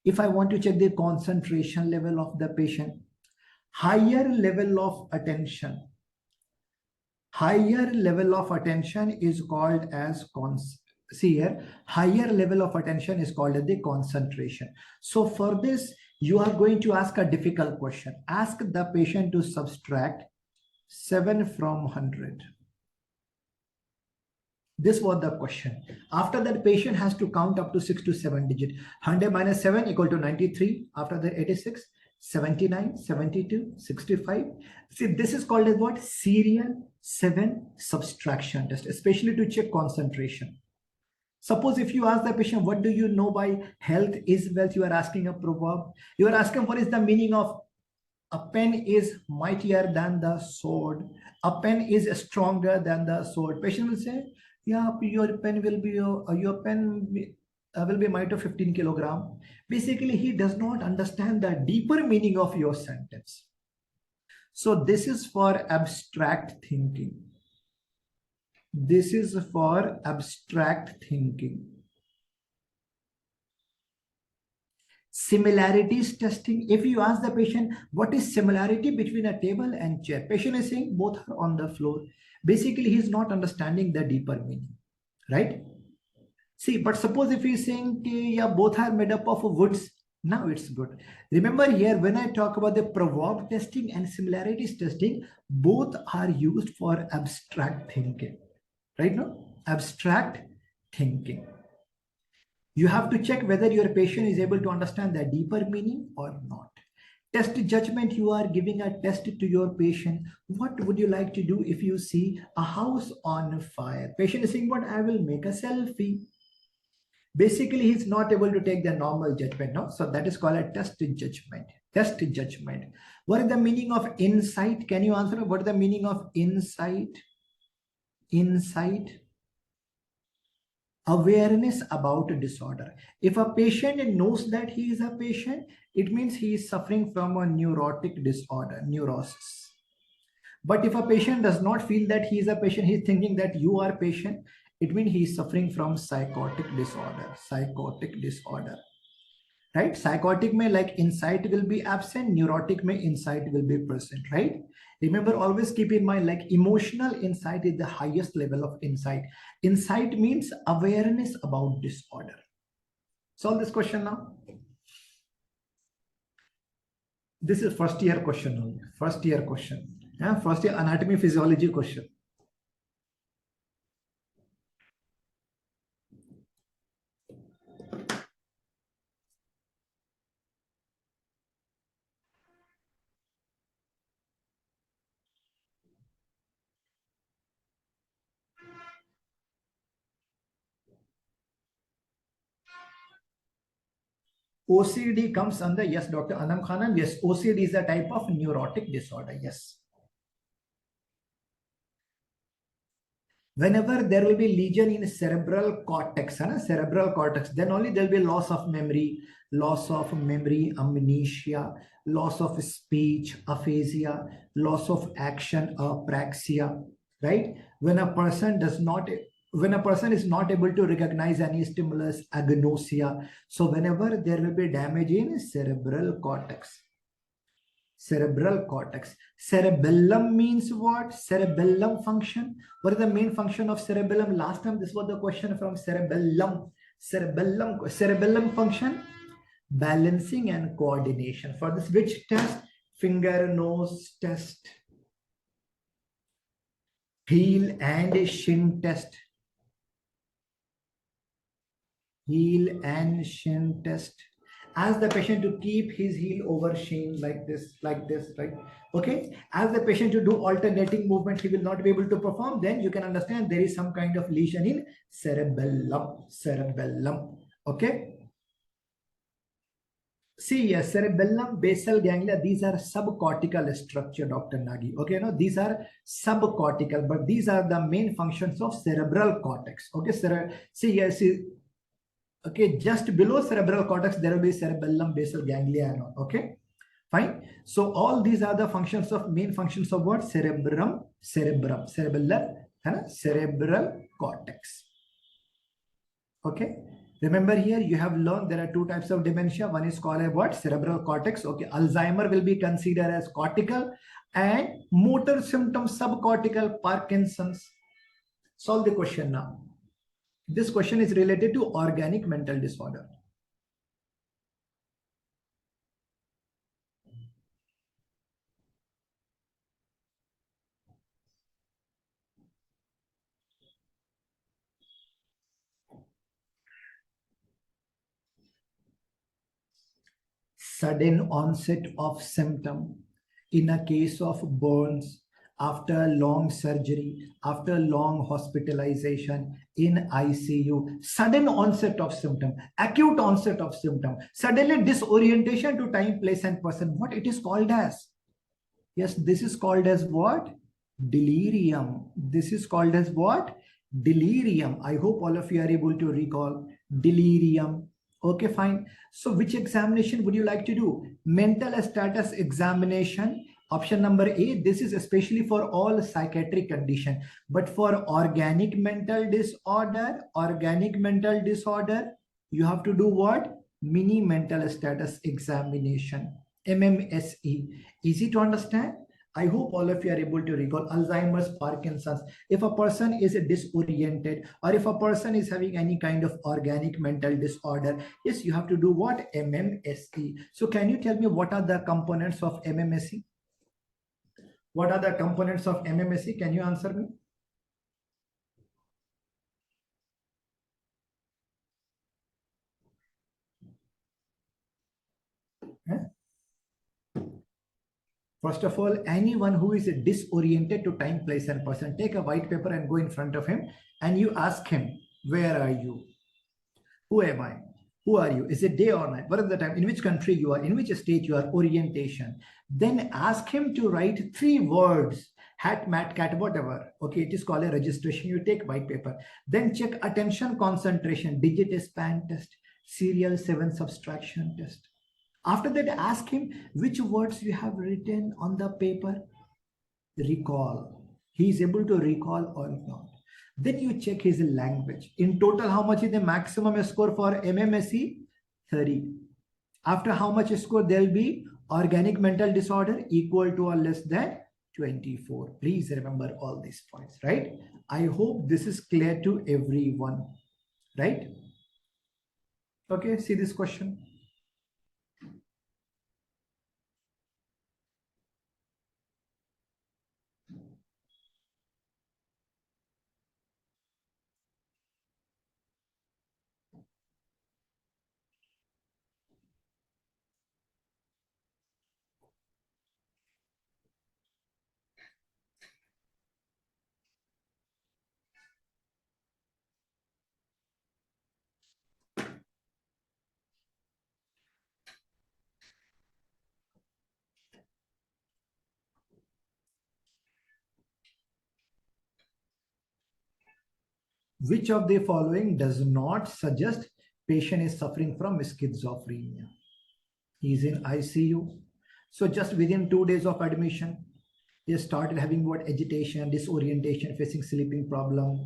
the concentration level of the patient, higher level of attention is called as higher level of attention is called as the concentration. So for this, you are going to ask a difficult question. Ask the patient to subtract 7 from 100. This was the question. After that, patient has to count up to 6 to 7 digits. 100 minus 7 equal to 93. After that, 86, 79, 72, 65. See, this is called as what? Serial 7 subtraction test, especially to check concentration. Suppose if you ask the patient, what do you know by health is wealth? You are asking a proverb. You are asking what is the meaning of a pen is mightier than the sword. A pen is stronger than the sword. Patient will say, yeah, your pen will be will be might of 15 kilogram. Basically, he does not understand the deeper meaning of your sentence. So this is for abstract thinking. This is for abstract thinking. Similarities testing. If you ask the patient, what is similarity between a table and chair? Patient is saying both are on the floor. Basically, he's not understanding the deeper meaning, right? See, but suppose if he's saying, yeah, both are made up of woods, now it's good. Remember here, when I talk about the proverb testing and similarities testing, both are used for abstract thinking, right? No, abstract thinking. You have to check whether your patient is able to understand the deeper meaning or not. Test judgment, you are giving a test to your patient. What would you like to do if you see a house on fire? Patient is saying, what? I will make a selfie. Basically, he's not able to take the normal judgment. No? So that is called a test judgment. Test judgment. What is the meaning of insight? Can you answer? What is the meaning of insight? Insight. Awareness about a disorder. If a patient knows that he is a patient, it means he is suffering from a neurotic disorder, neurosis. But if a patient does not feel that he is a patient, he is thinking that you are patient, it means he is suffering from psychotic disorder. Psychotic disorder. Right? Psychotic may like insight will be absent, neurotic may insight will be present, right? Remember, always keep in mind, like emotional insight is the highest level of insight. Insight means awareness about disorder. Solve this question now. This is first year question only. First year question. Yeah, first year anatomy physiology question. OCD comes under, yes, Dr. Anam Khanam, yes, OCD is a type of neurotic disorder, yes. Whenever there will be lesion in cerebral cortex, then only there will be loss of memory, amnesia, loss of speech, aphasia, loss of action, apraxia, right? When a person is not able to recognize any stimulus, agnosia. So whenever there will be damage in cerebral cortex. Cerebral cortex. Cerebellum means what? Cerebellum function. What is the main function of cerebellum? Last time this was the question from cerebellum. Cerebellum function, balancing and coordination. For this, which test? Finger nose test. Heel and shin test. Heel and shin test. Ask the patient to keep his heel over shin like this, right? Okay. Ask the patient to do alternating movement. He will not be able to perform. Then you can understand there is some kind of lesion in cerebellum. Okay. See, yes, cerebellum, basal ganglia, these are subcortical structure, Dr. Nagi. Okay, no, these are subcortical, but these are the main functions of cerebral cortex. Okay, see, yes, see, okay, just below cerebral cortex, there will be cerebellum, basal ganglia, and all. Okay, fine. So all these are the functions of main functions of what? Cerebrum, cerebellar, and cerebral cortex. Okay. Remember here, you have learned there are two types of dementia. One is called a what? Cerebral cortex. Okay. Alzheimer will be considered as cortical and motor symptoms subcortical, Parkinson's. Solve the question now. This question is related to organic mental disorder. Sudden onset of symptom in a case of burns after long surgery, after long hospitalization in ICU, sudden onset of symptom, acute onset of symptom, suddenly disorientation to time, place, and person. What it is called as? Yes, this is called as what? Delirium. This is called as what? Delirium. I hope all of you are able to recall delirium. Okay, fine. So which examination would you like to do? Mental status examination. Option number A, this is especially for all psychiatric condition. But for organic mental disorder, you have to do what? Mini mental status examination. MMSE. Easy to understand? I hope all of you are able to recall Alzheimer's, Parkinson's. If a person is disoriented or if a person is having any kind of organic mental disorder, yes, you have to do what? MMSE. So can you tell me what are the components of MMSE? What are the components of MMSE? Can you answer me? First of all, anyone who is disoriented to time, place, and person, take a white paper and go in front of him and you ask him, where are you? Who am I? Who are you? Is it day or night? What is the time? In which country you are? In which state you are? Orientation. Then ask him to write 3 words. Hat, mat, cat, whatever. Okay, it is called a registration. You take white paper. Then check attention concentration, digit span test, serial 7 subtraction test. After that, ask him which words you have written on the paper. Recall. He is able to recall or not. Then you check his language. In total, how much is the maximum score for MMSE? 30. After how much score there will be organic mental disorder equal to or less than 24. Please remember all these points, right? I hope this is clear to everyone, right? Okay, see this question. Which of the following does not suggest patient is suffering from schizophrenia? He is in ICU. So just within 2 days of admission, he started having what? Agitation, disorientation, facing sleeping problem,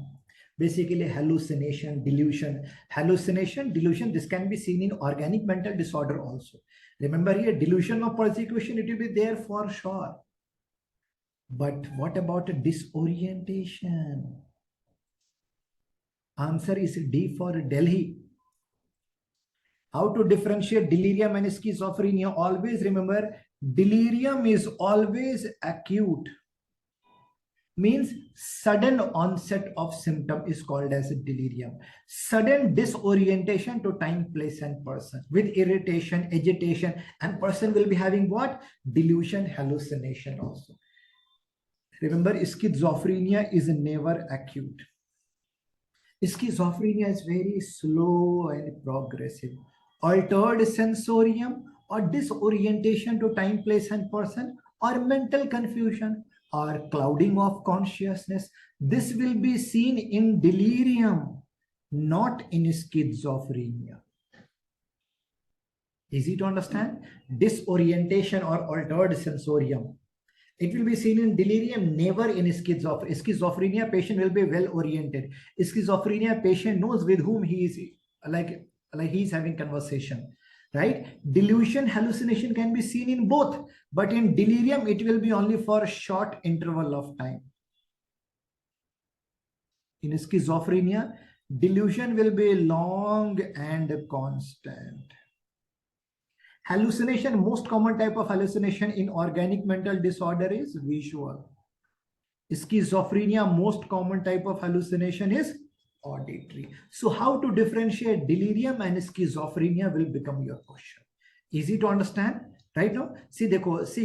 basically hallucination, delusion. Hallucination, delusion, this can be seen in organic mental disorder also. Remember here, delusion of persecution, it will be there for sure. But what about disorientation? Answer is D for Delhi. How to differentiate delirium and schizophrenia? Always remember, delirium is always acute. means sudden onset of symptom is called as delirium. Sudden disorientation to time, place, and person with irritation, agitation, and person will be having what? Delusion, hallucination also. Remember, schizophrenia is never acute. Schizophrenia is very slow and progressive. Altered sensorium or disorientation to time, place, and person, or mental confusion or clouding of consciousness. This will be seen in delirium, not in schizophrenia. Easy to understand? Disorientation or altered sensorium. It will be seen in delirium, never in schizophrenia. Schizophrenia patient will be well oriented. Schizophrenia patient knows with whom he is like he is having conversation, right? Delusion, hallucination can be seen in both, but in delirium it will be only for a short interval of time. In schizophrenia, delusion will be long and constant. Hallucination, most common type of hallucination in organic mental disorder is visual. Schizophrenia, most common type of hallucination is auditory. So how to differentiate delirium and schizophrenia will become your question. Easy to understand, right? Now, see,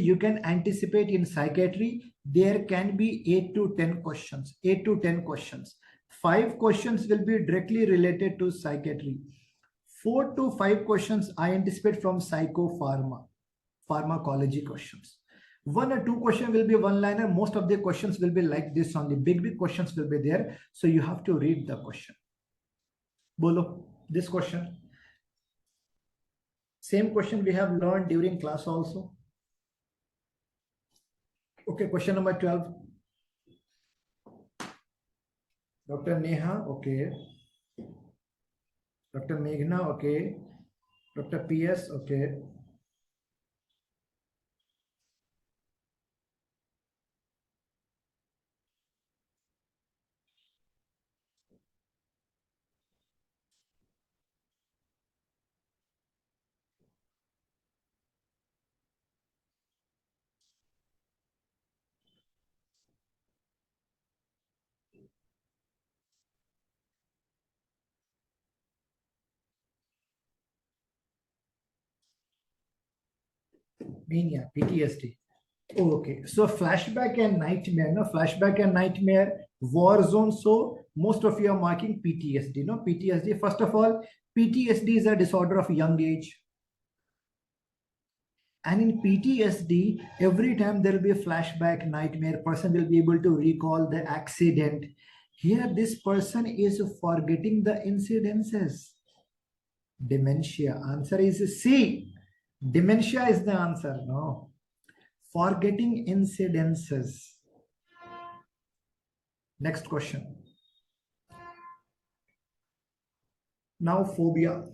you can anticipate in psychiatry, there can be 8 to 10 questions. 8 to 10 questions. 5 questions will be directly related to psychiatry. 4 to 5 questions I anticipate from pharmacology questions. 1 or 2 questions will be one-liner. Most of the questions will be like this only. Big questions will be there. So you have to read the question. Bolo, this question. Same question we have learned during class also. Okay, question number 12. Dr. Neha, okay. Dr. Meghna, okay. Dr. PS, okay. Mania, PTSD. Okay, so flashback and nightmare, no? Flashback and nightmare, war zone. So most of you are marking PTSD, no? PTSD. First of all, PTSD is a disorder of young age. And in PTSD, every time there will be a flashback, nightmare, person will be able to recall the accident. Here, this person is forgetting the incidences. Dementia. Answer is C. Dementia is the answer. No. Forgetting incidences. Next question. Now phobia.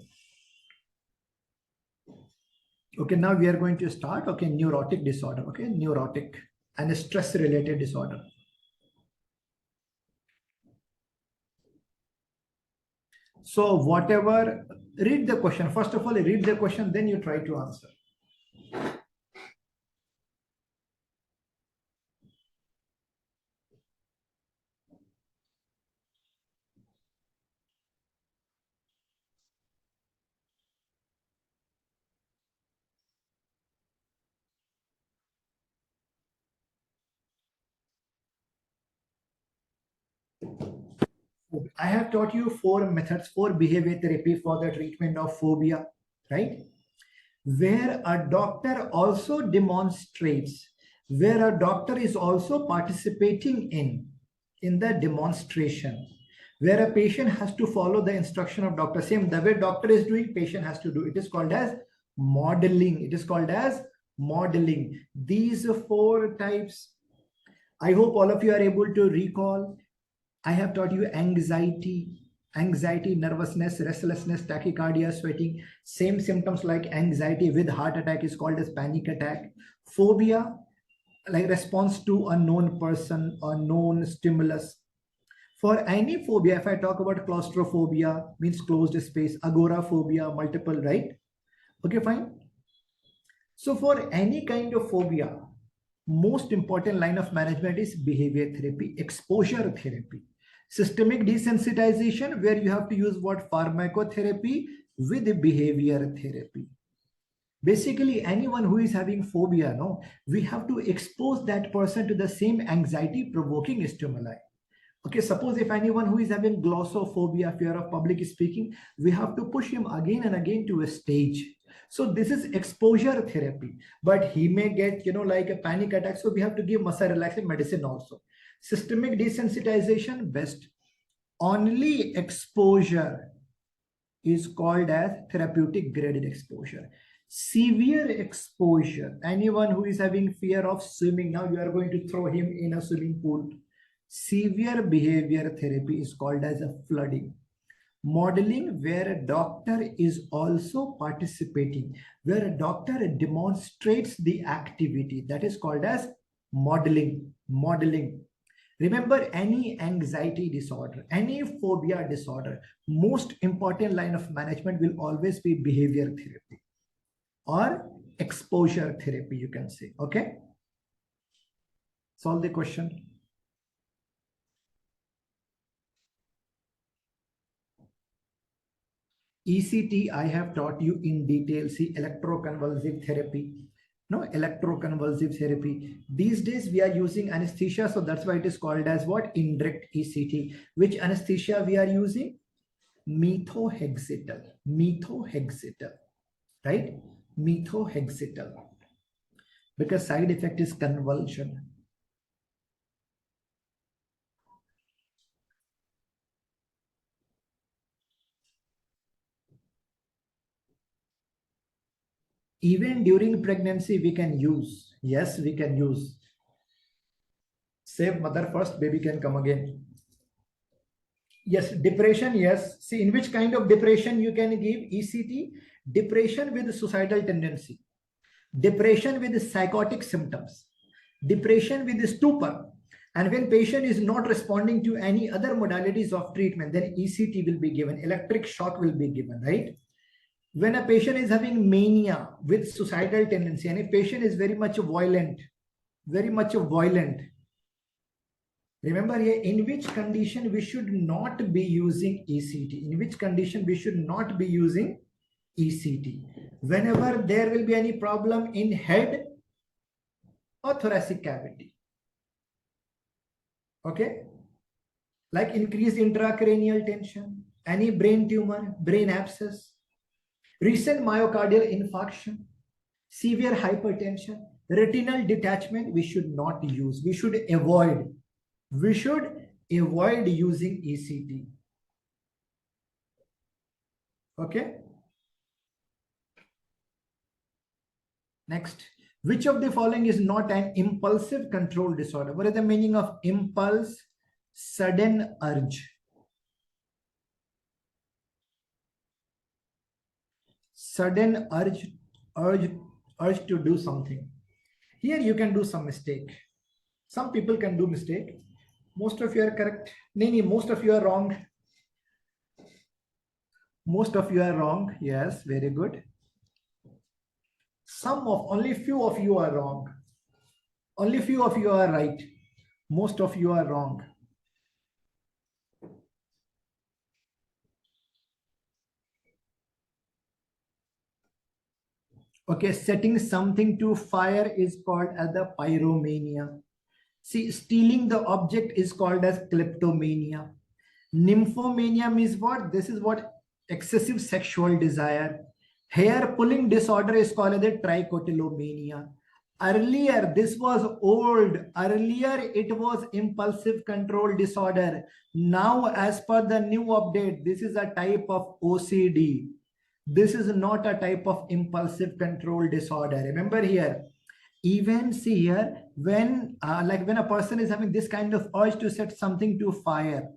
Okay, now we are going to start. Okay, neurotic disorder. Okay, neurotic and stress related disorder. So whatever, read the question. First of all, read the question, then you try to answer. I have taught you 4 methods for behavior therapy for the treatment of phobia, right? Where a doctor also demonstrates, where a doctor is also participating in the demonstration, where a patient has to follow the instruction of doctor. Same, the way doctor is doing, patient has to do. It is called as modeling. It is called as modeling. These 4 types, I hope all of you are able to recall. I have taught you anxiety, nervousness, restlessness, tachycardia, sweating. Same symptoms like anxiety with heart attack is called as panic attack. Phobia, like response to a known person or known stimulus. For any phobia, if I talk about claustrophobia, means closed space, agoraphobia, multiple, right? Okay, fine. So for any kind of phobia, Most important line of management is behavior therapy, exposure therapy. Systemic desensitization, where you have to use what? Pharmacotherapy with behavior therapy. Basically, anyone who is having phobia, no, we have to expose that person to the same anxiety provoking stimuli. Okay, suppose if anyone who is having glossophobia, fear of public speaking, we have to push him again and again to a stage. So this is exposure therapy, but he may get, like a panic attack. So we have to give muscle relaxing medicine also. Systemic desensitization, best. Only exposure is called as therapeutic graded exposure. Severe exposure, anyone who is having fear of swimming, now you are going to throw him in a swimming pool. Severe behavior therapy is called as a flooding. Modeling, where a doctor is also participating, where a doctor demonstrates the activity, that is called as modeling. Remember, any anxiety disorder, any phobia disorder, most important line of management will always be behavior therapy or exposure therapy, you can say. Okay, solve the question. ECT, I have taught you in detail. See, electroconvulsive therapy. No, electroconvulsive therapy. These days we are using anesthesia, so that's why it is called as what? Indirect ECT. Which anesthesia we are using? Methohexital. Right? Methohexital. Because side effect is convulsion. Even during pregnancy, we can use. Yes, we can use. Save mother first, baby can come again. Yes, depression, yes. See, in which kind of depression you can give ECT? Depression with suicidal tendency. Depression with psychotic symptoms. Depression with stupor. And when patient is not responding to any other modalities of treatment, then ECT will be given. Electric shock will be given, right? When a patient is having mania with suicidal tendency, and a patient is very much violent, remember here, in which condition we should not be using ECT? In which condition we should not be using ECT? Whenever there will be any problem in head or thoracic cavity. Okay? Like increased intracranial tension, any brain tumor, brain abscess, recent myocardial infarction, severe hypertension, retinal detachment, we should not use. We should avoid. We should avoid using ECT. Okay? Next, which of the following is not an impulsive control disorder? What is the meaning of impulse? Sudden urge. Sudden urge to do something. Here you can do some mistake. Some people can do mistake. Most of you are correct. No, most of you are wrong. Most of you are wrong. Yes, very good. Only few of you are wrong. Only few of you are right. Most of you are wrong. Okay, setting something to fire is called as the pyromania. See, stealing the object is called as kleptomania. Nymphomania means what? This is what? Excessive sexual desire. Hair pulling disorder is called as a trichotillomania. Earlier, this was old. Earlier, it was impulsive control disorder. Now, as per the new update, this is a type of OCD. This is not a type of impulsive control disorder. Remember here, even see here, when when a person is having this kind of urge to set something to fire,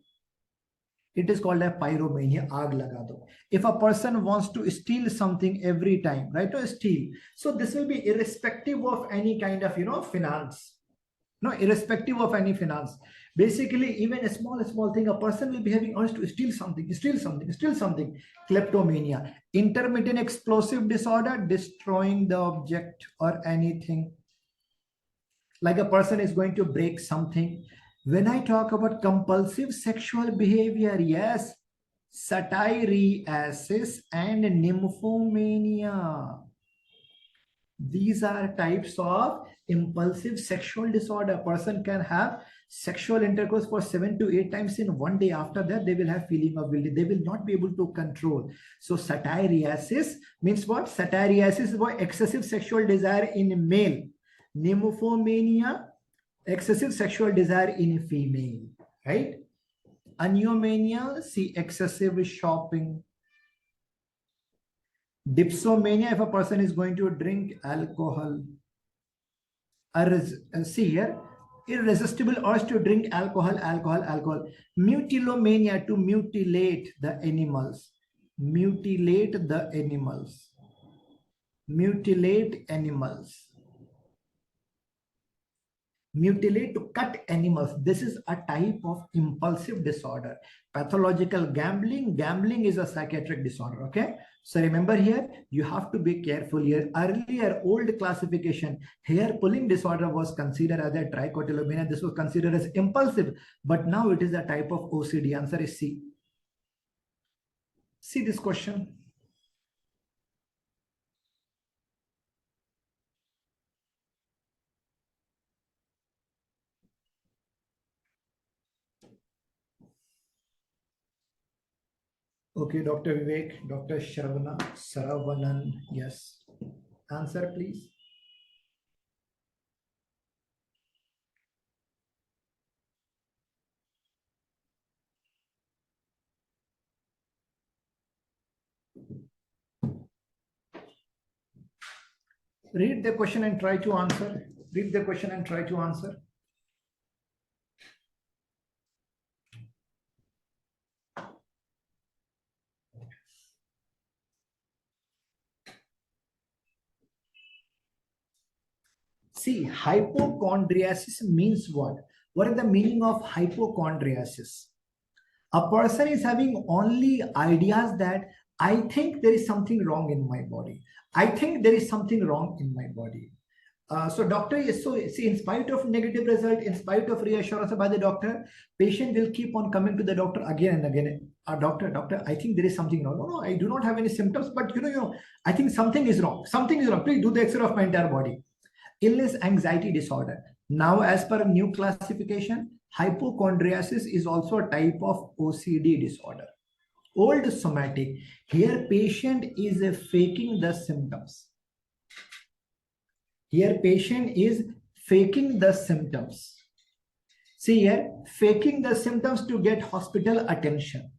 it is called a pyromania, aag laga do. If a person wants to steal something every time, right, to steal, so this will be irrespective of any kind of, finance. No, irrespective of any finance. Basically, even a small thing, a person will be having urge to steal something. Kleptomania. Intermittent explosive disorder, destroying the object or anything. Like a person is going to break something. When I talk about compulsive sexual behavior, yes, satyriasis and nymphomania. These are types of impulsive sexual disorder. Person can have sexual intercourse for 7 to 8 times in one day. After that, they will have feeling of guilty. They will not be able to control. So satyriasis means what? Satyriasis is what? Excessive sexual desire in male. Nymphomania, excessive sexual desire in female, right? Anomania, see excessive shopping. Dipsomania, if a person is going to drink alcohol. See here, irresistible urge to drink alcohol, alcohol. Mutilomania, to mutilate the animals. Mutilate the animals. Mutilate animals. Mutilate, to cut animals. This is a type of impulsive disorder. Pathological gambling. Gambling is a psychiatric disorder. Okay. So remember here, you have to be careful here. Earlier, old classification, hair pulling disorder was considered as a trichotillomania. This was considered as impulsive, but now it is a type of OCD. Answer is C. See this question. Okay, Dr. Vivek, Dr. Saravanan, yes. Answer, please. Read the question and try to answer. Read the question and try to answer. See, hypochondriasis means what? What is the meaning of hypochondriasis? A person is having only ideas that I think there is something wrong in my body. I think there is something wrong in my body. So doctor is so see, in spite of negative result, in spite of reassurance by the doctor, patient will keep on coming to the doctor again and again. Doctor, I think there is something wrong. No, I do not have any symptoms, but I think something is wrong. Something is wrong. Please do the X-ray of my entire body. Illness, anxiety disorder. Now, as per a new classification, hypochondriasis is also a type of OCD disorder. Old somatic. Here, patient is faking the symptoms. Here, patient is faking the symptoms. See here, faking the symptoms to get hospital attention,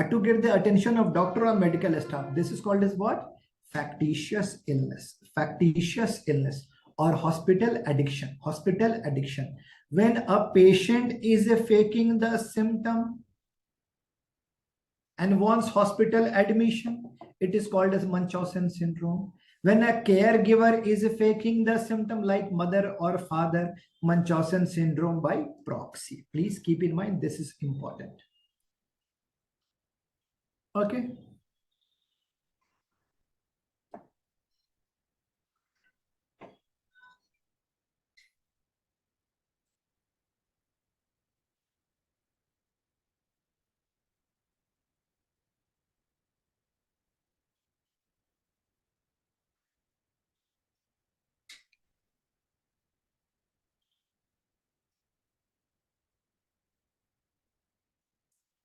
to get the attention of doctor or medical staff. This is called as what? Factitious illness. Factitious illness or hospital addiction. Hospital addiction. When a patient is faking the symptom and wants hospital admission, it is called as Munchausen syndrome. When a caregiver is faking the symptom like mother or father, Munchausen syndrome by proxy. Please keep in mind, this is important. Okay.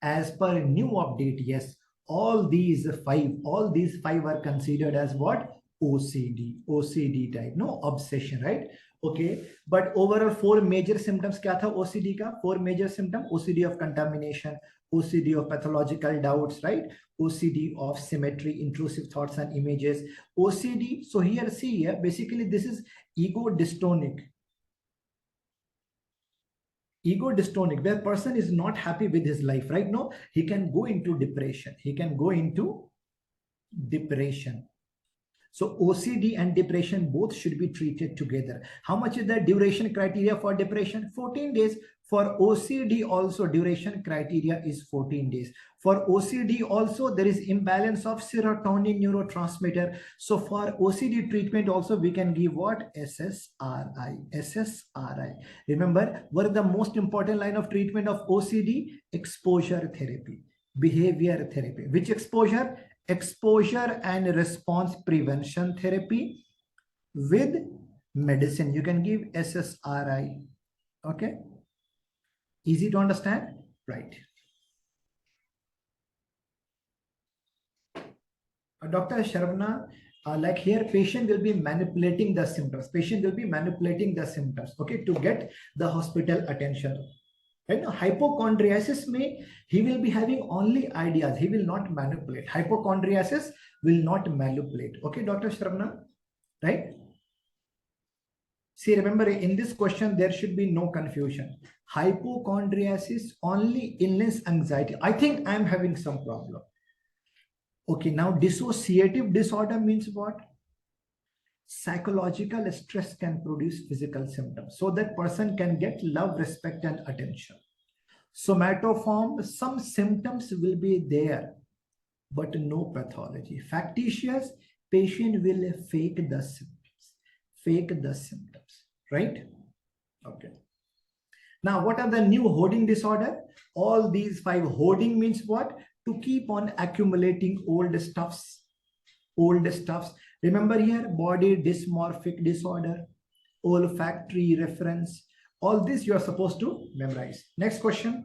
As per a new update, yes, all these five are considered as what? OCD type, no obsession, right? Okay, but overall 4 major symptoms kya tha OCD ka? 4 major symptom: OCD of contamination, OCD of pathological doubts, right? OCD of symmetry, intrusive thoughts and images, OCD. So here, see here, basically this is ego dystonic, where person is not happy with his life, right? No, he can go into depression. So OCD and depression both should be treated together. How much is the duration criteria for depression? 14 days. For OCD also duration criteria is 14 days. For OCD also there is imbalance of serotonin neurotransmitter. So for OCD treatment also we can give what? SSRI. SSRI. Remember, what is the most important line of treatment of OCD? Exposure therapy, behavior therapy. Which exposure? Exposure and response prevention therapy with medicine. You can give SSRI. Okay. Easy to understand? Right. Dr. Sharvana, like here, patient will be manipulating the symptoms. Patient will be manipulating the symptoms, okay, to get the hospital attention. Right now, hypochondriasis may, he will be having only ideas. He will not manipulate. Hypochondriasis will not manipulate. Okay, Dr. Shravana, right? See, remember in this question, there should be no confusion. Hypochondriasis, only illness, anxiety. I think I'm having some problem. Okay, now dissociative disorder means what? Psychological stress can produce physical symptoms. So that person can get love, respect, and attention. Somatoform, some symptoms will be there, but no pathology. Factitious, patient will fake the symptoms. Fake the symptoms, right? Okay. Now, what are the new hoarding disorder? All these 5. Hoarding means what? To keep on accumulating old stuffs. Old stuffs. Remember here, body dysmorphic disorder, olfactory reference. All this you are supposed to memorize. Next question.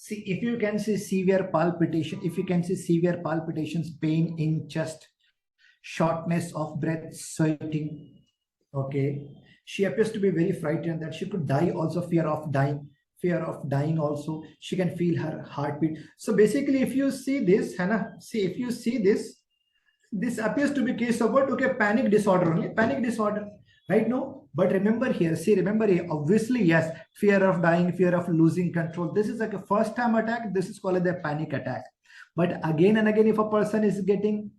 See, if you can see severe palpitation, if you can see severe palpitations, pain in chest, shortness of breath, sweating, okay. She appears to be very frightened that she could die also, fear of dying also. She can feel her heartbeat. So basically, if you see this, Hannah, see, if you see this appears to be case of what? Okay, panic disorder only, panic disorder, right? No, but remember here, see, remember here, obviously, yes, fear of dying, fear of losing control. This is like a first time attack. This is called a panic attack. But again and again, if a person is getting,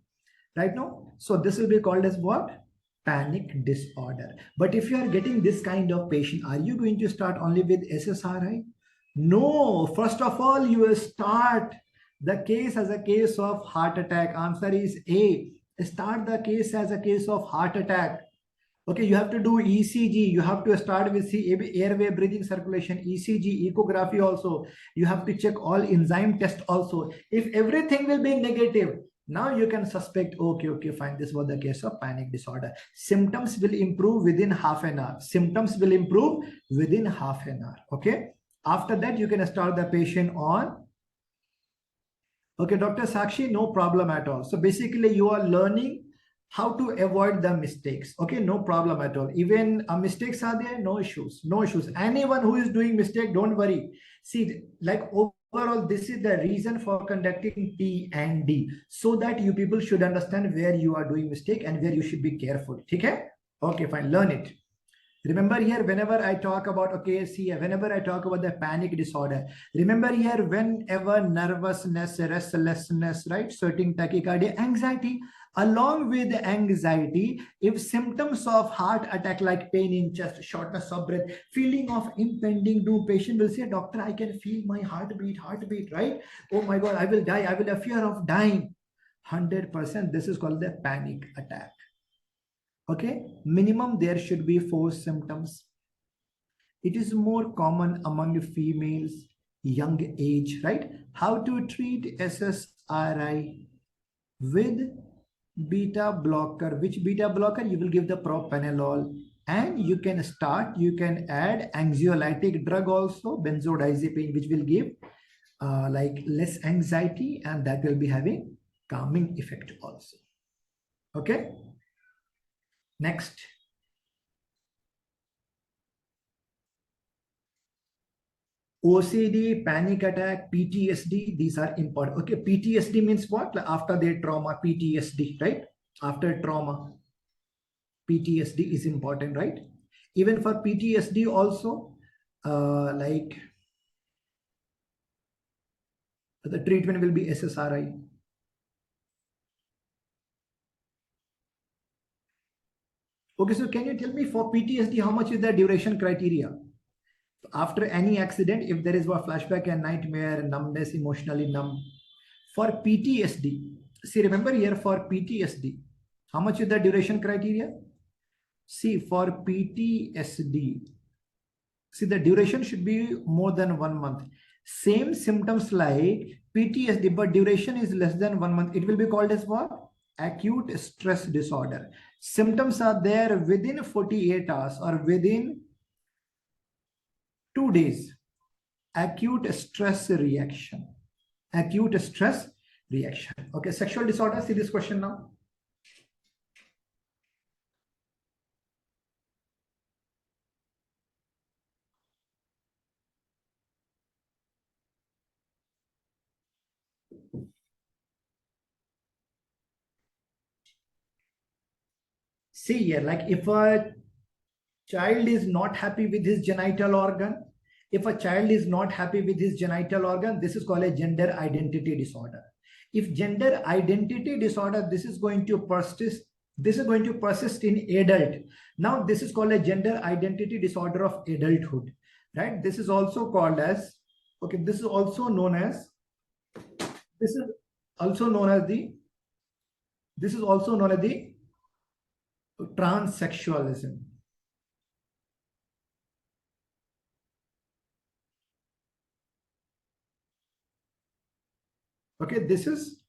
right? No, so this will be called as what? Panic disorder. But if you are getting this kind of patient, are you going to start only with SSRI? No, first of all, you will start the case as a case of heart attack. Answer is A. Start the case as a case of heart attack. Okay, you have to do ECG. You have to start with airway, breathing, circulation, ECG, ecography also. You have to check all enzyme tests also. If everything will be negative, now you can suspect, okay, fine, this was the case of panic disorder. Symptoms will improve within half an hour. Symptoms will improve within half an hour, okay? After that, you can start the patient on. Okay, Dr. Sakshi, no problem at all. So basically, you are learning how to avoid the mistakes. Okay, no problem at all. Even mistakes are there, no issues, no issues. Anyone who is doing mistake, don't worry. See, like overall, this is the reason for conducting P and D, so that you people should understand where you are doing mistake and where you should be careful. Okay, okay, fine, learn it. Remember here, whenever I talk about, okay, see, whenever I talk about the panic disorder, remember here, whenever nervousness, restlessness, right, sweating, tachycardia, anxiety, along with anxiety, if symptoms of heart attack like pain in chest, shortness of breath, feeling of impending doom, patient will say, doctor, I can feel my heartbeat, right? Oh my God, I will die. I will have fear of dying. 100%, this is called the panic attack. Okay, minimum there should be 4 symptoms. It is more common among females, young age, right? How to treat SSRI? With beta blocker. Which beta blocker? You will give the propranolol And you can add anxiolytic drug also, benzodiazepine, which will give like less anxiety, and that will be having calming effect also. Okay. Next. OCD, panic attack, PTSD, these are important. Okay, PTSD means what? Like after their trauma, PTSD, right? After trauma, PTSD is important, right? Even for PTSD also, like the treatment will be SSRI. Okay, so can you tell me for PTSD, how much is the duration criteria? After any accident, if there is a flashback and nightmare, numbness, emotionally numb. For PTSD, see, remember here for PTSD, how much is the duration criteria? See, for PTSD, see, the duration should be more than 1 month. Same symptoms like PTSD, but duration is less than 1 month. It will be called as what? Acute stress disorder. Symptoms are there within 48 hours or within 2 days. Acute stress reaction. Acute stress reaction. Okay, sexual disorder. See this question now. See here, like if a child is not happy with his genital organ, if a child is not happy with his genital organ, this is called a gender identity disorder. If gender identity disorder, this is going to persist in adult. Now this is called a gender identity disorder of adulthood, right? This is also called as, okay, this is also known as the transsexualism. Okay, this is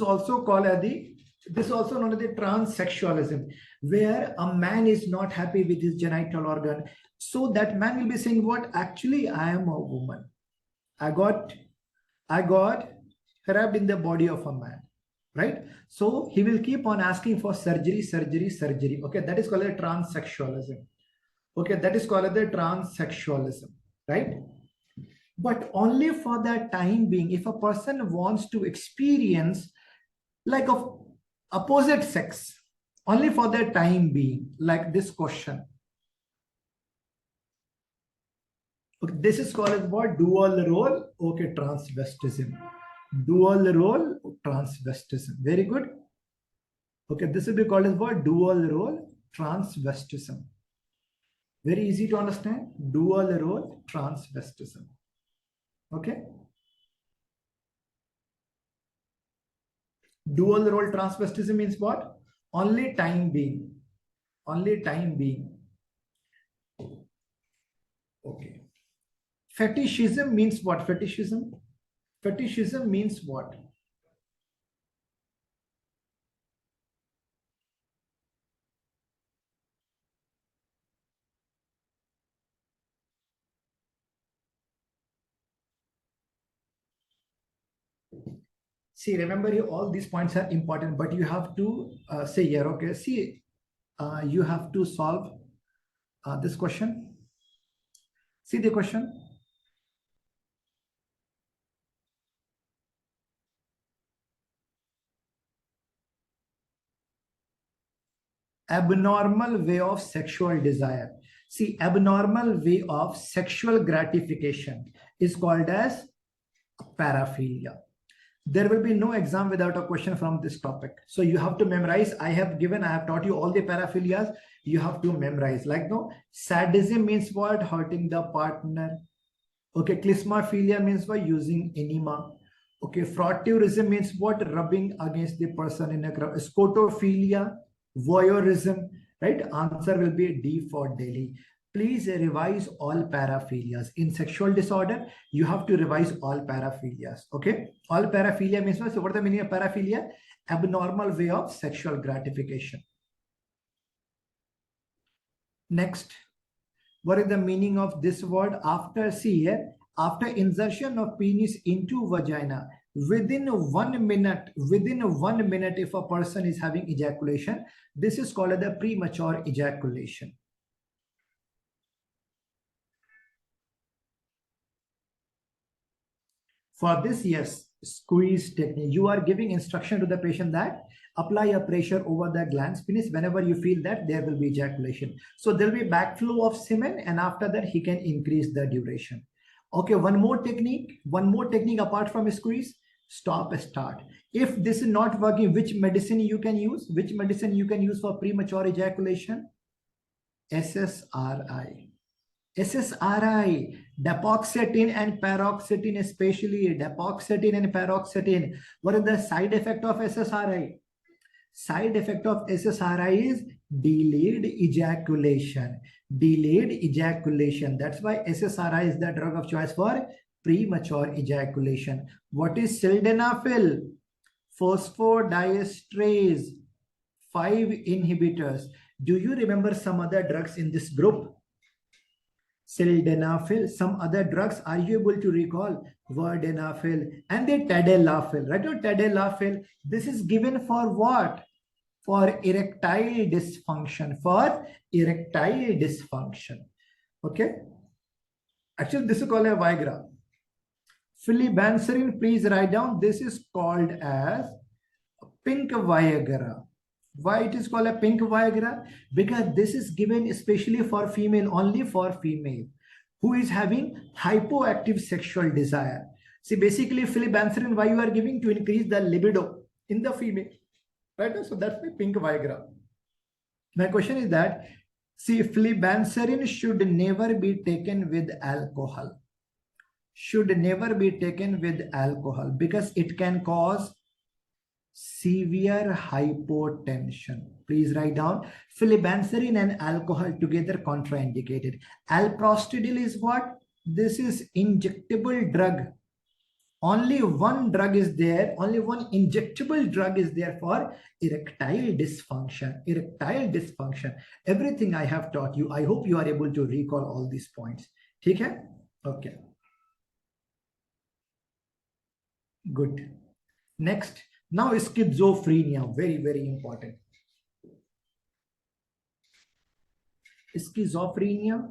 also called as this is also known as the transsexualism, where a man is not happy with his genital organ. So that man will be saying, what? Actually, I am a woman. I got trapped in the body of a man, right? So he will keep on asking for surgery. Okay, that is called a transsexualism. Okay, that is called the transsexualism, right? But only for that time being. If a person wants to experience like of opposite sex, only for the time being, like this question. Okay, this is called as what? Dual role. Okay, transvestism. Dual role transvestism. Very good. Okay, this will be called as what? Dual role transvestism. Very easy to understand. Dual role transvestism. Okay. Dual role transvestism means what? Only time being. Only time being. Okay. Fetishism means what? Fetishism? Fetishism means what? See, remember here, all these points are important, but you have to say here, okay, see, you have to solve this question. See the question. Abnormal way of sexual desire. See, abnormal way of sexual gratification is called as paraphilia. There will be no exam without a question from this topic. So you have to memorize. I have taught you all the paraphilias. You have to memorize. Like, no, sadism means what? Hurting the partner. Okay, clismaphilia means what? Using enema. Okay, frotteurism means what? Rubbing against the person in a crowd. Scotophilia, voyeurism, right? Answer will be D for Delhi. Please revise all paraphilias. In sexual disorder, you have to revise all paraphilias. Okay, all paraphilia means what? So what is the meaning of paraphilia? Abnormal way of sexual gratification. Next, what is the meaning of this word? After, see here, after insertion of penis into vagina, within 1 minute, if a person is having ejaculation, this is called the premature ejaculation. For this, yes, squeeze technique. You are giving instruction to the patient that apply a pressure over the glans penis whenever you feel that there will be ejaculation. So there will be backflow of semen, and after that he can increase the duration. Okay, one more technique apart from squeeze, stop start. If this is not working, which medicine you can use? Which medicine you can use for premature ejaculation? SSRI. SSRI, dapaxetin and paroxetine, especially dapaxetin and paroxetine. What is the side effect of SSRI? Side effect of SSRI is delayed ejaculation. Delayed ejaculation. That's why SSRI is the drug of choice for premature ejaculation. What is sildenafil? Phosphodiesterase 5 inhibitors. Do you remember some other drugs in this group? Sildenafil, some other drugs, are you able to recall? Vardenafil and the tadalafil, right? Or tadalafil, this is given for what? For erectile dysfunction, okay? Actually, this is called a Viagra. Filibanserin, please write down, this is called as pink Viagra. Why it is called a pink Viagra? Because this is given especially for female, only for female who is having hypoactive sexual desire. See, basically filibanserin, why you are giving? To increase the libido in the female, right? So that's the pink Viagra. My question is that, see, filibanserin should never be taken with alcohol. Should never be taken with alcohol because it can cause severe hypotension. Please write down, filibanserin and alcohol together contraindicated. Alprostadil is what? This is injectable drug. Only one drug is there, only one injectable drug is there for erectile dysfunction. Erectile dysfunction. Everything I have taught you, I hope you are able to recall all these points. Okay? Okay. Good. Next. Now schizophrenia, very, very important. Schizophrenia.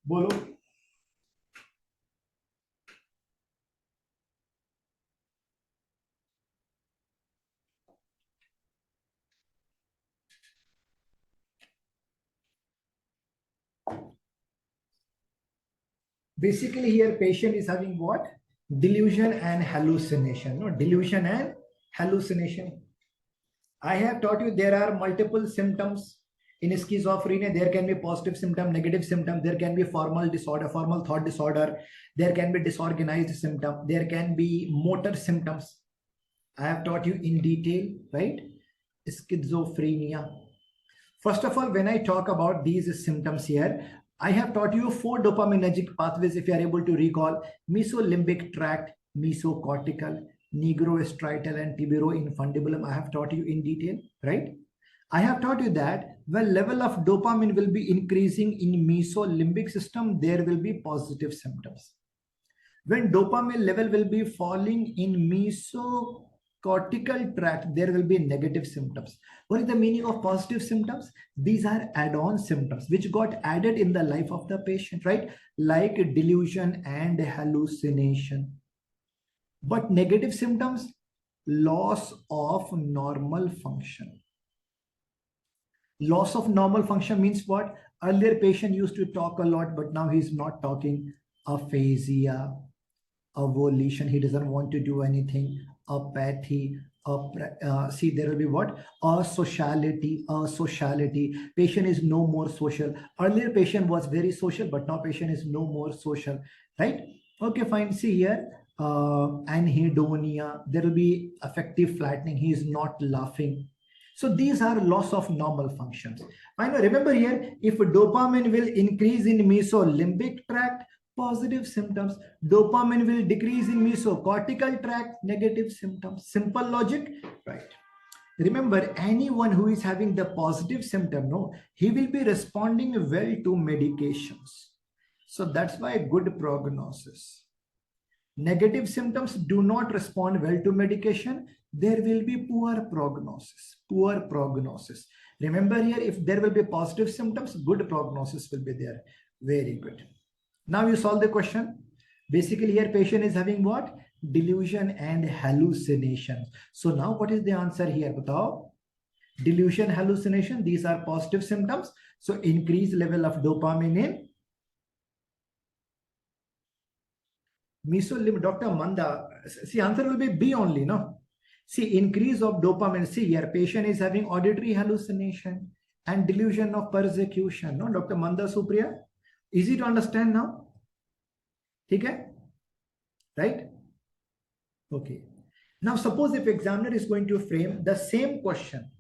Bolo. Basically here patient is having what? Delusion and hallucination. No, delusion and hallucination. I have taught you there are multiple symptoms. In schizophrenia, there can be positive symptom, negative symptom. There can be formal disorder, formal thought disorder. There can be disorganized symptom. There can be motor symptoms. I have taught you in detail, right? Schizophrenia. First of all, when I talk about these symptoms here, I have taught you 4 dopaminergic pathways, if you are able to recall: mesolimbic tract, mesocortical, nigrostriatal, and tibiroinfundibulum. I have taught you in detail, right? I have taught you that when level of dopamine will be increasing in mesolimbic system, there will be positive symptoms. When dopamine level will be falling in mesocortical tract, there will be negative symptoms. What is the meaning of positive symptoms? These are add-on symptoms which got added in the life of the patient, right? Like delusion and hallucination. But negative symptoms, loss of normal function. Loss of normal function means what? Earlier patient used to talk a lot, but now he's not talking. Aphasia, avolition, he doesn't want to do anything. Apathy, see, there will be what? Asociality. Patient is no more social. Earlier patient was very social, but now patient is no more social, right? Okay, fine. See here, anhedonia, there will be affective flattening. He is not laughing. So these are loss of normal functions. I know, remember here, if dopamine will increase in mesolimbic tract, positive symptoms. Dopamine will decrease in mesocortical tract, negative symptoms. Simple logic, right? Remember, anyone who is having the positive symptom, no, he will be responding well to medications. So that's why good prognosis. Negative symptoms do not respond well to medication. There will be poor prognosis. Poor prognosis. Remember here, if there will be positive symptoms, good prognosis will be there. Very good. Now you solve the question. Basically here patient is having what? Delusion and hallucination. So now what is the answer here? Batao. Delusion, hallucination, these are positive symptoms. So increased level of dopamine in mesolimbic. Dr. Manda, see, answer will be B only, no? See, increase of dopamine. See, here patient is having auditory hallucination and delusion of persecution, no? Dr. Manda Supriya, easy to understand now? Okay? Right? Okay. Now, suppose if examiner is going to frame the same question.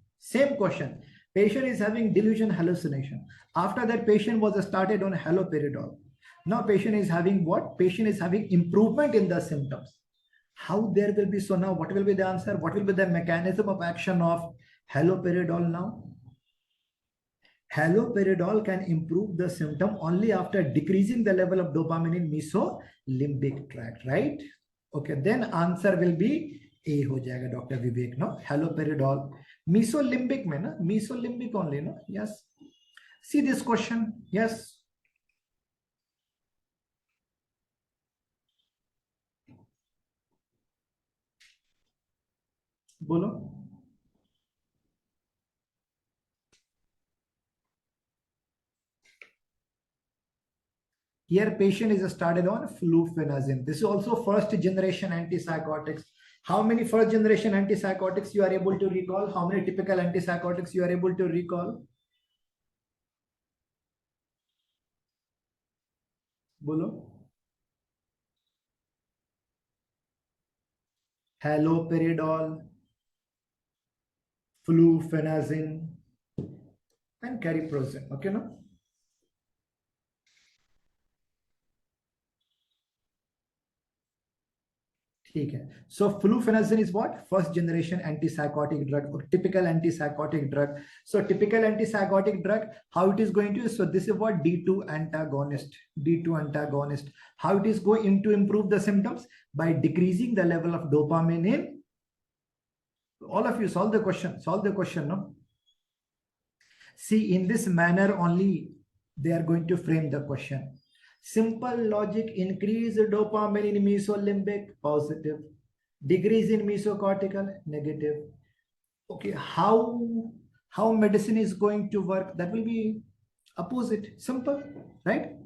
Patient is having delusion, hallucination. After that, patient was started on haloperidol. Now patient is having what? Patient is having improvement in the symptoms. How there will be? So now what will be the answer? What will be the mechanism of action of haloperidol now? Haloperidol can improve the symptom only after decreasing the level of dopamine in mesolimbic tract, right? Okay, then answer will be A ho jayega, Dr. Vivek, no? Haloperidol. Mesolimbic mein, na? Mesolimbic only, no? Yes. See this question. Yes. Bolo. Here patient is started on flufenazine. This is also first generation antipsychotics. How many first generation antipsychotics you are able to recall? How many typical antipsychotics you are able to recall? Bolo. Haloperidol, flufenazine, and cariprazine. Okay, no? Okay. So flufenazine is what? First generation antipsychotic drug or typical antipsychotic drug. So typical antipsychotic drug, how it is going to? So this is what? D2 antagonist. D2 antagonist. How it is going to improve the symptoms? By decreasing the level of dopamine in. All of you solve the question. Solve the question, no? See, in this manner only they are going to frame the question. Simple logic, increase dopamine in mesolimbic, positive. Decrease in mesocortical, negative. Okay, how medicine is going to work? That will be opposite. Simple, right?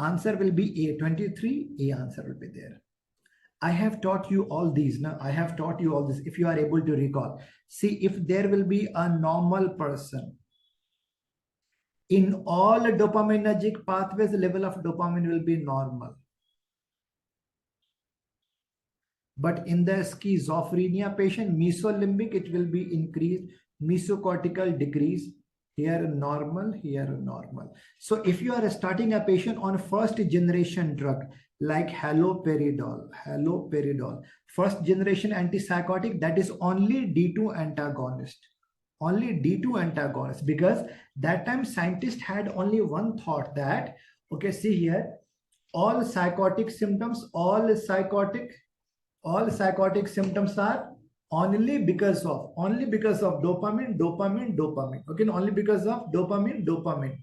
Answer will be A, 23. A answer will be there. I have taught you all these. Now, I have taught you all this. If you are able to recall, see, if there will be a normal person, in all dopaminergic pathways, the level of dopamine will be normal. But in the schizophrenia patient, mesolimbic, it will be increased, mesocortical decrease, here normal, here normal. So if you are starting a patient on first generation drug like haloperidol, first generation antipsychotic, that is only D2 antagonist. Only D2 antagonist, because that time scientists had only one thought that, okay, see here, all psychotic symptoms, all psychotic symptoms are only because of dopamine. Okay, only because of dopamine.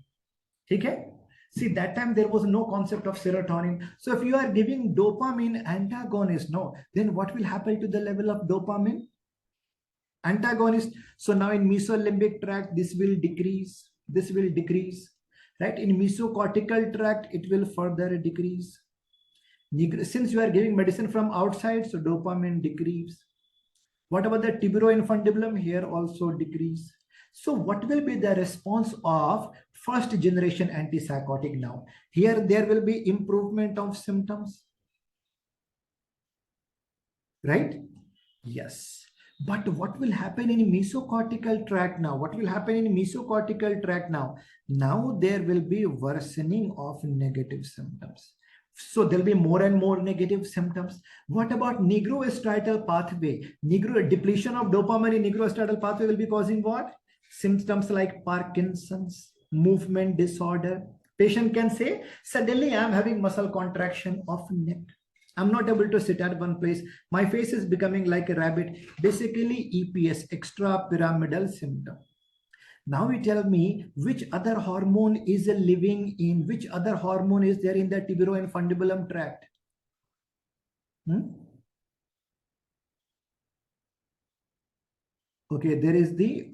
Okay. See, that time there was no concept of serotonin. So if you are giving dopamine antagonist, no, then what will happen to the level of dopamine? Antagonist. So now in mesolimbic tract, this will decrease, right? In mesocortical tract, it will further decrease. Since you are giving medicine from outside, so dopamine decrease. What about the tiburoinfundibulum? Here also decrease. So what will be the response of first generation antipsychotic now? Here there will be improvement of symptoms. right? Yes. But what will happen in mesocortical tract now? What will happen in mesocortical tract now? Now there will be worsening of negative symptoms. So there'll be more and more negative symptoms. What about nigrostriatal pathway? Depletion of dopamine in nigrostriatal pathway will be causing what? Symptoms like Parkinson's, movement disorder. Patient can say, suddenly I'm having muscle contraction of neck. I'm not able to sit at one place. My face is becoming like a rabbit. Basically, EPS, extrapyramidal symptom. Now you tell me which other hormone is living in, which other hormone is there in the tibiroinfundibulum tract? Okay, there is the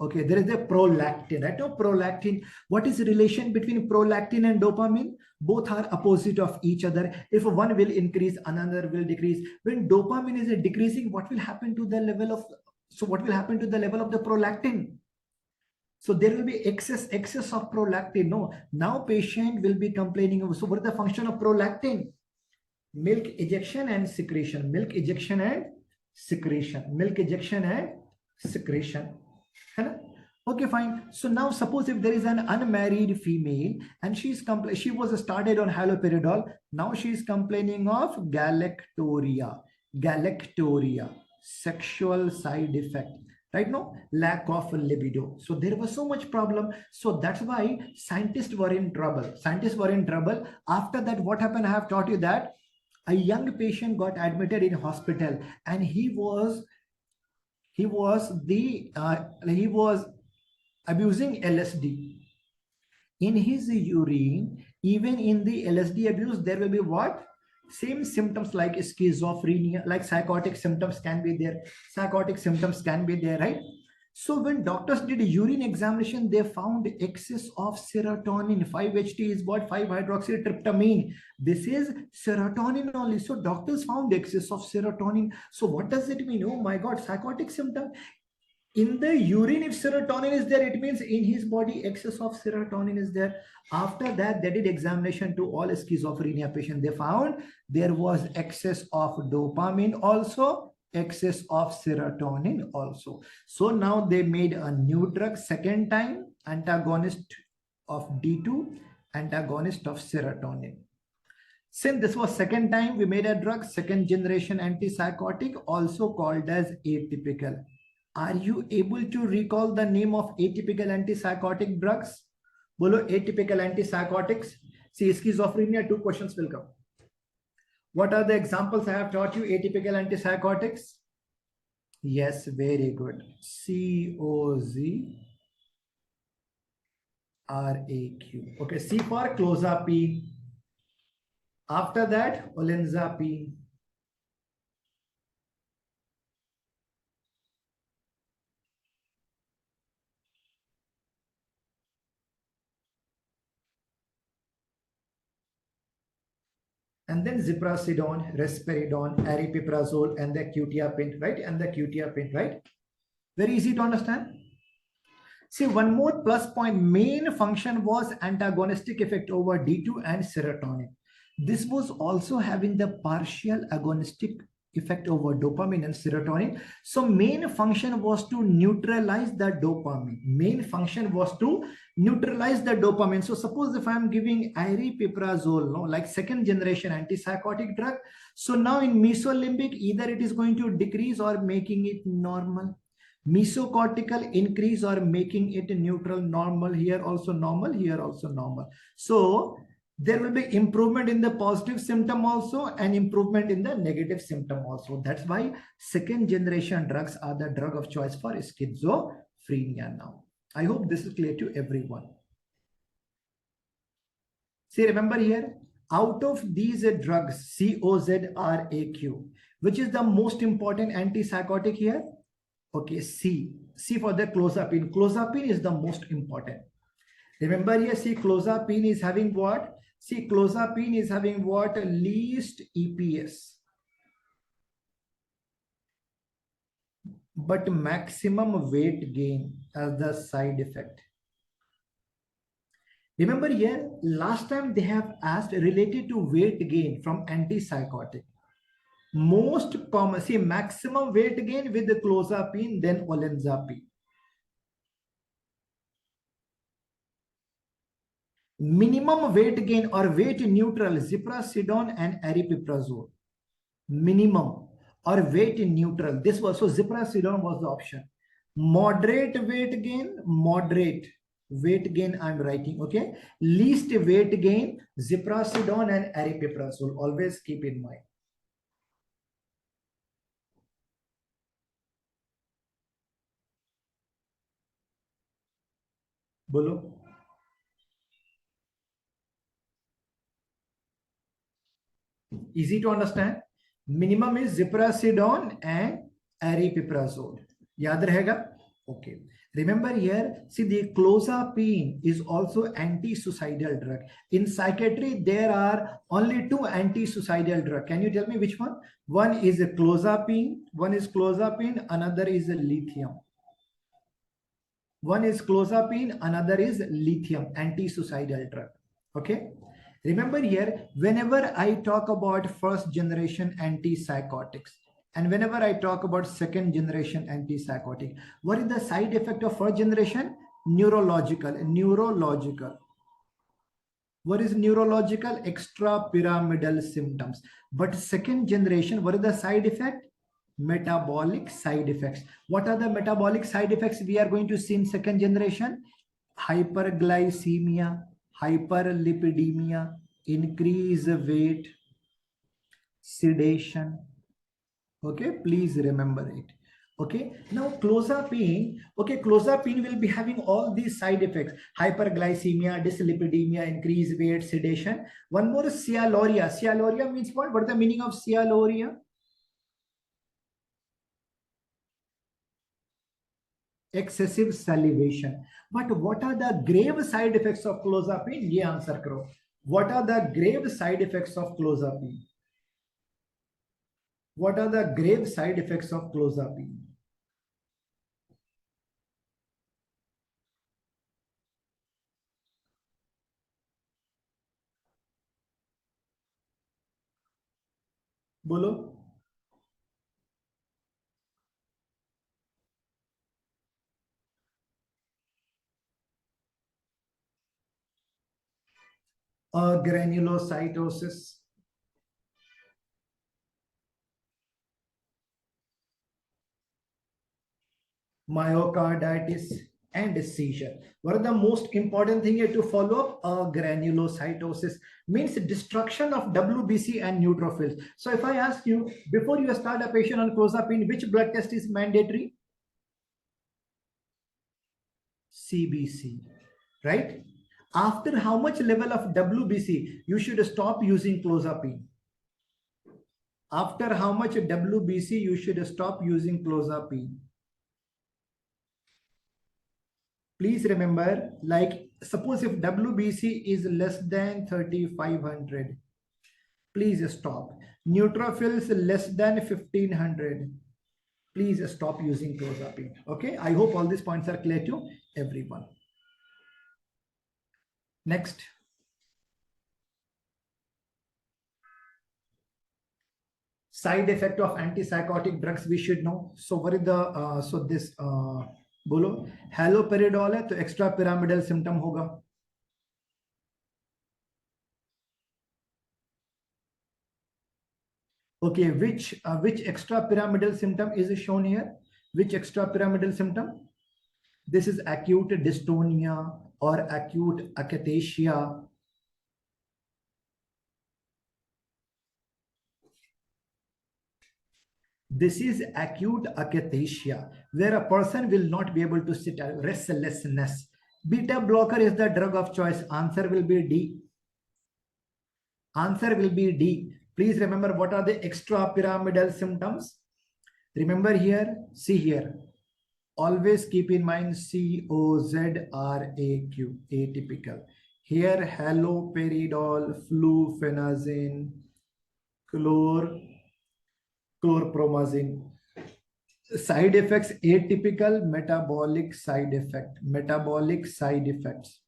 prolactin. Right now, prolactin. What is the relation between prolactin and dopamine? Both are opposite of each other. If one will increase, another will decrease. When dopamine is decreasing, what will happen to the level of? So what will happen to the level of the prolactin? So there will be excess of prolactin. No, now patient will be complaining of. So what is the function of prolactin? Milk ejection and secretion. Milk ejection and secretion. Milk ejection and secretion. Okay, fine. So now suppose if there is an unmarried female and she was started on haloperidol. Now she is complaining of galactoria, sexual side effect. Right now, lack of libido. So there was so much problem. So that's why scientists were in trouble. After that, what happened? I have taught you that a young patient got admitted in hospital and he was abusing LSD. In his urine, even in the LSD abuse, there will be what? Same symptoms like schizophrenia, like psychotic symptoms can be there. Right? So when doctors did a urine examination, they found excess of serotonin. 5-HT is what? 5-hydroxytryptamine. This is serotonin only. So doctors found excess of serotonin. So what does it mean? Oh my God, psychotic symptom. In the urine, if serotonin is there, it means in his body, excess of serotonin is there. After that, they did examination to all schizophrenia patients. They found there was excess of dopamine also, excess of serotonin also. So now they made a new drug, second time, antagonist of D2, antagonist of serotonin. Since this was second time, we made a drug, second generation antipsychotic, also called as atypical. Are you able to recall the name of atypical antipsychotic drugs? Bolo, atypical antipsychotics. See, schizophrenia, 2 questions will come. What are the examples I have taught you? Atypical antipsychotics. Yes, very good. COZRAQ. Okay, C for clozapine. After that, olanzapine. And then ziprasidone, risperidone, aripiprazole, and the quetiapine, right? Right? Very easy to understand. See, one more plus point, main function was antagonistic effect over D2 and serotonin. This was also having the partial agonistic effect over dopamine and serotonin. So main function was to neutralize the dopamine. So suppose if I'm giving aripiprazole, no, like second generation antipsychotic drug. So now in mesolimbic, either it is going to decrease or making it normal. Mesocortical increase or making it neutral, normal, here also normal, here also normal. So there will be improvement in the positive symptom also and improvement in the negative symptom also. That's why second generation drugs are the drug of choice for schizophrenia now. I hope this is clear to everyone. See, remember here, out of these drugs, COZRAQ, which is the most important antipsychotic here? Okay, C for the clozapine. Clozapine is the most important. Remember here, see, clozapine is having what? See, clozapine is having what? Least EPS. But maximum weight gain as the side effect. Remember here, last time they have asked related to weight gain from antipsychotic. Most common, see, maximum weight gain with the clozapine, then olanzapine. Minimum weight gain or weight neutral, ziprasidone and aripiprazole. Minimum or weight neutral. This was, so ziprasidone was the option. Moderate weight gain, moderate weight gain I'm writing, okay? Least weight gain, ziprasidone and aripiprazole. Always keep in mind. Bolo. Easy to understand. Minimum is ziprasidone and aripiprazole. Yaad rahega? Okay. Remember here, see, the clozapine is also anti-suicidal drug. In psychiatry, there are only two anti-suicidal drugs. Can you tell me which one? One is clozapine, another is lithium. One is clozapine, another is lithium, anti-suicidal drug. Okay. Remember here, whenever I talk about first generation antipsychotics, and whenever I talk about second generation antipsychotic, what is the side effect of first generation? Neurological. What is neurological? Extrapyramidal symptoms. But second generation, what is the side effect? Metabolic side effects. What are the metabolic side effects we are going to see in second generation? Hyperglycemia, hyperlipidemia, increase weight, sedation. Okay, please remember it. Okay, now clozapine. Okay, clozapine will be having all these side effects: hyperglycemia, dyslipidemia, increased weight, sedation. One more is cyalloria. Cyalloria means what? What is the meaning of cyalloria? Excessive salivation. But what are the grave side effects of clozapine? Ye answer karo. What are the grave side effects of clozapine? What are the grave side effects of clozapine? Bolo. Granulocytosis, myocarditis, and seizure. What are the most important thing here to follow up? Granulocytosis means destruction of WBC and neutrophils. So if I ask you, before you start a patient on clozapine, which blood test is mandatory? CBC, right? After how much level of WBC you should stop using clozapine? After how much WBC you should stop using clozapine? Please remember, like suppose if WBC is less than 3500, please stop. Neutrophils less than 1500, please stop using clozapine. Okay, I hope all these points are clear to everyone. Next. Side effect of antipsychotic drugs we should know. So what is the बोलो haloperidol है तो extra pyramidal symptom होगा. Okay, which extra pyramidal symptom is shown here? Which extra pyramidal symptom? This is acute dystonia or acute akathisia. This is acute akathisia, where a person will not be able to sit, restlessness. Beta blocker is the drug of choice. Answer will be D. Answer will be D. Please remember what are the extrapyramidal symptoms. Remember here, see here. Always keep in mind COZRAQ, atypical. Here haloperidol, flufenazine, chlorpromazine. Side effects, atypical, metabolic side effect, metabolic side effects.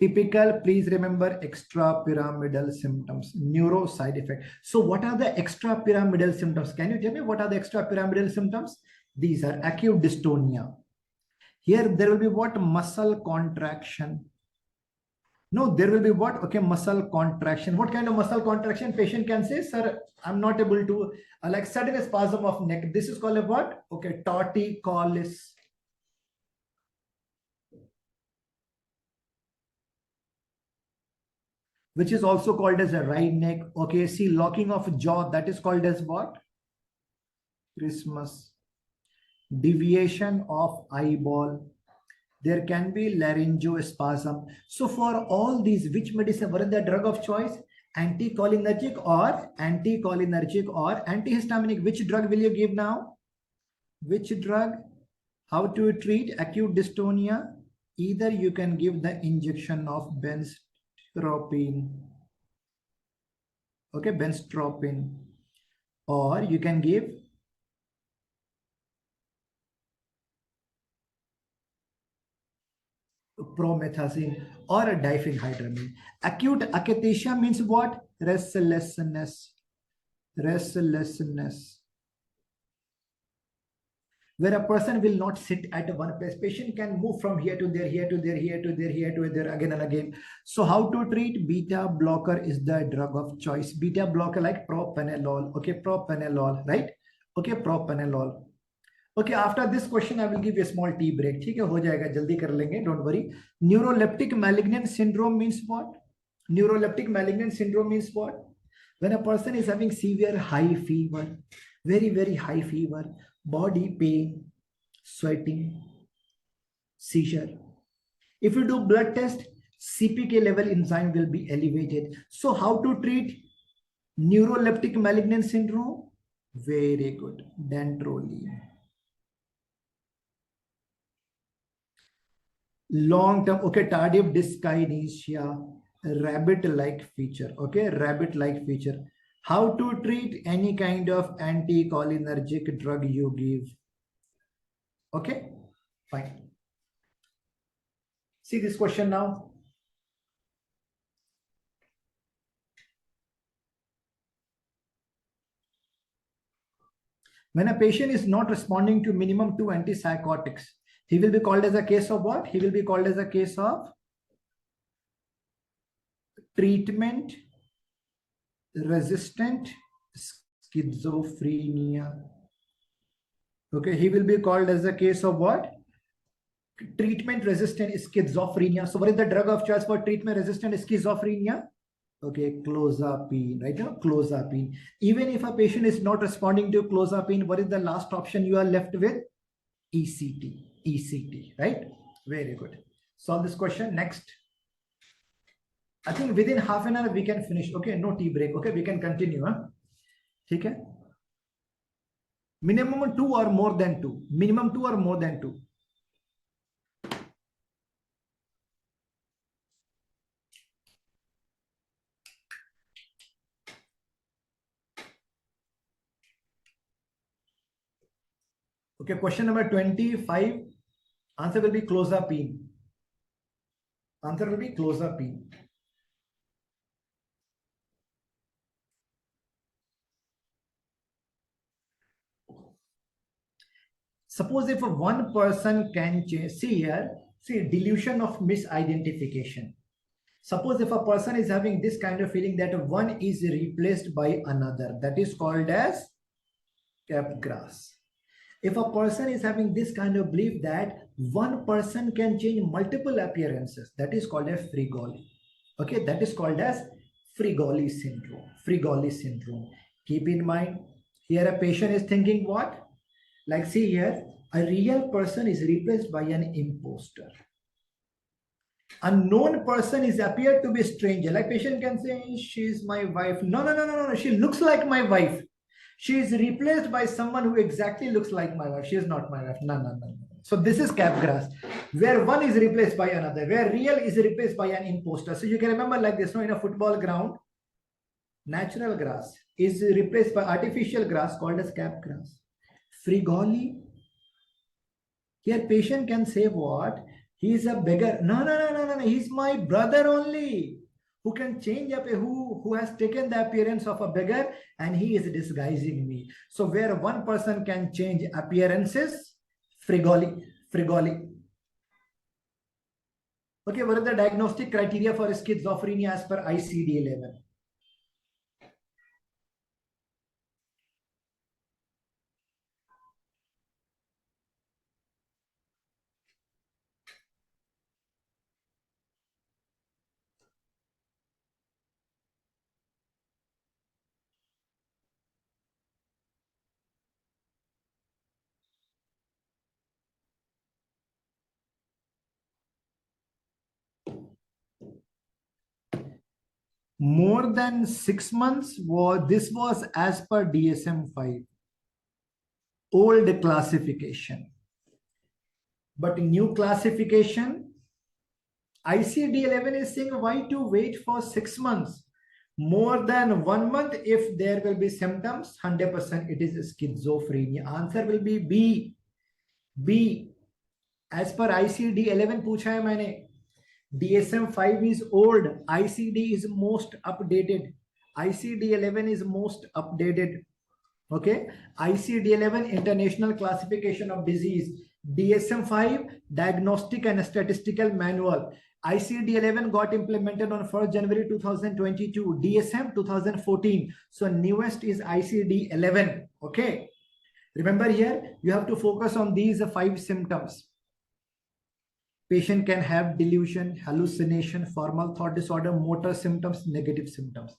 Typical, please remember, extrapyramidal symptoms, neuro side effect. So what are the extrapyramidal symptoms? Can you tell me what are the extrapyramidal symptoms? These are acute dystonia. Here there will be what? Muscle contraction. No, there will be what? Okay, muscle contraction. What kind of muscle contraction? Patient can say, sir, I'm not able to, like sudden spasm of neck. This is called a what? Okay, torticollis. Which is also called as a right neck. Okay, see, locking of jaw, that is called as what? Christmas. Deviation of eyeball. There can be laryngospasm. So for all these, which medicine, what is the drug of choice? Anticholinergic or antihistaminic? Which drug will you give now? Which drug? How to treat acute dystonia? Either you can give the injection of benztropine. Okay, benztropine. Or you can give promethazine or a diphenhydramine. Acute akathisia means what? Restlessness. Restlessness. Where a person will not sit at one place. Patient can move from here to there, here to there, here to there, here to there, again and again. So how to treat? Beta blocker is the drug of choice. Beta blocker like propranolol. Okay, propranolol, right? Okay, propranolol. Okay, after this question, I will give you a small tea break. ठीक है, हो जाएगा, जल्दी कर लेंगे, don't worry. Neuroleptic malignant syndrome means what? Neuroleptic malignant syndrome means what? When a person is having severe high fever, very, very high fever, body pain, sweating, seizure. If you do blood test, CPK level enzyme will be elevated. So how to treat neuroleptic malignant syndrome? Very good, dantrolene. Long term, okay, tardive dyskinesia, rabbit-like feature, okay, rabbit-like feature. How to treat? Any kind of anticholinergic drug you give. Okay, fine. See this question now. When a patient is not responding to minimum 2 antipsychotics, he will be called as a case of what? He will be called as a case of treatment resistant schizophrenia. Okay, he will be called as a case of what? Treatment resistant schizophrenia. So what is the drug of choice for treatment resistant schizophrenia? Okay, clozapine, right now, clozapine. Even if a patient is not responding to clozapine, what is the last option you are left with? ECT, ECT, right? Very good. Solve this question. Next. I think within half an hour we can finish. Okay, no tea break. Okay, we can continue. Huh? Okay. Minimum 2 or more than 2. Minimum 2 or more than 2. Okay, question number 25. Answer will be clozapine. Answer will be clozapine. Suppose if one person can change, see here, see delusion of misidentification. Suppose if a person is having this kind of feeling that one is replaced by another, that is called as Capgras. If a person is having this kind of belief that one person can change multiple appearances, that is called as Frigoli. Okay, that is called as Frigoli syndrome. Frigoli syndrome. Keep in mind, here a patient is thinking what? Like see here, a real person is replaced by an imposter. A known person is appeared to be a stranger. Like patient can say, she's my wife. No. She looks like my wife. She is replaced by someone who exactly looks like my wife. She is not my wife. No. So this is Capgras, where one is replaced by another, where real is replaced by an imposter. So you can remember like this, no, in a football ground, natural grass is replaced by artificial grass called as Capgras. Frigoli, here patient can say what? He's a beggar. No. He's my brother only. Who can change up, who has taken the appearance of a beggar and he is disguising me. So where one person can change appearances, frigoli. Okay, what are the diagnostic criteria for schizophrenia as per ICD-11? More than 6 months, this was as per DSM-5, old classification. But new classification, ICD-11 is saying why to wait for 6 months? More than 1 month, if there will be symptoms, 100% it is schizophrenia. Answer will be B. B. As per ICD-11 पूछा है मैंने. DSM-5 is old. ICD is most updated. ICD-11 is most updated. Okay. ICD-11 International Classification of Disease. DSM-5 Diagnostic and Statistical Manual. ICD-11 got implemented on 1st January 2022. DSM 2014. So newest is ICD-11. Okay. Remember here, you have to focus on these 5 symptoms. Patient can have delusion, hallucination, formal thought disorder, motor symptoms, negative symptoms.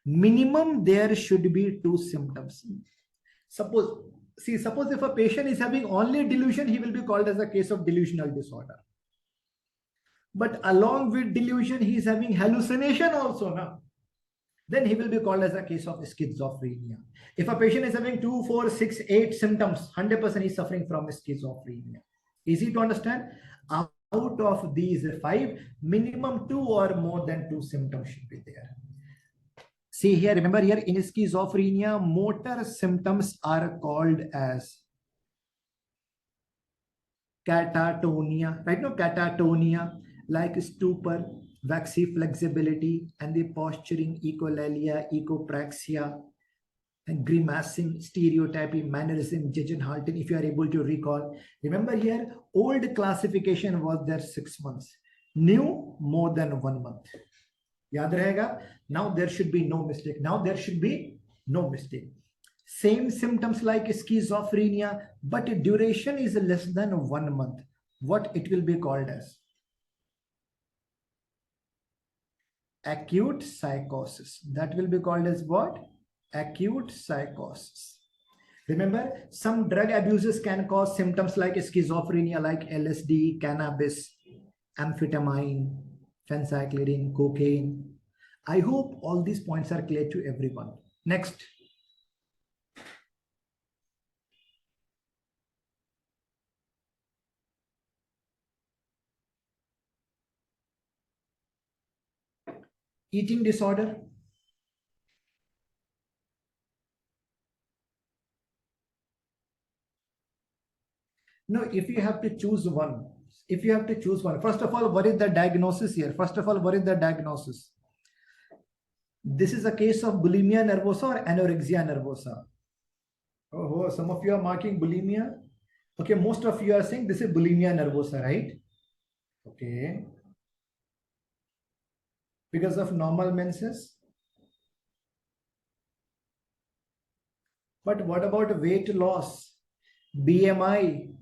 Minimum there should be 2 symptoms. Suppose if a patient is having only delusion, he will be called as a case of delusional disorder. But along with delusion, he is having hallucination also now. Then he will be called as a case of schizophrenia. If a patient is having 2, 4, 6, 8 symptoms, 100% is suffering from schizophrenia. Easy to understand? Out of these 5, minimum 2 or more than 2 symptoms should be there. See here, remember here in schizophrenia, motor symptoms are called as catatonia, right? No, catatonia, like stupor, waxy flexibility, and the posturing, echolalia, echopraxia, and grimacing, stereotyping, mannerism, Guggenhalten, if you are able to recall. Remember here, old classification was there 6 months. New, more than 1 month. Yaad rahega? Now there should be no mistake. Now there should be no mistake. Same symptoms like schizophrenia, but duration is less than 1 month. What it will be called as? Acute psychosis. That will be called as what? Acute psychosis. Remember, some drug abuses can cause symptoms like schizophrenia, like LSD, cannabis, amphetamine, phencyclidine, cocaine. I hope all these points are clear to everyone. Next. Eating disorder. No, if you have to choose one, first of all, what is the diagnosis here? This is a case of bulimia nervosa or anorexia nervosa. Oh, some of you are marking bulimia. Okay, most of you are saying this is bulimia nervosa, right? Okay. Because of normal menses. But what about weight loss? BMI.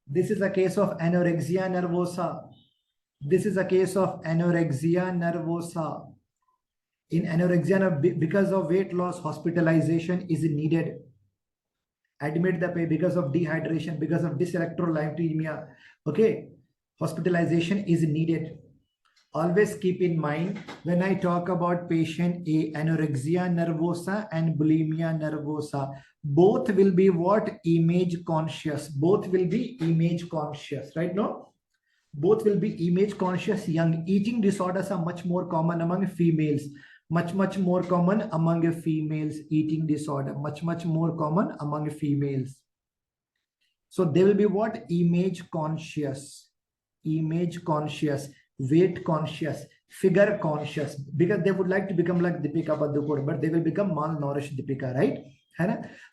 This is a case of anorexia nervosa. In anorexia, because of weight loss, hospitalization is needed. Admit the patient because of dehydration, because of dyselectrolytemia. Okay, hospitalization is needed. Always keep in mind when I talk about patient A, anorexia nervosa and bulimia nervosa, both will be what? Image conscious. Both will be image conscious, right? No? Both will be image conscious young. Eating disorders are much more common among females. Much more common among females. Eating disorder, much more common among females. So they will be what? Image conscious, weight conscious, figure conscious, because they would like to become like Deepika Padukone, but they will become malnourished Deepika, right?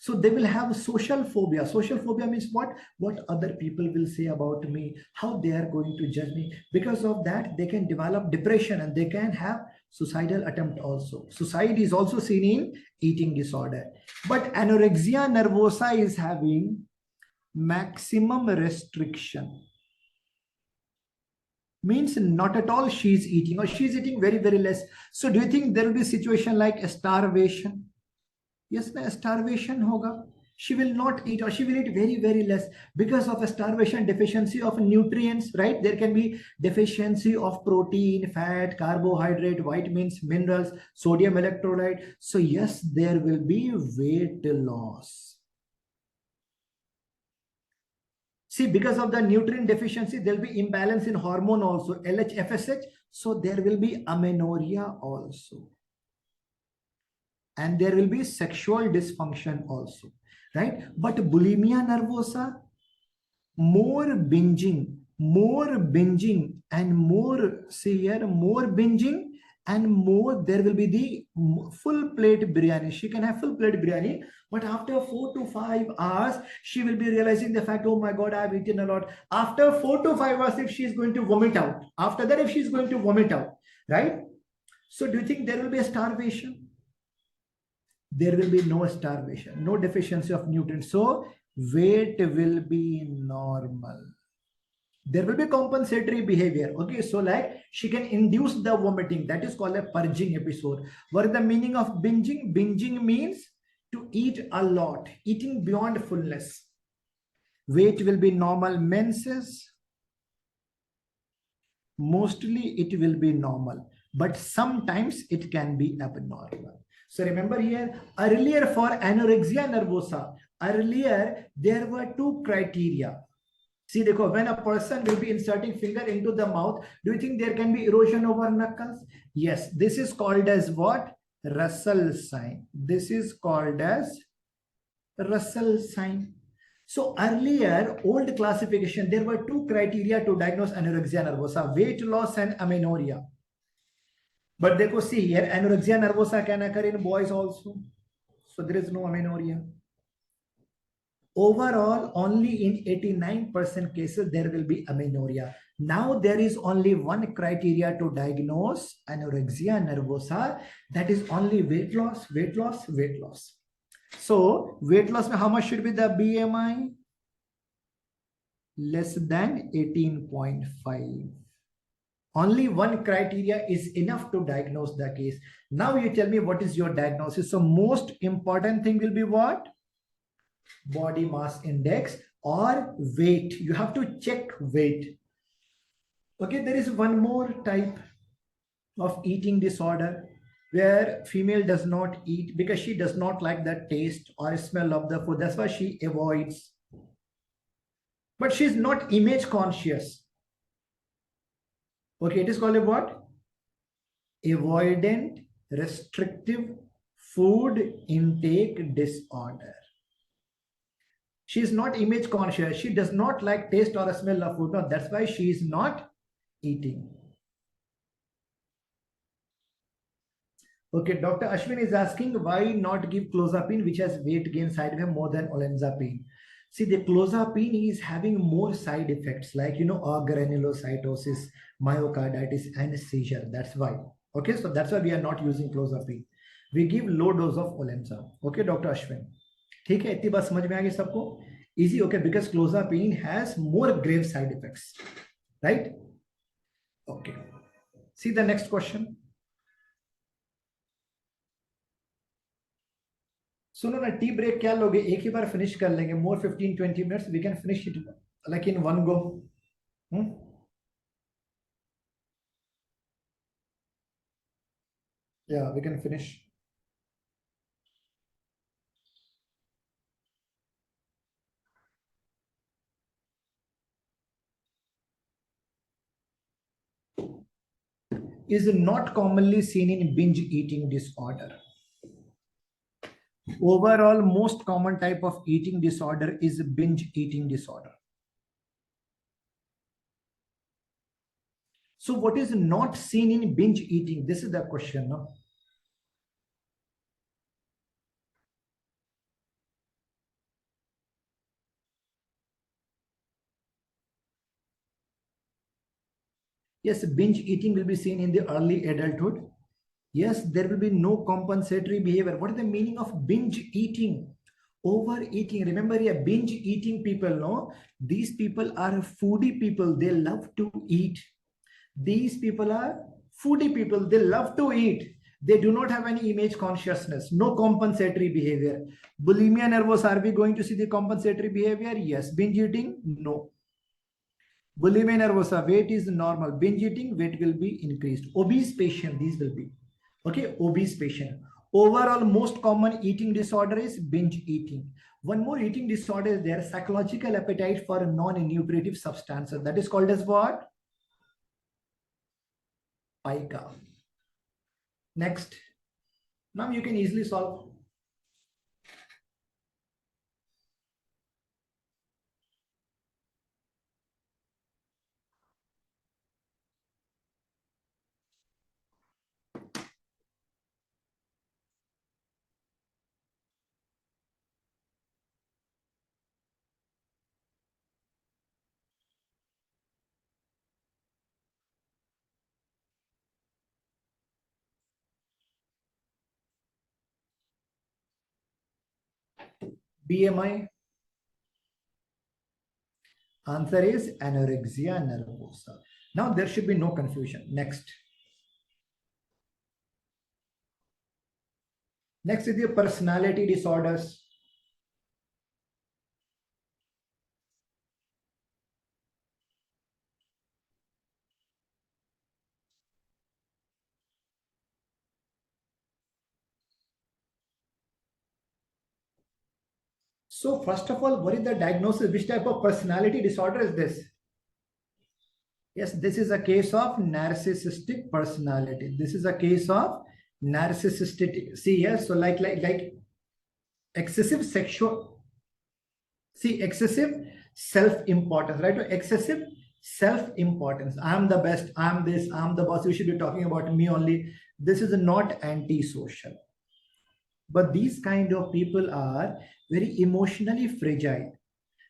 So they will have social phobia. Social phobia means what? What other people will say about me, how they are going to judge me. Because of that, they can develop depression and they can have suicidal attempt also. Suicide is also seen in eating disorder. But anorexia nervosa is having maximum restriction. Means not at all she is eating, or she is eating very, very less. So do you think there will be a situation like a starvation? Yes, na, starvation hoga. She will not eat, or she will eat very, very less because of a starvation, deficiency of nutrients, right? There can be deficiency of protein, fat, carbohydrate, vitamins, minerals, sodium electrolyte. So yes, there will be weight loss. See, because of the nutrient deficiency, there will be imbalance in hormone also, LH, FSH. So there will be amenorrhea also. And there will be sexual dysfunction also, right? But bulimia nervosa, more binging, and more, see here, more binging, and more, there will be the full plate biryani. She can have full plate biryani, but after 4 to 5 hours, she will be realizing the fact, oh my God, I've eaten a lot. After 4 to 5 hours, if she is going to vomit out, after that, if she is going to vomit out, right? So do you think there will be a starvation? There will be no starvation, no deficiency of nutrients. So weight will be normal. There will be compensatory behavior. Okay, so like she can induce the vomiting. That is called a purging episode. What is the meaning of binging? Binging means to eat a lot, eating beyond fullness. Weight will be normal. Menses, mostly it will be normal, but sometimes it can be abnormal. So remember here, earlier for anorexia nervosa, earlier there were 2 criteria. See, dekho, when a person will be inserting finger into the mouth, do you think there can be erosion over knuckles? Yes, this is called as what? Russell sign. This is called as Russell sign. So earlier, old classification, there were 2 criteria to diagnose anorexia nervosa, weight loss and amenorrhea. But they could see here, anorexia nervosa can occur in boys also. So there is no amenorrhea. Overall, only in 89% cases, there will be amenorrhea. Now there is only one criteria to diagnose anorexia nervosa. That is only weight loss, weight loss, weight loss. So weight loss, how much should be the BMI? Less than 18.5. Only one criteria is enough to diagnose the case. Now you tell me what is your diagnosis. So most important thing will be what? Body mass index or weight. You have to check weight. Okay, there is one more type of eating disorder where female does not eat because she does not like the taste or smell of the food. That's why she avoids. But she is not image conscious. Okay, it is called a what? Avoidant restrictive food intake disorder. She is not image conscious. She does not like taste or smell of food. No, that's why she is not eating. Okay, Dr. Ashwin is asking why not give clozapine, which has weight gain side effect more than olanzapine. See, the clozapine is having more side effects like, granulocytosis, myocarditis, and seizure. That's why. Okay, so that's why we are not using clozapine. We give low dose of olenza. Okay, Dr. Ashwin. ठीक है, इतनी बात समझ में आ गई सबको? Easy, okay, because clozapine has more grave side effects, right? Okay. See the next question. सुनो ना, टी ब्रेक क्या लोगे? एक ही बार फिनिश कर लेंगे. मोर 15-20 minutes we can finish it like in one go. Yeah, we can finish. Is not commonly seen in binge eating disorder. Overall, most common type of eating disorder is binge eating disorder. So what is not seen in binge eating? This is the question. No? Yes, binge eating will be seen in the early adulthood. Yes, there will be no compensatory behavior. What is the meaning of binge eating? Overeating. Remember, yeah, binge eating people, no? These people are foodie people. They love to eat. These people are foodie people. They love to eat. They do not have any image consciousness. No compensatory behavior. Bulimia nervosa, are we going to see the compensatory behavior? Yes. Binge eating? No. Bulimia nervosa, weight is normal. Binge eating, weight will be increased. Obese patient, these will be. Okay, obese patient. Overall, most common eating disorder is binge eating. One more eating disorder is there, psychological appetite for non-nutritive substances. That is called as what? Pica. Next. Now you can easily solve. BMI. Answer is anorexia nervosa. Now there should be no confusion. Next. Next is the personality disorders. So first of all, what is the diagnosis? Which type of personality disorder is this? Yes, this is a case of narcissistic personality. This is a case of narcissistic. See, yes, so like excessive sexual, see, excessive self-importance, right? Excessive self-importance. I'm the best, I'm this, I'm the boss. You should be talking about me only. This is not antisocial. But these kind of people are very emotionally fragile.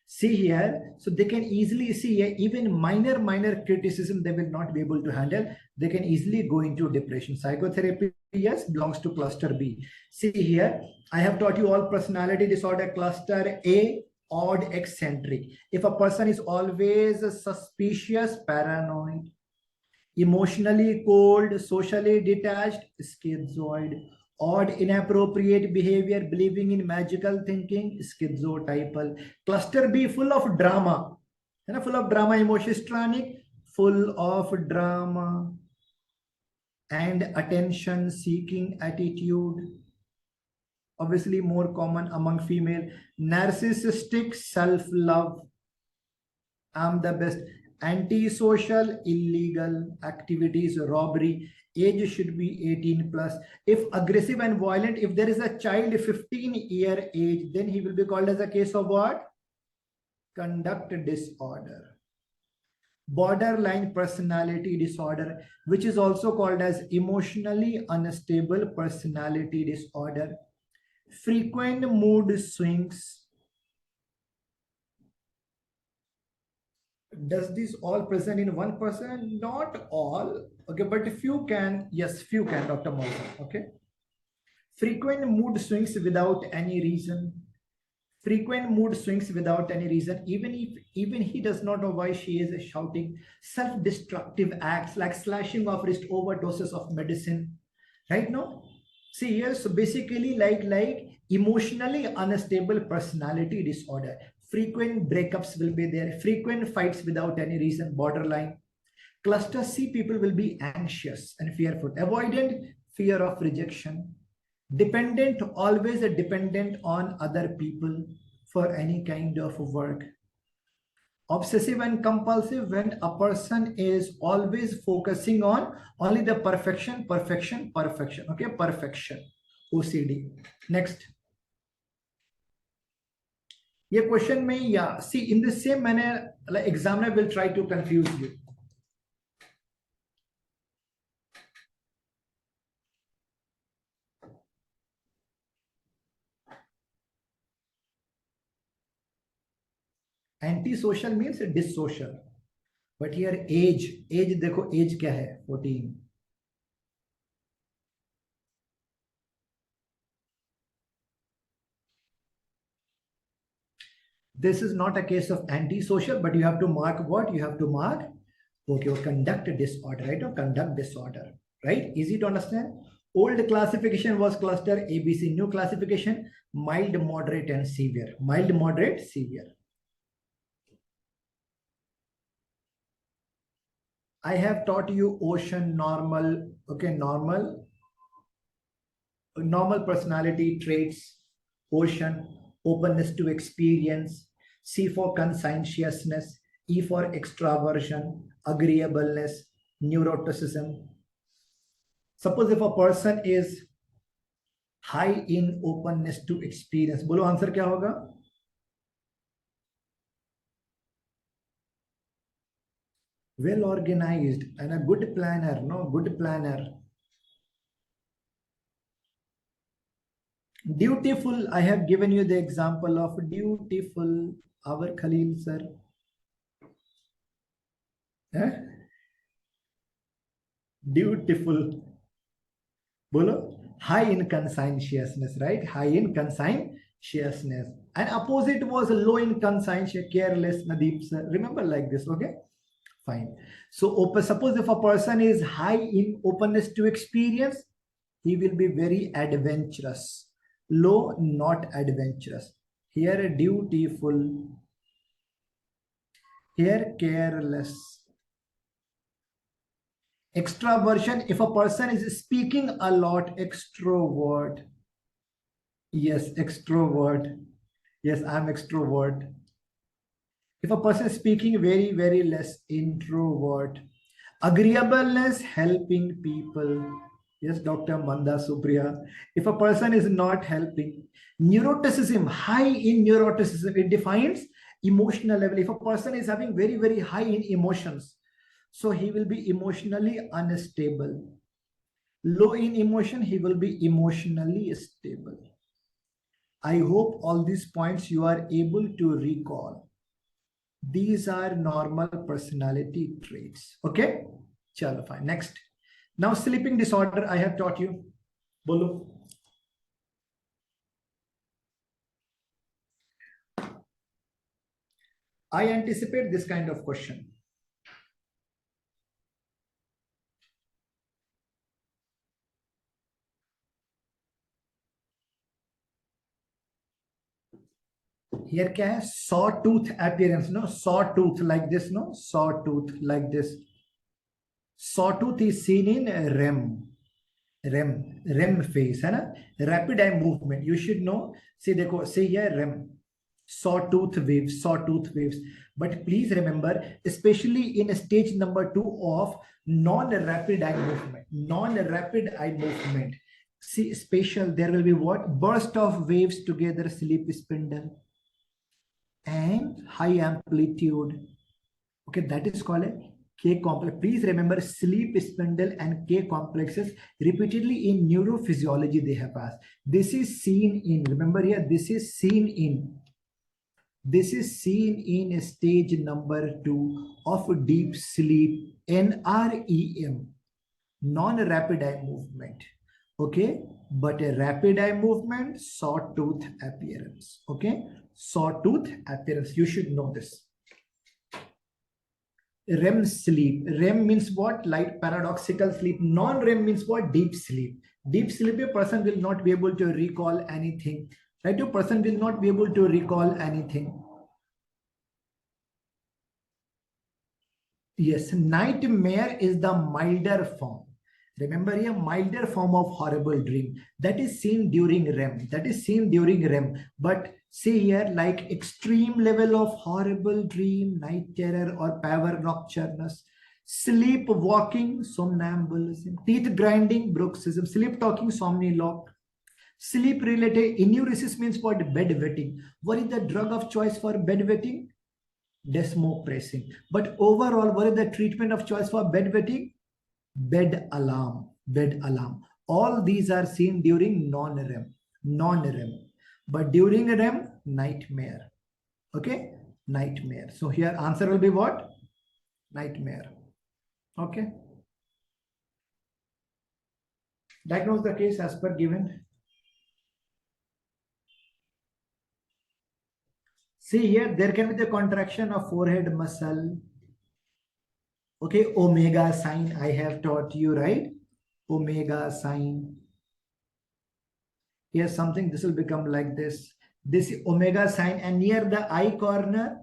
See here, so they can easily see here, even minor criticism they will not be able to handle. They can easily go into depression. Psychotherapy, yes, belongs to cluster B. See here, I have taught you all personality disorder cluster A, odd, eccentric. If a person is always suspicious, paranoid, emotionally cold, socially detached, schizoid, odd, inappropriate behavior, believing in magical thinking, schizotypal. Cluster B, full of drama, full of drama, emotionstranic, full of drama and attention seeking attitude. Obviously more common among female. Narcissistic self-love, I'm the best. Antisocial, illegal activities, robbery. Age should be 18 plus. If aggressive and violent, if there is a child 15-year age, then he will be called as a case of what? Conduct disorder. Borderline personality disorder, which is also called as emotionally unstable personality disorder. Frequent mood swings. Does this all present in one person? Not all. Okay, but few can. Yes, few can, Dr. Morgan. Okay. Frequent mood swings without any reason. Frequent mood swings without any reason. Even he does not know why she is shouting. Self-destructive acts like slashing of wrist, overdoses of medicine. Right now? See here, so basically like emotionally unstable personality disorder. Frequent breakups will be there. Frequent fights without any reason, borderline. Cluster C people will be anxious and fearful. Avoidant, fear of rejection. Dependent, always a dependent on other people for any kind of work. Obsessive and compulsive, when a person is always focusing on only the perfection. Okay, perfection. OCD. Next. ये question में या see in this same मैंने examiner will try to confuse you. Anti social means dissocial. But here age, age देखो age क्या है 14. This is not a case of antisocial, but you have to mark what? You have to mark, okay, or conduct disorder, right? Or conduct disorder, right? Easy to understand. Old classification was cluster ABC. New classification, mild, moderate, and severe. Mild, moderate, severe. I have taught you ocean, normal, okay, normal personality traits, ocean, openness to experience, C for conscientiousness, E for extraversion, agreeableness, neuroticism. Suppose if a person is high in openness to experience, बोलो answer क्या होगा? Well organized and a good planner, no, good planner. Dutiful, I have given you the example of dutiful, our Khalil sir. Eh? Dutiful. Bolo, high in conscientiousness, right? High in conscientiousness. And opposite was low in conscientiousness, careless, Nadeep sir. Remember like this, okay? Fine. So suppose if a person is high in openness to experience, he will be very adventurous. Low, not adventurous. Here, dutiful. Here, careless. Extraversion, if a person is speaking a lot, extrovert. Yes, extrovert. Yes, I'm extrovert. If a person is speaking very, very less, introvert. Agreeableness, helping people. Yes, Dr. Manda Supriya. If a person is not helping, neuroticism, high in neuroticism, it defines emotional level. If a person is having very, very high in emotions, so he will be emotionally unstable. Low in emotion, he will be emotionally stable. I hope all these points you are able to recall. These are normal personality traits. Okay? Chalo, fine. Next. Now, sleeping disorder, I have taught you. Bolo. I anticipate this kind of question. Here क्या है? Sawtooth appearance, no? Sawtooth like this, no? Sawtooth like this. Sawtooth is seen in REM phase, है ना? Rapid eye movement. You should know. See, देखो, see here REM. Sawtooth waves. But please remember, especially in stage number 2 of non-rapid eye movement. See, spatial, there will be what? Burst of waves together, sleep spindle. And high amplitude. Okay, that is called a K complex. Please remember, sleep spindle and K complexes repeatedly in neurophysiology they have asked. This is seen in, remember here, this is seen in stage number 2 of deep sleep, NREM, non-rapid eye movement. Okay, but a rapid eye movement, sawtooth appearance. Okay, sawtooth appearance. You should know this. REM sleep. REM means what? Light paradoxical sleep. Non-REM means what? Deep sleep. Deep sleep, a person will not be able to recall anything. Right? A person will not be able to recall anything. Yes, nightmare is the milder form. Remember here, milder form of horrible dream. That is seen during REM. But see here, like extreme level of horrible dream, night terror or pavor nocturnus, sleepwalking, somnambulism, teeth grinding, bruxism, sleep talking, somniloque, Sleep related enuresis means what? Bedwetting. What is the drug of choice for bedwetting? Desmopressin. But overall, what is the treatment of choice for bedwetting? Bed alarm. Bed alarm. All these are seen during non-REM. Non-REM. But during REM, nightmare. Okay? Nightmare. So here answer will be what? Nightmare. Okay? Diagnose the case as per given. See here, there can be the contraction of forehead muscle. Okay, omega sign I have taught you, right? Omega sign. Here's something, this will become like this. This omega sign, and near the eye corner,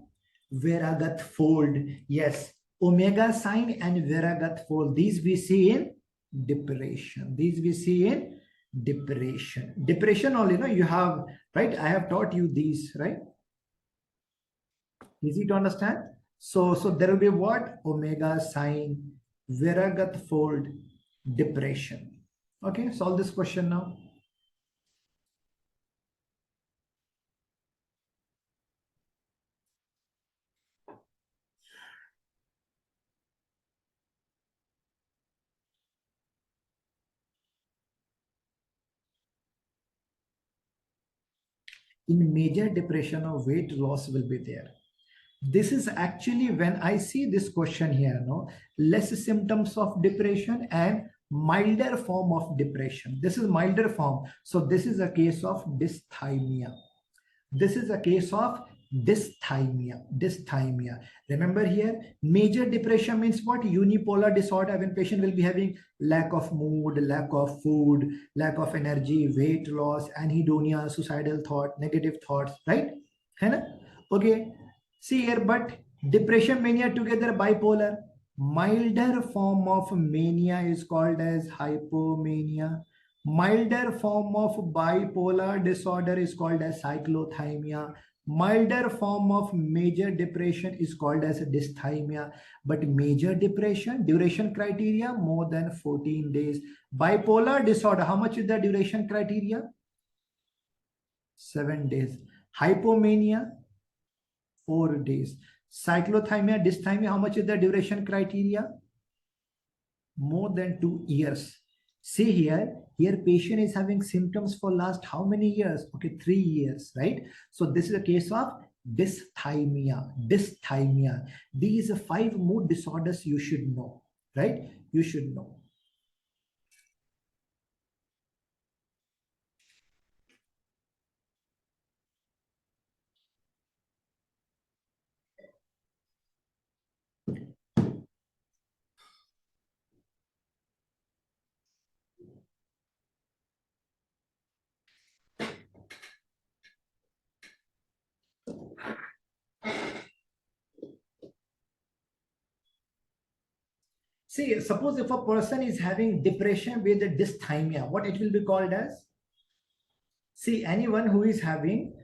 Viragat fold. Yes, omega sign and Viragat fold. These we see in depression. These we see in depression. Depression only, no, you have, right? I have taught you these, right? Easy to understand. So there will be what? Omega sign, Viragat fold, depression. Okay, solve this question now. In major depression or weight loss will be there. This is actually when I see this question here, no, less symptoms of depression and milder form of depression. This is milder form. So this is a case of dysthymia. This is a case of dysthymia. Dysthymia. Remember here, major depression means what? Unipolar disorder, when patient will be having lack of mood, lack of food, lack of energy, weight loss, anhedonia, suicidal thought, negative thoughts, right? Okay. See here, but depression, mania together, bipolar. Milder form of mania is called as hypomania. Milder form of bipolar disorder is called as cyclothymia. Milder form of major depression is called as dysthymia. But major depression, duration criteria, more than 14 days. Bipolar disorder, how much is the duration criteria? 7 days. Hypomania, 4 days. Cyclothymia, dysthymia, how much is the duration criteria? More than 2 years. See here patient is having symptoms for last how many years? Okay, 3 years, right? So this is a case of dysthymia. Dysthymia. These are 5 mood disorders you should know, right? You should know. See, suppose if a person is having depression with dysthymia, what it will be called as? See, anyone who is having,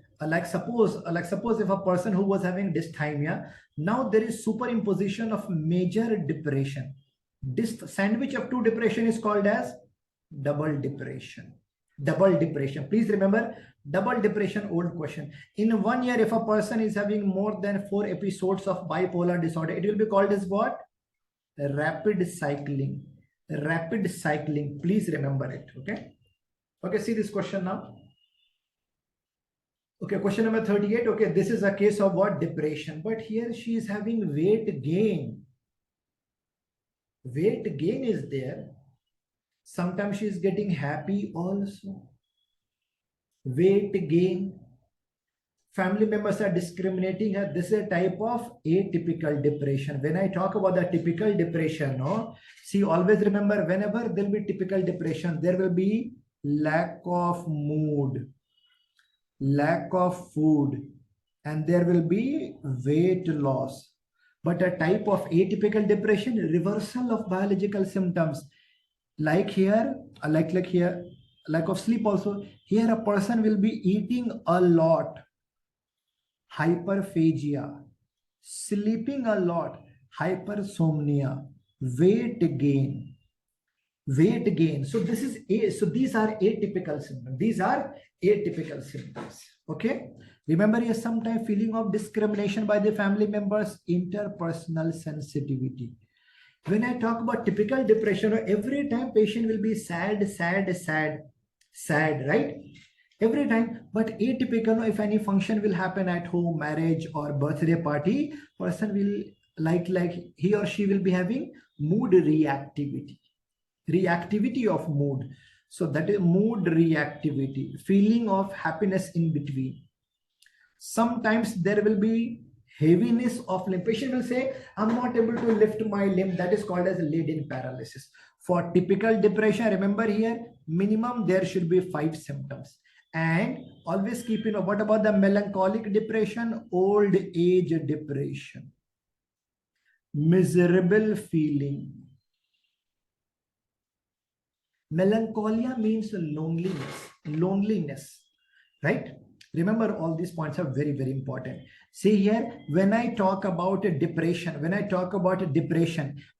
suppose if a person who was having dysthymia, now there is superimposition of major depression. This sandwich of 2 depression is called as double depression. Double depression. Please remember, double depression, old question. In 1 year, if a person is having more than 4 episodes of bipolar disorder, it will be called as what? Rapid cycling. Rapid cycling. Please remember it. Okay. Okay. See this question now. Okay. Question number 38. Okay. This is a case of what? Depression. But here she is having weight gain. Weight gain is there. Sometimes she is getting happy also. Weight gain. Family members are discriminating her. This is a type of atypical depression. When I talk about the typical depression, no, see, always remember, whenever there will be typical depression, there will be lack of mood, lack of food, and there will be weight loss. But a type of atypical depression, reversal of biological symptoms, like here, like here, lack of sleep also. Here a person will be eating a lot, hyperphagia, sleeping a lot, hypersomnia, weight gain. weight gain. So this is so these are atypical symptoms. These are atypical symptoms. Okay. Remember here, sometimes feeling of discrimination by the family members, interpersonal sensitivity. When I talk about typical depression, every time patient will be sad, right? Every time. But atypical, if any function will happen at home, marriage or birthday party, person will like he or she will be having mood reactivity of mood. So that is mood reactivity, feeling of happiness in between. Sometimes there will be heaviness of limb. Patient will say, I'm not able to lift my limb. That is called as lead-in paralysis. For typical depression, remember here, minimum there should be 5 symptoms. And always keep in mind, what about the melancholic depression, old age depression? Miserable feeling. Melancholia means loneliness, right? Remember, all these points are very, very important. See here, when I talk about depression,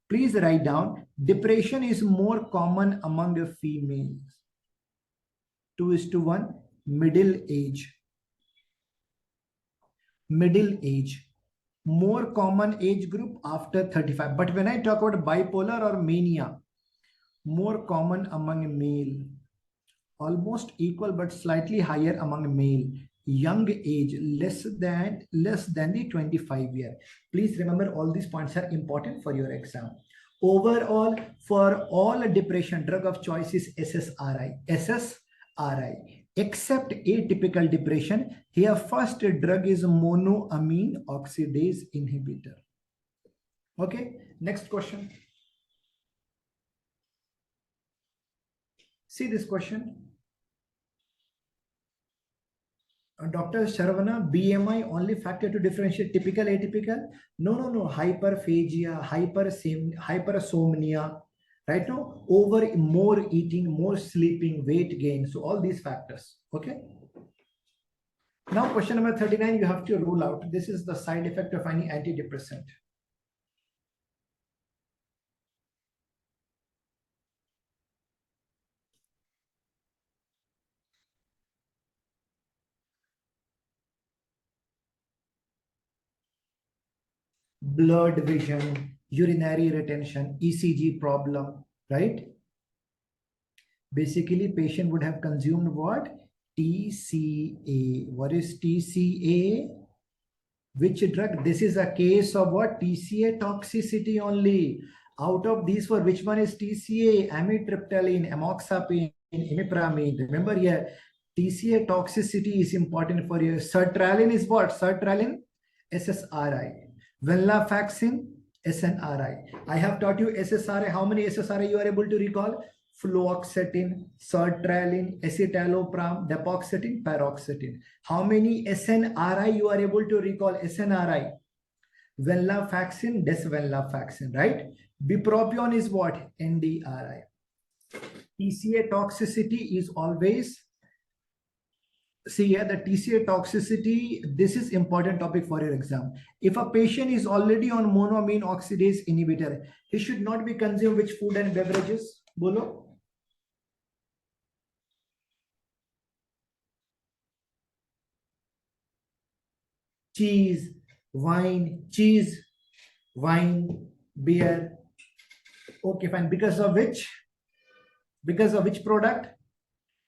please write down, depression is more common among the females. 2:1, middle age. More common age group after 35. But when I talk about bipolar or mania, more common among male, almost equal but slightly higher among male, young age, less than the 25 year. Please remember, all these points are important for your exam. Overall, for all depression, drug of choice is SSRI, except atypical depression. Here first drug is monoamine oxidase inhibitor. Okay, next question. See this question. Dr. Sharavana, BMI only factor to differentiate typical, atypical? No. Hyperphagia, hypersomnia, right? Now, more eating, more sleeping, weight gain. So all these factors. Okay. Now, question number 39, you have to rule out. This is the side effect of any antidepressant. Blurred vision, urinary retention, ECG problem, right? Basically, patient would have consumed what? TCA. What is TCA? Which drug? This is a case of what? TCA toxicity only. Out of these four, which one is TCA? Amitriptyline, amoxapine, imipramine. Remember here, TCA toxicity is important for you. Sertraline is what? Sertraline, SSRI. Venlafaxine, SNRI. I have taught you SSRI. How many SSRI you are able to recall? Fluoxetine, sertraline, escitalopram, depoxetine, paroxetine. How many SNRI you are able to recall? SNRI. Venlafaxine, desvenlafaxine, right? Bupropion is what? NDRI. TCA toxicity is always, see here, the TCA toxicity, this is important topic for your exam. If a patient is already on monoamine oxidase inhibitor, he should not be consumed which food and beverages? Bolo? Cheese, wine, beer. Okay, fine. Because of which product?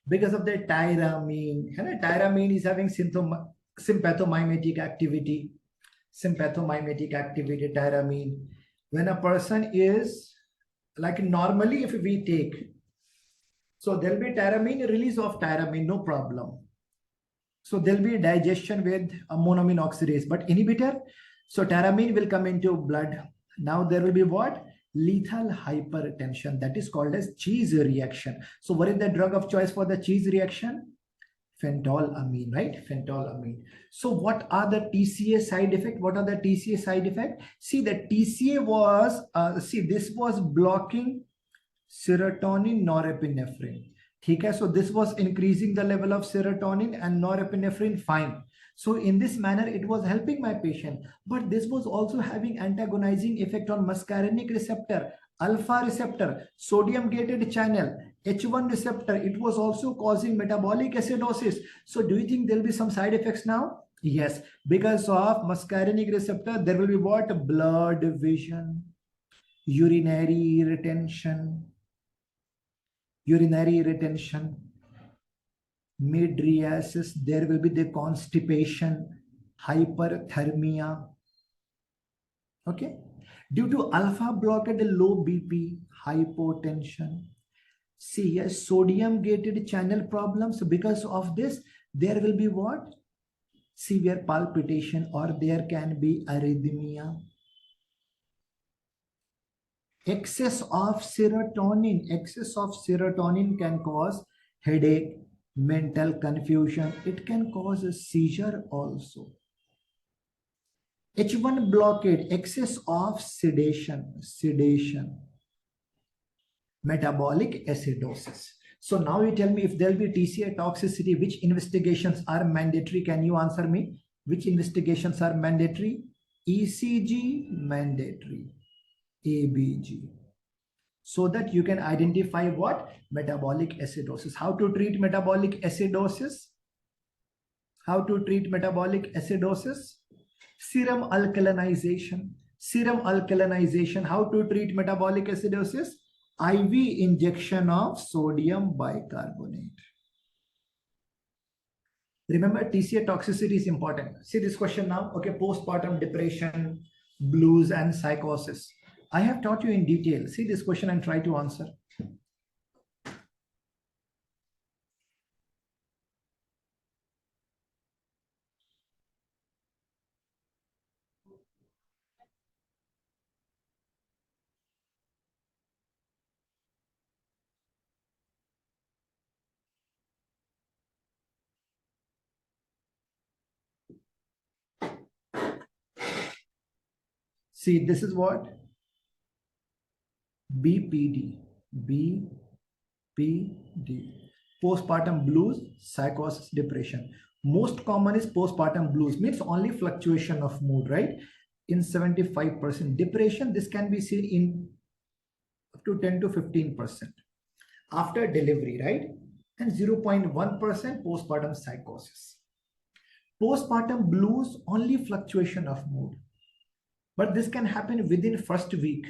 Because of the tyramine. Tyramine is having sympathomimetic activity. Tyramine. When a person is, like normally if we take, so there'll be tyramine, release of tyramine, no problem. So there'll be digestion with a monoamine oxidase, but inhibitor, so tyramine will come into blood. Now there will be what? Lethal hypertension. That is called as cheese reaction. So what is the drug of choice for the cheese reaction? Phentolamine, right? Phentolamine. So what are the TCA side effects? What are the TCA side effects? See, the TCA was, this was blocking serotonin, norepinephrine. Okay, so this was increasing the level of serotonin and norepinephrine, fine. So in this manner, it was helping my patient, but this was also having antagonizing effect on muscarinic receptor. Alpha receptor, sodium gated channel, H1 receptor, it was also causing metabolic acidosis. So do you think there will be some side effects now? Yes, because of muscarinic receptor, there will be what? Blurred vision, urinary retention, mydriasis, there will be the constipation, hyperthermia. Okay. Due to alpha blockade, low BP, hypotension. See here, sodium gated channel problems. Because of this, there will be what? Severe palpitation, or there can be arrhythmia. Excess of serotonin can cause headache, mental confusion. It can cause a seizure also. H1 blockade, excess of sedation, metabolic acidosis. So now you tell me, if there will be TCA toxicity, which investigations are mandatory? Can you answer me? Which investigations are mandatory? ECG mandatory, ABG. So that you can identify what? Metabolic acidosis. How to treat metabolic acidosis? Serum alkalinization. How to treat metabolic acidosis? IV injection of sodium bicarbonate. Remember, TCA toxicity is important. See this question now. Okay, postpartum depression, blues, and psychosis. I have taught you in detail. See this question and try to answer. See, this is what? BPD. Postpartum blues, psychosis, depression. Most common is postpartum blues, means only fluctuation of mood, right? In 75%. Depression, this can be seen in up to 10 to 15% after delivery, right? And 0.1% postpartum psychosis. Postpartum blues, only fluctuation of mood. But this can happen within first week,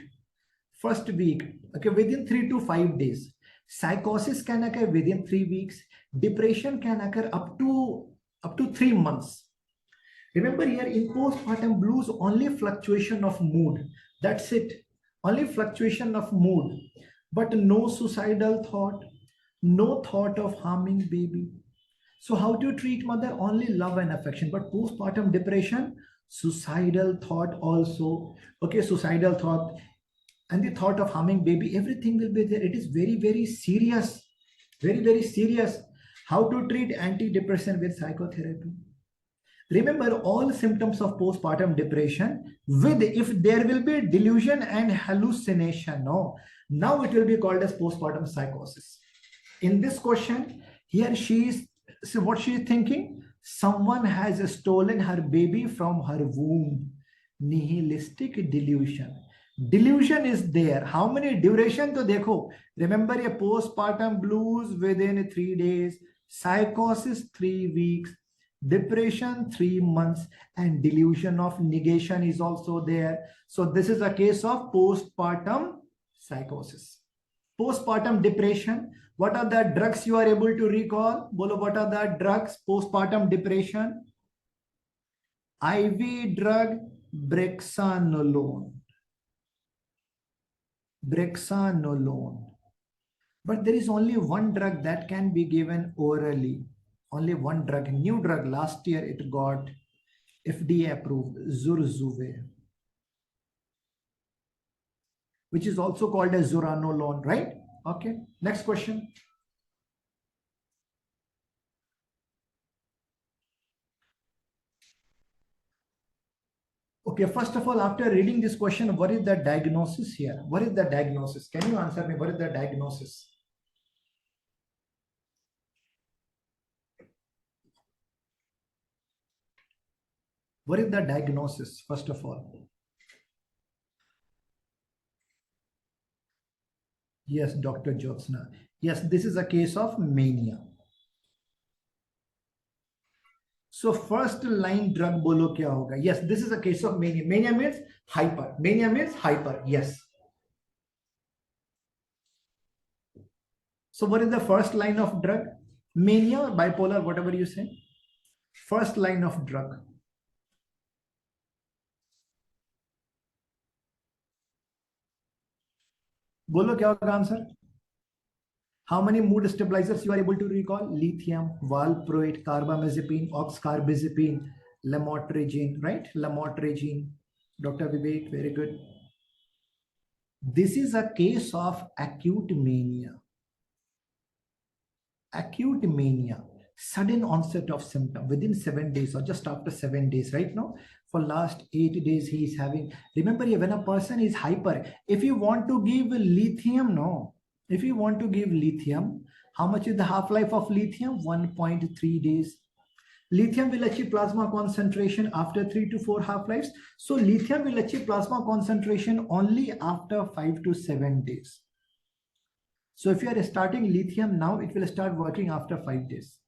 okay, within 3 to 5 days. Psychosis can occur within 3 weeks. Depression can occur up to 3 months. Remember here, in postpartum blues, only fluctuation of mood. That's it. Only fluctuation of mood, but no suicidal thought, no thought of harming baby. So how to treat mother? Only love and affection. But postpartum depression, suicidal thought also. Okay, suicidal thought and the thought of harming baby, everything will be there. It is very, very serious. Very, very serious. How to treat antidepressant with psychotherapy? Remember, all symptoms of postpartum depression with, if there will be delusion and hallucination, no, now it will be called as postpartum psychosis. In this question, here she is, so what she is thinking? Someone has stolen her baby from her womb. Nihilistic delusion. Delusion is there. How many duration to dekho? Remember, a postpartum blues within 3 days, psychosis 3 weeks, depression 3 months, and delusion of negation is also there. So this is a case of postpartum psychosis. Postpartum depression, what are the drugs you are able to recall? Bolo, what are the drugs? Postpartum depression. IV drug, brexanolone. But there is only one drug that can be given orally. Only one drug, new drug. Last year it got FDA approved, Zurzuvae, which is also called as zuranolone, right? Okay, next question. Okay, first of all, after reading this question, what is the diagnosis here? What is the diagnosis? Can you answer me? What is the diagnosis? What is the diagnosis, first of all? Yes, Dr. Jyotsna. Yes, this is a case of mania. So first line drug bolo kya hoga? Yes, this is a case of mania. Mania means hyper. Mania means hyper. Yes. So what is the first line of drug? Mania or bipolar, whatever you say. First line of drug. Bolo kya hoga answer? How many mood stabilizers you are able to recall? Lithium, valproate, carbamazepine, oxcarbazepine, lamotrigine, right? Lamotrigine. Dr. Vivek, very good. This is a case of acute mania. Acute mania, sudden onset of symptom within 7 days or just after 7 days. Right now, for last 8 days, he is having. Remember, when a person is hyper, if you want to give lithium, no. If you want to give lithium, how much is the half-life of lithium? 1.3 days. Lithium will achieve plasma concentration after 3 to 4 half-lives. So lithium will achieve plasma concentration only after 5 to 7 days. So if you are starting lithium now, it will start working after 5 days.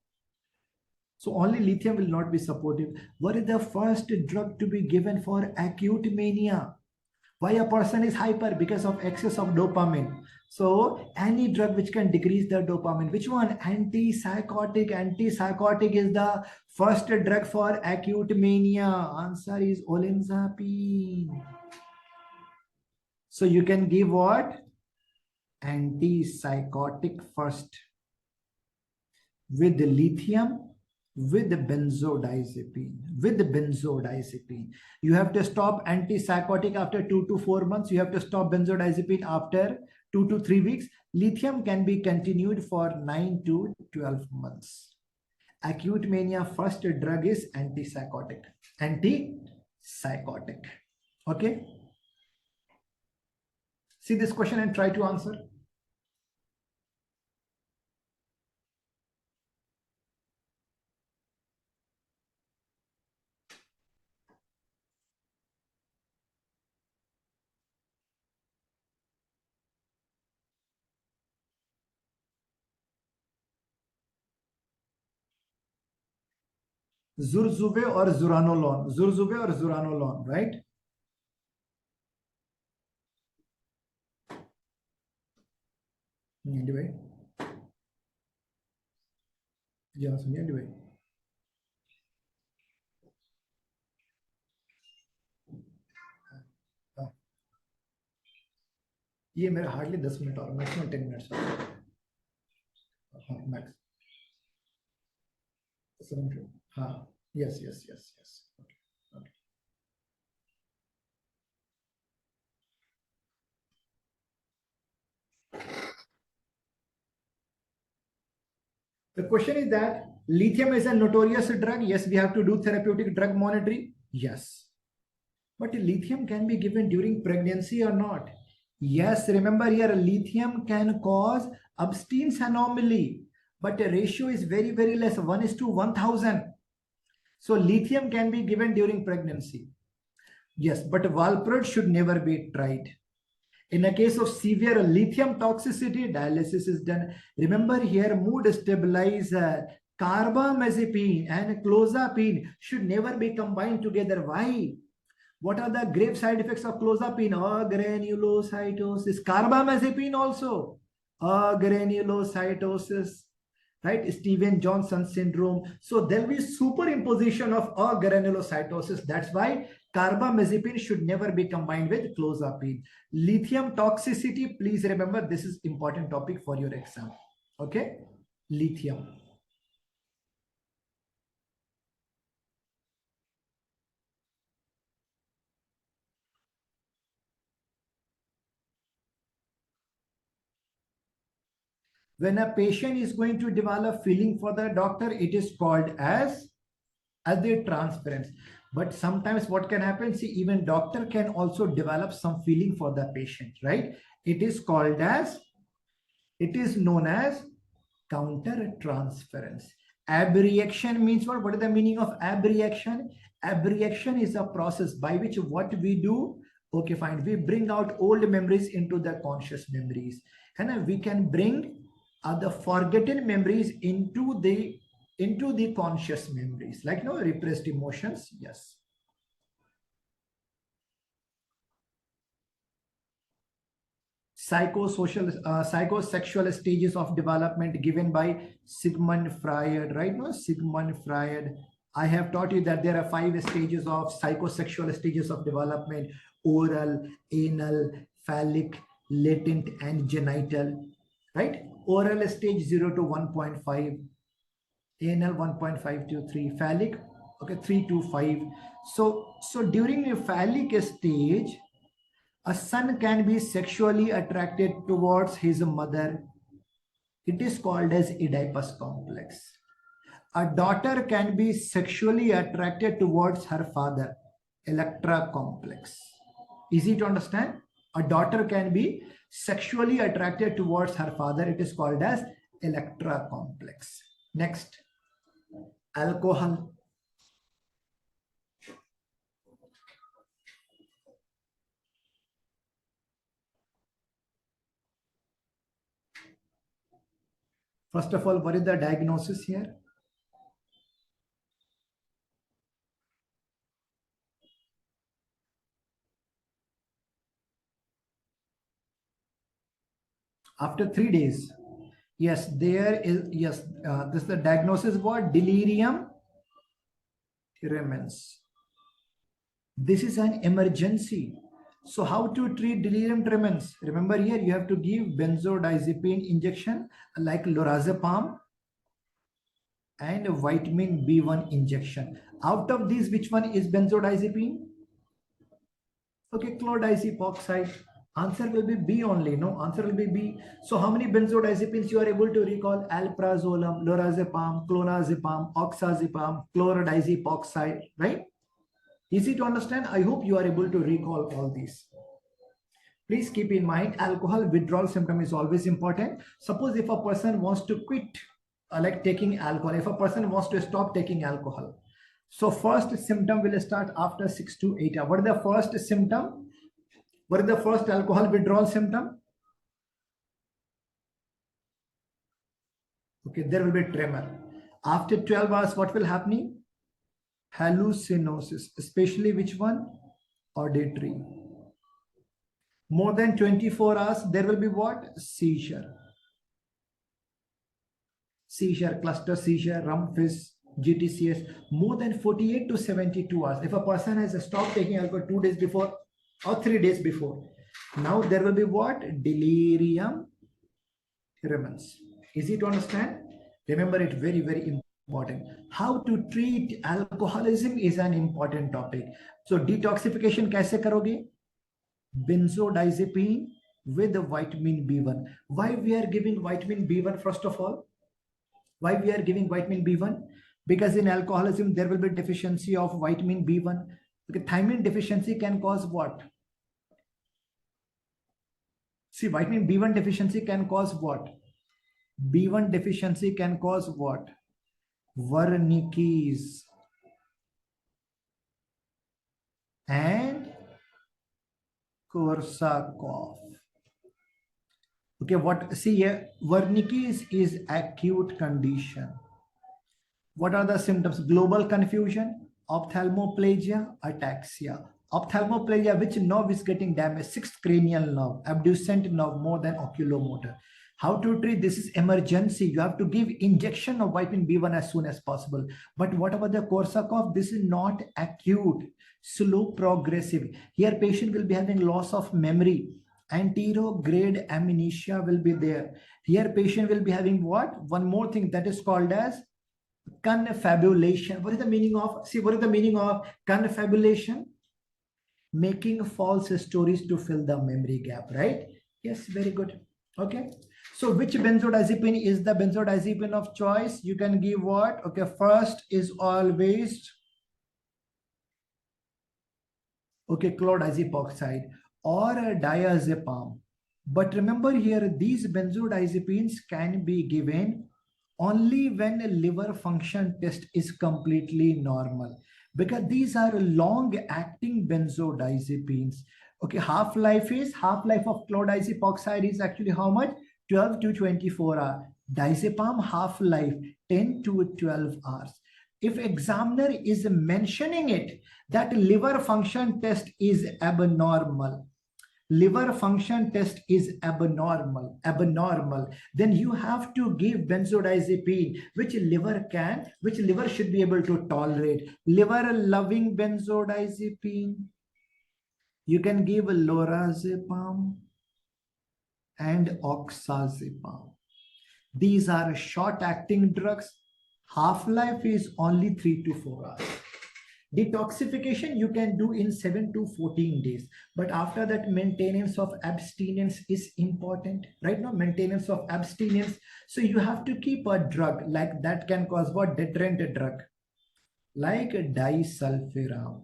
So only lithium will not be supportive. What is the first drug to be given for acute mania? Why a person is hyper? Because of excess of dopamine. So any drug which can decrease the dopamine. Which one? Antipsychotic. Antipsychotic is the first drug for acute mania. Answer is olanzapine. So you can give what? Antipsychotic first with the lithium, with the benzodiazepine. You have to stop antipsychotic after 2 to 4 months. You have to stop benzodiazepine after 2 to 3 weeks. Lithium can be continued for 9 to 12 months. Acute mania, first drug is antipsychotic. Okay. See this question and try to answer. Zurzuvae or zuranolone. Zurzuvae or zuranolone, right? Anyway. Yes, anyway. ये मेरा hardly 10 minute और maximum 10 minutes max 7 हाँ yes yes yes yes okay The question is that lithium is a notorious drug. Yes, we have to do therapeutic drug monitoring. Yes. But lithium can be given during pregnancy or not? Yes, remember here, lithium can cause abstinence anomaly, but the ratio is very, very less, 1:1000. So lithium can be given during pregnancy. Yes, but valproate should never be tried. In a case of severe lithium toxicity, dialysis is done. Remember here, mood stabilizer, carbamazepine and clozapine should never be combined together. Why? What are the grave side effects of clozapine? Granulocytosis. Carbamazepine also. Granulocytosis. Right? Steven-Johnson syndrome. So there will be superimposition of granulocytosis. That's why carbamazepine should never be combined with clozapine. Lithium toxicity, please remember, this is important topic for your exam. Okay? Lithium. When a patient is going to develop feeling for the doctor, it is called as the transference. But sometimes what can happen, see, even doctor can also develop some feeling for the patient, right? It is called as, it is known as counter transference. Abreaction means what? What is the meaning of abreaction? Abreaction is a process by which what we do, okay, fine, we bring out old memories into the conscious memories. And we can bring the forgotten memories into the conscious memories, like repressed emotions. Yes. Psychosexual stages of development given by Sigmund Freud, right? No, Sigmund Freud. I have taught you that there are 5 stages of psychosexual stages of development: oral, anal, phallic, latent, and genital. Right? Oral stage 0 to 1.5, anal 1.5 to 3, phallic, okay, 3 to 5. So during the phallic stage, a son can be sexually attracted towards his mother. It is called as Oedipus complex. A daughter can be sexually attracted towards her father. Electra complex. Easy to understand? A daughter can be sexually attracted towards her father. It is called as Electra complex. Next, alcohol. First of all, what is the diagnosis here? After 3 days. Yes, there is, yes, this is the diagnosis what? Delirium tremens. This is an emergency. So how to treat delirium tremens? Remember here, you have to give benzodiazepine injection like lorazepam and vitamin B1 injection. Out of these, which one is benzodiazepine? Okay, chlordiazepoxide. Answer will be B only. No, answer will be B. So how many benzodiazepines you are able to recall? Alprazolam, lorazepam, clonazepam, oxazepam, chlordiazepoxide, right? Easy to understand. I hope you are able to recall all these. Please keep in mind, alcohol withdrawal symptom is always important. Suppose if a person wants to quit, like taking alcohol, if a person wants to stop taking alcohol, so first symptom will start after 6 to 8 hours. What is the first symptom? What is the first alcohol withdrawal symptom? Okay, there will be tremor. After 12 hours, what will happen? Hallucinosis, especially which one? Auditory. More than 24 hours, there will be what? Seizure. Seizure, cluster seizure, rumpus, GTCS. More than 48 to 72 hours. If a person has stopped taking alcohol 2 days before or 3 days before, now there will be what? Delirium tremens. Easy to understand? Remember it, very, very important. How to treat alcoholism is an important topic. So detoxification कैसे करोगे? Benzodiazepine with vitamin B1. Why we are giving vitamin B1 first of all? Why we are giving vitamin B1? Because in alcoholism there will be deficiency of vitamin B1. Okay, thiamine deficiency can cause what? See, vitamin B1 deficiency can cause what? B1 deficiency can cause what? Wernicke's and Korsakoff. Okay, what? See here, Wernicke's is acute condition. What are the symptoms? Global confusion, ophthalmoplegia, ataxia. Ophthalmoplegia, which nerve is getting damaged? 6th cranial nerve, abducent nerve more than oculomotor. How to treat this? Is emergency. You have to give injection of vitamin B1 as soon as possible. But what about the Korsakoff? This is not acute, slow progressive. Here patient will be having loss of memory. Anterograde amnesia will be there. Here patient will be having what? One more thing that is called as confabulation. What is the meaning of? See, what is the meaning of confabulation? Making false stories to fill the memory gap, right? Yes, very good. Okay. So which benzodiazepine is the benzodiazepine of choice? You can give what? Okay, first is always, okay, chlordiazepoxide or a diazepam. But remember here, these benzodiazepines can be given only when a liver function test is completely normal, because these are long-acting benzodiazepines. Okay, half-life of chlordiazepoxide is actually how much? 12 to 24 hours. Diazepam half-life 10 to 12 hours. If examiner is mentioning it, that liver function test is abnormal, liver function test is abnormal, then you have to give benzodiazepine, which liver should be able to tolerate. Liver loving benzodiazepine, you can give lorazepam and oxazepam. These are short acting drugs. Half-life is only 3 to 4 hours. Detoxification you can do in 7 to 14 days. But after that, maintenance of abstinence is important. Right now, maintenance of abstinence. So you have to keep a drug like that can cause what? Deterrent drug. Like disulfiram.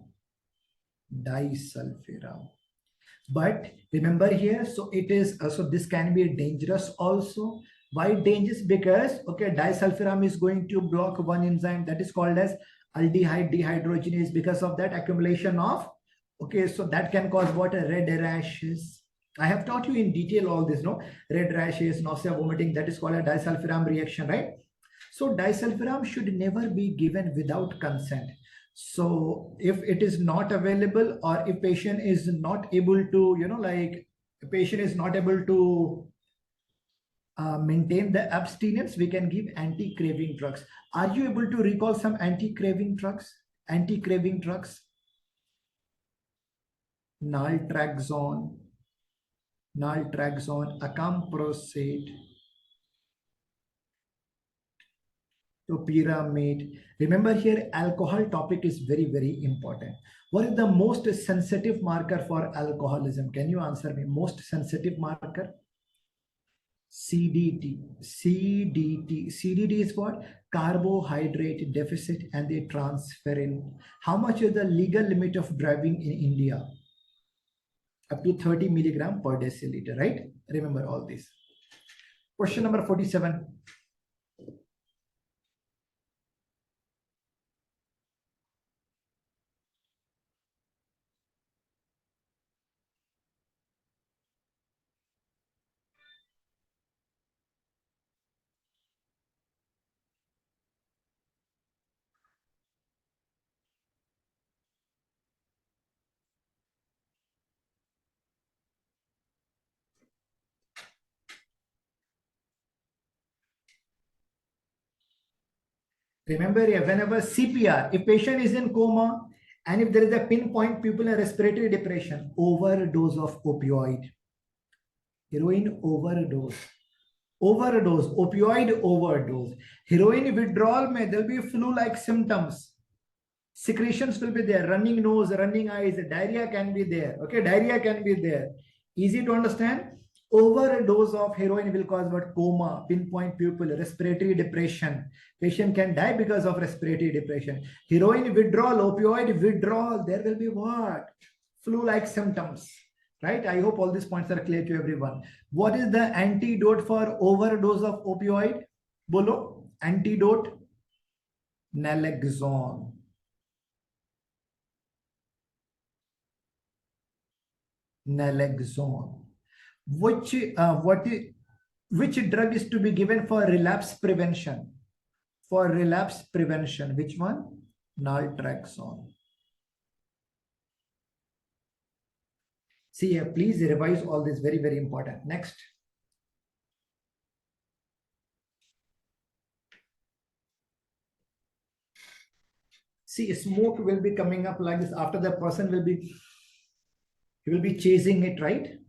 But remember here, so it is, so this can be dangerous also. Why dangerous? Because, okay, disulfiram is going to block one enzyme that is called as aldehyde dehydrogenase. Because of that accumulation of, okay, so that can cause what? Red rashes. I have taught you in detail all this, no? Red rashes, nausea, vomiting, that is called a disulfiram reaction, right? So disulfiram should never be given without consent. So if it is not available, or if patient is not able to, patient is not able to maintain the abstinence, we can give anti-craving drugs. Are you able to recall some anti-craving drugs? Naltrexone, acamprosate, topiramate. Remember here, alcohol topic is very, very important. What is the most sensitive marker for alcoholism? Can you answer me? Most sensitive marker? CDT. CDT is what? Carbohydrate deficit and the transferrin. How much is the legal limit of driving in India? Up to 30 milligram per deciliter, right? Remember all this. Question number 47. Remember, whenever CPR, if patient is in coma, and if there is a pinpoint pupil and respiratory depression, overdose of opioid, heroin overdose, opioid overdose, heroin withdrawal, there will be flu-like symptoms. Secretions will be there, running nose, running eyes, diarrhea can be there. Okay, diarrhea can be there. Easy to understand. Overdose of heroin will cause what? Coma, pinpoint pupil, respiratory depression. Patient can die because of respiratory depression. Heroin withdrawal, opioid withdrawal, there will be what? Flu-like symptoms. Right? I hope all these points are clear to everyone. What is the antidote for overdose of opioid? Bolo, antidote, naloxone. Naloxone. Which drug is to be given for relapse prevention? For relapse prevention, which one? Naltrexone. See here, please revise all this, very, very important. Next. See, smoke will be coming up like this. After the person will be, he will be chasing it, right?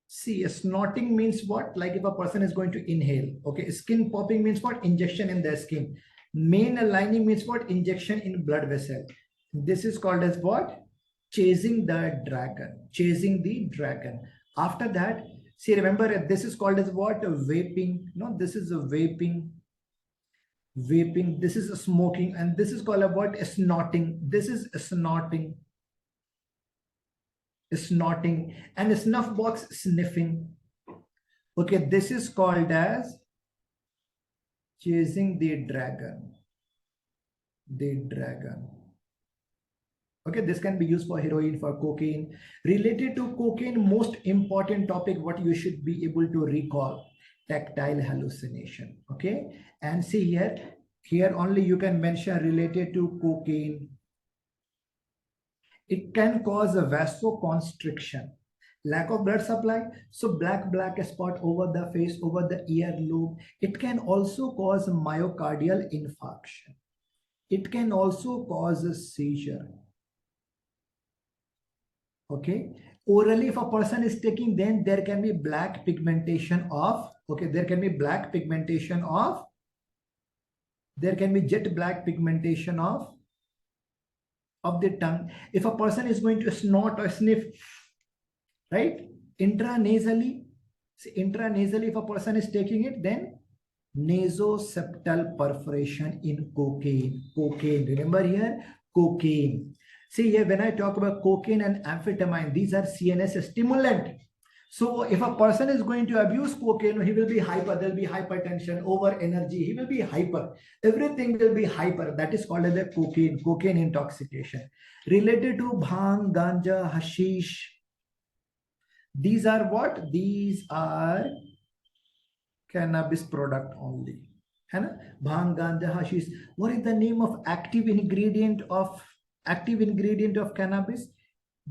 See, snorting means what? Like if a person is going to inhale. Okay, skin popping means what? Injection in the skin. Main lining means what? Injection in blood vessel. This is called as what? Chasing the dragon. Chasing the dragon. After that, see, remember, this is called as what? Vaping. No, this is a vaping. This is a smoking, and this is called a what? Snorting. This is snorting. Snorting, and snuff box sniffing. Okay, this is called as chasing the dragon. Okay, this can be used for heroin, for cocaine. Related to cocaine, most important topic, what you should be able to recall, tactile hallucination. Okay, and see here only you can mention related to cocaine. It can cause a vasoconstriction, lack of blood supply, so black spot over the face, over the earlobe. It can also cause myocardial infarction. It can also cause a seizure. Okay, orally if a person is taking, then there can be black pigmentation of, okay, there can be black pigmentation of, there can be jet black pigmentation of the tongue. If a person is going to snort or sniff, right, intranasally, see, intranasally if a person is taking it, then nasoseptal perforation in cocaine, remember here, cocaine. See here, when I talk about cocaine and amphetamine, these are CNS stimulant. So if a person is going to abuse cocaine, he will be hyper, there will be hypertension, over energy, he will be hyper, everything will be hyper. That is called as a cocaine intoxication. Related to bhang, ganja, hashish, these are what? These are cannabis product only. Bhang, ganja, hashish. What is the name of active ingredient of cannabis?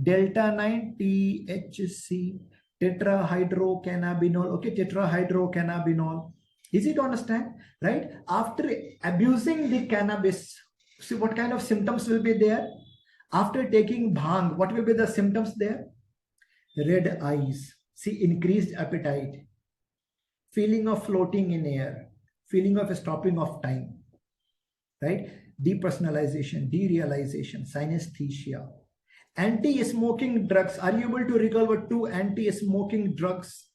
Delta 9 THC, tetrahydrocannabinol. Okay, tetrahydrocannabinol. Is it understand? Right? After abusing the cannabis, see what kind of symptoms will be there? After taking bhang, what will be the symptoms there? Red eyes, see, increased appetite, feeling of floating in air, feeling of stopping of time, right? Depersonalization, derealization, synesthesia. Anti-smoking drugs. Are you able to recall what two anti-smoking drugs?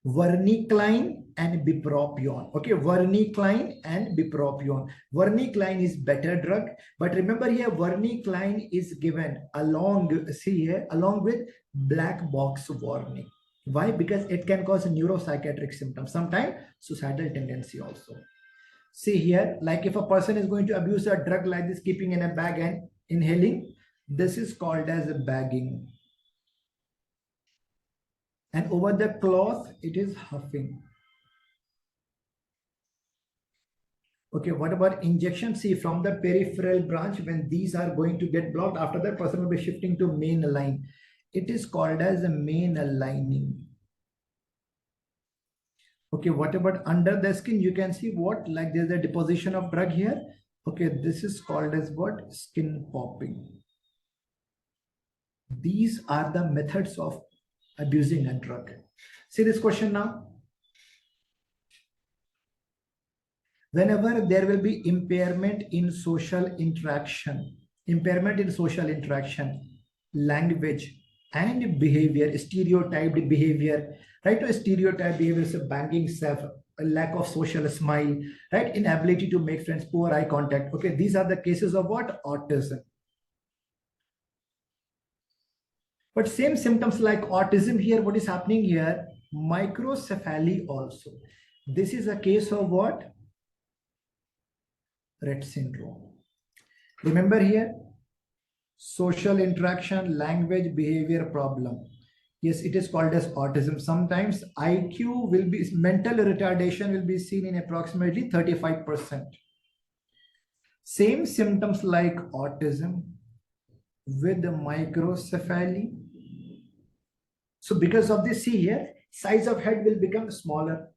Varenicline and bupropion. Okay, varenicline and bupropion. Varenicline is better drug, but remember here, varenicline is given along, see here, along with black box warning. Why? Because it can cause neuropsychiatric symptoms, sometimes suicidal tendency also. See here, like if a person is going to abuse a drug like this, keeping in a bag and inhaling, this is called as bagging. And over the cloth, it is huffing. Okay, what about injection? See, from the peripheral branch, when these are going to get blocked, after that person will be shifting to main line. It is called as a main lining. Okay, what about under the skin? You can see what, like there's a deposition of drug here. Okay, this is called as what? Skin popping. These are the methods of abusing a drug. See this question now. Whenever there will be impairment in social interaction, language and behavior, stereotyped behavior, right? To stereotype behavior is a banging self, a lack of social smile, right? Inability to make friends, poor eye contact. Okay, these are the cases of what? Autism. But same symptoms like autism here, what is happening here? Microcephaly also. This is a case of what? Rett syndrome. Remember here, social interaction, language, behavior problem. Yes, it is called as autism. Sometimes IQ will be, mental retardation will be seen in approximately 35%. Same symptoms like autism with the microcephaly. So because of this, see here, size of head will become smaller.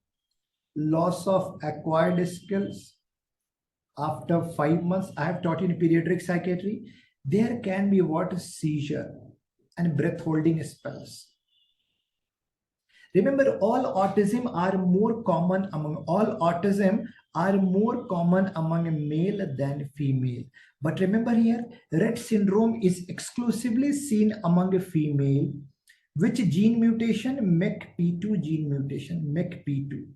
Loss of acquired skills. After 5 months, I have taught in pediatric psychiatry, there can be what? Seizure and breath holding spells. Remember, all autism are more common among male than female. But remember here, Rett syndrome is exclusively seen among a female. Which gene mutation? MECP2 gene mutation, MECP2.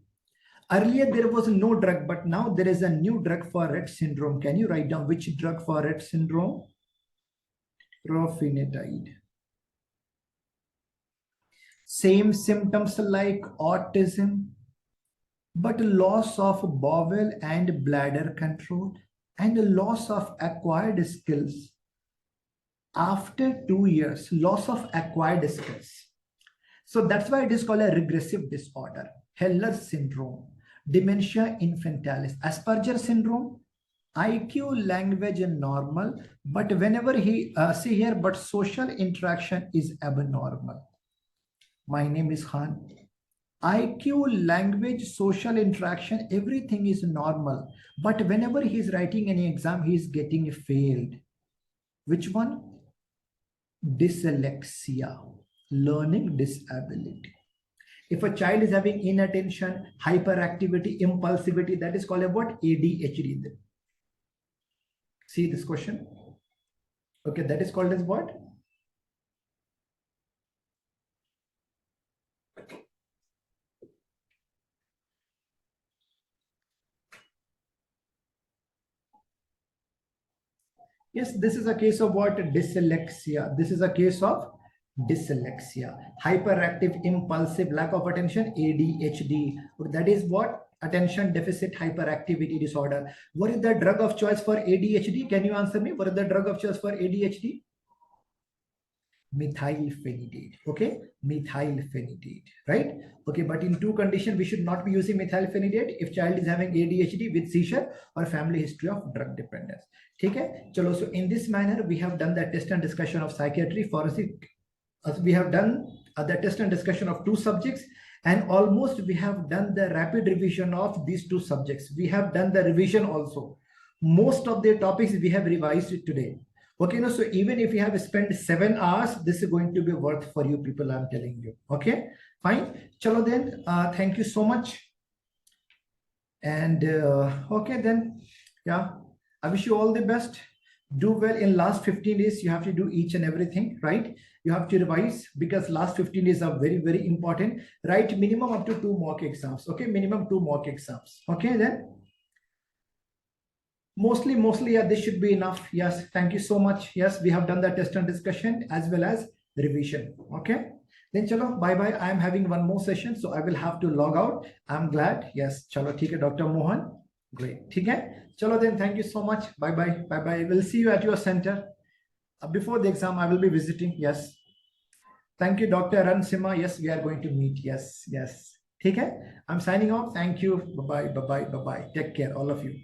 Earlier, there was no drug, but now there is a new drug for Rett syndrome. Can you write down which drug for Rett syndrome? Trofinetide. Same symptoms like autism, but loss of bowel and bladder control. and the loss of acquired skills after 2 years, loss of acquired skills. So that's why it is called a regressive disorder. Heller syndrome, dementia infantilis, Asperger syndrome, IQ language is normal, but whenever he see here, but social interaction is abnormal. My name is Khan. IQ, language, social interaction, everything is normal. But whenever he is writing any exam, he is getting failed. Which one? Dyslexia, learning disability. If a child is having inattention, hyperactivity, impulsivity, that is called what? ADHD. See this question? Okay, that is called as what? Yes, this is a case of what? Dyslexia. This is a case of dyslexia. Hyperactive, impulsive, lack of attention, ADHD. That is what? Attention deficit hyperactivity disorder. What is the drug of choice for ADHD? Can you answer me? What is the drug of choice for ADHD? Methylphenidate. Okay, methylphenidate, right? Okay, but in two conditions we should not be using methylphenidate if child is having ADHD with seizure or family history of drug dependence. Okay, chalo. So in this manner we have done the test and discussion of psychiatry, forensic. We have done the test and discussion of two subjects, and almost we have done the rapid revision of these two subjects. We have done the revision also. Most of the topics we have revised it today. Okay, no, so even if you have spent 7 hours, this is going to be worth for you people, I'm telling you. Okay, fine. Chalo then, thank you so much. And okay then, yeah, I wish you all the best. Do well. In last 15 days, you have to do each and everything, right? You have to revise because last 15 days are very, very important. Write minimum up to 2 mock exams. Okay, minimum 2 mock exams. Okay, then. Mostly, yeah, this should be enough. Yes, thank you so much. Yes, we have done the test and discussion as well as the revision. Okay, then chalo, bye bye. I am having one more session, so I will have to log out. I'm glad. Yes, chalo, theek hai, Dr. Mohan. Great. Theek hai? Chalo then, thank you so much. Bye bye. Bye bye. We'll see you at your center. Before the exam, I will be visiting. Yes. Thank you, Dr. Ransima. Yes, we are going to meet. Yes, yes. Theek hai? I'm signing off. Thank you. Bye bye. Bye bye. Bye bye. Take care, all of you.